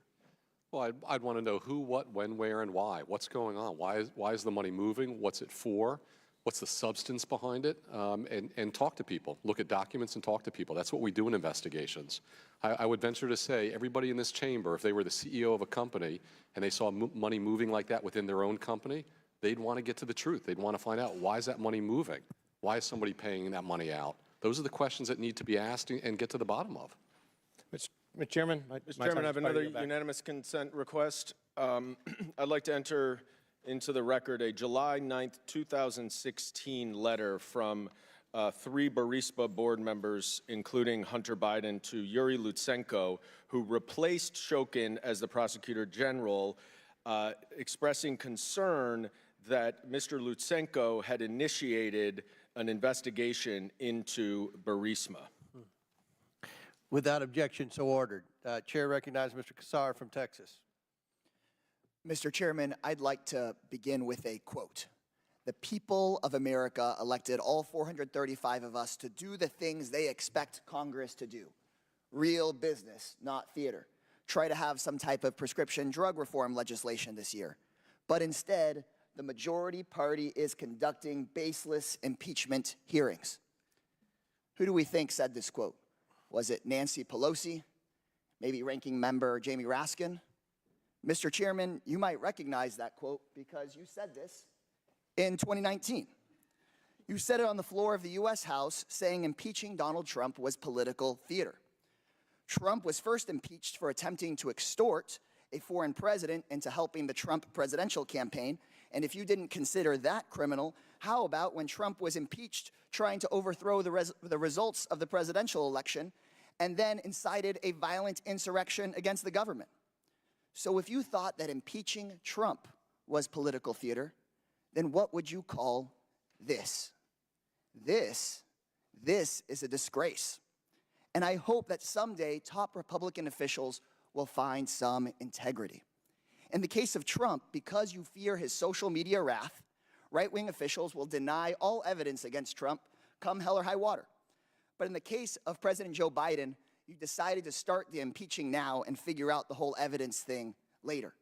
Well, I'd want to know who, what, when, where, and why. What's going on? Why is the money moving? What's it for? What's the substance behind it? And talk to people. Look at documents and talk to people. That's what we do in investigations. I would venture to say everybody in this chamber, if they were the CEO of a company and they saw money moving like that within their own company, they'd want to get to the truth. They'd want to find out, why is that money moving? Why is somebody paying that money out? Those are the questions that need to be asked and get to the bottom of. Mr. Chairman, Mr. Chairman, I have another unanimous consent request. I'd like to enter into the record a July 9th, 2016 letter from 3 Burisma board members, including Hunter Biden, to Yuri Lutsenko, who replaced Shokin as the prosecutor general, expressing concern that Mr. Lutsenko had initiated an investigation into Burisma. Without objection, so ordered. Chair recognizes Mr. Kassar from Texas. Mr. Chairman, I'd like to begin with a quote. The people of America elected all 435 of us to do the things they expect Congress to do. Real business, not theater. Try to have some type of prescription drug reform legislation this year. But instead, the majority party is conducting baseless impeachment hearings. Who do we think said this quote? Was it Nancy Pelosi? Maybe Ranking Member Jamie Raskin? Mr. Chairman, you might recognize that quote because you said this in 2019. You said it on the floor of the U.S. House, saying impeaching Donald Trump was political theater. Trump was first impeached for attempting to extort a foreign president into helping the Trump presidential campaign. And if you didn't consider that criminal, how about when Trump was impeached trying to overthrow the results of the presidential election and then incited a violent insurrection against the government? So if you thought that impeaching Trump was political theater, then what would you call this? This is a disgrace. And I hope that someday top Republican officials will find some integrity. In the case of Trump, because you fear his social media wrath, right-wing officials will deny all evidence against Trump come hell or high water. But in the case of President Joe Biden, you decided to start the impeaching now and figure out the whole evidence thing later.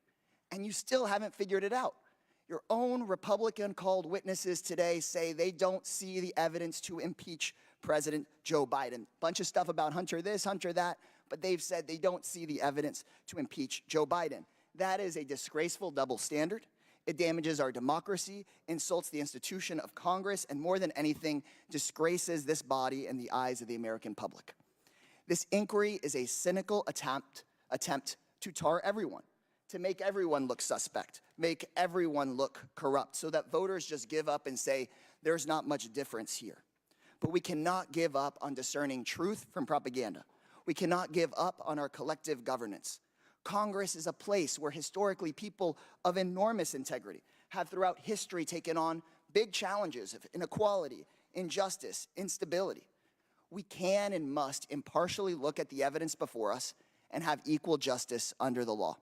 And you still haven't figured it out. Your own Republican-called witnesses today say they don't see the evidence to impeach President Joe Biden. Bunch of stuff about Hunter this, Hunter that, but they've said they don't see the evidence to impeach Joe Biden. That is a disgraceful double standard. It damages our democracy, insults the institution of Congress, and more than anything, disgraces this body in the eyes of the American public. This inquiry is a cynical attempt to tar everyone, to make everyone look suspect, make everyone look corrupt, so that voters just give up and say, there's not much difference here. But we cannot give up on discerning truth from propaganda. We cannot give up on our collective governance. Congress is a place where historically people of enormous integrity have throughout history taken on big challenges of inequality, injustice, instability. We can and must impartially look at the evidence before us and have equal justice under the law.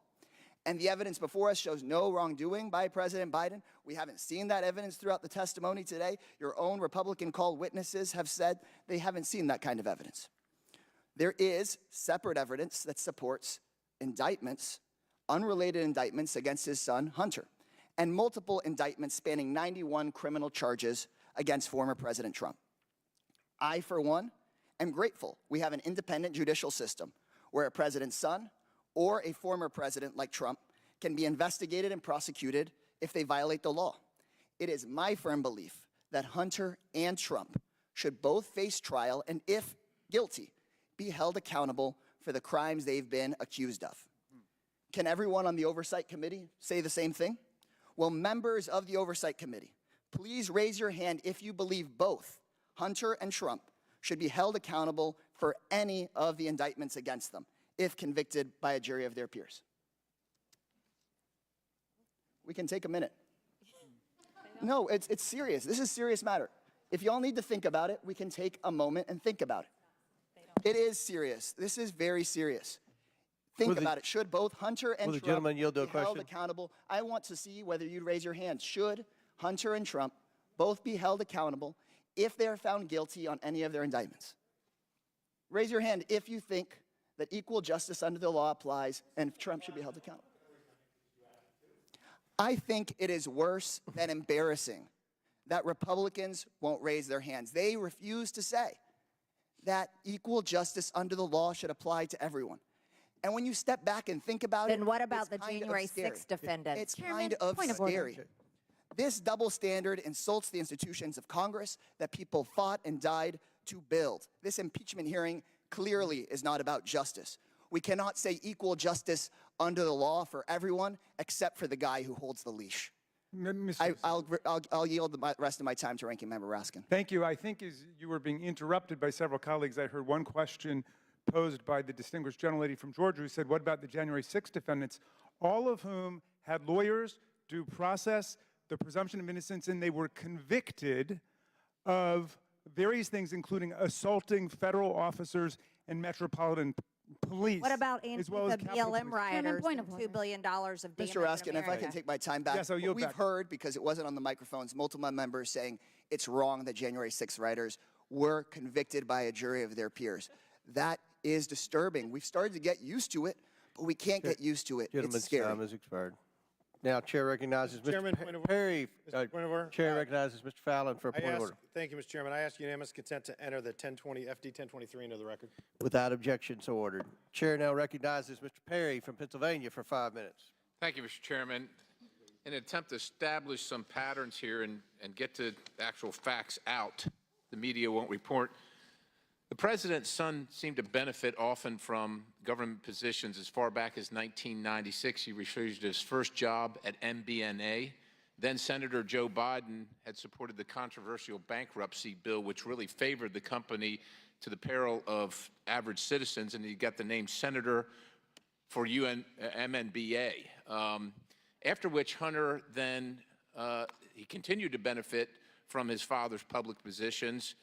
And the evidence before us shows no wrongdoing by President Biden. We haven't seen that evidence throughout the testimony today. Your own Republican-called witnesses have said they haven't seen that kind of evidence. There is separate evidence that supports indictments, unrelated indictments against his son, Hunter, and multiple indictments spanning 91 criminal charges against former President Trump. I, for one, am grateful we have an independent judicial system where a president's son or a former president like Trump can be investigated and prosecuted if they violate the law. It is my firm belief that Hunter and Trump should both face trial and, if guilty, be held accountable for the crimes they've been accused of. Can everyone on the Oversight Committee say the same thing? Well, members of the Oversight Committee, please raise your hand if you believe both Hunter and Trump should be held accountable for any of the indictments against them, if convicted by a jury of their peers. We can take a minute. No, it's serious. This is a serious matter. If y'all need to think about it, we can take a moment and think about it. It is serious. This is very serious. Think about it. Should both Hunter and Trump be held accountable? I want to see whether you'd raise your hand. Should Hunter and Trump both be held accountable if they're found guilty on any of their indictments? Raise your hand if you think that equal justice under the law applies and Trump should be held accountable. I think it is worse than embarrassing that Republicans won't raise their hands. They refuse to say that equal justice under the law should apply to everyone. And when you step back and think about it, then what about the January 6th defendants? It's kind of scary. This double standard insults the institutions of Congress that people fought and died to build. This impeachment hearing clearly is not about justice. We cannot say equal justice under the law for everyone except for the guy who holds the leash. I'll yield the rest of my time to Ranking Member Raskin. Thank you. I think as you were being interrupted by several colleagues, I heard one question posed by the distinguished gentlelady from Georgia who said, what about the January 6th defendants, all of whom had lawyers, due process, the presumption of innocence, and they were convicted of various things, including assaulting federal officers and metropolitan police. What about as well as BLM rioters and $2 billion of damage? Mr. Raskin, if I can take my time back. Yes, I'll yield We've back. heard, because it wasn't on the microphones, multiple members saying it's wrong that January 6th rioters were convicted by a jury of their peers. That is disturbing. We've started to get used to it, but we can't get used to it. It's scary. Gentleman's time has expired. Now, Chair recognizes Mr. Chairman, point of- Perry. Point of order. Chair recognizes Mr. Fallon for a point of order. Thank you, Mr. Chairman. I ask unanimous consent to enter the 1020 FD 1023 into the record. Without objection, so ordered. Chair now recognizes Mr. Perry from Pennsylvania for 5 minutes. Thank you, Mr. Chairman. In an attempt to establish some patterns here and get to the actual facts out, the media won't report. The president's son seemed to benefit often from government positions. As far back as 1996, he received his first job at MBNA. Then Senator Joe Biden had supported the controversial bankruptcy bill, which really favored the company to the peril of average citizens, and he got the name Senator for MNBA. After which Hunter then, he continued to benefit from his father's public positions.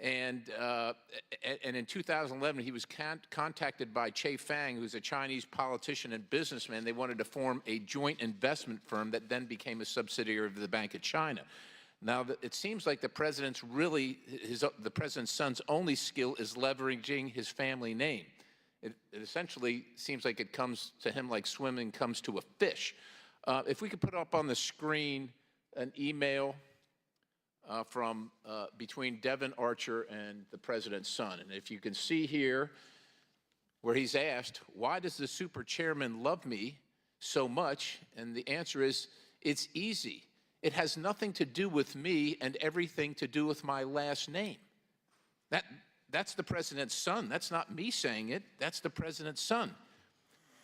And in 2011, he was contacted by Che Fang, who's a Chinese politician and businessman. They wanted to form a joint investment firm that then became a subsidiary of the Bank of China. Now, it seems like the president's the president's son's only skill is leveraging his family name. It essentially seems like it comes to him like swimming comes to a fish. If we could put up on the screen an email from between Devin Archer and the president's son. And if you can see here where he's asked, why does the super chairman love me so much? And the answer is, it's easy. It has nothing to do with me and everything to do with my last name. That's the president's son. That's not me saying it. That's the president's son.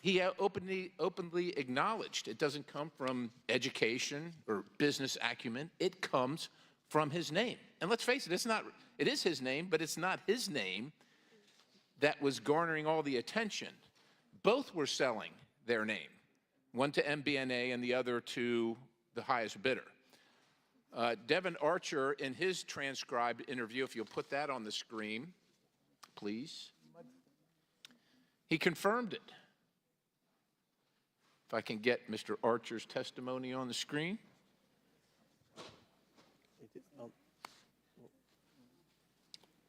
He openly acknowledged it doesn't come from education or business acumen. It comes from his name. And let's face it, it is his name, but it's not his name that was garnering all the attention. Both were selling their name, one to MBNA and the other to the highest bidder. Devin Archer, in his transcribed interview, if you'll put that on the screen, please, he confirmed it. If I can get Mr. Archer's testimony on the screen.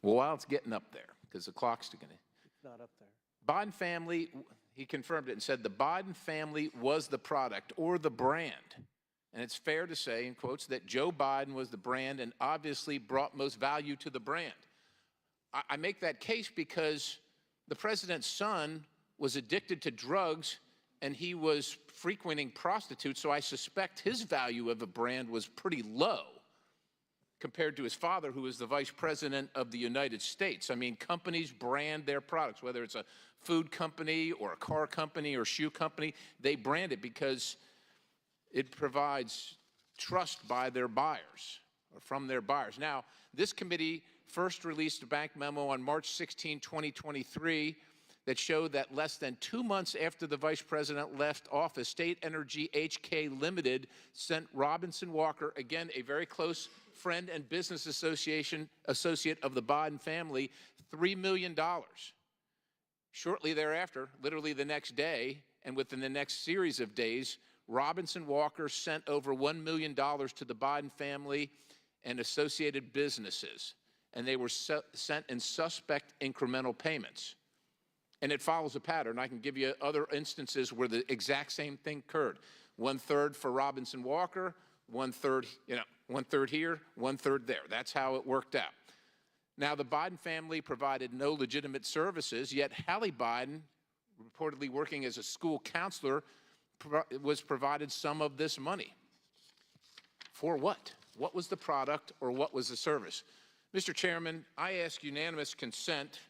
Well, while it's getting up there, because the clock's going to. It's not up there. Biden family, he confirmed it and said the Biden family was the product or the brand. And it's fair to say, in quotes, that Joe Biden was the brand and obviously brought most value to the brand. I make that case because the president's son was addicted to drugs and he was frequenting prostitutes, so I suspect his value of a brand was pretty low compared to his father, who was the vice president of the United States. I mean, companies brand their products, whether it's a food company or a car company or shoe company, they brand it because it provides trust by their buyers or from their buyers. Now, this committee first released a bank memo on March 16, 2023, that showed that less than 2 months after the vice president left office, State Energy HK Limited sent Robinson Walker, again, a very close friend and business associate of the Biden family, $3 million. Shortly thereafter, literally the next day, and within the next series of days, Robinson Walker sent over $1 million to the Biden family and associated businesses, and they were sent in suspect incremental payments. And it follows a pattern. I can give you other instances where the exact same thing occurred. 1/3 for Robinson Walker, 1/3, 1/3 here, 1/3 there. That's how it worked out. Now, the Biden family provided no legitimate services, yet Hallie Biden, reportedly working as a school counselor, was provided some of this money. For what? What was the product or what was the service? Mr. Chairman, I ask unanimous consent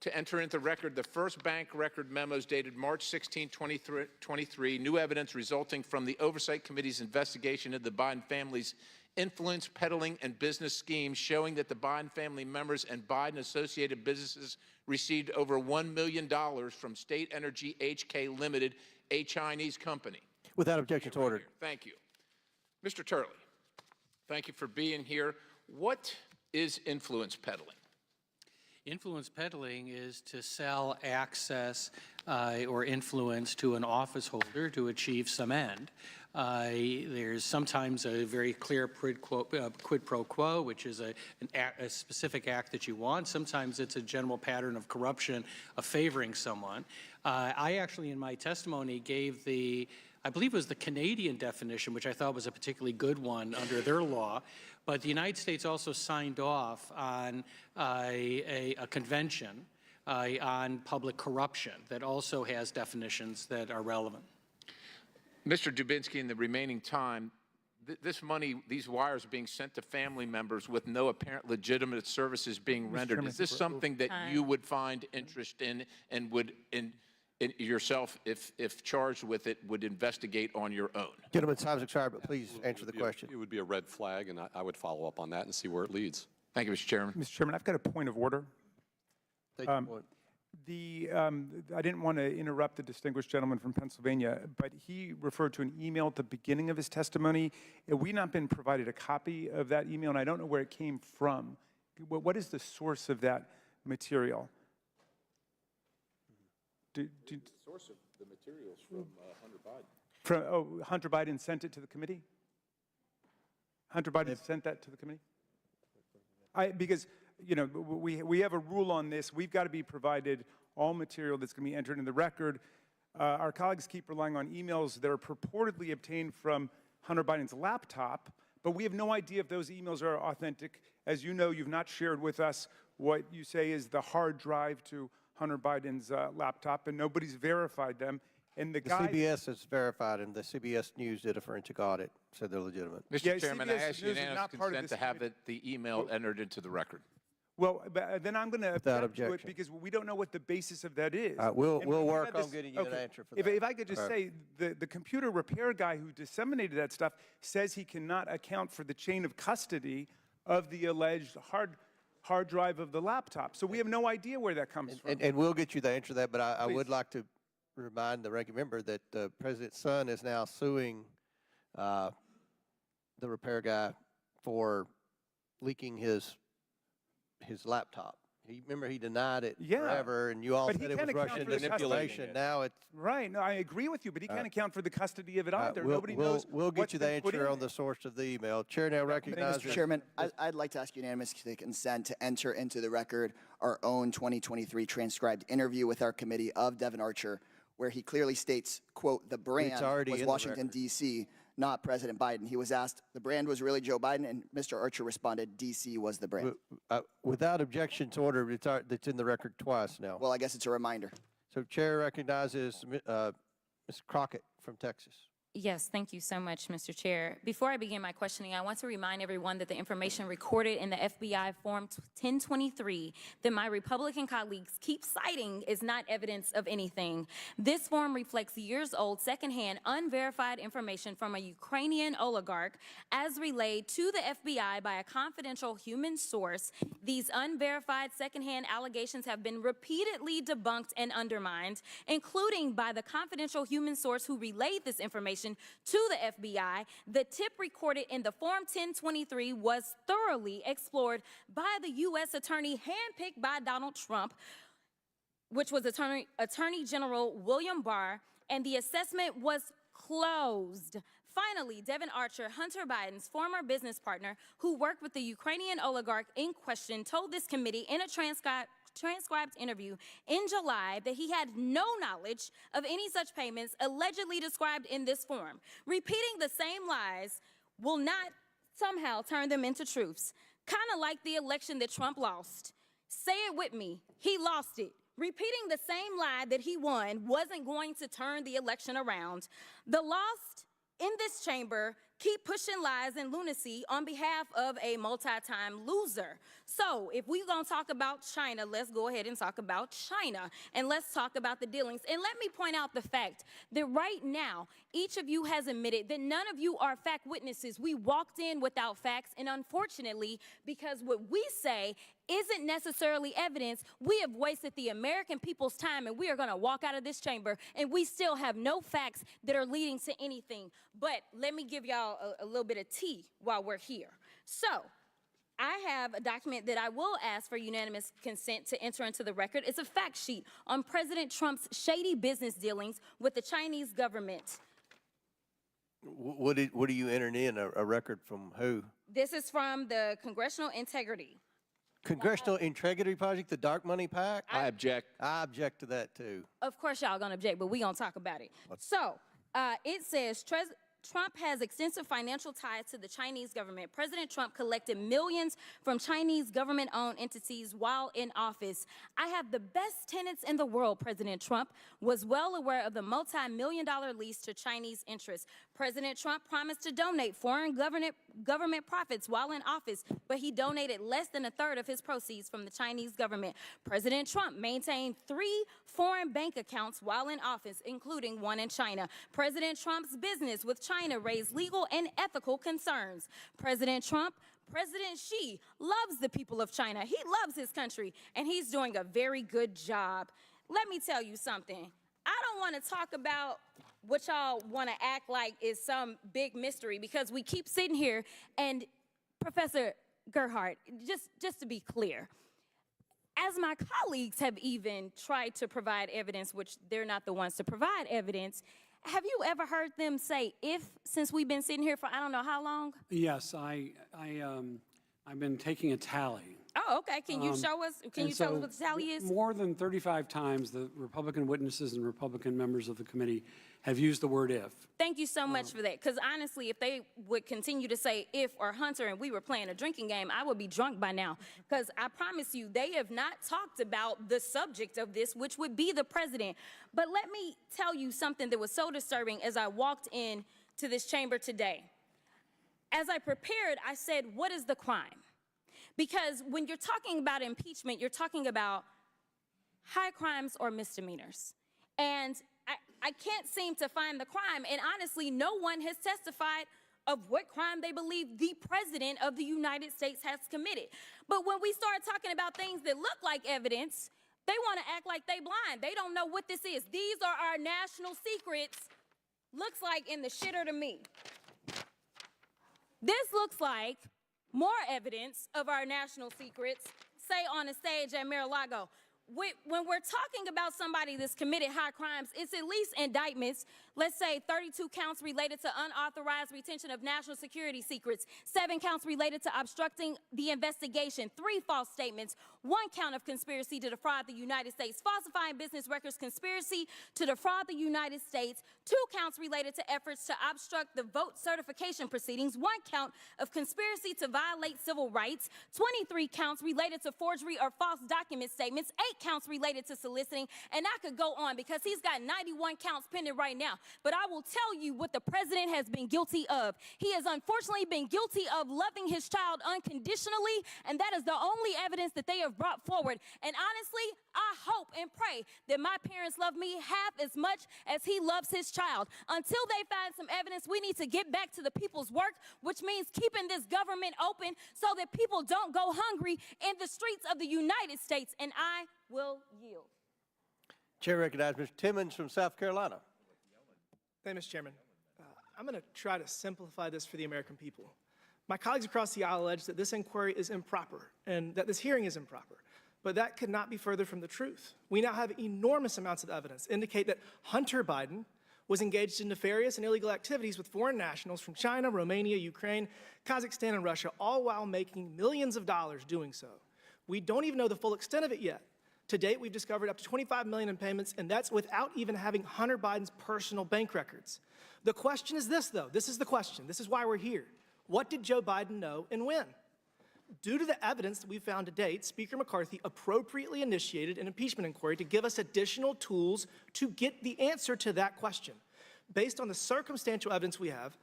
to enter into record the first bank record memos dated March 16, 2023, new evidence resulting from the Oversight Committee's investigation of the Biden family's influence, peddling, and business schemes, showing that the Biden family members and Biden-associated businesses received over $1 million from State Energy HK Limited, a Chinese company. Without objection, to order. Thank you. Mr. Turley, thank you for being here. What is influence peddling? Influence peddling is to sell access or influence to an office holder to achieve some end. There's sometimes a very clear quid pro quo, which is a specific act that you want. Sometimes it's a general pattern of corruption of favoring someone. I actually, in my testimony, gave the I believe it was the Canadian definition, which I thought was a particularly good one under their law. But the United States also signed off on a convention on public corruption that also has definitions that are relevant. Mr. Dubinsky, in the remaining time, this money, these wires are being sent to family members with no apparent legitimate services being rendered. Is this something that you would find interest in and would, in yourself, if charged with it, would investigate on your own? Gentlemen, time's expired, but please answer the question. It would be a red flag, and I would follow up on that and see where it leads. Thank you, Mr. Chairman. Mr. Chairman, I've got a point of order. Take your point. I didn't want to interrupt the distinguished gentleman from Pennsylvania, but he referred to an email at the beginning of his testimony. We've not been provided a copy of that email, and I don't know where it came from. What is the source of that material? The source of the materials from Hunter Biden. Hunter Biden sent it to the committee? Hunter Biden sent that to the committee? Because, you know, we have a rule on this. We've got to be provided all material that's going to be entered in the record. Our colleagues keep relying on emails that are purportedly obtained from Hunter Biden's laptop, but we have no idea if those emails are authentic. As you know, you've not shared with us what you say is the hard drive to Hunter Biden's laptop, and nobody's verified them. And the CBS has verified them. The CBS News did a forensic audit, said they're legitimate. Mr. Chairman, I ask unanimous consent to have the email entered into the record. Well, then I'm going to object to it because we don't know what the basis of that is. We'll work on getting you an answer for that. If I could just say, the computer repair guy who disseminated that stuff says he cannot account for the chain of custody of the alleged hard drive of the laptop. So we have no idea where that comes from. And we'll get you the answer to that, but I would like to remind the ranking member that the president's son is now suing the repair guy for leaking his laptop. Remember, he denied it forever, and you all said it was Russian manipulation. Now it's right. No, I agree with you, but he can't account for the custody of it either. Nobody knows. We'll get you the answer on the source of the email. Chair now recognizes. Mr. Chairman, I'd like to ask unanimous consent to enter into the record our own 2023 transcribed interview with our committee of Devin Archer, where he clearly states, quote, the brand was Washington, D.C., not President Biden. He was asked, the brand was really Joe Biden, and Mr. Archer responded, D.C. was the brand. Without objection to order, it's in the record twice now. Well, I guess it's a reminder. So Chair recognizes Ms. Crockett from Texas. Yes, thank you so much, Mr. Chair. Before I begin my questioning, I want to remind everyone that the information recorded in the FBI Form 1023 that my Republican colleagues keep citing is not evidence of anything. This form reflects years-old, secondhand, unverified information from a Ukrainian oligarch as relayed to the FBI by a confidential human source. These unverified secondhand allegations have been repeatedly debunked and undermined, including by the confidential human source who relayed this information to the FBI. The tip recorded in the Form 1023 was thoroughly explored by the U.S. attorney handpicked by Donald Trump, which was Attorney General William Barr, and the assessment was closed. Finally, Devin Archer, Hunter Biden's former business partner who worked with the Ukrainian oligarch in question, told this committee in a transcribed interview in July that he had no knowledge of any such payments allegedly described in this form. Repeating the same lies will not somehow turn them into truths. Kind of like the election that Trump lost. Say it with me, he lost it. Repeating the same lie that he won wasn't going to turn the election around. The lost in this chamber keep pushing lies and lunacy on behalf of a multi-time loser. So if we're going to talk about China, let's go ahead and talk about China. And let's talk about the dealings. And let me point out the fact that right now, each of you has admitted that none of you are fact witnesses. We walked in without facts. And unfortunately, because what we say isn't necessarily evidence, we have wasted the American people's time, and we are going to walk out of this chamber, and we still have no facts that are leading to anything. But let me give y'all a little bit of tea while we're here. So I have a document that I will ask for unanimous consent to enter into the record. It's a fact sheet on President Trump's shady business dealings with the Chinese government. What are you entering in? A record from who? This is from the Congressional Integrity. Congressional Integrity Project, the dark money PAC? I object. I object to that, too. Of course y'all gonna object, but we gonna talk about it. So, It says, Trump has extensive financial ties to the Chinese government. President Trump collected millions from Chinese government-owned entities while in office. I have the best tenants in the world, President Trump was well aware of the multi-million-dollar lease to Chinese interests. President Trump promised to donate foreign government profits while in office, but he donated less than a third of his proceeds from the Chinese government. President Trump maintained 3 foreign bank accounts while in office, including one in China. President Trump's business with China raised legal and ethical concerns. President Xi loves the people of China. He loves his country, and he's doing a very good job. Let me tell you something. I don't want to talk about what y'all want to act like is some big mystery, because we keep sitting here, and Professor Gerhardt, just to be clear, as my colleagues have even tried to provide evidence, which they're not the ones to provide evidence, have you ever heard them say "if" since we've been sitting here for I don't know how long? Yes, I've been taking a tally. Oh, okay. Can you show us? Can you tell us what the tally is? More than 35 times, the Republican witnesses and Republican members of the committee have used the word "if." Thank you so much for that. Because honestly, if they would continue to say "if" or "Hunter" and we were playing a drinking game, I would be drunk by now. Because I promise you, they have not talked about the subject of this, which would be the president. But let me tell you something that was so disturbing as I walked in to this chamber today. As I prepared, I said, what is the crime? Because when you're talking about impeachment, you're talking about high crimes or misdemeanors. And I can't seem to find the crime. And honestly, no one has testified of what crime they believe the President of the United States has committed. But when we start talking about things that look like evidence, they want to act like they blind. They don't know what this is. These are our national secrets. Looks like in the shitter to me. This looks like more evidence of our national secrets, say on a stage at Mar-a-Lago. When we're talking about somebody that's committed high crimes, it's at least indictments. Let's say 32 counts related to unauthorized retention of national security secrets, 7 counts related to obstructing the investigation, 3 false statements, 1 count of conspiracy to defraud the United States, falsifying business records, conspiracy to defraud the United States, 2 counts related to efforts to obstruct the vote certification proceedings, 1 count of conspiracy to violate civil rights, 23 counts related to forgery or false document statements, 8 counts related to soliciting, and I could go on because he's got 91 counts pending right now. But I will tell you what the president has been guilty of. He has unfortunately been guilty of loving his child unconditionally, and that is the only evidence that they have brought forward. And honestly, I hope and pray that my parents love me half as much as he loves his child. Until they find some evidence, we need to get back to the people's work, which means keeping this government open so that people don't go hungry in the streets of the United States. And I will yield. Chair recognizes Mr. Timmons from South Carolina. Thank you, Mr. Chairman. I'm going to try to simplify this for the American people. My colleagues across the aisle allege that this inquiry is improper and that this hearing is improper, but that could not be further from the truth. We now have enormous amounts of evidence indicate that Hunter Biden was engaged in nefarious and illegal activities with foreign nationals from China, Romania, Ukraine, Kazakhstan, and Russia, all while making millions of dollars doing so. We don't even know the full extent of it yet. To date, we've discovered up to $25 million in payments, and that's without even having Hunter Biden's personal bank records. The question is this, though. This is the question. This is why we're here. What did Joe Biden know and when? Due to the evidence that we've found to date, Speaker McCarthy appropriately initiated an impeachment inquiry to give us additional tools to get the answer to that question. Based on the circumstantial evidence we have,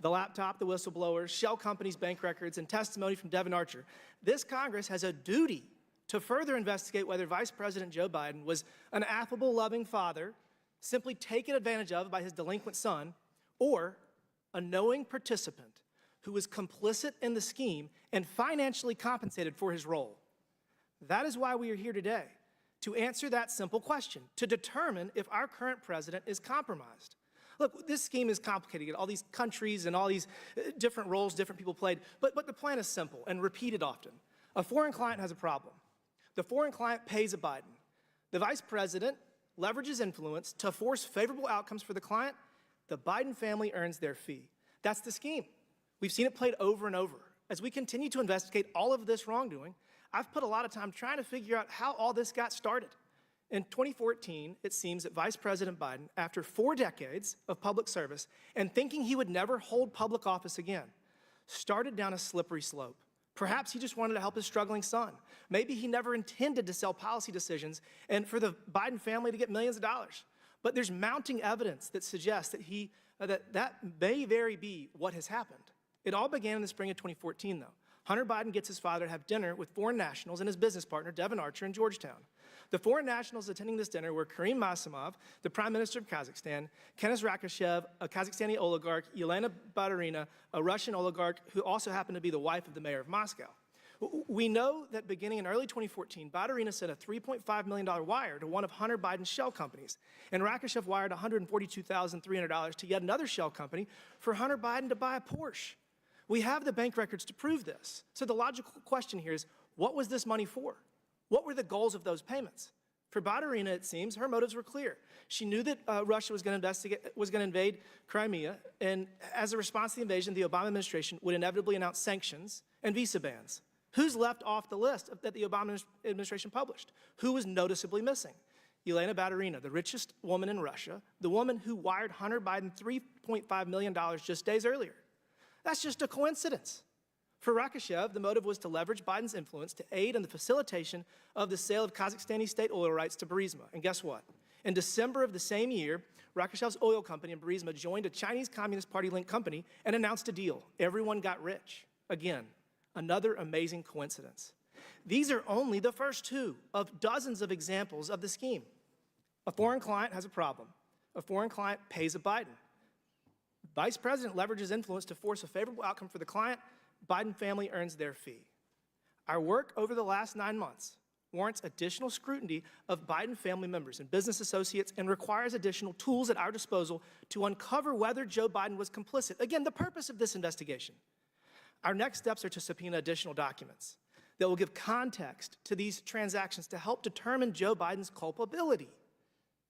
the laptop, the whistleblowers, shell companies' bank records, and testimony from Devin Archer, this Congress has a duty to further investigate whether Vice President Joe Biden was an affable, loving father, simply taken advantage of by his delinquent son, or a knowing participant who was complicit in the scheme and financially compensated for his role. That is why we are here today, to answer that simple question, to determine if our current president is compromised. Look, this scheme is complicated, all these countries and all these different roles different people played, but the plan is simple and repeated often. A foreign client has a problem. The foreign client pays a Biden. The vice president leverages influence to force favorable outcomes for the client. The Biden family earns their fee. That's the scheme. We've seen it played over and over. As we continue to investigate all of this wrongdoing, I've put a lot of time trying to figure out how all this got started. In 2014, it seems that Vice President Biden, after 4 decades of public service and thinking he would never hold public office again, started down a slippery slope. Perhaps he just wanted to help his struggling son. Maybe he never intended to sell policy decisions and for the Biden family to get millions of dollars. But there's mounting evidence that suggests that that may very be what has happened. It all began in the spring of 2014, though. Hunter Biden gets his father to have dinner with foreign nationals and his business partner, Devon Archer, in Georgetown. The foreign nationals attending this dinner were Karim Masimov, the Prime Minister of Kazakhstan, Kenes Rakishev, a Kazakhstani oligarch, Yelena Baturina, a Russian oligarch who also happened to be the wife of the mayor of Moscow. We know that beginning in early 2014, Baturina sent a $3.5 million wire to one of Hunter Biden's shell companies, and Rakishev wired $142,300 to yet another shell company for Hunter Biden to buy a Porsche. We have the bank records to prove this. So the logical question here is, what was this money for? What were the goals of those payments? For Baturina, it seems, her motives were clear. She knew that Russia was going to invade Crimea, and as a response to the invasion, the Obama administration would inevitably announce sanctions and visa bans. Who's left off the list that the Obama administration published? Who was noticeably missing? Yelena Baturina, the richest woman in Russia, the woman who wired Hunter Biden $3.5 million just days earlier. That's just a coincidence. For Rakishev, the motive was to leverage Biden's influence to aid in the facilitation of the sale of Kazakhstani state oil rights to Burisma. And guess what? In December of the same year, Rakishev's oil company and Burisma joined a Chinese Communist Party-linked company and announced a deal. Everyone got rich. Again, another amazing coincidence. These are only the first 2 of dozens of examples of the scheme. A foreign client has a problem. A foreign client pays a Biden. Vice President leverages influence to force a favorable outcome for the client. Biden family earns their fee. Our work over the last 9 months warrants additional scrutiny of Biden family members and business associates and requires additional tools at our disposal to uncover whether Joe Biden was complicit. Again, the purpose of this investigation. Our next steps are to subpoena additional documents that will give context to these transactions to help determine Joe Biden's culpability.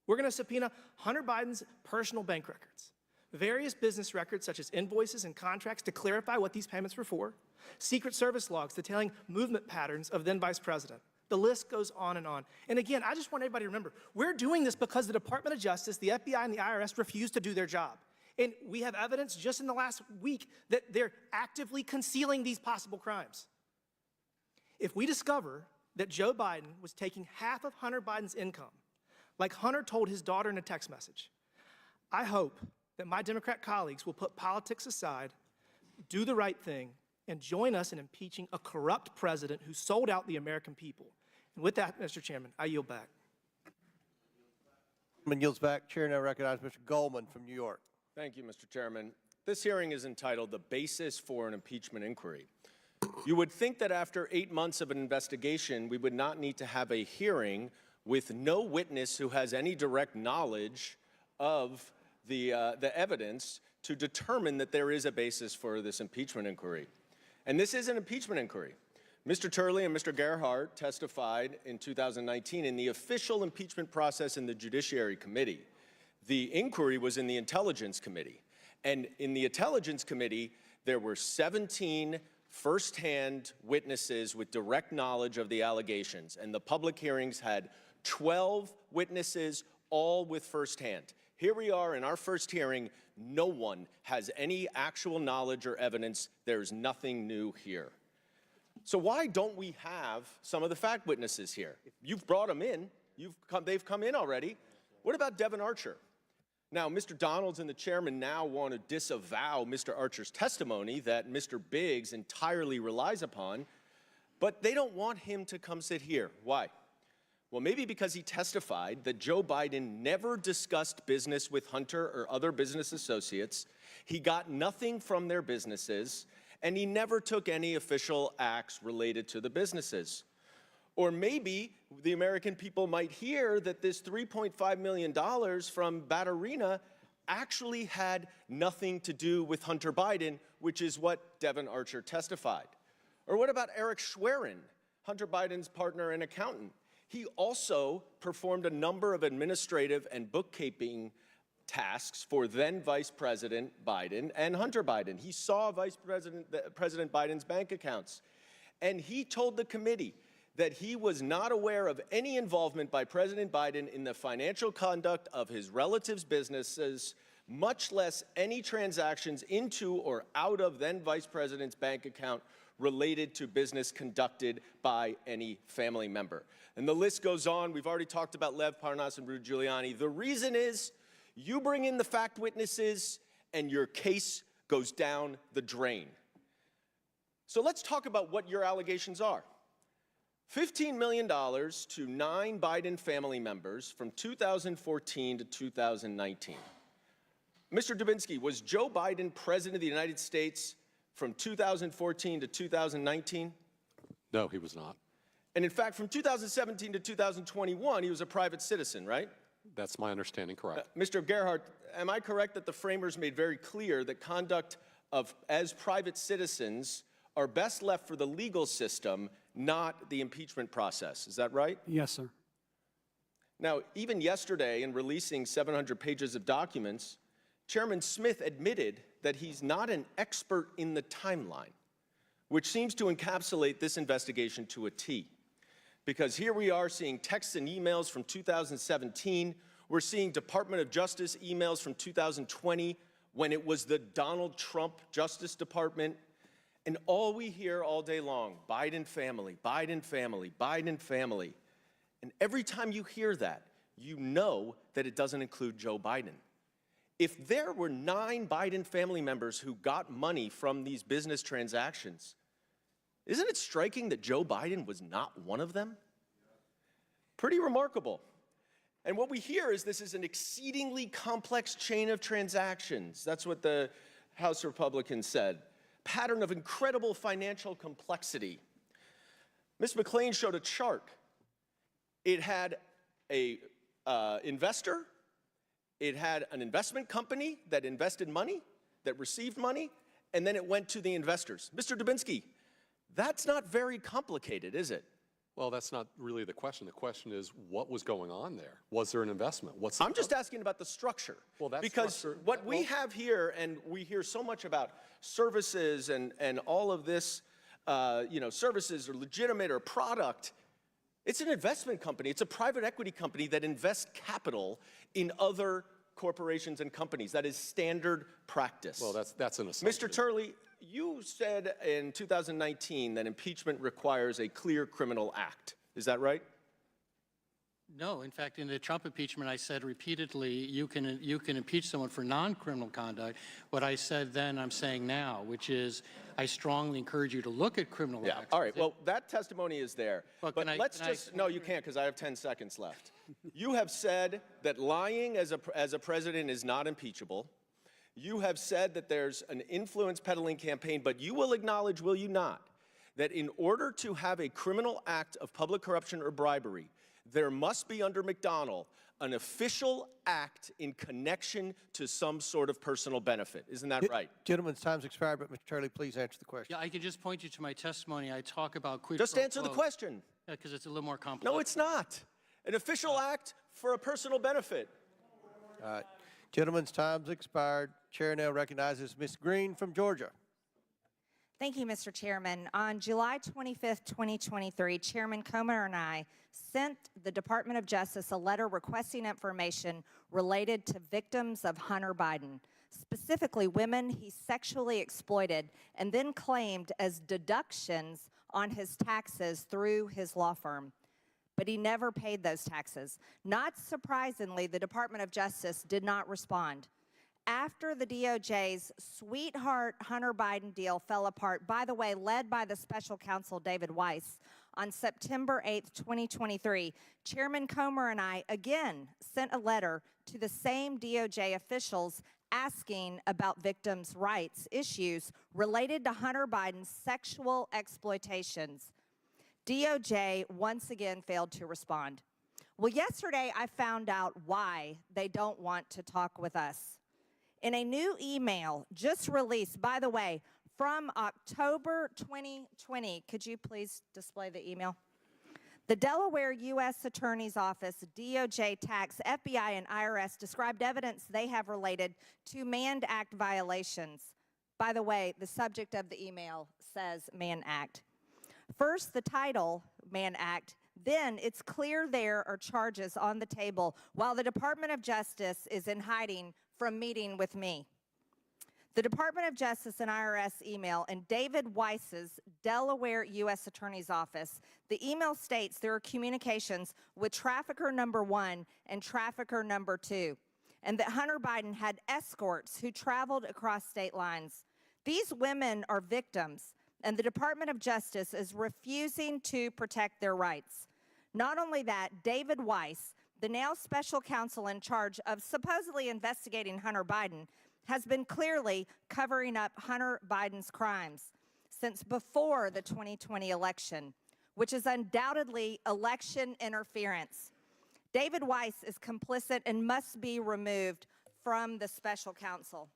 We're going to subpoena Hunter Biden's personal bank records, various business records such as invoices and contracts to clarify what these payments were for, Secret Service logs detailing movement patterns of then Vice President. The list goes on and on. And again, I just want everybody to remember, we're doing this because the Department of Justice, the FBI, and the IRS refuse to do their job. And we have evidence just in the last week that they're actively concealing these possible crimes. If we discover that Joe Biden was taking half of Hunter Biden's income, like Hunter told his daughter in a text message, I hope that my Democrat colleagues will put politics aside, do the right thing, and join us in impeaching a corrupt president who sold out the American people. And with that, Mr. Chairman, I yield back. Yields back. Chair now recognizes Mr. Goldman from New York. Thank you, Mr. Chairman. This hearing is entitled The Basis for an Impeachment Inquiry. You would think that after 8 months of an investigation, we would not need to have a hearing with no witness who has any direct knowledge of the evidence to determine that there is a basis for this impeachment inquiry. And this is an impeachment inquiry. Mr. Turley and Mr. Gerhardt testified in 2019 in the official impeachment process in the Judiciary Committee. The inquiry was in the Intelligence Committee. And in the Intelligence Committee, there were 17 firsthand witnesses with direct knowledge of the allegations. And the public hearings had 12 witnesses, all with firsthand. Here we are in our first hearing. No one has any actual knowledge or evidence. There's nothing new here. So why don't we have some of the fact witnesses here? You've brought them in. They've come in already. What about Devon Archer? Now, Mr. Donalds and the chairman now want to disavow Mr. Archer's testimony that Mr. Biggs entirely relies upon, but they don't want him to come sit here. Why? Well, maybe because he testified that Joe Biden never discussed business with Hunter or other business associates, he got nothing from their businesses, and he never took any official acts related to the businesses. Or maybe the American people might hear that this $3.5 million from Baturina actually had nothing to do with Hunter Biden, which is what Devon Archer testified. Or what about Eric Schwerin, Hunter Biden's partner and accountant? He also performed a number of administrative and bookkeeping tasks for then Vice President Biden and Hunter Biden. He saw President Biden's bank accounts, and he told the committee that he was not aware of any involvement by President Biden in the financial conduct of his relatives' businesses, much less any transactions into or out of then Vice President's bank account related to business conducted by any family member. And the list goes on. We've already talked about Lev Parnas and Rudy Giuliani. The reason is you bring in the fact witnesses and your case goes down the drain. So let's talk about what your allegations are. $15 million to 9 Biden family members from 2014 to 2019. Mr. Dubinsky, was Joe Biden president of the United States from 2014 to 2019? No, he was not. And in fact, from 2017 to 2021, he was a private citizen, right? That's my understanding, correct. Mr. Gerhardt, am I correct that the framers made very clear that conduct as private citizens are best left for the legal system, not the impeachment process? Is that right? Yes, sir. Now, even yesterday, in releasing 700 pages of documents, Chairman Smith admitted that he's not an expert in the timeline, which seems to encapsulate this investigation to a T. Because here we are seeing texts and emails from 2017. We're seeing Department of Justice emails from 2020 when it was the Donald Trump Justice Department. And all we hear all day long, Biden family, Biden family, Biden family. And every time you hear that, you know that it doesn't include Joe Biden. If there were 9 Biden family members who got money from these business transactions, isn't it striking that Joe Biden was not one of them? Pretty remarkable. And what we hear is this is an exceedingly complex chain of transactions. That's what the House Republicans said. Pattern of incredible financial complexity. Ms. McClain showed a chart. It had an investor, it had an investment company that invested money, that received money, and then it went to the investors. Mr. Dubinsky, that's not very complicated, is it? Well, that's not really the question. The question is, what was going on there? Was there an investment? I'm just asking about the structure. Well, that's because structure, what we have here, and we hear so much about services and all of this, services are legitimate or product. It's an investment company. It's a private equity company that invests capital in other corporations and companies. That is standard practice. Well, that's an assumption. Mr. Turley, you said in 2019 that impeachment requires a clear criminal act. Is that right? No, in fact, in the Trump impeachment, I said repeatedly, you can impeach someone for non-criminal conduct. What I said then, I'm saying now, which is I strongly encourage you to look at criminal acts. All right, well, that testimony is there. Well, but no, you can't because I have 10 seconds left. You have said that lying as a president is not impeachable. You have said that there's an influence peddling campaign, but you will acknowledge, will you not, that in order to have a criminal act of public corruption or bribery, there must be under McDonnell an official act in connection to some sort of personal benefit. Isn't that right? Gentleman's time's expired, but Mr. Turley, please answer the question. Yeah, I can just point you to my testimony. I talk about quid Just pro answer the quo. question. Yeah, because it's a little more complex. No, it's not. An official act for a personal benefit. All right. Gentleman's time's expired. Chair now recognizes Ms. Green from Georgia. Thank you, Mr. Chairman. On July 25th, 2023, Chairman Comer and I sent the Department of Justice a letter requesting information related to victims of Hunter Biden, specifically women he sexually exploited and then claimed as deductions on his taxes through his law firm. But he never paid those taxes. Not surprisingly, the Department of Justice did not respond. After the DOJ's sweetheart Hunter Biden deal fell apart, by the way, led by the special counsel David Weiss, on September 8th, 2023, Chairman Comer and I again sent a letter to the same DOJ officials asking about victims' rights issues related to Hunter Biden's sexual exploitations. DOJ once again failed to respond. Well, yesterday I found out why they don't want to talk with us. In a new email just released, by the way, from October 2020, could you please display the email? The Delaware U.S. Attorney's Office, DOJ, Tax, FBI, and IRS described evidence they have related to Mann Act violations. By the way, the subject of the email says Mann Act. First, the title, Mann Act, then it's clear there are charges on the table while the Department of Justice is in hiding from meeting with me. The Department of Justice and IRS email in David Weiss's Delaware U.S. Attorney's Office, the email states there are communications with trafficker number 1 and trafficker number 2, and that Hunter Biden had escorts who traveled across state lines. These women are victims, and the Department of Justice is refusing to protect their rights. Not only that, David Weiss, the now special counsel in charge of supposedly investigating Hunter Biden, has been clearly covering up Hunter Biden's crimes since before the 2020 election, which is undoubtedly election interference. David Weiss is complicit and must be removed from the special counsel.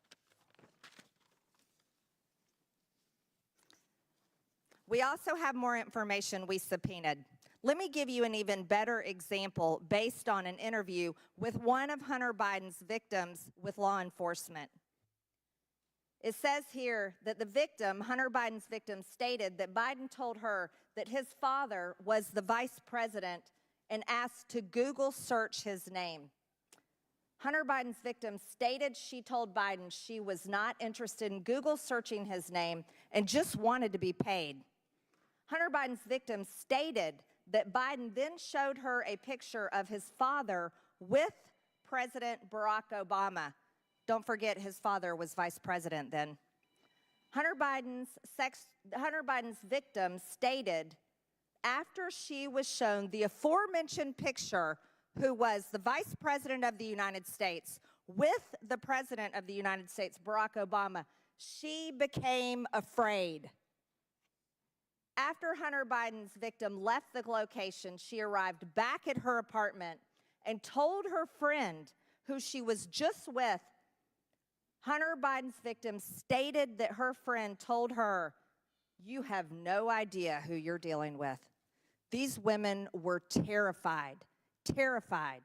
We also have more information we subpoenaed. Let me give you an even better example based on an interview with one of Hunter Biden's victims with law enforcement. It says here that the victim, Hunter Biden's victim, stated that Biden told her that his father was the vice president and asked to Google search his name. Hunter Biden's victim stated she told Biden she was not interested in Google searching his name and just wanted to be paid. Hunter Biden's victim stated that Biden then showed her a picture of his father with President Barack Obama. Don't forget his father was vice president then. Hunter Biden's victim stated after she was shown the aforementioned picture, who was the vice president of the United States with the president of the United States, Barack Obama, she became afraid. After Hunter Biden's victim left the location, she arrived back at her apartment and told her friend, who she was just with, Hunter Biden's victim stated that her friend told her, "You have no idea who you're dealing with." These women were terrified, terrified.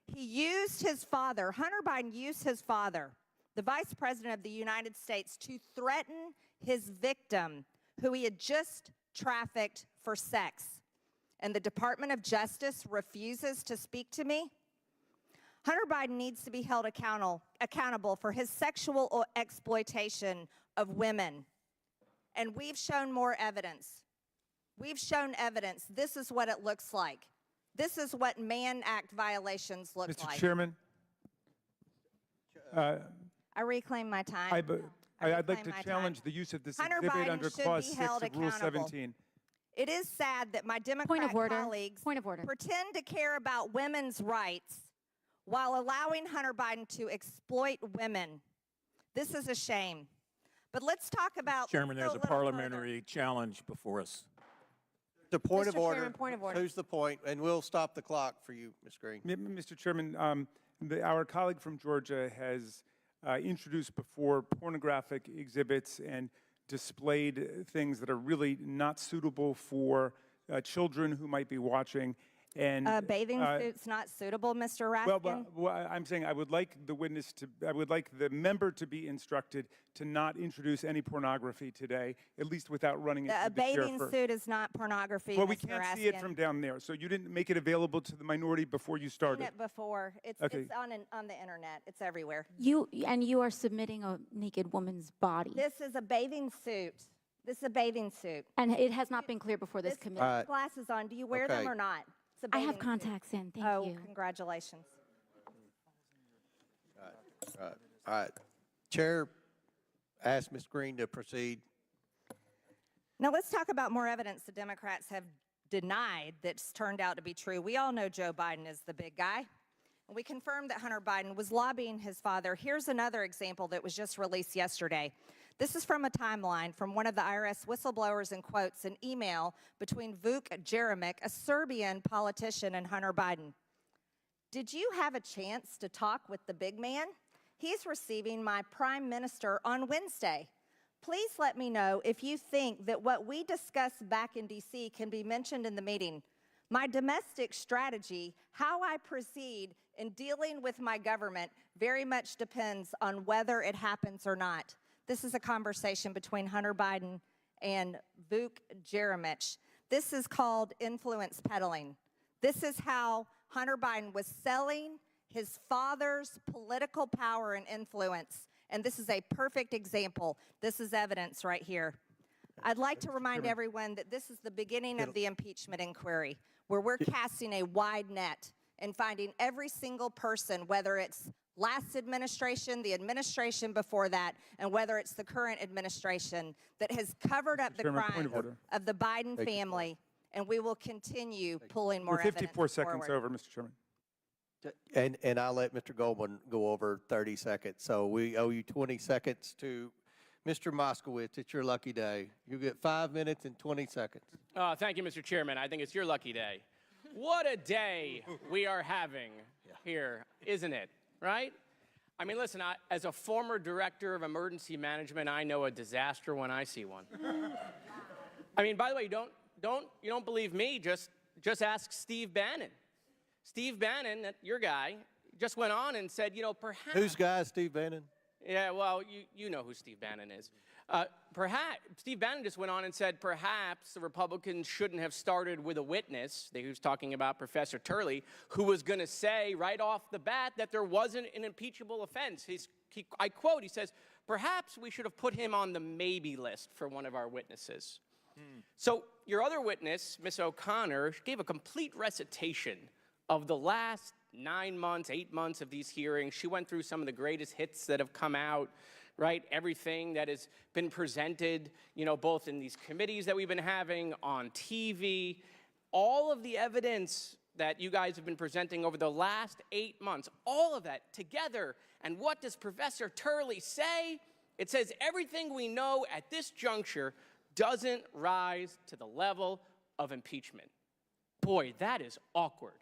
He used his father, Hunter Biden used his father, the vice president of the United States, to threaten his victim, who he had just trafficked for sex. And the Department of Justice refuses to speak to me? Hunter Biden needs to be held accountable for his sexual exploitation of women. And we've shown more evidence. We've shown evidence. This is what it looks like. This is what Mann Act violations look like. Mr. Chairman, I reclaim my time. I'd like to challenge the use of this Hunter exhibit Biden under should Clause be 6 held of Rule accountable. 17. It is sad that my Democrat colleagues pretend to care about women's rights while allowing Hunter Biden to exploit women. This is a shame. But let's talk about— Chairman, there's a parliamentary challenge before us. The point of Mr. order. Chairman, point of order. Who's the point? And we'll stop the clock for you, Ms. Green. Mr. Chairman, our colleague from Georgia has introduced before pornographic exhibits and displayed things that are really not suitable for children who might be watching. And bathing suits not suitable, Mr. Raskin? Well, I'm saying I would like the member to be instructed to not introduce any pornography today, at least without running it through A the chair bathing first. suit is not pornography, Well, we Mr. can't Raskin. see it from down there, so you didn't make it available to the minority before you I've started. seen it before. It's Okay. on the internet. It's everywhere. You are submitting a naked woman's body. This is a bathing suit. This is a bathing suit. And it has not been clear before this committee. All right. Glasses on. Do you wear them Okay. or not? It's a I have bathing suit. contacts in, thank Oh, you. congratulations. All right. Chair, ask Ms. Green to proceed. Now let's talk about more evidence the Democrats have denied that's turned out to be true. We all know Joe Biden is the big guy. And we confirmed that Hunter Biden was lobbying his father. Here's another example that was just released yesterday. This is from a timeline from one of the IRS whistleblowers and quotes an email between Vuk Jeremic, a Serbian politician, and Hunter Biden. Did you have a chance to talk with the big man? He's receiving my prime minister on Wednesday. Please let me know if you think that what we discussed back in D.C. can be mentioned in the meeting. My domestic strategy, how I proceed in dealing with my government, very much depends on whether it happens or not. This is a conversation between Hunter Biden and Vuk Jeremic. This is called influence peddling. This is how Hunter Biden was selling his father's political power and influence. And this is a perfect example. This is evidence right here. I'd like to remind everyone that this is the beginning of the impeachment inquiry, where we're casting a wide net and finding every single person, whether it's last administration, the administration before that, and whether it's the current administration, that has covered up the crime of the Biden family. And we will continue pulling more evidence forward. We're 54 seconds over, Mr. Chairman. And I'll let Mr. Goldman go over 30 seconds. So we owe you 20 seconds to Mr. Moskowitz. It's your lucky day. You get 5 minutes and 20 seconds. Thank you, Mr. Chairman. I think it's your lucky day. What a day we are having here, isn't it? Right? I mean, listen, as a former director of emergency management, I know a disaster when I see one. I mean, by the way, you don't believe me, just ask Steve Bannon. Steve Bannon, your guy, just went on and said, you know, perhaps... Whose guy is Steve Bannon? Yeah, well, you know who Steve Bannon is. Steve Bannon just went on and said perhaps the Republicans shouldn't have started with a witness. He was talking about Professor Turley, who was going to say right off the bat that there wasn't an impeachable offense. I quote, he says, perhaps we should have put him on the maybe list for one of our witnesses. So your other witness, Ms. O'Connor, gave a complete recitation of the last 9 months, 8 months of these hearings. She went through some of the greatest hits that have come out, right? Everything that has been presented, you know, both in these committees that we've been having, on TV, all of the evidence that you guys have been presenting over the last 8 months, all of that together. And what does Professor Turley say? It says everything we know at this juncture doesn't rise to the level of impeachment. Boy, that is awkward.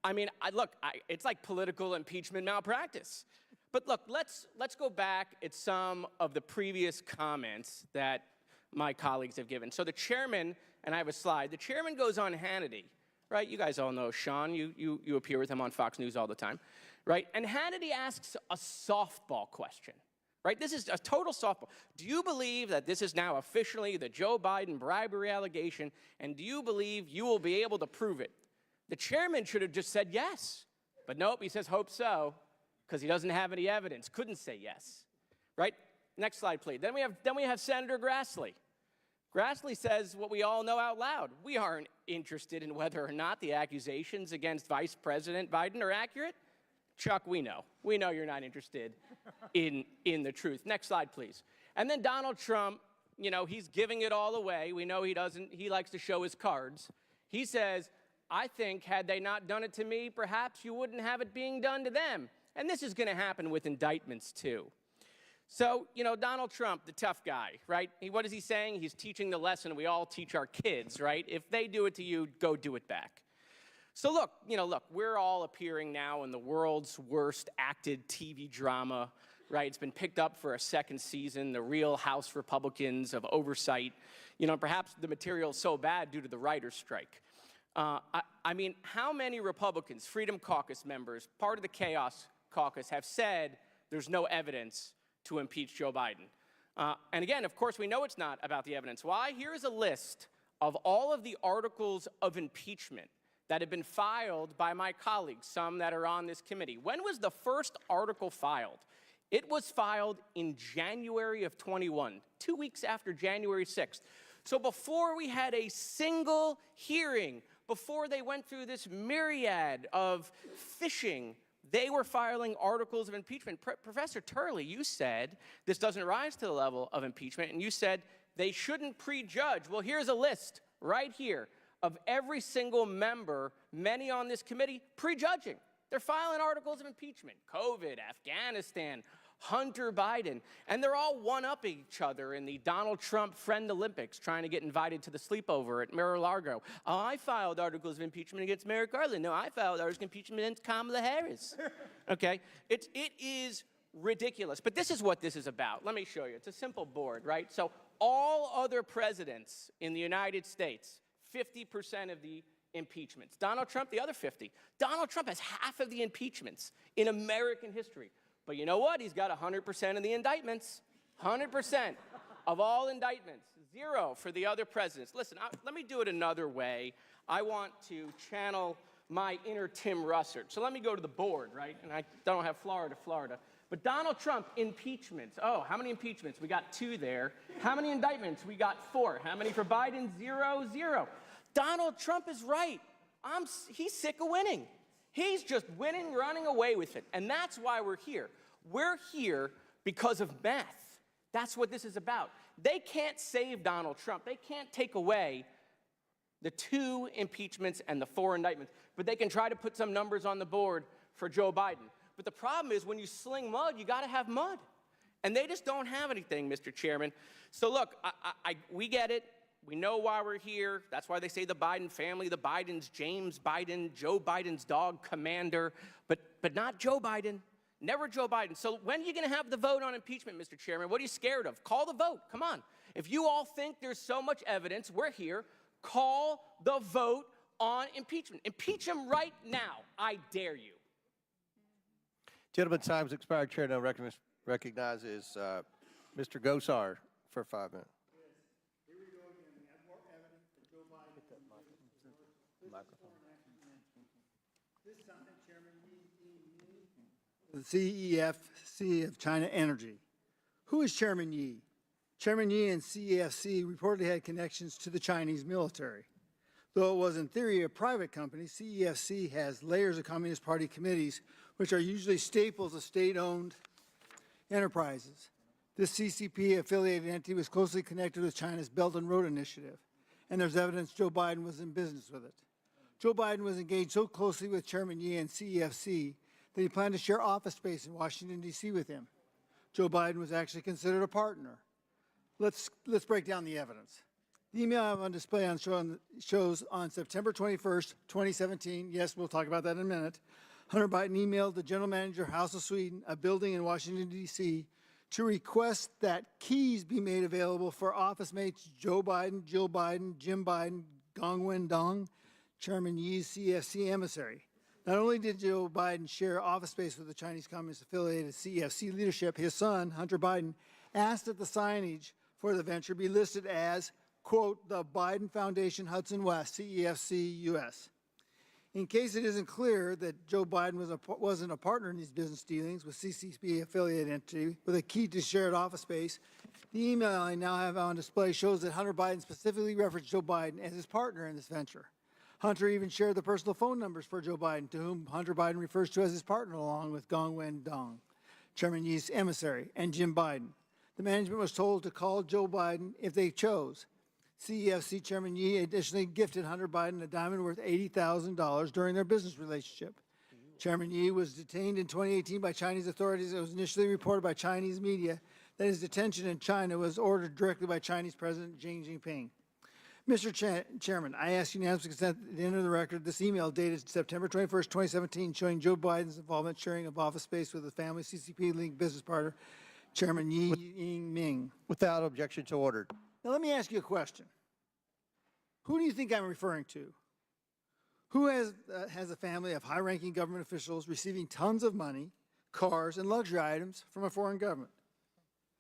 I mean, look, it's like political impeachment malpractice. But look, let's go back at some of the previous comments that my colleagues have given. So the chairman, and I have a slide, the chairman goes on Hannity, right? You guys all know Sean. You appear with him on Fox News all the time, right? And Hannity asks a softball question, right? This is a total softball. Do you believe that this is now officially the Joe Biden bribery allegation, and do you believe you will be able to prove it? The chairman should have just said yes, but nope, he says hope so, because he doesn't have any evidence, couldn't say yes, right? Next slide, please. Then we have Senator Grassley. Grassley says what we all know out loud. We aren't interested in whether or not the accusations against Vice President Biden are accurate. Chuck, we know. We know you're not interested in the truth. Next slide, please. And then Donald Trump, you know, he's giving it all away. We know he likes to show his cards. He says, I think had they not done it to me, perhaps you wouldn't have it being done to them. And this is going to happen with indictments, too. So, you know, Donald Trump, the tough guy, right? What is he saying? He's teaching the lesson we all teach our kids, right? If they do it to you, go do it back. So look, we're all appearing now in the world's worst acted TV drama, right? It's been picked up for a second season, the Real House Republicans of Oversight. You know, perhaps the material's so bad due to the writer's strike. I mean, how many Republicans, Freedom Caucus members, part of the Chaos Caucus, have said there's no evidence to impeach Joe Biden? And again, of course, we know it's not about the evidence. Why? Here's a list of all of the articles of impeachment that have been filed by my colleagues, some that are on this committee. When was the first article filed? It was filed in January of 21, 2 weeks after January 6th. So before we had a single hearing, before they went through this myriad of phishing, they were filing articles of impeachment. Professor Turley, you said this doesn't rise to the level of impeachment, and you said they shouldn't prejudge. Well, here's a list right here of every single member, many on this committee, prejudging. They're filing articles of impeachment. COVID, Afghanistan, Hunter Biden, and they're all one-upping each other in the Donald Trump Friend Olympics, trying to get invited to the sleepover at Mar-a-Lago. Oh, I filed articles of impeachment against Merrick Garland. No, I filed articles of impeachment against Kamala Harris. Okay? It is ridiculous. But this is what this is about. Let me show you. It's a simple board, right? So all other presidents in the United States, 50% of the impeachments. Donald Trump, the other 50. Donald Trump has half of the impeachments in American history. But you know what? He's got 100% of the indictments. 100% of all indictments. 0 for the other presidents. Listen, let me do it another way. I want to channel my inner Tim Russert. So let me go to the board, right? And I don't have Florida. But Donald Trump, impeachments. Oh, how many impeachments? We got 2 there. How many indictments? We got 4. How many for Biden? 0, 0. Donald Trump is right. He's sick of winning. He's just winning, running away with it. And that's why we're here. We're here because of math. That's what this is about. They can't save Donald Trump. They can't take away the 2 impeachments and the 4 indictments, but they can try to put some numbers on the board for Joe Biden. But the problem is when you sling mud, you got to have mud. And they just don't have anything, Mr. Chairman. So look, we get it. We know why we're here. That's why they say the Biden family, the Bidens, James Biden, Joe Biden's dog, Commander, but not Joe Biden. Never Joe Biden. So when are you going to have the vote on impeachment, Mr. Chairman? What are you scared of? Call the vote. Come on. If you all think there's so much evidence, we're here. Call the vote on impeachment. Impeach him right now. I dare you. Gentleman's time's expired. Chair now recognizes Mr. Gosar for 5 minutes. Here we go again. We have more evidence that Joe Biden. This time, Chairman the CEFC of China Energy. Who is Chairman Yi? Chairman Yi and CEFC reportedly had connections to the Chinese military. Though it was in theory a private company, CEFC has layers of Communist Party committees, which are usually staples of state-owned enterprises. This CCP-affiliated entity was closely connected with China's Belt and Road Initiative, and there's evidence Joe Biden was in business with it. Joe Biden was engaged so closely with Chairman Yi and CEFC that he planned to share office space in Washington, D.C. with him. Joe Biden was actually considered a partner. Let's break down the evidence. The email I have on display shows on September 21st, 2017, yes, we'll talk about that in a minute, Hunter Biden emailed the general manager of House of Sweden, a building in Washington, D.C., to request that keys be made available for office mates Joe Biden, Jill Biden, Jim Biden, Gong Wendong, Chairman Yi's CFC emissary. Not only did Joe Biden share office space with the Chinese Communist-affiliated CFC leadership, his son, Hunter Biden, asked that the signage for the venture be listed as, quote, the Biden Foundation Hudson West, CEFC US. In case it isn't clear that Joe Biden wasn't a partner in these business dealings with CCP-affiliated entity with a key to shared office space, the email I now have on display shows that Hunter Biden specifically referenced Joe Biden as his partner in this venture. Hunter even shared the personal phone numbers for Joe Biden, to whom Hunter Biden refers to as his partner, along with Gong Wendong, Chairman Yi's emissary, and Jim Biden. The management was told to call Joe Biden if they chose. CEFC Chairman Yi additionally gifted Hunter Biden a diamond worth $80,000 during their business relationship. Chairman Yi was detained in 2018 by Chinese authorities. It was initially reported by Chinese media that his detention in China was ordered directly by Chinese President Xi Jinping. Mr. Chairman, I ask unanimous consent at the end of the record this email dated September 21st, 2017, showing Joe Biden's involvement sharing of office space with his family CCP-linked business partner, Chairman Yi Ying-ming. Without objection to order. Now let me ask you a question. Who do you think I'm referring to? Who has a family of high-ranking government officials receiving tons of money, cars, and luxury items from a foreign government?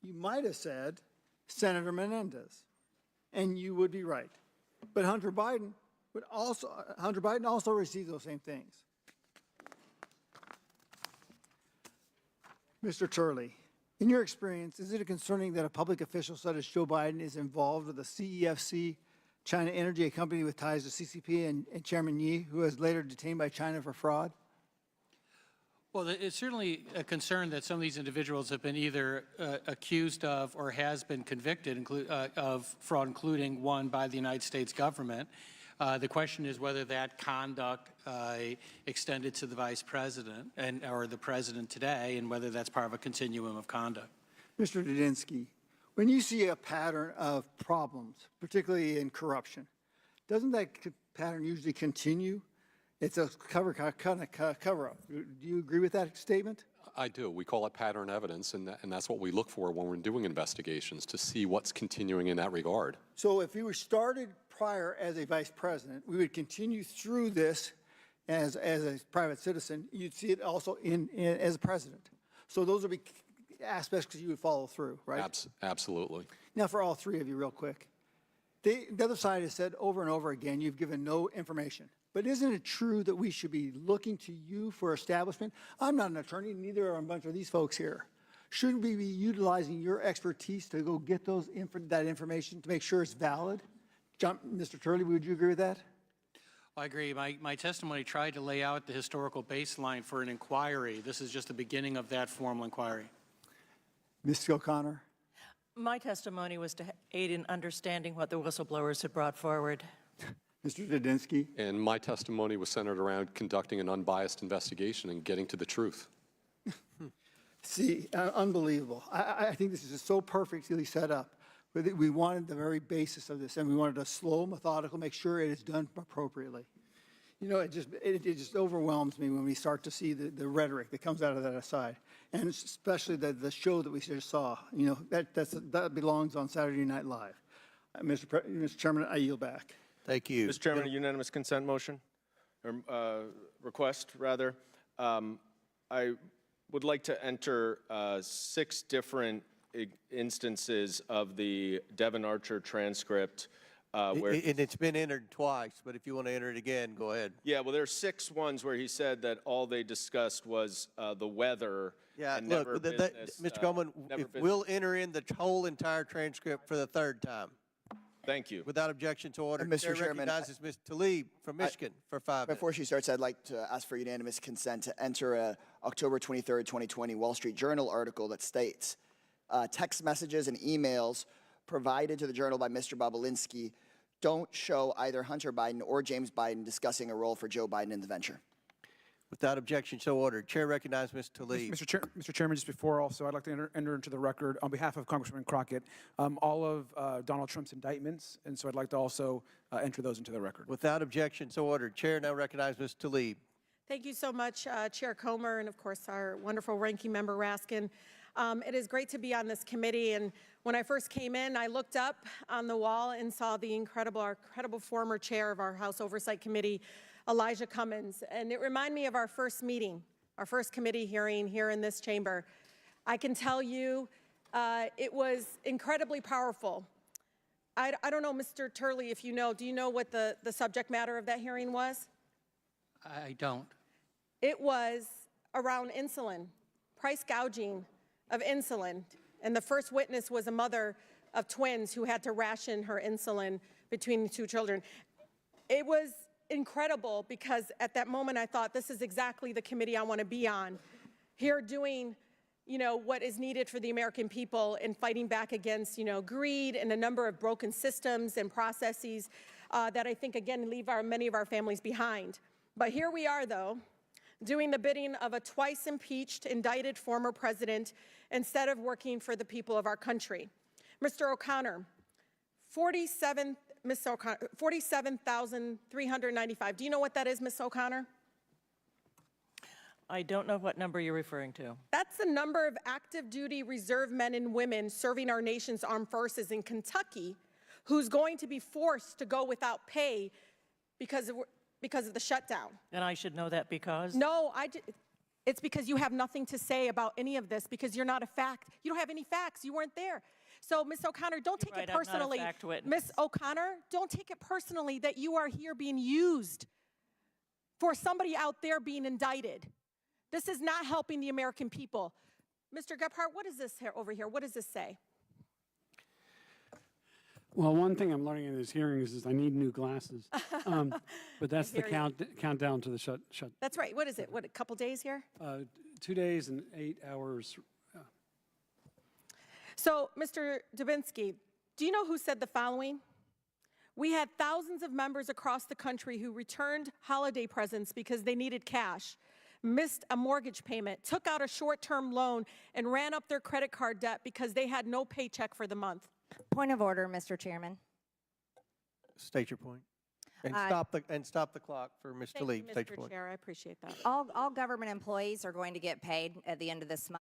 You might have said Senator Menendez, and you would be right. But Hunter Biden also received those same things. Mr. Turley, in your experience, is it concerning that a public official such as Joe Biden is involved with the CEFC, China Energy, a company with ties to CCP, and Chairman Yi, who was later detained by China for fraud? Well, it's certainly a concern that some of these individuals have been either accused of or has been convicted of fraud, including one by the United States government. The question is whether that conduct extended to the vice president or the president today, and whether that's part of a continuum of conduct. Mr. Dudinsky, when you see a pattern of problems, particularly in corruption, doesn't that pattern usually continue? It's a cover-up. Do you agree with that statement? I do. We call it pattern evidence, and that's what we look for when we're doing investigations, to see what's continuing in that regard. So if you were started prior as a vice president, we would continue through this as a private citizen. You'd see it also as a president. So those would be aspects that you would follow through, right? Absolutely. Now for all three of you, real quick. The other side has said over and over again, you've given no information. But isn't it true that we should be looking to you for establishment? I'm not an attorney, neither are a bunch of these folks here. Shouldn't we be utilizing your expertise to go get that information to make sure it's valid? Mr. Turley, would you agree with that? I agree. My testimony tried to lay out the historical baseline for an inquiry. This is just the beginning of that formal inquiry. Ms. O'Connor? My testimony was to aid in understanding what the whistleblowers had brought forward. Mr. Dudinsky? And my testimony was centered around conducting an unbiased investigation and getting to the truth. See, unbelievable. I think this is just so perfectly set up. We wanted the very basis of this, and we wanted a slow, methodical, make sure it is done appropriately. You know, it just overwhelms me when we start to see the rhetoric that comes out of that side, and especially the show that we just saw. You know, that belongs on Saturday Night Live. Mr. Chairman, I yield back. Thank you. Mr. Chairman, a unanimous consent motion, or request, rather. I would like to enter 6 different instances of the Devin Archer transcript where... And it's been entered twice, but if you want to enter it again, go ahead. Yeah, well, there are 6 ones where he said that all they discussed was the weather. Yeah, and look, never business, Mr. Coleman, we'll enter in the whole entire transcript for the 3rd time. Thank you. Without objection to order. Mr. Chairman, recognizes Ms. Talib from Michigan for 5 minutes. Before she starts, I'd like to ask for unanimous consent to enter a October 23rd, 2020 Wall Street Journal article that states, text messages and emails provided to the Journal by Mr. Bobulinski don't show either Hunter Biden or James Biden discussing a role for Joe Biden in the venture. Without objection, so ordered. Chair recognizes Ms. Talib. Mr. Chairman, just before also, I'd like to enter into the record on behalf of Congresswoman Crockett all of Donald Trump's indictments, and so I'd like to also enter those into the record. Without objection, so ordered. Chair now recognizes Ms. Talib. Thank you so much, Chair Comer, and of course our wonderful ranking member Raskin. It is great to be on this committee, and when I first came in, I looked up on the wall and saw the incredible former chair of our House Oversight Committee, Elijah Cummings, and it reminded me of our first meeting, our first committee hearing here in this chamber. I can tell you it was incredibly powerful. I don't know, Mr. Turley, if you know, do you know what the subject matter of that hearing was? I don't. It was around insulin, price gouging of insulin, and the first witness was a mother of twins who had to ration her insulin between the 2 children. It was incredible because at that moment I thought this is exactly the committee I want to be on, here doing, you know, what is needed for the American people and fighting back against, you know, greed and a number of broken systems and processes that I think, again, leave many of our families behind. But here we are, though, doing the bidding of a twice impeached, indicted former president instead of working for the people of our country. Mr. O'Connor, 47,395. Do you know what that is, Ms. O'Connor? I don't know what number you're referring to. That's the number of active duty reserve men and women serving our nation's armed forces in Kentucky who's going to be forced to go without pay because of the shutdown. And I should know that because? No, it's because you have nothing to say about any of this because you're not a fact. You don't have any facts. You weren't there. So, Ms. O'Connor, don't take it personally. I'm not a fact witness. Ms. O'Connor, don't take it personally that you are here being used for somebody out there being indicted. This is not helping the American people. Mr. Gephardt, what is this here over here? What does this say? Well, one thing I'm learning in these hearings is I need new glasses. But that's the countdown to the shut. That's right. What is it? What, a couple days here? 2 days and 8 hours. So, Mr. Dubinsky, do you know who said the following? We had thousands of members across the country who returned holiday presents because they needed cash, missed a mortgage payment, took out a short-term loan, and ran up their credit card debt because they had no paycheck for the month. Point of order, Mr. Chairman. State your point. And stop the clock for Ms. Talib. State your point. Mr. Chair, I appreciate that. All government employees are going to get paid at the end of this month.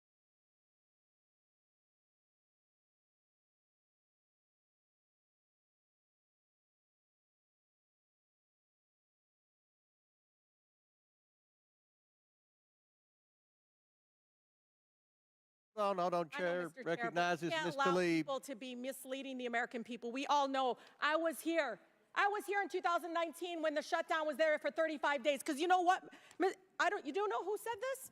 Hold on, Chair. Mr. Chair, Recognizes but we Ms. can't allow Talib. people to be misleading the American people. We all know. I was here. I was here in 2019 when the shutdown was there for 35 days. Because you know what? You do know who said this?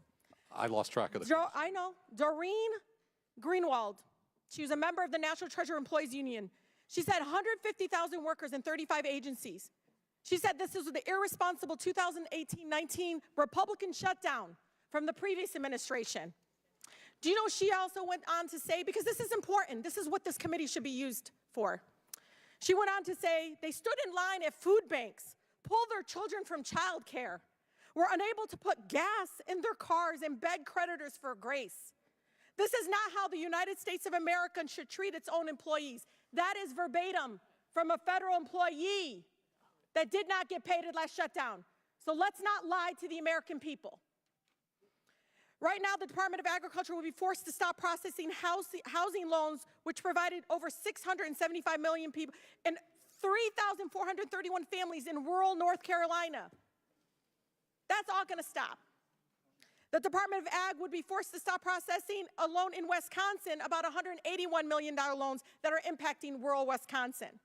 I lost track of the I know. Doreen Greenwald. She was a member of the National Treasury Employees Union. She said 150,000 workers in 35 agencies. She said this is the irresponsible 2018-19 Republican shutdown from the previous administration. Do you know she also went on to say, because this is important, this is what this committee should be used for. She went on to say they stood in line at food banks, pulled their children from childcare, were unable to put gas in their cars and begged creditors for grace. This is not how the United States of America should treat its own employees. That is verbatim from a federal employee that did not get paid at last shutdown. So let's not lie to the American people. Right now, the Department of Agriculture will be forced to stop processing housing loans, which provided over 675 million people and 3,431 families in rural North Carolina. That's all going to stop. The Department of Ag would be forced to stop processing a loan in Wisconsin, about $181 million loans that are impacting rural Wisconsin.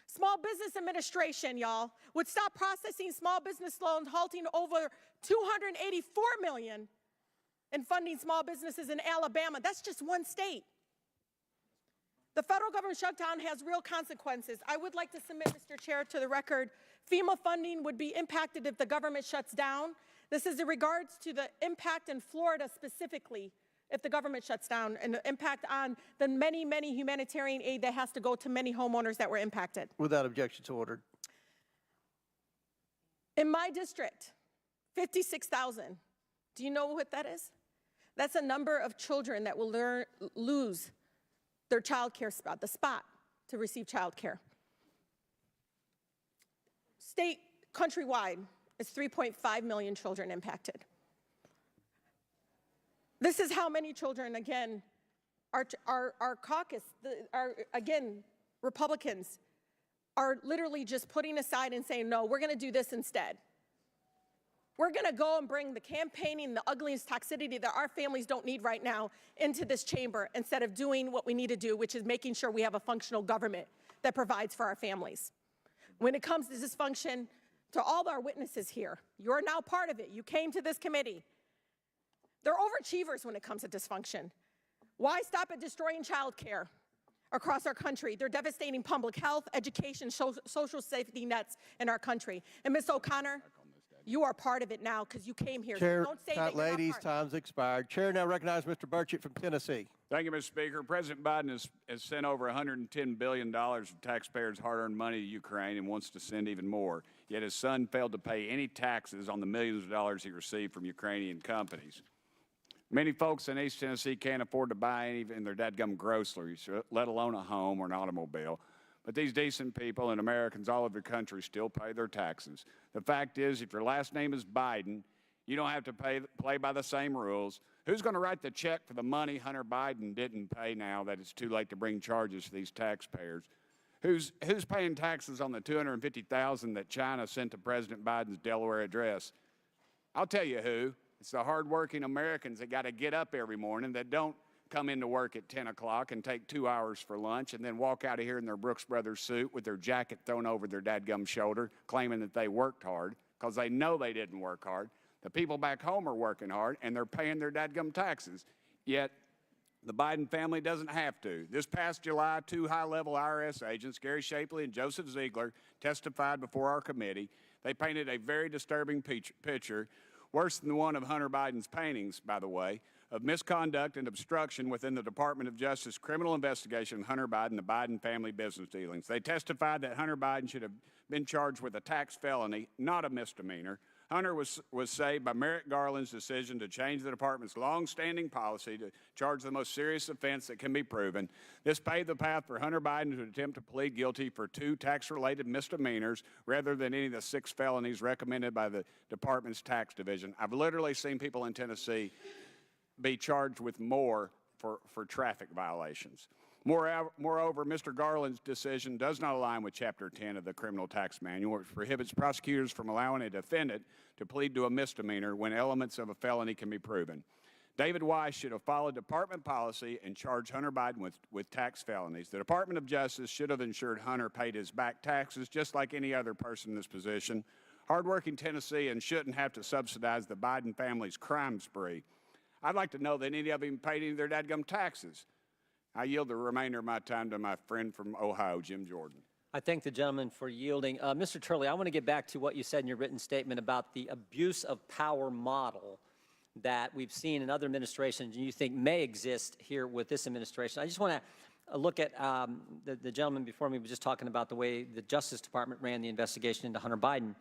Small Business Administration, y'all, would stop processing small business loans, halting over $284 million in funding small businesses in Alabama. That's just one state. The federal government shutdown has real consequences. I would like to submit, Mr. Chair, to the record, FEMA funding would be impacted if the government shuts down. This is in regards to the impact in Florida specifically if the government shuts down and the impact on the many, many humanitarian aid that has to go to many homeowners that were impacted. Without objection, so ordered. In my district, 56,000. Do you know what that is? That's a number of children that will lose their child care spot, the spot to receive child care. State, countrywide, is 3.5 million children impacted. This is how many children, again, our caucus, again, Republicans, are literally just putting aside and saying, no, we're going to do this instead. We're going to go and bring the campaigning, the ugliness, toxicity that our families don't need right now into this chamber instead of doing what we need to do, which is making sure we have a functional government that provides for our families. When it comes to dysfunction, to all our witnesses here, you're now part of it. You came to this committee. They're overachievers when it comes to dysfunction. Why stop at destroying child care across our country? They're devastating public health, education, social safety nets in our country. And Ms. O'Connor, you are part of it now because you came here. Chair, So don't say that you're ladies, not part. time's expired. Chair now recognizes Mr. Burchett from Tennessee. Thank you, Mr. Speaker. President Biden has sent over $110 billion of taxpayers' hard-earned money to Ukraine and wants to send even more. Yet his son failed to pay any taxes on the millions of dollars he received from Ukrainian companies. Many folks in East Tennessee can't afford to buy even their dadgum groceries, let alone a home or an automobile. But these decent people and Americans all over the country still pay their taxes. The fact is, if your last name is Biden, you don't have to play by the same rules. Who's going to write the check for the money Hunter Biden didn't pay now that it's too late to bring charges to these taxpayers? Who's paying taxes on the $250,000 that China sent to President Biden's Delaware address? I'll tell you who. It's the hardworking Americans that got to get up every morning that don't come into work at 10 o'clock and take 2 hours for lunch and then walk out of here in their Brooks Brothers suit with their jacket thrown over their dadgum shoulder, claiming that they worked hard because they know they didn't work hard. The people back home are working hard and they're paying their dadgum taxes. Yet the Biden family doesn't have to. This past July, 2 high-level IRS agents, Gary Shapley and Joseph Ziegler, testified before our committee. They painted a very disturbing picture, worse than the one of Hunter Biden's paintings, by the way, of misconduct and obstruction within the Department of Justice criminal investigation of Hunter Biden, the Biden family business dealings. They testified that Hunter Biden should have been charged with a tax felony, not a misdemeanor. Hunter was saved by Merrick Garland's decision to change the department's long-standing policy to charge the most serious offense that can be proven. This paved the path for Hunter Biden to attempt to plead guilty for 2 tax-related misdemeanors rather than any of the 6 felonies recommended by the department's tax division. I've literally seen people in Tennessee be charged with more for traffic violations. Moreover, Mr. Garland's decision does not align with Chapter 10 of the Criminal Tax Manual, which prohibits prosecutors from allowing a defendant to plead to a misdemeanor when elements of a felony can be proven. David Weiss should have followed department policy and charged Hunter Biden with tax felonies. The Department of Justice should have ensured Hunter paid his back taxes just like any other person in this position. Hardworking Tennesseans shouldn't have to subsidize the Biden family's crime spree. I'd like to know that any of them paid any of their dadgum taxes. I yield the remainder of my time to my friend from Ohio, Jim Jordan. I thank the gentleman for yielding. Mr. Turley, I want to get back to what you said in your written statement about the abuse of power model that we've seen in other administrations and you think may exist here with this administration. I just want to look at the gentleman before me was just talking about the way the Justice Department ran the investigation into Hunter Biden.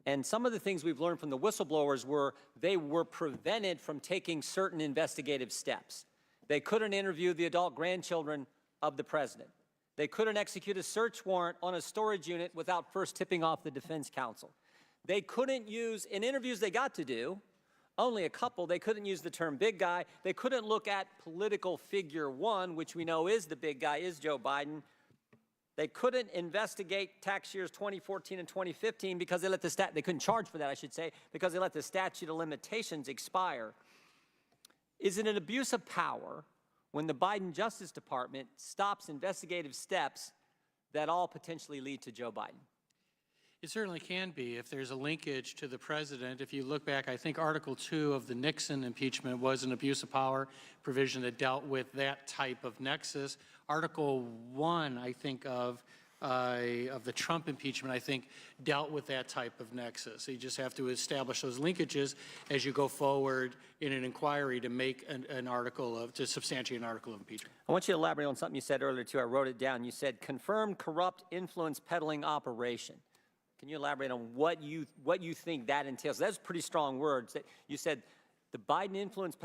And some of the things we've learned from the whistleblowers were they were prevented from taking certain investigative steps. They couldn't interview the adult grandchildren of the president. They couldn't execute a search warrant on a storage unit without first tipping off the defense counsel. They couldn't use, in interviews they got to do, only a couple, they couldn't use the term big guy. They couldn't look at political figure one, which we know is the big guy, is Joe Biden. They couldn't investigate tax years 2014 and 2015 because they let they couldn't charge for that, I should say, because they let the statute of limitations expire. Is it an abuse of power when the Biden Justice Department stops investigative steps that all potentially lead to Joe Biden? It certainly can be if there's a linkage to the president. If you look back, I think Article 2 of the Nixon impeachment was an abuse of power provision that dealt with that type of nexus. Article 1, I think, of the Trump impeachment, I think, dealt with that type of nexus. So you just have to establish those linkages as you go forward in an inquiry to make an article of, to substantiate an article of impeachment. I want you to elaborate on something you said earlier, too. I wrote it down. You said, confirmed corrupt influence peddling operation. Can you elaborate on what you think that entails? That's pretty strong words. That you said the Biden influence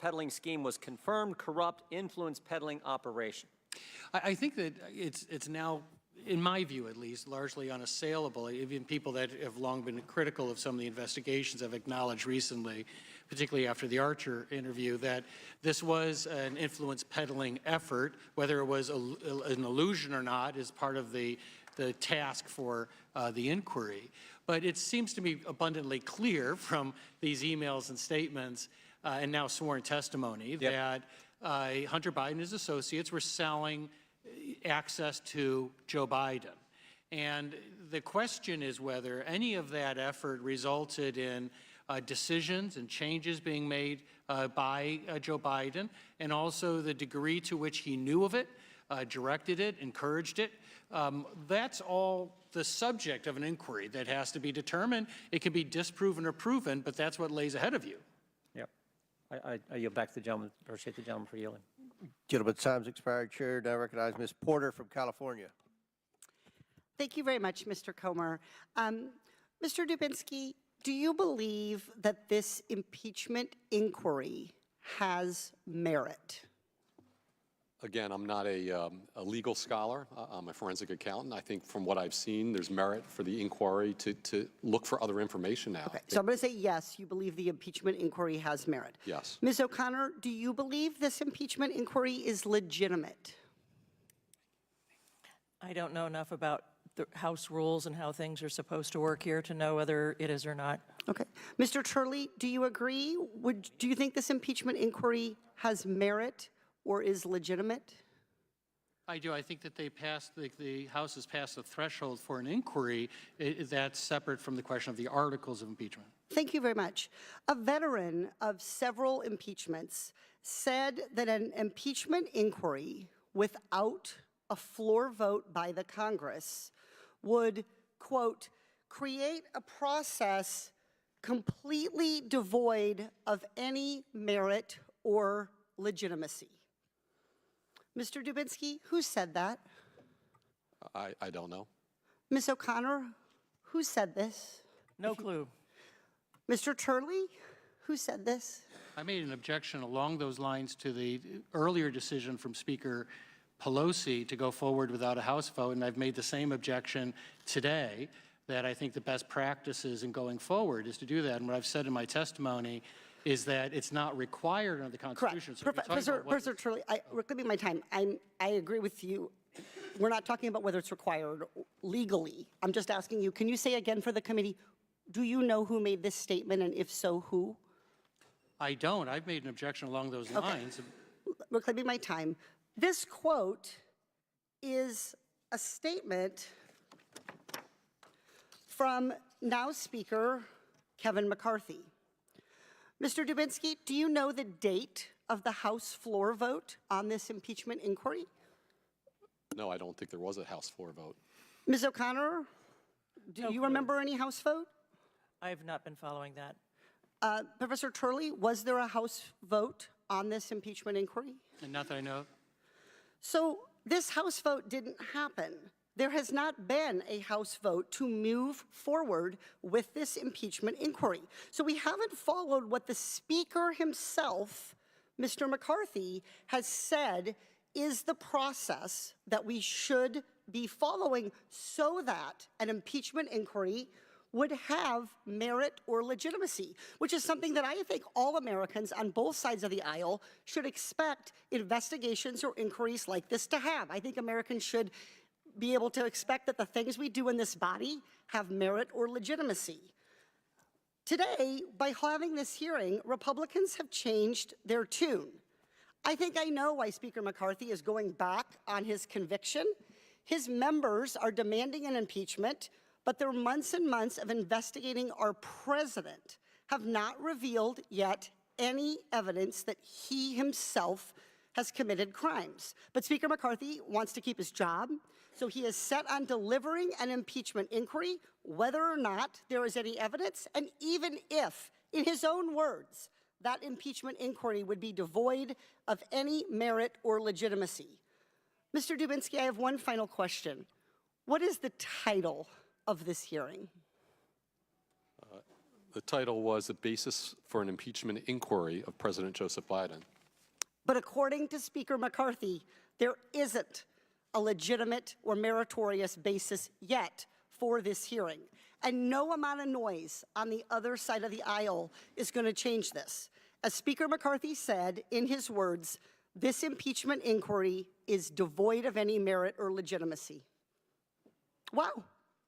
peddling scheme was confirmed corrupt influence peddling operation. I think that it's now, in my view at least, largely unassailable. Even people that have long been critical of some of the investigations have acknowledged recently, particularly after the Archer interview, that this was an influence peddling effort. Whether it was an illusion or not is part of the task for the inquiry. But it seems to me abundantly clear from these emails and statements and now sworn testimony that Hunter Biden and his associates were selling access to Joe Biden. And the question is whether any of that effort resulted in decisions and changes being made by Joe Biden, and also the degree to which he knew of it, directed it, encouraged it. That's all the subject of an inquiry that has to be determined. It can be disproven or proven, but that's what lays ahead of you. Yep. I yield back to the gentleman. Appreciate the gentleman for yielding. Gentleman's time's expired. Chair now recognize Ms. Porter from California. Thank you very much, Mr. Comer. Mr. Dubinsky, do you believe that this impeachment inquiry has merit? Again, I'm not a legal scholar. I'm a forensic accountant. I think from what I've seen, there's merit for the inquiry to look for other information now. Okay, so I'm going to say yes, you believe the impeachment inquiry has merit. Yes. Ms. O'Connor, do you believe this impeachment inquiry is legitimate? I don't know enough about the House rules and how things are supposed to work here to know whether it is or not. Okay. Mr. Turley, do you agree? Do you think this impeachment inquiry has merit or is legitimate? I do. I think that they passed, the House has passed a threshold for an inquiry. That's separate from the question of the articles of impeachment. Thank you very much. A veteran of several impeachments said that an impeachment inquiry without a floor vote by the Congress would, quote, create a process completely devoid of any merit or legitimacy. Mr. Dubinsky, who said that? I don't know. Ms. O'Connor, who said this? No clue. Mr. Turley, who said this? I made an objection along those lines to the earlier decision from Speaker Pelosi to go forward without a House vote, and I've made the same objection today, that I think the best practices in going forward is to do that. And what I've said in my testimony is that it's not required under the Constitution. Correct. So Professor Turley, we're giving my time. I agree with you. We're not talking about whether it's required legally. I'm just asking you, can you say again for the committee, do you know who made this statement, and if so, who? I don't. I've made an objection along those lines. Reclaiming my time. This quote is a statement from now Speaker Kevin McCarthy. Mr. Dubinsky, do you know the date of the House floor vote on this impeachment inquiry? No, I don't think there was a House floor vote. Ms. O'Connor, do you remember any House vote? I have not been following that. Professor Turley, was there a House vote on this impeachment inquiry? And not that I know of. So this House vote didn't happen. There has not been a House vote to move forward with this impeachment inquiry. So we haven't followed what the Speaker himself, Mr. McCarthy, has said is the process that we should be following so that an impeachment inquiry would have merit or legitimacy, which is something that I think all Americans on both sides of the aisle should expect investigations or inquiries like this to have. I think Americans should be able to expect that the things we do in this body have merit or legitimacy. Today, by having this hearing, Republicans have changed their tune. I think I know why Speaker McCarthy is going back on his conviction. His members are demanding an impeachment, but their months and months of investigating our president have not revealed yet any evidence that he himself has committed crimes. But Speaker McCarthy wants to keep his job, so he is set on delivering an impeachment inquiry, whether or not there is any evidence, and even if, in his own words, that impeachment inquiry would be devoid of any merit or legitimacy. Mr. Dubinsky, I have one final question. What is the title of this hearing? The title was the basis for an impeachment inquiry of President Joseph Biden. But according to Speaker McCarthy, there isn't a legitimate or meritorious basis yet for this hearing. And no amount of noise on the other side of the aisle is going to change this. As Speaker McCarthy said, in his words, this impeachment inquiry is devoid of any merit or legitimacy. Wow,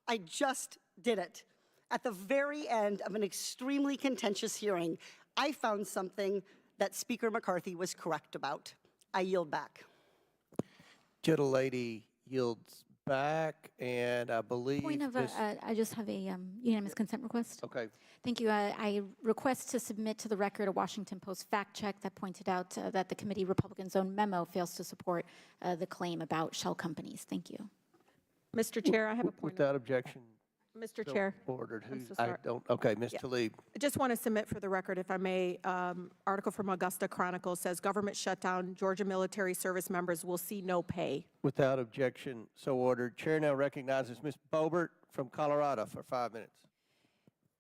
I just did it. At the very end of an extremely contentious hearing, I found something that Speaker McCarthy was correct about. I yield back. Gentlelady yields back, and I believe Point of, I just have a unanimous consent request. Okay. Thank you. I request to submit to the record a Washington Post fact check that pointed out that the committee Republicans' own memo fails to support the claim about shell companies. Thank you. Mr. Chair, I have a point. Without objection. Mr. So Chair. Ordered. I'm Who's, so I sorry. don't, okay, Ms. Talib. I just want to submit for the record, if I may, article from Augusta Chronicle says government shutdown, Georgia military service members will see no pay. Without objection, so ordered. Chair now recognizes Ms. Boebert from Colorado for 5 minutes.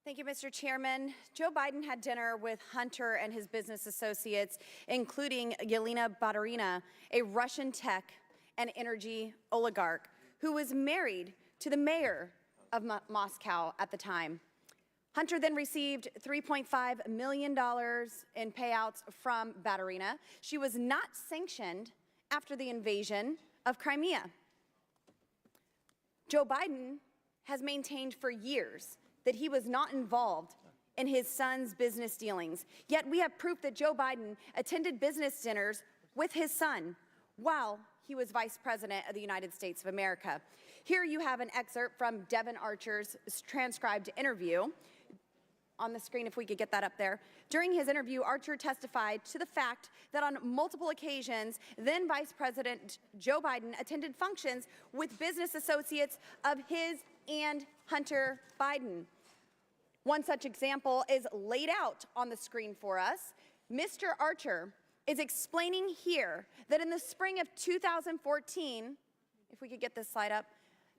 Thank you, Mr. Chairman. Joe Biden had dinner with Hunter and his business associates, including Yelena Baturina, a Russian tech and energy oligarch who was married to the mayor of Moscow at the time. Hunter then received $3.5 million in payouts from Baturina. She was not sanctioned after the invasion of Crimea. Joe Biden has maintained for years that he was not involved in his son's business dealings. Yet we have proof that Joe Biden attended business dinners with his son while he was Vice President of the United States of America. Here you have an excerpt from Devin Archer's transcribed interview. On the screen, if we could get that up there. During his interview, Archer testified to the fact that on multiple occasions, then Vice President Joe Biden attended functions with business associates of his and Hunter Biden. One such example is laid out on the screen for us. Mr. Archer is explaining here that in the spring of 2014, if we could get this slide up,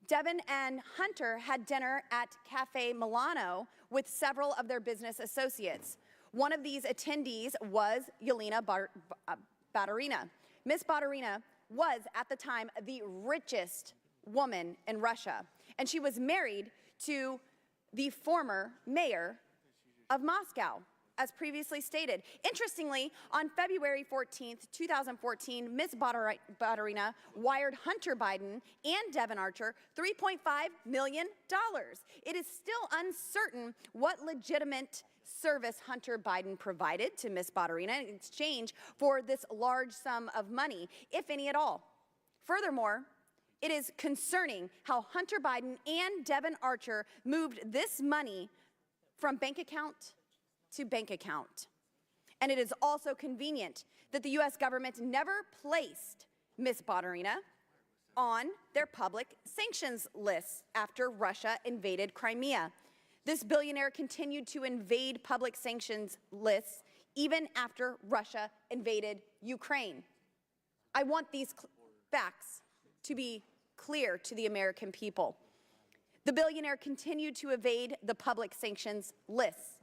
Devin and Hunter had dinner at Cafe Milano with several of their business associates. One of these attendees was Yelena Baturina. Ms. Baturina was, at the time, the richest woman in Russia, and she was married to the former mayor of Moscow as previously stated. Interestingly, on February 14th, 2014, Ms. Botterina wired Hunter Biden and Devon Archer $3.5 million. It is still uncertain what legitimate service Hunter Biden provided to Ms. Botterina in exchange for this large sum of money, if any at all. Furthermore, it is concerning how Hunter Biden and Devon Archer moved this money from bank account to bank account. And it is also convenient that the U.S. government never placed Ms. Botterina on their public sanctions list after Russia invaded Crimea. This billionaire continued to invade public sanctions lists even after Russia invaded Ukraine. I want these facts to be clear to the American people. The billionaire continued to evade the public sanctions lists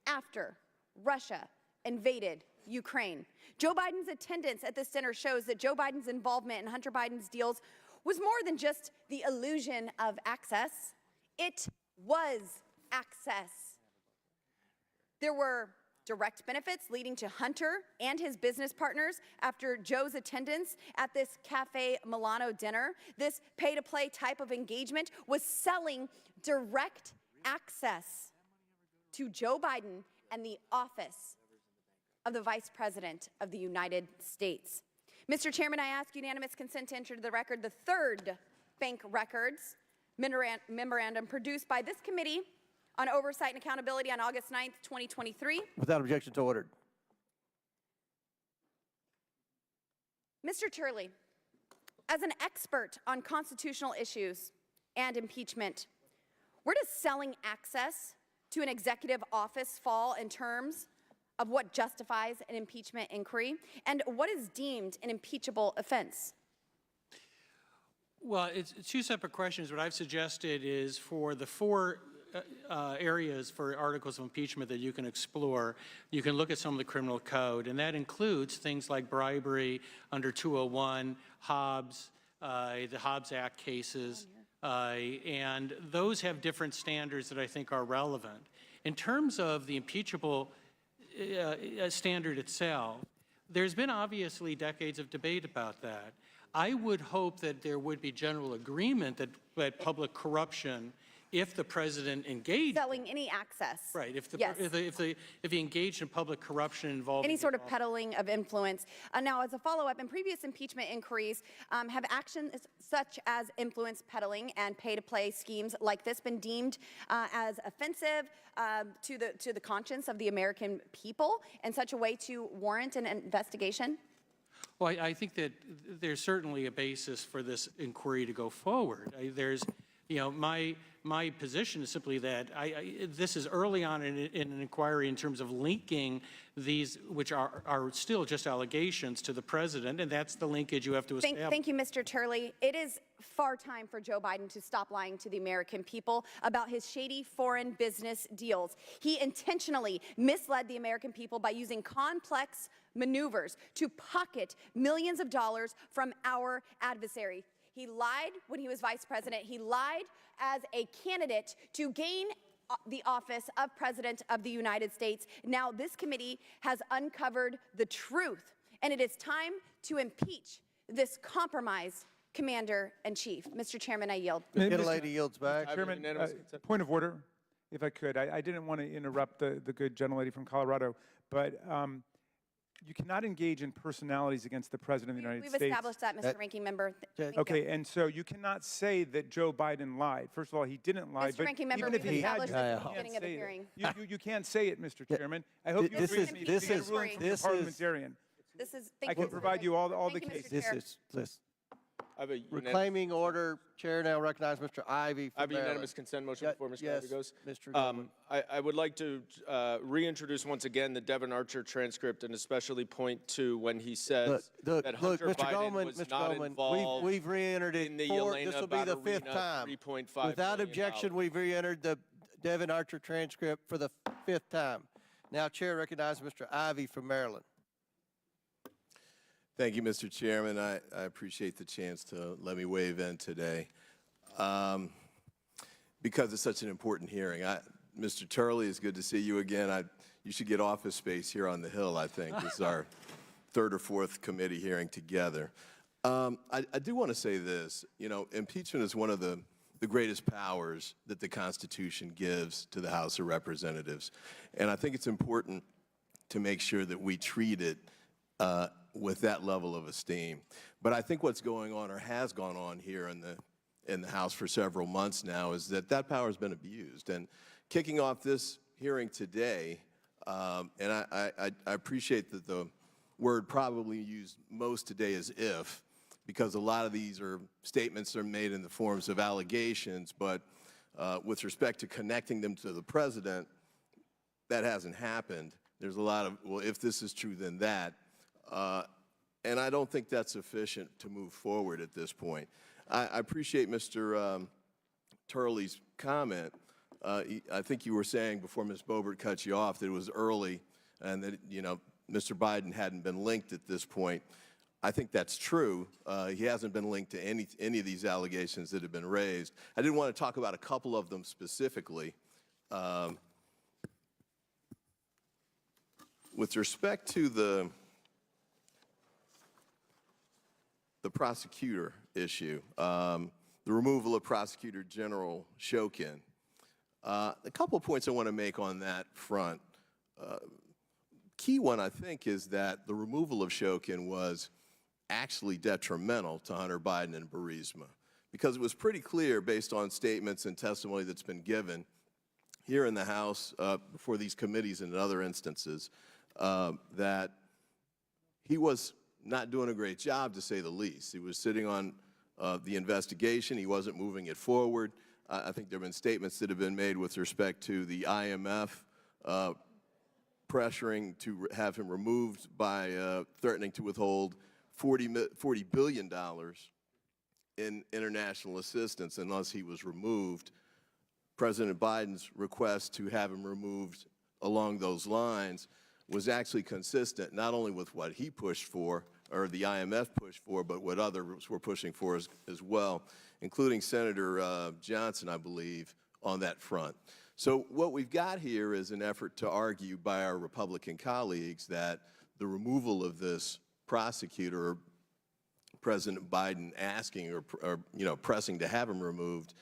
after Russia invaded Ukraine. Joe Biden's attendance at this dinner shows that Joe Biden's involvement in Hunter Biden's deals was more than just the illusion of access. It was access. There were direct benefits leading to Hunter and his business partners after Joe's attendance at this Cafe Milano dinner. This pay-to-play type of engagement was selling direct access to Joe Biden and the office of the Vice President of the United States. Mr. Chairman, I ask unanimous consent to enter to the record the third bank records memorandum produced by this committee on Oversight and Accountability on August 9th, 2023. Without objection, to ordered. Mr. Turley, as an expert on constitutional issues and impeachment, where does selling access to an executive office fall in terms of what justifies an impeachment inquiry, and what is deemed an impeachable offense? Well, it's two separate questions. What I've suggested is for the four areas for articles of impeachment that you can explore, you can look at some of the criminal code, and that includes things like bribery under 201, Hobbs, the Hobbs Act cases, and those have different standards that I think are relevant. In terms of the impeachable standard itself, there's been obviously decades of debate about that. I would hope that there would be general agreement that public corruption, if the president engaged selling any access, right? If yes. If he engaged in public corruption involving any sort of peddling of influence. Now, as a follow-up, in previous impeachment inquiries, have actions such as influence peddling and pay-to-play schemes like this been deemed as offensive to the conscience of the American people in such a way to warrant an investigation? Well, I think that there's certainly a basis for this inquiry to go forward. There's, you know, my position is simply that this is early on in an inquiry in terms of linking these, which are still just allegations, to the president, and that's the linkage you have to establish. Thank you, Mr. Turley. It is far time for Joe Biden to stop lying to the American people about his shady foreign business deals. He intentionally misled the American people by using complex maneuvers to pocket millions of dollars from our adversary. He lied when he was vice president. He lied as a candidate to gain the office of President of the United States. Now this committee has uncovered the truth, and it is time to impeach this compromised commander-in-chief. Mr. Chairman, I yield. The lady yields back. Chairman, point of order, if I could. I didn't want to interrupt the good gentlelady from Colorado, but you cannot engage in personalities against the President of the United States. We've established that, Mr. Ranking Member. Okay, and so you cannot say that Joe Biden lied. First of all, he didn't lie. Mr. Ranking Member, even if we've he had, established this at the beginning of the hearing. you can't say it, Mr. Chairman. I hope you agree with me. This is parliamentarian. I can provide you all the cases. Reclaiming order. Chair now recognizes Mr. Ivey. I have a unanimous consent motion before Mr. Ivey goes. Mr. I would like to reintroduce once again the Devon Archer transcript and especially point to when he says that Hunter Biden was not involved. We've re-entered it. This will be the fifth time. Without objection, we've re-entered the Devon Archer transcript for the fifth time. Now, Chair recognizes Mr. Ivey from Maryland. Thank you, Mr. Chairman. I appreciate the chance to let me weigh in today. Because it's such an important hearing. Mr. Turley, it's good to see you again. You should get office space here on the Hill, I think. This is our third or fourth committee hearing together. I do want to say this. You know, impeachment is one of the greatest powers that the Constitution gives to the House of Representatives. And I think it's important to make sure that we treat it with that level of esteem. But I think what's going on or has gone on here in the House for several months now is that power has been abused. And kicking off this hearing today, and I appreciate that the word probably used most today is if, because a lot of these statements are made in the forms of allegations, but with respect to connecting them to the president, that hasn't happened. There's a lot of, well, if this is true, then that. And I don't think that's sufficient to move forward at this point. I appreciate Mr. Turley's comment. I think you were saying before Ms. Boebert cut you off that it was early and that, you know, Mr. Biden hadn't been linked at this point. I think that's true. He hasn't been linked to any of these allegations that have been raised. I did want to talk about a couple of them specifically. With respect to the prosecutor issue, the removal of Prosecutor General Shokin, a couple of points I want to make on that front. Key one, I think, is that the removal of Shokin was actually detrimental to Hunter Biden and Burisma, because it was pretty clear based on statements and testimony that's been given here in the House before these committees and in other instances that he was not doing a great job, to say the least. He was sitting on the investigation. He wasn't moving it forward. I think there have been statements that have been made with respect to the IMF pressuring to have him removed by threatening to withhold $40 billion in international assistance unless he was removed. President Biden's request to have him removed along those lines was actually consistent not only with what he pushed for, or the IMF pushed for, but what others were pushing for as well, including Senator Johnson, I believe, on that front. So what we've got here is an effort to argue by our Republican colleagues that the removal of this prosecutor, President Biden asking or you know, pressing to have him removed,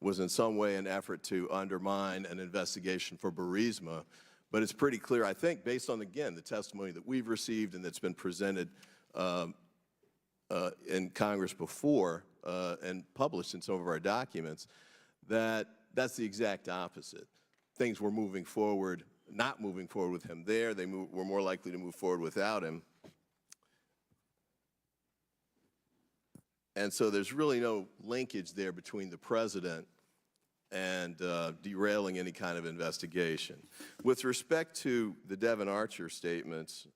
was in some way an effort to undermine an investigation for Burisma. But it's pretty clear, I think, based on, again, the testimony that we've received and that's been presented in Congress before and published in some of our documents, that that's the exact opposite. Things were moving forward, not moving forward with him there. They were more likely to move forward without him. And so there's really no linkage there between the president and derailing any kind of investigation. With respect to the Devon Archer statements,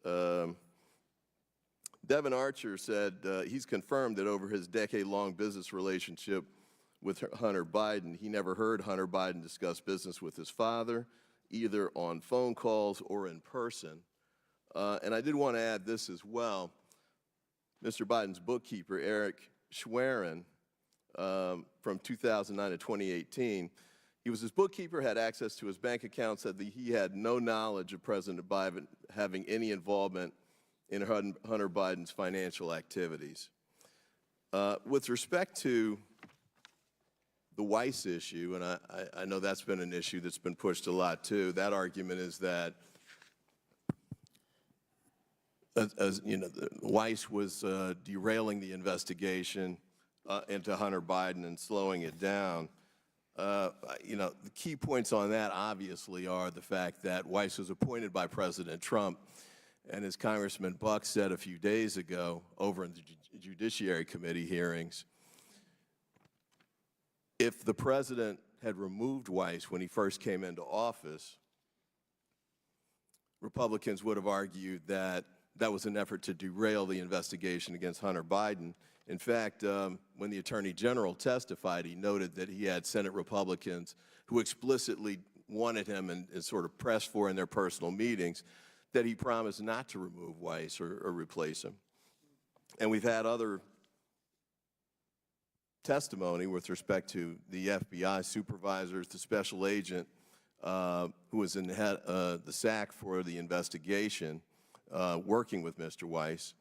Devon Archer said he's confirmed that over his decade-long business relationship with Hunter Biden, he never heard Hunter Biden discuss business with his father, either on phone calls or in person. And I did want to add this as well. Mr. Biden's bookkeeper, Eric Schwerin, from 2009 to 2018, he was his bookkeeper, had access to his bank account, said that he had no knowledge of President Biden having any involvement in Hunter Biden's financial activities. With respect to the Weiss issue, and I know that's been an issue that's been pushed a lot too, that argument is that as you know, Weiss was derailing the investigation into Hunter Biden and slowing it down. You know, the key points on that obviously are the fact that Weiss was appointed by President Trump, and as Congressman Buck said a few days ago over in the Judiciary Committee hearings, if the president had removed Weiss when he first came into office, Republicans would have argued that that was an effort to derail the investigation against Hunter Biden. In fact, when the Attorney General testified, he noted that he had Senate Republicans who explicitly wanted him and sort of pressed for in their personal meetings that he promised not to remove Weiss or replace him. And we've had other testimony with respect to the FBI supervisors, the special agent who was in the SAC for the investigation, working with Mr. Weiss.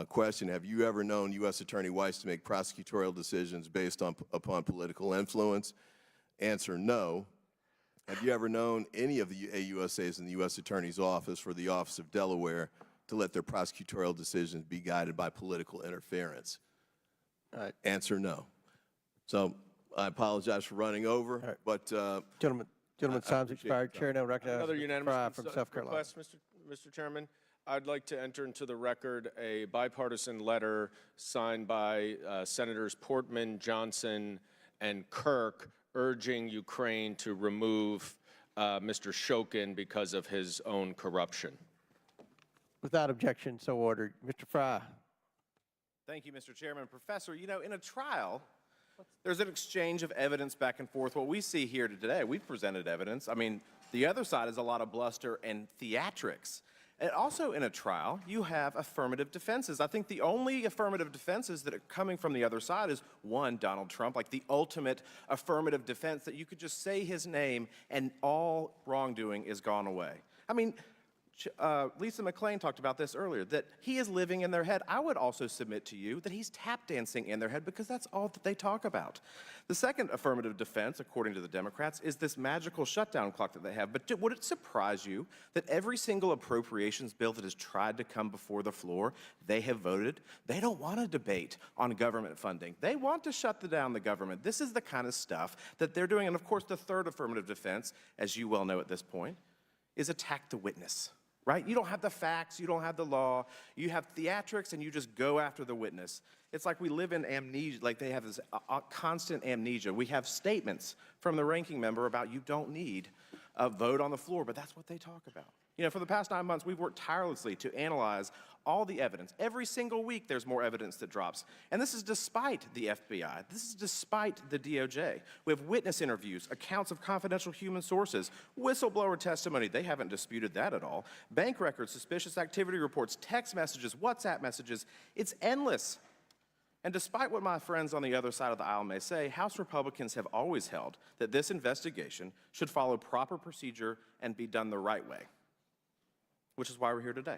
Question, have you ever known U.S. Attorney Weiss to make prosecutorial decisions based upon political influence? Answer, no. Have you ever known any of the AUSAs in the U.S. Attorney's Office for the Office of Delaware to let their prosecutorial decisions be guided by political interference? Answer, no. So I apologize for running over, but Gentlemen, time's expired. Chair now recognizes Another Mr. unanimous Fry from South Carolina. request, Mr. Chairman. I'd like to enter into the record a bipartisan letter signed by Senators Portman, Johnson, and Kirk urging Ukraine to remove Mr. Shokin because of his own corruption. Without objection, so ordered. Mr. Fry. Thank you, Mr. Chairman. Professor, you know, in a trial, there's an exchange of evidence back and forth. What we see here today, we've presented evidence. I mean, the other side is a lot of bluster and theatrics. And also in a trial, you have affirmative defenses. I think the only affirmative defenses that are coming from the other side is, one, Donald Trump, like the ultimate affirmative defense that you could just say his name and all wrongdoing is gone away. I mean, Lisa McClain talked about this earlier, that he is living in their head. I would also submit to you that he's tap dancing in their head because that's all that they talk about. The second affirmative defense, according to the Democrats, is this magical shutdown clock that they have. But would it surprise you that every single appropriations bill that has tried to come before the floor, they have voted? They don't want a debate on government funding. They want to shut down the government. This is the kind of stuff that they're doing. And of course, the third affirmative defense, as you well know at this point, is attack the witness. Right? You don't have the facts, you don't have the law, you have theatrics, and you just go after the witness. It's like we live in amnesia, like they have this constant amnesia. We have statements from the ranking member about you don't need a vote on the floor, but that's what they talk about. You know, for the past 9 months, we've worked tirelessly to analyze all the evidence. Every single week, there's more evidence that drops. And this is despite the FBI. This is despite the DOJ. We have witness interviews, accounts of confidential human sources, whistleblower testimony. They haven't disputed that at all. Bank records, suspicious activity reports, text messages, WhatsApp messages. It's endless. And despite what my friends on the other side of the aisle may say, House Republicans have always held that this investigation should follow proper procedure and be done the right way, which is why we're here today.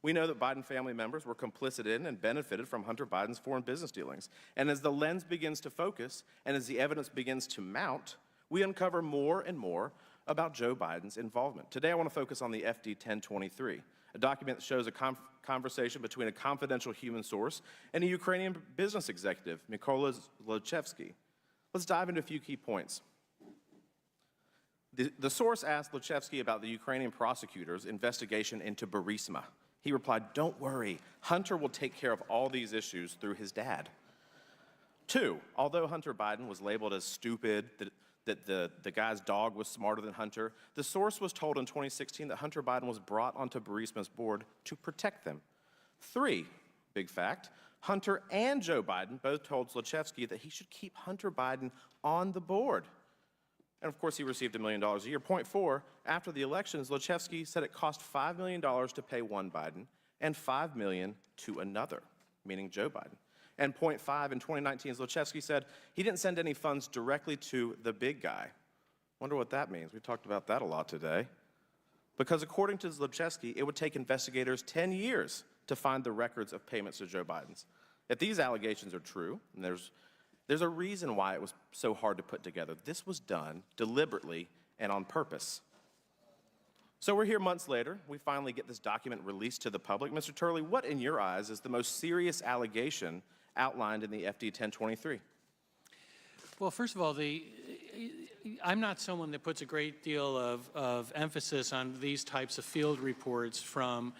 We know that Biden family members were complicit in and benefited from Hunter Biden's foreign business dealings. And as the lens begins to focus and as the evidence begins to mount, we uncover more and more about Joe Biden's involvement. Today, I want to focus on the FD 1023, a document that shows a conversation between a confidential human source and a Ukrainian business executive, Mykola Zlochevsky. Let's dive into a few key points. The source asked Zlochevsky about the Ukrainian prosecutor's investigation into Burisma. He replied, "Don't worry, Hunter will take care of all these issues through his dad." 2, although Hunter Biden was labeled as stupid, that the guy's dog was smarter than Hunter, the source was told in 2016 that Hunter Biden was brought onto Burisma's board to protect them. 3, big fact, Hunter and Joe Biden both told Zlochevsky that he should keep Hunter Biden on the board. And of course, he received $1 million a year. Point 4, after the election, Zlochevsky said it cost $5 million to pay one Biden and $5 million to another, meaning Joe Biden. And point 5, in 2019, Zlochevsky said he didn't send any funds directly to the big guy. Wonder what that means. We talked about that a lot today. Because according to Zlochevsky, it would take investigators 10 years to find the records of payments to Joe Biden's. If these allegations are true, and there's a reason why it was so hard to put together. This was done deliberately and on purpose. So we're here months later. We finally get this document released to the public. Mr. Turley, what in your eyes is the most serious allegation outlined in the FD 1023? Well, first of all, I'm not someone that puts a great deal of emphasis on these types of field reports from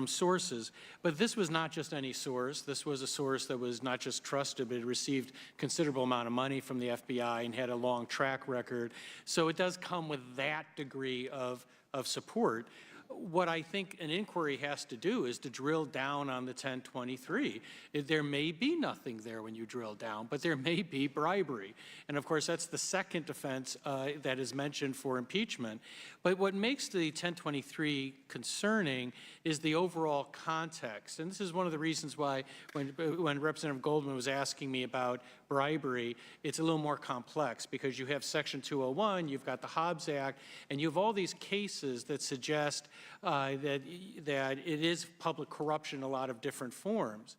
sources, but this was not just any source. This was a source that was not just trusted, but it received considerable amount of money from the FBI and had a long track record. So it does come with that degree of support. What I think an inquiry has to do is to drill down on the 1023. There may be nothing there when you drill down, but there may be bribery. And of course, that's the second offense that is mentioned for impeachment. But what makes the 1023 concerning is the overall context. And this is one of the reasons why when Representative Goldman was asking me about bribery, it's a little more complex because you have Section 201, you've got the Hobbs Act, and you have all these cases that suggest that it is public corruption in a lot of different forms.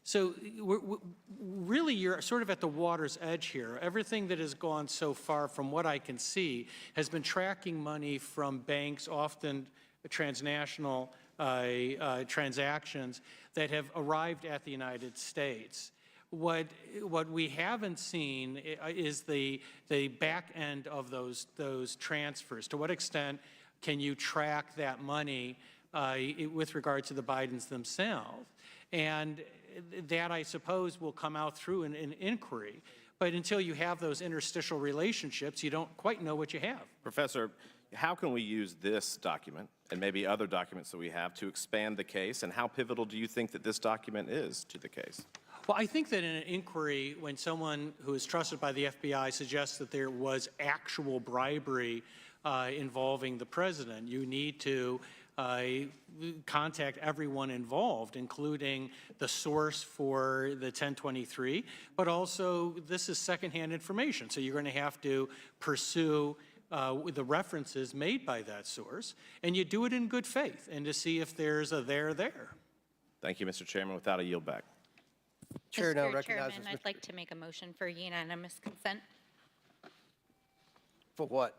So really, you're sort of at the water's edge here. Everything that has gone so far, from what I can see, has been tracking money from banks, often transnational transactions that have arrived at the United States. What we haven't seen is the back end of those transfers. To what extent can you track that money with regard to the Bidens themselves? And that, I suppose, will come out through an inquiry. But until you have those interstitial relationships, you don't quite know what you have. Professor, how can we use this document and maybe other documents that we have to expand the case? And how pivotal do you think that this document is to the case? Well, I think that in an inquiry, when someone who is trusted by the FBI suggests that there was actual bribery involving the president, you need to contact everyone involved, including the source for the 1023, but also this is secondhand information. So you're going to have to pursue the references made by that source, and you do it in good faith and to see if there's a there. Thank you, Mr. Chairman. Without a yield back. Chair now Mr. recognizes Chairman, I'd like to make a motion for unanimous consent. For what?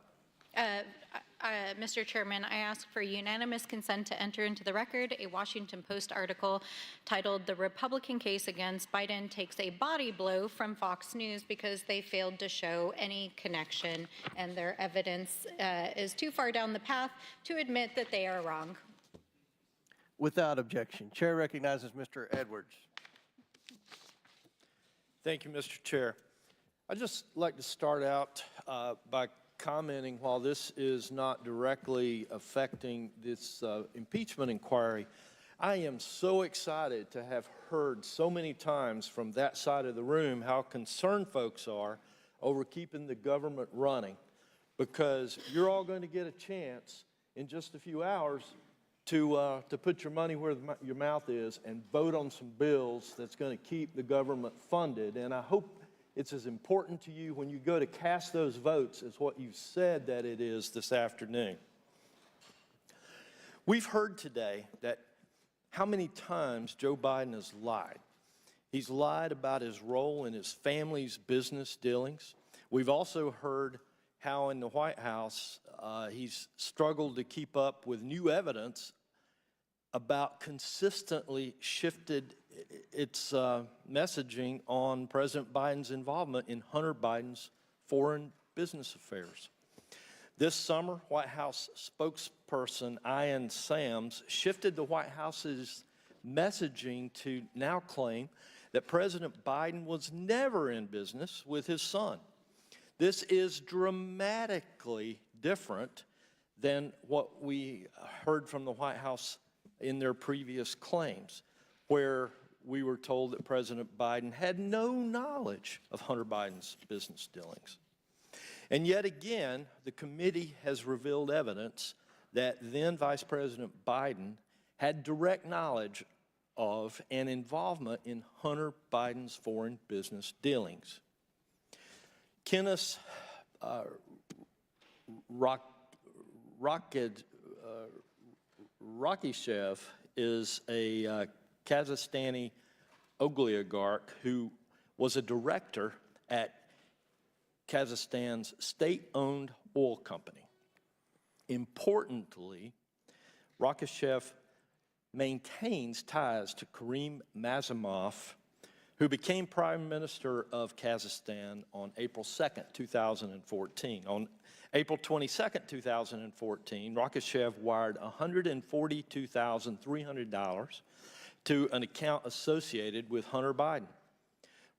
Mr. Chairman, I ask for unanimous consent to enter into the record a Washington Post article titled "The Republican Case Against Biden Takes a Body Blow" from Fox News because they failed to show any connection and their evidence is too far down the path to admit that they are wrong. Without objection. Chair recognizes Mr. Edwards. Thank you, Mr. Chair. I'd just like to start out by commenting, while this is not directly affecting this impeachment inquiry, I am so excited to have heard so many times from that side of the room how concerned folks are over keeping the government running, because you're all going to get a chance in just a few hours to put your money where your mouth is and vote on some bills that's going to keep the government funded. And I hope it's as important to you when you go to cast those votes as what you said that it is this afternoon. We've heard today that how many times Joe Biden has lied. He's lied about his role in his family's business dealings. We've also heard how in the White House he's struggled to keep up with new evidence about consistently shifted its messaging on President Biden's involvement in Hunter Biden's foreign business affairs. This summer, White House spokesperson Ian Sams shifted the White House's messaging to now claim that President Biden was never in business with his son. This is dramatically different than what we heard from the White House in their previous claims, where we were told that President Biden had no knowledge of Hunter Biden's business dealings. And yet again, the committee has revealed evidence that then Vice President Biden had direct knowledge of and involvement in Hunter Biden's foreign business dealings. Kenneth Rakishev is a Kazakhstani oligarch who was a director at Kazakhstan's state-owned oil company. Importantly, Rakishev maintains ties to Karim Mazemov, who became Prime Minister of Kazakhstan on April 2nd, 2014. On April 22nd, 2014, Rakishev wired $142,300 to an account associated with Hunter Biden,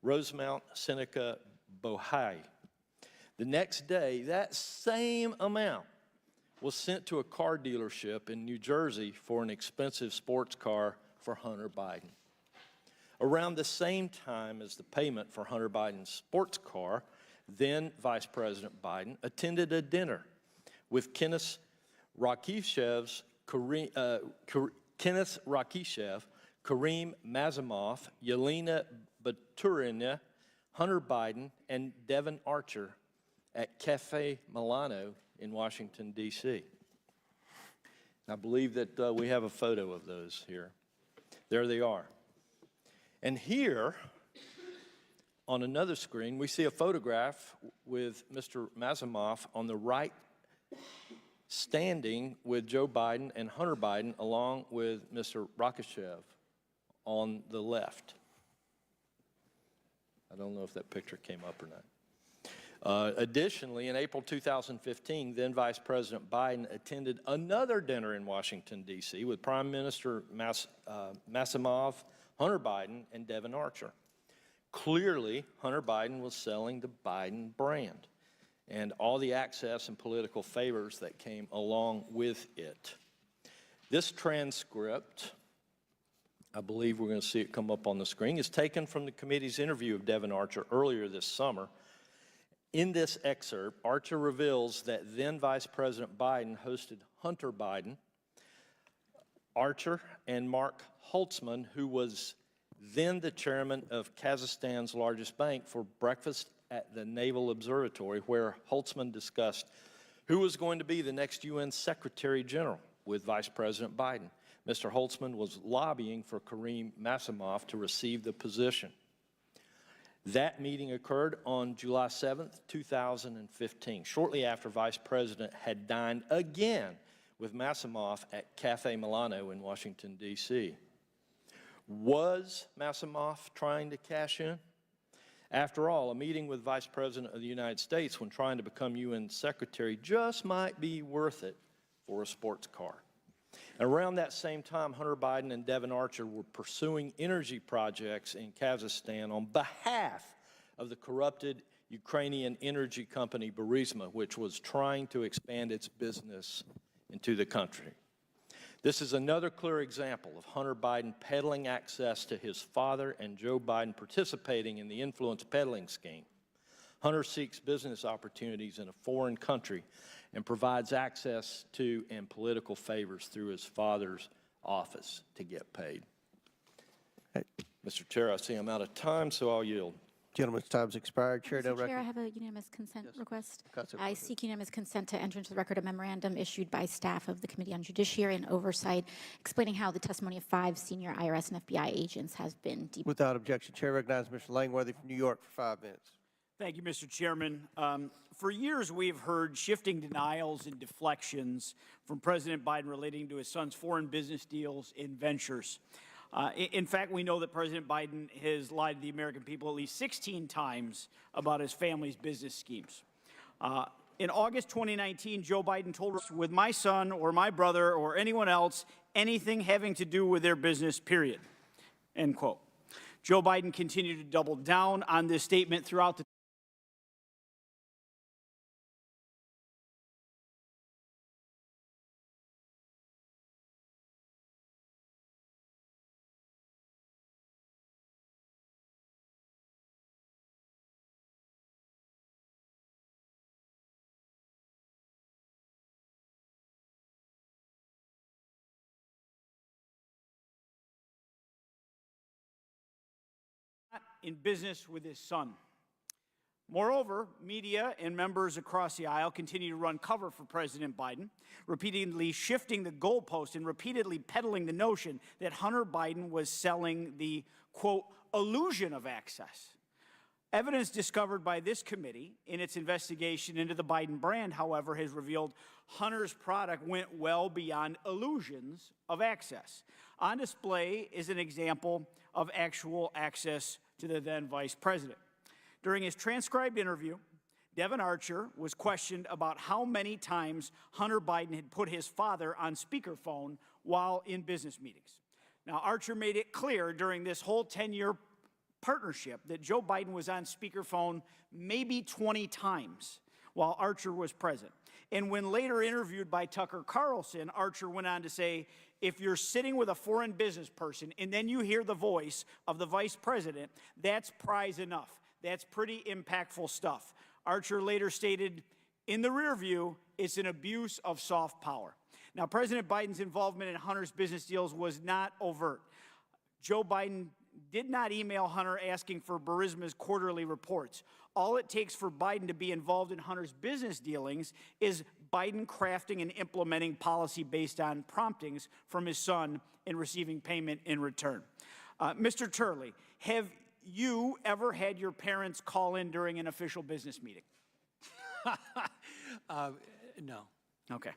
Rosemount Seneca Bohai. The next day, that same amount was sent to a car dealership in New Jersey for an expensive sports car for Hunter Biden. Around the same time as the payment for Hunter Biden's sports car, then Vice President Biden attended a dinner with Kenneth Rakishev, Karim Mazemov, Yelena Baturina, Hunter Biden and Devin Archer at Cafe Milano in Washington, D.C. I believe that we have a photo of those here. There they are. And here, on another screen, we see a photograph with Mr. Masimov on the right, standing with Joe Biden and Hunter Biden, along with Mr. Rakashev on the left. I don't know if that picture came up or not. Additionally, in April 2015, then Vice President Biden attended another dinner in Washington, D.C. with Prime Minister Masimov, Hunter Biden, and Devin Archer. Clearly, Hunter Biden was selling the Biden brand and all the access and political favors that came along with it. This transcript, I believe we're going to see it come up on the screen, is taken from the committee's interview of Devin Archer earlier this summer. In this excerpt, Archer reveals that then Vice President Biden hosted Hunter Biden, Archer, and Mark Holtzman, who was then the chairman of Kazakhstan's largest bank, for breakfast at the Naval Observatory, where Holtzman discussed who was going to be the next UN Secretary General with Vice President Biden. Mr. Holtzman was lobbying for Karim Masimov to receive the position. That meeting occurred on July 7th, 2015, shortly after Vice President had dined again with Masimov at Cafe Milano in Washington, D.C. Was Masimov trying to cash in? After all, a meeting with Vice President of the United States when trying to become UN Secretary just might be worth it for a sports car. And around that same time, Hunter Biden and Devin Archer were pursuing energy projects in Kazakhstan on behalf of the corrupted Ukrainian energy company Burisma, which was trying to expand its business into the country. This is another clear example of Hunter Biden peddling access to his father and Joe Biden participating in the influence peddling scheme. Hunter seeks business opportunities in a foreign country and provides access to and political favors through his father's office to get paid. Mr. Chair, I see I'm out of time, so I'll yield. Gentleman's time's expired. Chair, no Mr. Chair, I record. have a unanimous consent request. Councilor I Porter. seek unanimous consent to enter into the record a memorandum issued by staff of the Committee on Judiciary and Oversight explaining how the testimony of 5 senior IRS and FBI agents has been deep. Without objection, Chair recognizes Mr. Langworthy from New York for 5 minutes. Thank you, Mr. Chairman. For years, we have heard shifting denials and deflections from President Biden relating to his son's foreign business deals and ventures. In fact, we know that President Biden has lied to the American people at least 16 times about his family's business schemes. In August 2019, Joe Biden told us, with my son or my brother or anyone else, anything having to do with their business, period, end quote. Joe Biden continued to double down on this statement throughout the in business with his son. Moreover, media and members across the aisle continue to run cover for President Biden, repeatedly shifting the goalpost and repeatedly peddling the notion that Hunter Biden was selling the, quote, illusion of access. Evidence discovered by this committee in its investigation into the Biden brand, however, has revealed Hunter's product went well beyond illusions of access. On display is an example of actual access to the then vice president. During his transcribed interview, Devin Archer was questioned about how many times Hunter Biden had put his father on speakerphone while in business meetings. Now, Archer made it clear during this whole 10-year partnership that Joe Biden was on speakerphone maybe 20 times while Archer was present. And when later interviewed by Tucker Carlson, Archer went on to say, if you're sitting with a foreign business person and then you hear the voice of the vice president, that's prize enough. That's pretty impactful stuff. Archer later stated, in the rear view, it's an abuse of soft power. Now, President Biden's involvement in Hunter's business deals was not overt. Joe Biden did not email Hunter asking for Burisma's quarterly reports. All it takes for Biden to be involved in Hunter's business dealings is Biden crafting and implementing policy based on promptings from his son and receiving payment in return. Mr. Turley, have you ever had your parents call in during an official business meeting? No. Okay.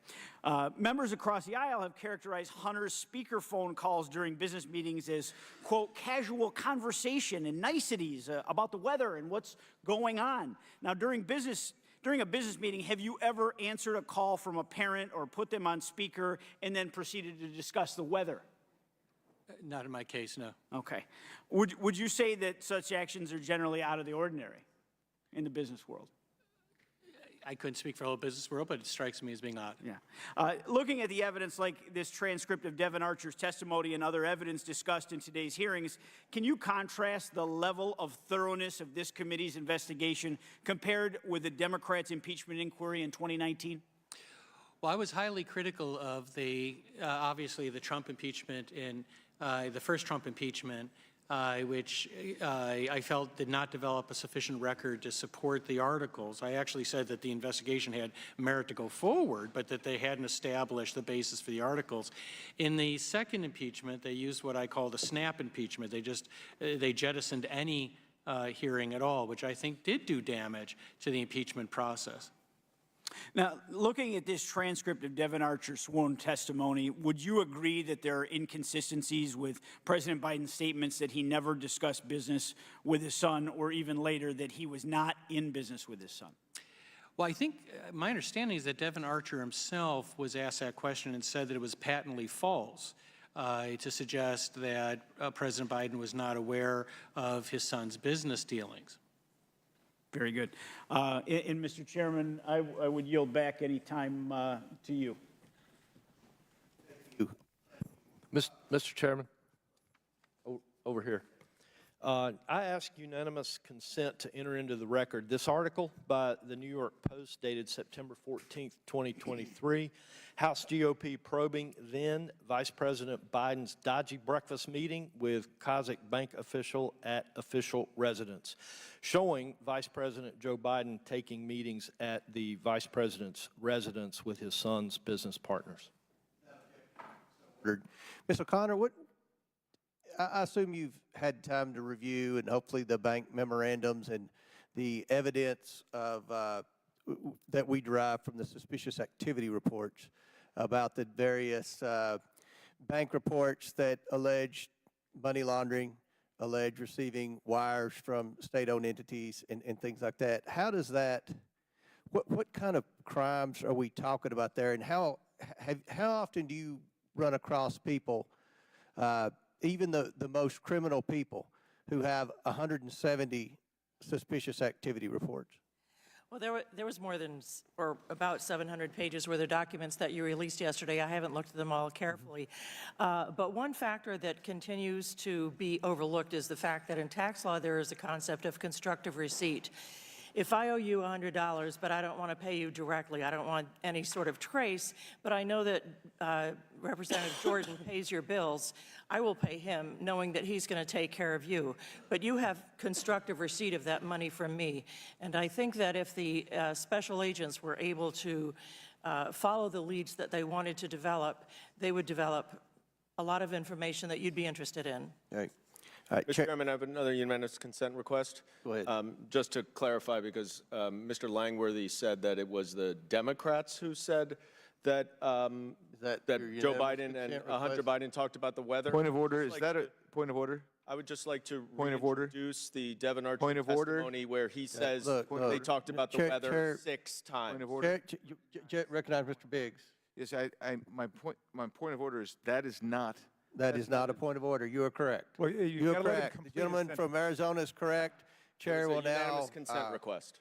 Members across the aisle have characterized Hunter's speakerphone calls during business meetings as, quote, casual conversation and niceties about the weather and what's going on. Now, during a business meeting, have you ever answered a call from a parent or put them on speaker and then proceeded to discuss the weather? Not in my case, no. Okay. Would you say that such actions are generally out of the ordinary in the business world? I couldn't speak for the whole business world, but it strikes me as being odd. Yeah. Looking at the evidence like this transcript of Devin Archer's testimony and other evidence discussed in today's hearings, can you contrast the level of thoroughness of this committee's investigation compared with the Democrats' impeachment inquiry in 2019? Well, I was highly critical of the, obviously, the Trump impeachment in the first Trump impeachment, which I felt did not develop a sufficient record to support the articles. I actually said that the investigation had merit to go forward, but that they hadn't established the basis for the articles. In the second impeachment, they used what I call the snap impeachment. They jettisoned any hearing at all, which I think did do damage to the impeachment process. Now, looking at this transcript of Devin Archer's sworn testimony, would you agree that there are inconsistencies with President Biden's statements that he never discussed business with his son, or even later that he was not in business with his son? Well, I think my understanding is that Devin Archer himself was asked that question and said that it was patently false to suggest that President Biden was not aware of his son's business dealings. Very good. And Mr. Chairman, I would yield back any time to you. Mr. Chairman, over here. I ask unanimous consent to enter into the record this article by the New York Post dated September 14th, 2023. House GOP probing then Vice President Biden's dodgy breakfast meeting with Kazakh bank official at official residence, showing Vice President Joe Biden taking meetings at the Vice President's residence with his son's business partners. Ms. O'Connor, I assume you've had time to review and hopefully the bank memorandums and the evidence of, that we derive from the suspicious activity reports about the various bank reports that allege money laundering, allege receiving wires from state-owned entities and things like that. How does that, what kind of crimes are we talking about there, and how often do you run across people, even the most criminal people, who have 170 suspicious activity reports? Well, there was more than, or about 700 pages worth of documents that you released yesterday. I haven't looked at them all carefully. But one factor that continues to be overlooked is the fact that in tax law there is a concept of constructive receipt. If I owe you $100, but I don't want to pay you directly, I don't want any sort of trace, but I know that Representative Jordan pays your bills, I will pay him knowing that he's going to take care of you. But you have constructive receipt of that money from me. And I think that if the special agents were able to follow the leads that they wanted to develop, they would develop a lot of information that you'd be interested in. Right. Mr. Chairman, I have another unanimous consent request. Go ahead. Just to clarify, because Mr. Langworthy said that it was the Democrats who said that Joe Biden and Hunter Biden talked about the weather. Point of order. Is that a point of order? I would just like to Point of order. reintroduce the Devin Archer Point of order. testimony where he says look, they talked about the weather Chair, 6 times. Point of order. Recognize Mr. Biggs. Yes, my point of order is that is not. That is not a point of order. You are correct. Well, you are correct. The gentleman from Arizona is correct. Chair will now. Unanimous consent request.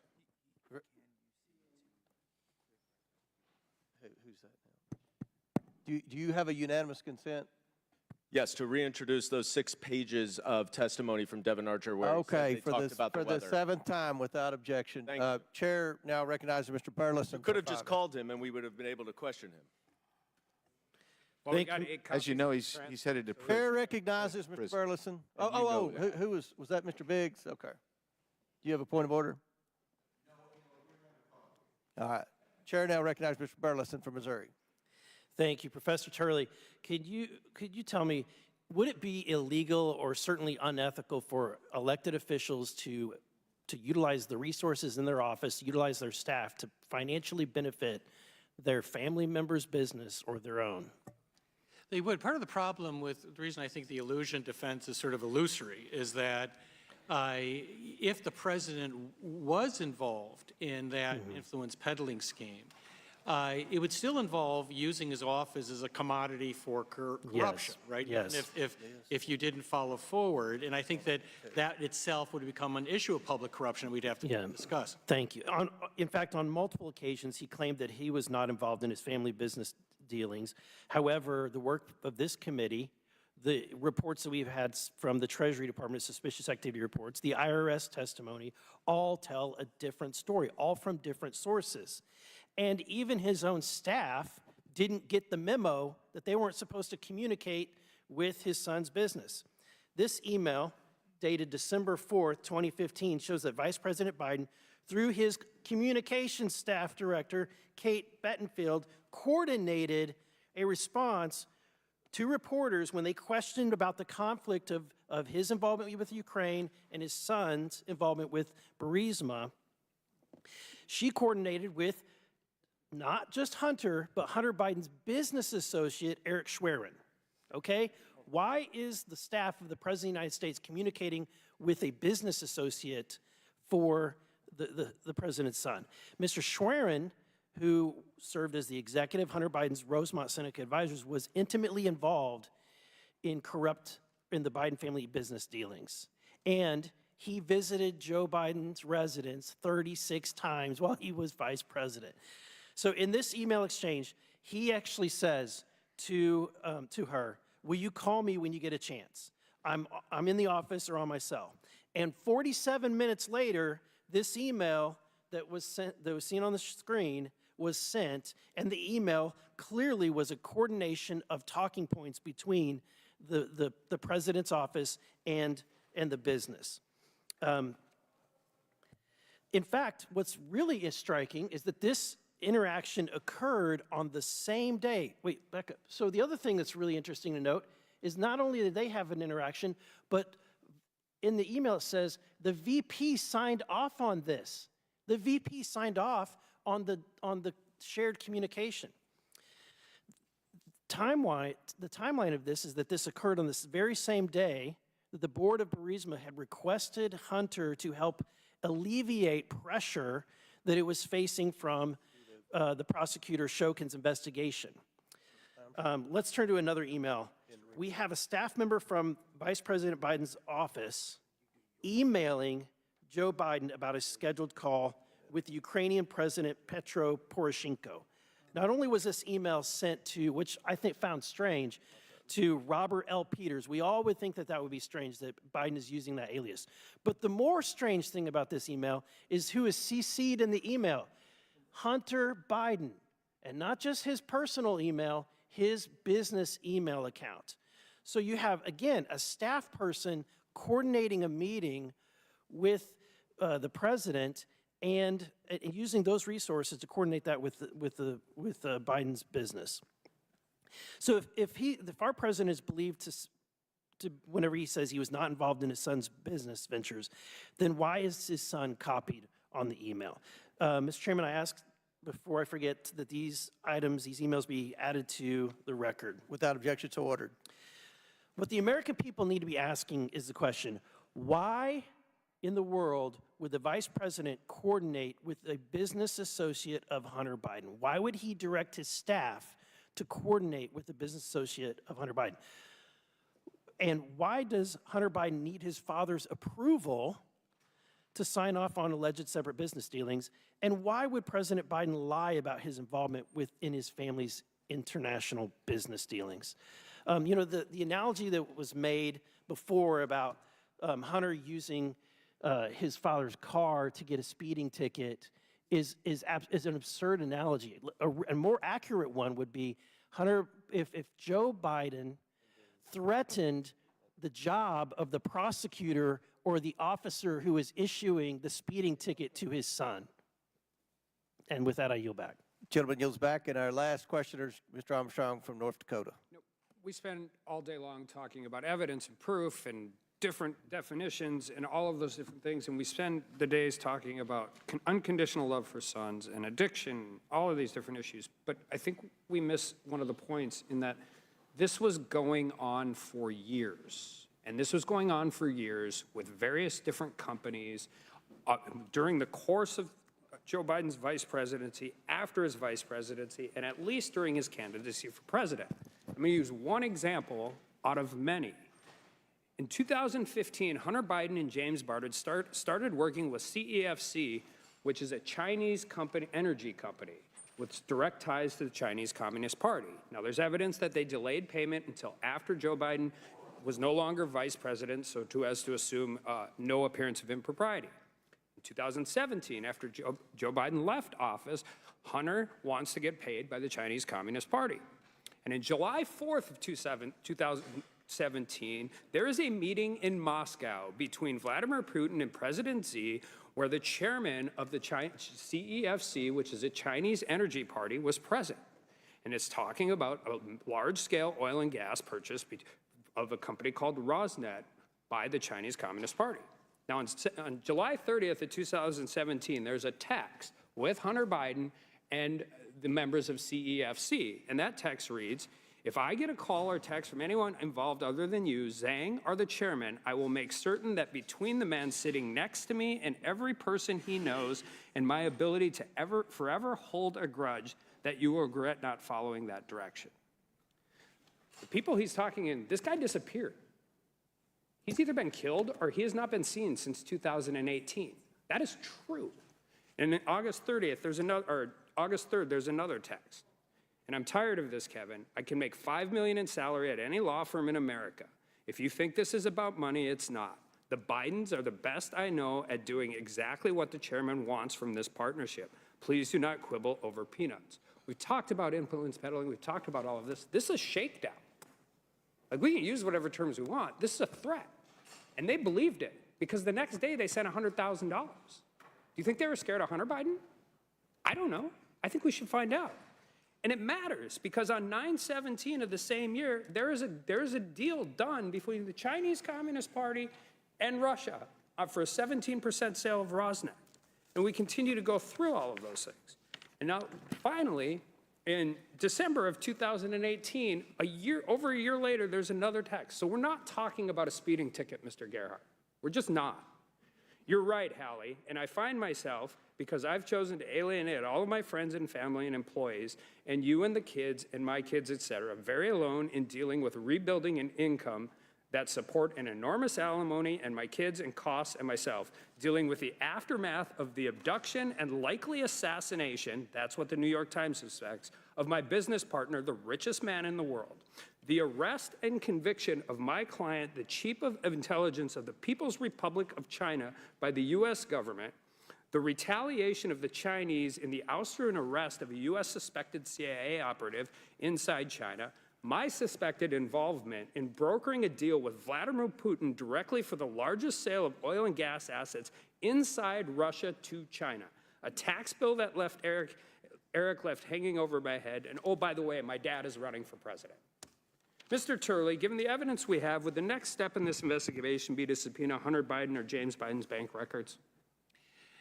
Who's that now? Do you have a unanimous consent? Yes, to reintroduce those 6 pages of testimony from Devin Archer where okay, he talked about the weather. For the 7th time without objection. Thank you. Chair now recognizes Mr. Burleson. You could have just called him and we would have been able to question him. Well, we got 8 As you copies know, of the he's transcript. headed to prison. Chair recognizes Mr. Prison. Burleson. And you know that. Who was that Mr. Biggs? Okay. Do you have a point of order? All right. Chair now recognizes Mr. Burleson from Missouri. Thank you, Professor Turley. Could you tell me, would it be illegal or certainly unethical for elected officials to utilize the resources in their office, utilize their staff to financially benefit their family member's business or their own? They would. Part of the problem with the reason I think the illusion defense is sort of illusory is that if the president was involved in that influence peddling scheme, it would still involve using his office as a commodity for corruption, right? Yes. And if you didn't follow forward, and I think that itself would become an issue of public corruption we'd have to discuss. Thank you. In fact, on multiple occasions, he claimed that he was not involved in his family business dealings. However, the work of this committee, the reports that we've had from the Treasury Department, suspicious activity reports, the IRS testimony, all tell a different story, all from different sources. And even his own staff didn't get the memo that they weren't supposed to communicate with his son's business. This email, dated December 4th, 2015, shows that Vice President Biden, through his communications staff director, Kate Bettenfield, coordinated a response to reporters when they questioned about the conflict of his involvement with Ukraine and his son's involvement with Burisma. She coordinated with not just Hunter, but Hunter Biden's business associate, Eric Schwerin, okay? Why is the staff of the President of the United States communicating with a business associate for the president's son? Mr. Schwerin, who served as the executive Hunter Biden's Rosemont Seneca advisors, was intimately involved in the Biden family business dealings. And he visited Joe Biden's residence 36 times while he was vice president. So in this email exchange, he actually says to her, will you call me when you get a chance? I'm in the office or on my cell. And 47 minutes later, this email that was seen on the screen was sent, and the email clearly was a coordination of talking points between the president's office and the business. In fact, what's really striking is that this interaction occurred on the same day. Wait, back up. So the other thing that's really interesting to note is not only did they have an interaction, but in the email it says the VP signed off on this. The VP signed off on the shared communication. The timeline of this is that this occurred on this very same day that the board of Burisma had requested Hunter to help alleviate pressure that it was facing from the prosecutor Shokin's investigation. Let's turn to another email. We have a staff member from Vice President Biden's office emailing Joe Biden about a scheduled call with Ukrainian President Petro Poroshenko. Not only was this email sent to, which I think found strange, to Robert L. Peters. We all would think that that would be strange that Biden is using that alias. But the more strange thing about this email is who is CC'd in the email. Hunter Biden, and not just his personal email, his business email account. So you have, again, a staff person coordinating a meeting with the president and using those resources to coordinate that with Biden's business. So if our president is believed to whenever he says he was not involved in his son's business ventures, then why is his son copied on the email? Mr. Chairman, I ask, before I forget, that these emails be added to the record. Without objection, so ordered. What the American people need to be asking is the question, why in the world would the vice president coordinate with a business associate of Hunter Biden? Why would he direct his staff to coordinate with the business associate of Hunter Biden? And why does Hunter Biden need his father's approval to sign off on alleged separate business dealings? And why would President Biden lie about his involvement in his family's international business dealings? The analogy that was made before about Hunter using his father's car to get a speeding ticket is an absurd analogy. A more accurate one would be If Joe Biden threatened the job of the prosecutor or the officer who is issuing the speeding ticket to his son. And with that, I yield back. Gentleman yields back, and our last questioner is Mr. Armstrong from North Dakota. We spend all day long talking about evidence and proof and different definitions and all of those different things, and we spend the days talking about unconditional love for sons and addiction, all of these different issues. But I think we miss one of the points in that this was going on for years, and this was going on for years with various different companies during the course of Joe Biden's vice presidency, after his vice presidency, and at least during his candidacy for president. I'm going to use one example out of many. In 2015, Hunter Biden and James Biden started working with CEFC, which is a Chinese company, energy company, with direct ties to the Chinese Communist Party. Now, there's evidence that they delayed payment until after Joe Biden was no longer vice president, so as to assume no appearance of impropriety. In 2017, after Joe Biden left office, Hunter wants to get paid by the Chinese Communist Party. And in July 4th of 2017, there is a meeting in Moscow between Vladimir Putin and President Xi, where the chairman of the CEFC, which is a Chinese energy party, was present. And it's talking about a large-scale oil and gas purchase of a company called Rosneft by the Chinese Communist Party. Now, on July 30th of 2017, there's a text with Hunter Biden and the members of CEFC, and that text reads, "If I get a call or text from anyone involved other than you, Zhang, or the chairman, I will make certain that between the man sitting next to me and every person he knows and my ability to forever hold a grudge, that you will regret not following that direction." The people he's talking in, this guy disappeared. He's either been killed or he has not been seen since 2018. That is true. And on August 30th, August 3rd, there's another text. And I'm tired of this, Kevin. I can make $5 million in salary at any law firm in America. If you think this is about money, it's not. The Bidens are the best I know at doing exactly what the chairman wants from this partnership. Please do not quibble over peanuts. We've talked about influence peddling. We've talked about all of this. This is a shakedown. Like, we can use whatever terms we want. This is a threat. And they believed it, because the next day they sent $100,000. Do you think they were scared of Hunter Biden? I don't know. I think we should find out. And it matters, because on 9/17 of the same year, there is a deal done between the Chinese Communist Party and Russia for a 17% sale of Rosneft. And we continue to go through all of those things. And now, finally, in December of 2018, over a year later, there's another text. So we're not talking about a speeding ticket, Mr. Gerhardt. We're just not. You're right, Hallie, and I find myself, because I've chosen to alienate all of my friends and family and employees, and you and the kids and my kids, et cetera, very alone in dealing with rebuilding an income that support an enormous alimony and my kids and costs and myself, dealing with the aftermath of the abduction and likely assassination, that's what the New York Times suspects, of my business partner, the richest man in the world. The arrest and conviction of my client, the chief of intelligence of the People's Republic of China by the U.S. government, the retaliation of the Chinese in the ouster and arrest of a U.S. suspected CIA operative inside China, my suspected involvement in brokering a deal with Vladimir Putin directly for the largest sale of oil and gas assets inside Russia to China, a tax bill that left Eric left hanging over my head, and oh, by the way, my dad is running for president. Mr. Turley, given the evidence we have, would the next step in this investigation be to subpoena Hunter Biden or James Biden's bank records?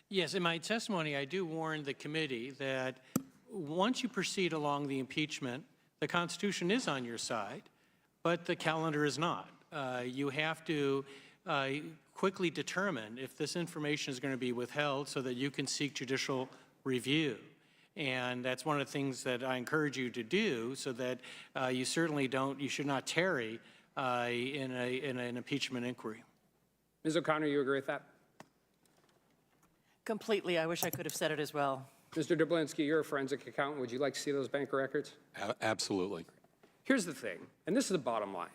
Yes, in my testimony, I do warn the committee that once you proceed along the impeachment, the Constitution is on your side, but the calendar is not. You have to quickly determine if this information is going to be withheld so that you can seek judicial review. And that's one of the things that I encourage you to do, so that you should not tarry in an impeachment inquiry. Ms. O'Connor, you agree with that? Completely. I wish I could have said it as well. Mr. Dublinsky, you're a forensic accountant. Would you like to see those bank records? Absolutely. Here's the thing, and this is the bottom line.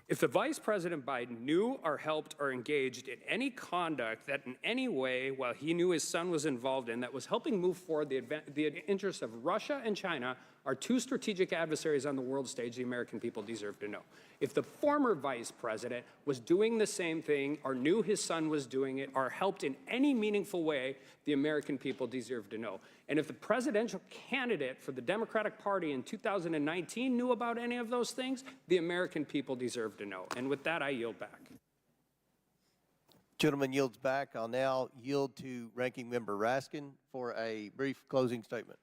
If the Vice President Biden knew or helped or engaged in any conduct that in any way, while he knew his son was involved in, that was helping move forward the interests of Russia and China, our two strategic adversaries on the world stage, the American people deserve to know. If the former vice president was doing the same thing or knew his son was doing it or helped in any meaningful way, the American people deserve to know. And if the presidential candidate for the Democratic Party in 2019 knew about any of those things, the American people deserve to know. And with that, I yield back. Gentleman yields back. I'll now yield to Ranking Member Raskin for a brief closing statement.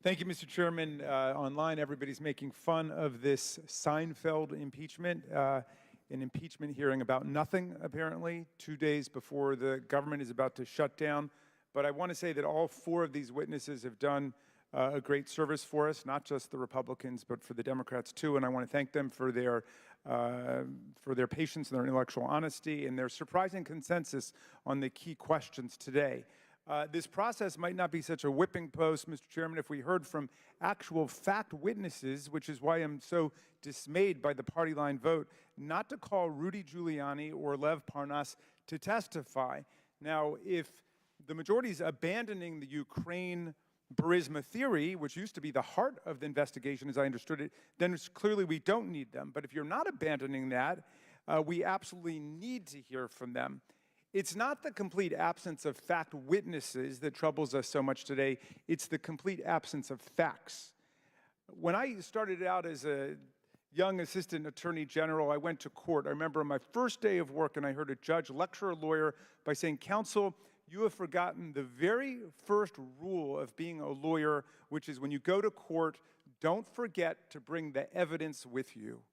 Thank you, Mr. Chairman. Online, everybody's making fun of this Seinfeld impeachment, an impeachment hearing about nothing, apparently, 2 days before the government is about to shut down. But I want to say that all four of these witnesses have done a great service for us, not just the Republicans, but for the Democrats, too. And I want to thank them for their patience and their intellectual honesty and their surprising consensus on the key questions today. This process might not be such a whipping post, Mr. Chairman, if we heard from actual fact witnesses, which is why I'm so dismayed by the party line vote, not to call Rudy Giuliani or Lev Parnas to testify. Now, if the majority is abandoning the Ukraine Burisma theory, which used to be the heart of the investigation, as I understood it, then it's clearly we don't need them. But if you're not abandoning that, we absolutely need to hear from them. It's not the complete absence of fact witnesses that troubles us so much today. It's the complete absence of facts. When I started out as a young assistant attorney general, I went to court. I remember on my first day of work, and I heard a judge lecture a lawyer by saying, "Counsel, you have forgotten the very first rule of being a lawyer, which is when you go to court, don't forget to bring the evidence with you."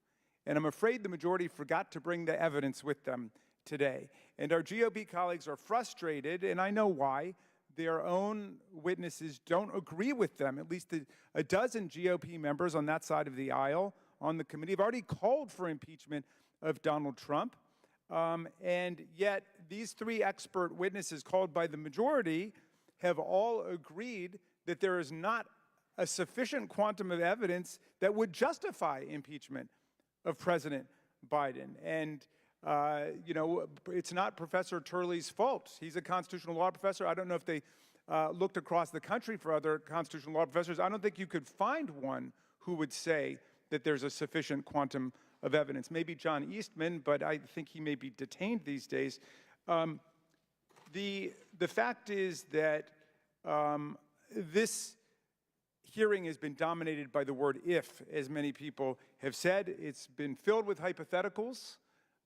And I'm afraid the majority forgot to bring the evidence with them today. And our GOP colleagues are frustrated, and I know why. Their own witnesses don't agree with them. At least a dozen GOP members on that side of the aisle on the committee have already called for impeachment of Donald Trump. And yet these three expert witnesses called by the majority have all agreed that there is not a sufficient quantum of evidence that would justify impeachment of President Biden. And you know, it's not Professor Turley's fault. He's a constitutional law professor. I don't know if they looked across the country for other constitutional law professors. I don't think you could find one who would say that there's a sufficient quantum of evidence. Maybe John Eastman, but I think he may be detained these days. The fact is that this hearing has been dominated by the word "if," as many people have said. It's been filled with hypotheticals.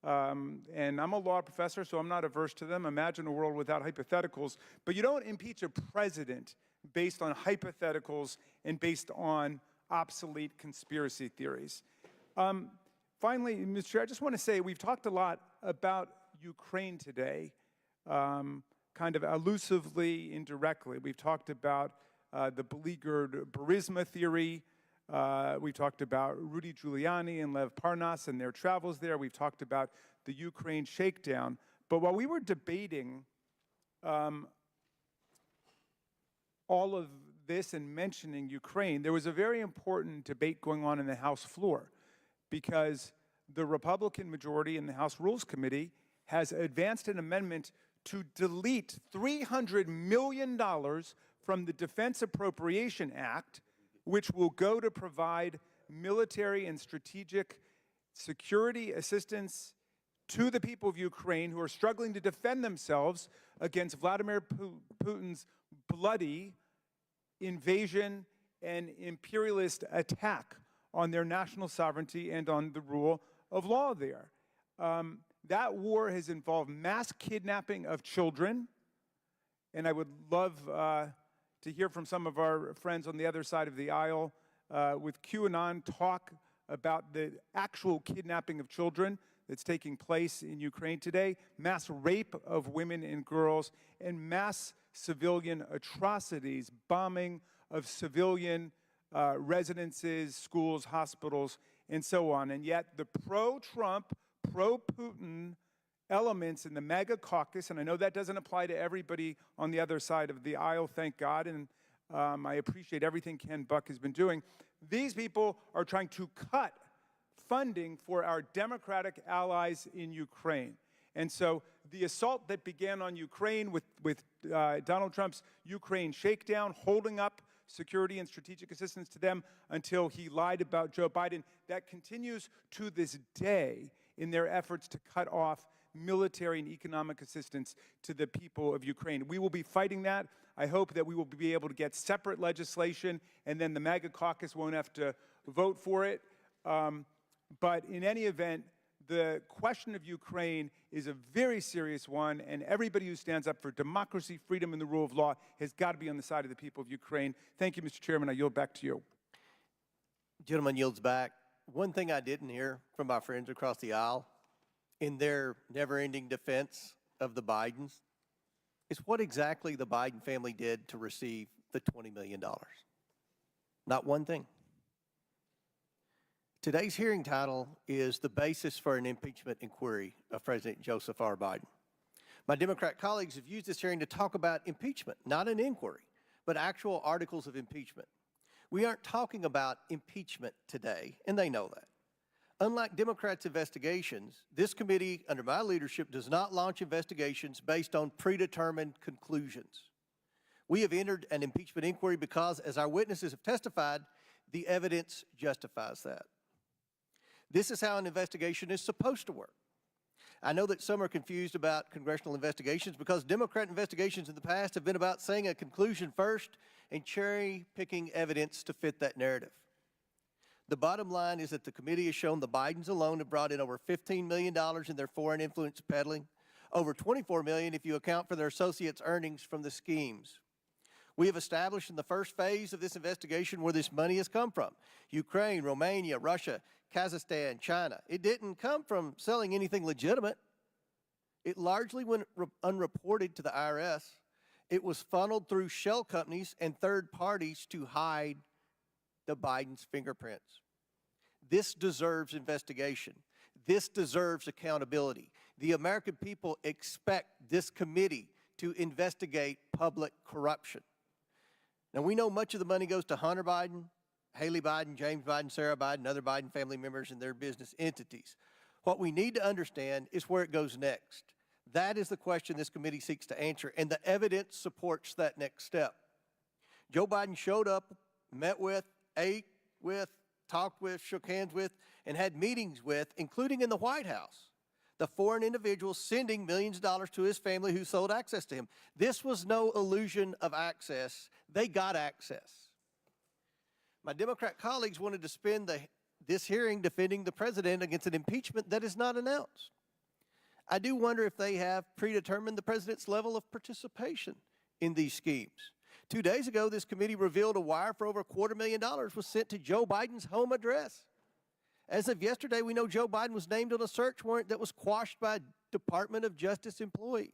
And I'm a law professor, so I'm not averse to them. Imagine a world without hypotheticals. But you don't impeach a president based on hypotheticals and based on obsolete conspiracy theories. Finally, Mr. Chair, I just want to say we've talked a lot about Ukraine today, kind of elusively, indirectly. We've talked about the beleaguered Burisma theory. We talked about Rudy Giuliani and Lev Parnas and their travels there. We've talked about the Ukraine shakedown. But while we were debating all of this and mentioning Ukraine, there was a very important debate going on in the House floor because the Republican majority in the House Rules Committee has advanced an amendment to delete $300 million from the Defense Appropriation Act, which will go to provide military and strategic security assistance to the people of Ukraine who are struggling to defend themselves against Vladimir Putin's bloody invasion and imperialist attack on their national sovereignty and on the rule of law there. That war has involved mass kidnapping of children, and I would love to hear from some of our friends on the other side of the aisle with QAnon talk about the actual kidnapping of children that's taking place in Ukraine today, mass rape of women and girls, and mass civilian atrocities, bombing of civilian residences, schools, hospitals, and so on. And yet the pro-Trump, pro-Putin elements in the MAGA caucus, and I know that doesn't apply to everybody on the other side of the aisle, thank God, and I appreciate everything Ken Buck has been doing. These people are trying to cut funding for our democratic allies in Ukraine. And so the assault that began on Ukraine with Donald Trump's Ukraine shakedown, holding up security and strategic assistance to them until he lied about Joe Biden, that continues to this day in their efforts to cut off military and economic assistance to the people of Ukraine. We will be fighting that. I hope that we will be able to get separate legislation, and then the MAGA caucus won't have to vote for it. But in any event, the question of Ukraine is a very serious one, and everybody who stands up for democracy, freedom, and the rule of law has got to be on the side of the people of Ukraine. Thank you, Mr. Chairman. I yield back to you. Gentleman yields back. One thing I didn't hear from my friends across the aisle in their never-ending defense of the Bidens is what exactly the Biden family did to receive the $20 million. Not one thing. Today's hearing title is the basis for an impeachment inquiry of President Joseph R. Biden. My Democrat colleagues have used this hearing to talk about impeachment, not an inquiry, but actual articles of impeachment. We aren't talking about impeachment today, and they know that. Unlike Democrats' investigations, this committee, under my leadership, does not launch investigations based on predetermined conclusions. We have entered an impeachment inquiry because, as our witnesses have testified, the evidence justifies that. This is how an investigation is supposed to work. I know that some are confused about congressional investigations because Democrat investigations in the past have been about saying a conclusion first and cherry-picking evidence to fit that narrative. The bottom line is that the committee has shown the Bidens alone have brought in over $15 million in their foreign influence peddling, over $24 million if you account for their associates' earnings from the schemes. We have established in the first phase of this investigation where this money has come from: Ukraine, Romania, Russia, Kazakhstan, China. It didn't come from selling anything legitimate. It largely went unreported to the IRS. It was funneled through shell companies and third parties to hide the Biden's fingerprints. This deserves investigation. This deserves accountability. The American people expect this committee to investigate public corruption. Now, we know much of the money goes to Hunter Biden, Haley Biden, James Biden, Sarah Biden, other Biden family members and their business entities. What we need to understand is where it goes next. That is the question this committee seeks to answer, and the evidence supports that next step. Joe Biden showed up, met with, ate with, talked with, shook hands with, and had meetings with, including in the White House, the foreign individuals sending millions of dollars to his family who sold access to him. This was no illusion of access. They got access. My Democrat colleagues wanted to spend this hearing defending the president against an impeachment that is not announced. I do wonder if they have predetermined the president's level of participation in these schemes. 2 days ago, this committee revealed a wire for over $250,000 was sent to Joe Biden's home address. As of yesterday, we know Joe Biden was named on a search warrant that was quashed by a Department of Justice employee.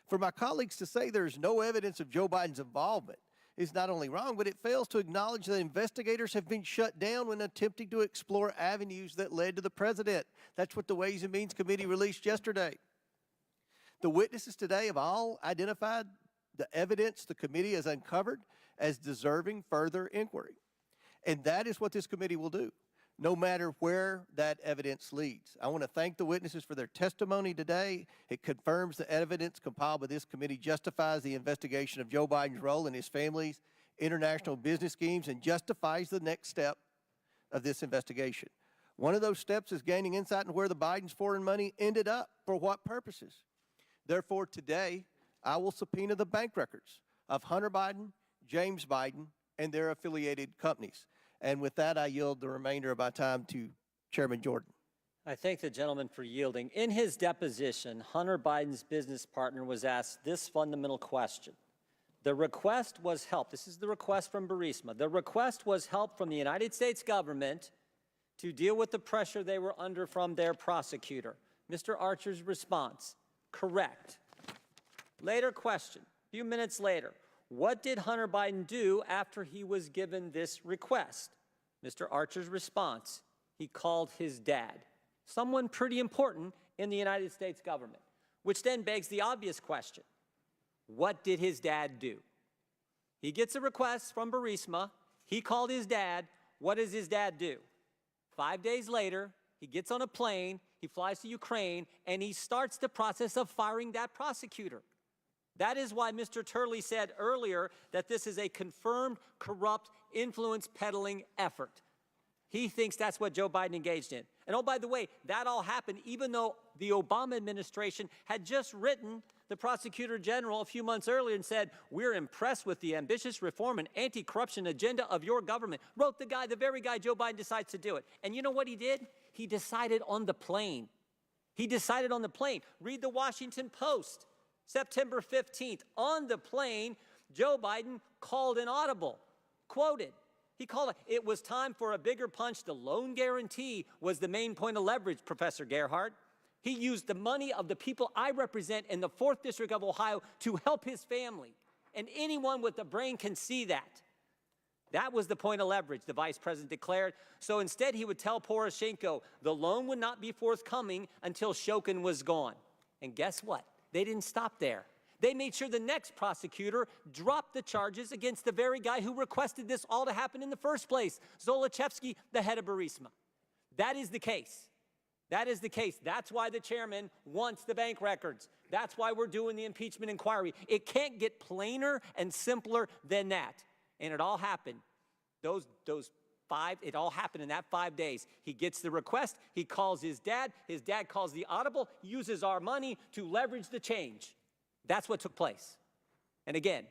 For my colleagues to say there's no evidence of Joe Biden's involvement is not only wrong, but it fails to acknowledge that investigators have been shut down when attempting to explore avenues that led to the president. That's what the Ways and Means Committee released yesterday. The witnesses today have all identified the evidence the committee has uncovered as deserving further inquiry. And that is what this committee will do, no matter where that evidence leads. I want to thank the witnesses for their testimony today. It confirms the evidence compiled by this committee justifies the investigation of Joe Biden's role in his family's international business schemes and justifies the next step of this investigation. One of those steps is gaining insight into where the Biden's foreign money ended up, for what purposes. Therefore, today, I will subpoena the bank records of Hunter Biden, James Biden, and their affiliated companies. And with that, I yield the remainder of my time to Chairman Jordan. I thank the gentleman for yielding. In his deposition, Hunter Biden's business partner was asked this fundamental question. The request was help. This is the request from Burisma. The request was help from the United States government to deal with the pressure they were under from their prosecutor. Mr. Archer's response, correct. Later question, a few minutes later, what did Hunter Biden do after he was given this request? Mr. Archer's response, he called his dad, someone pretty important in the United States government, which then begs the obvious question. What did his dad do? He gets a request from Burisma. He called his dad. What does his dad do? 5 days later, he gets on a plane, he flies to Ukraine, and he starts the process of firing that prosecutor. That is why Mr. Turley said earlier that this is a confirmed corrupt influence peddling effort. He thinks that's what Joe Biden engaged in. And oh, by the way, that all happened even though the Obama administration had just written the prosecutor general a few months earlier and said, we're impressed with the ambitious reform and anti-corruption agenda of your government. Wrote the very guy Joe Biden decides to do it. And you know what he did? He decided on the plane. He decided on the plane. Read the Washington Post. September 15th, on the plane, Joe Biden called an audible, quoted. He called it, it was time for a bigger punch. The loan guarantee was the main point of leverage, Professor Gerhardt. He used the money of the people I represent in the 4th District of Ohio to help his family. And anyone with a brain can see that. That was the point of leverage, the vice president declared. So instead, he would tell Poroshenko the loan would not be forthcoming until Shokin was gone. And guess what? They didn't stop there. They made sure the next prosecutor dropped the charges against the very guy who requested this all to happen in the first place, Zolochevsky, the head of Burisma. That is the case. That is the case. That's why the chairman wants the bank records. That's why we're doing the impeachment inquiry. It can't get plainer and simpler than that. And it all happened. It all happened in that 5 days. He gets the request, he calls his dad calls the audible, uses our money to leverage the change. That's what took place. And again,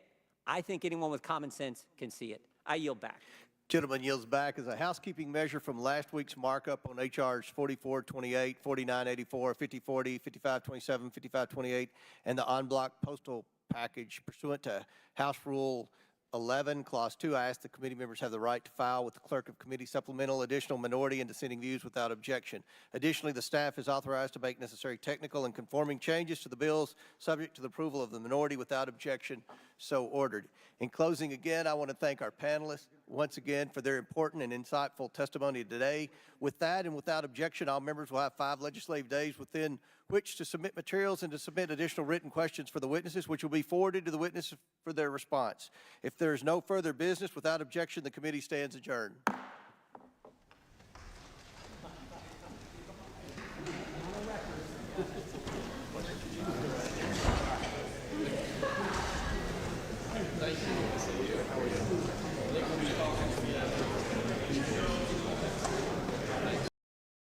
I think anyone with common sense can see it. I yield back. Gentleman yields back as a housekeeping measure from last week's markup on HRs 4428, 4984, 5040, 5527, 5528, and the en bloc postal package pursuant to House Rule 11, Clause 2, I ask the committee members have the right to file with the clerk of committee supplemental, additional minority, and dissenting views without objection. Additionally, the staff is authorized to make necessary technical and conforming changes to the bills subject to the approval of the minority without objection, so ordered. In closing, again, I want to thank our panelists once again for their important and insightful testimony today. With that and without objection, all members will have 5 legislative days within which to submit materials and to submit additional written questions for the witnesses, which will be forwarded to the witnesses for their response. If there is no further business, without objection, the committee stands adjourned.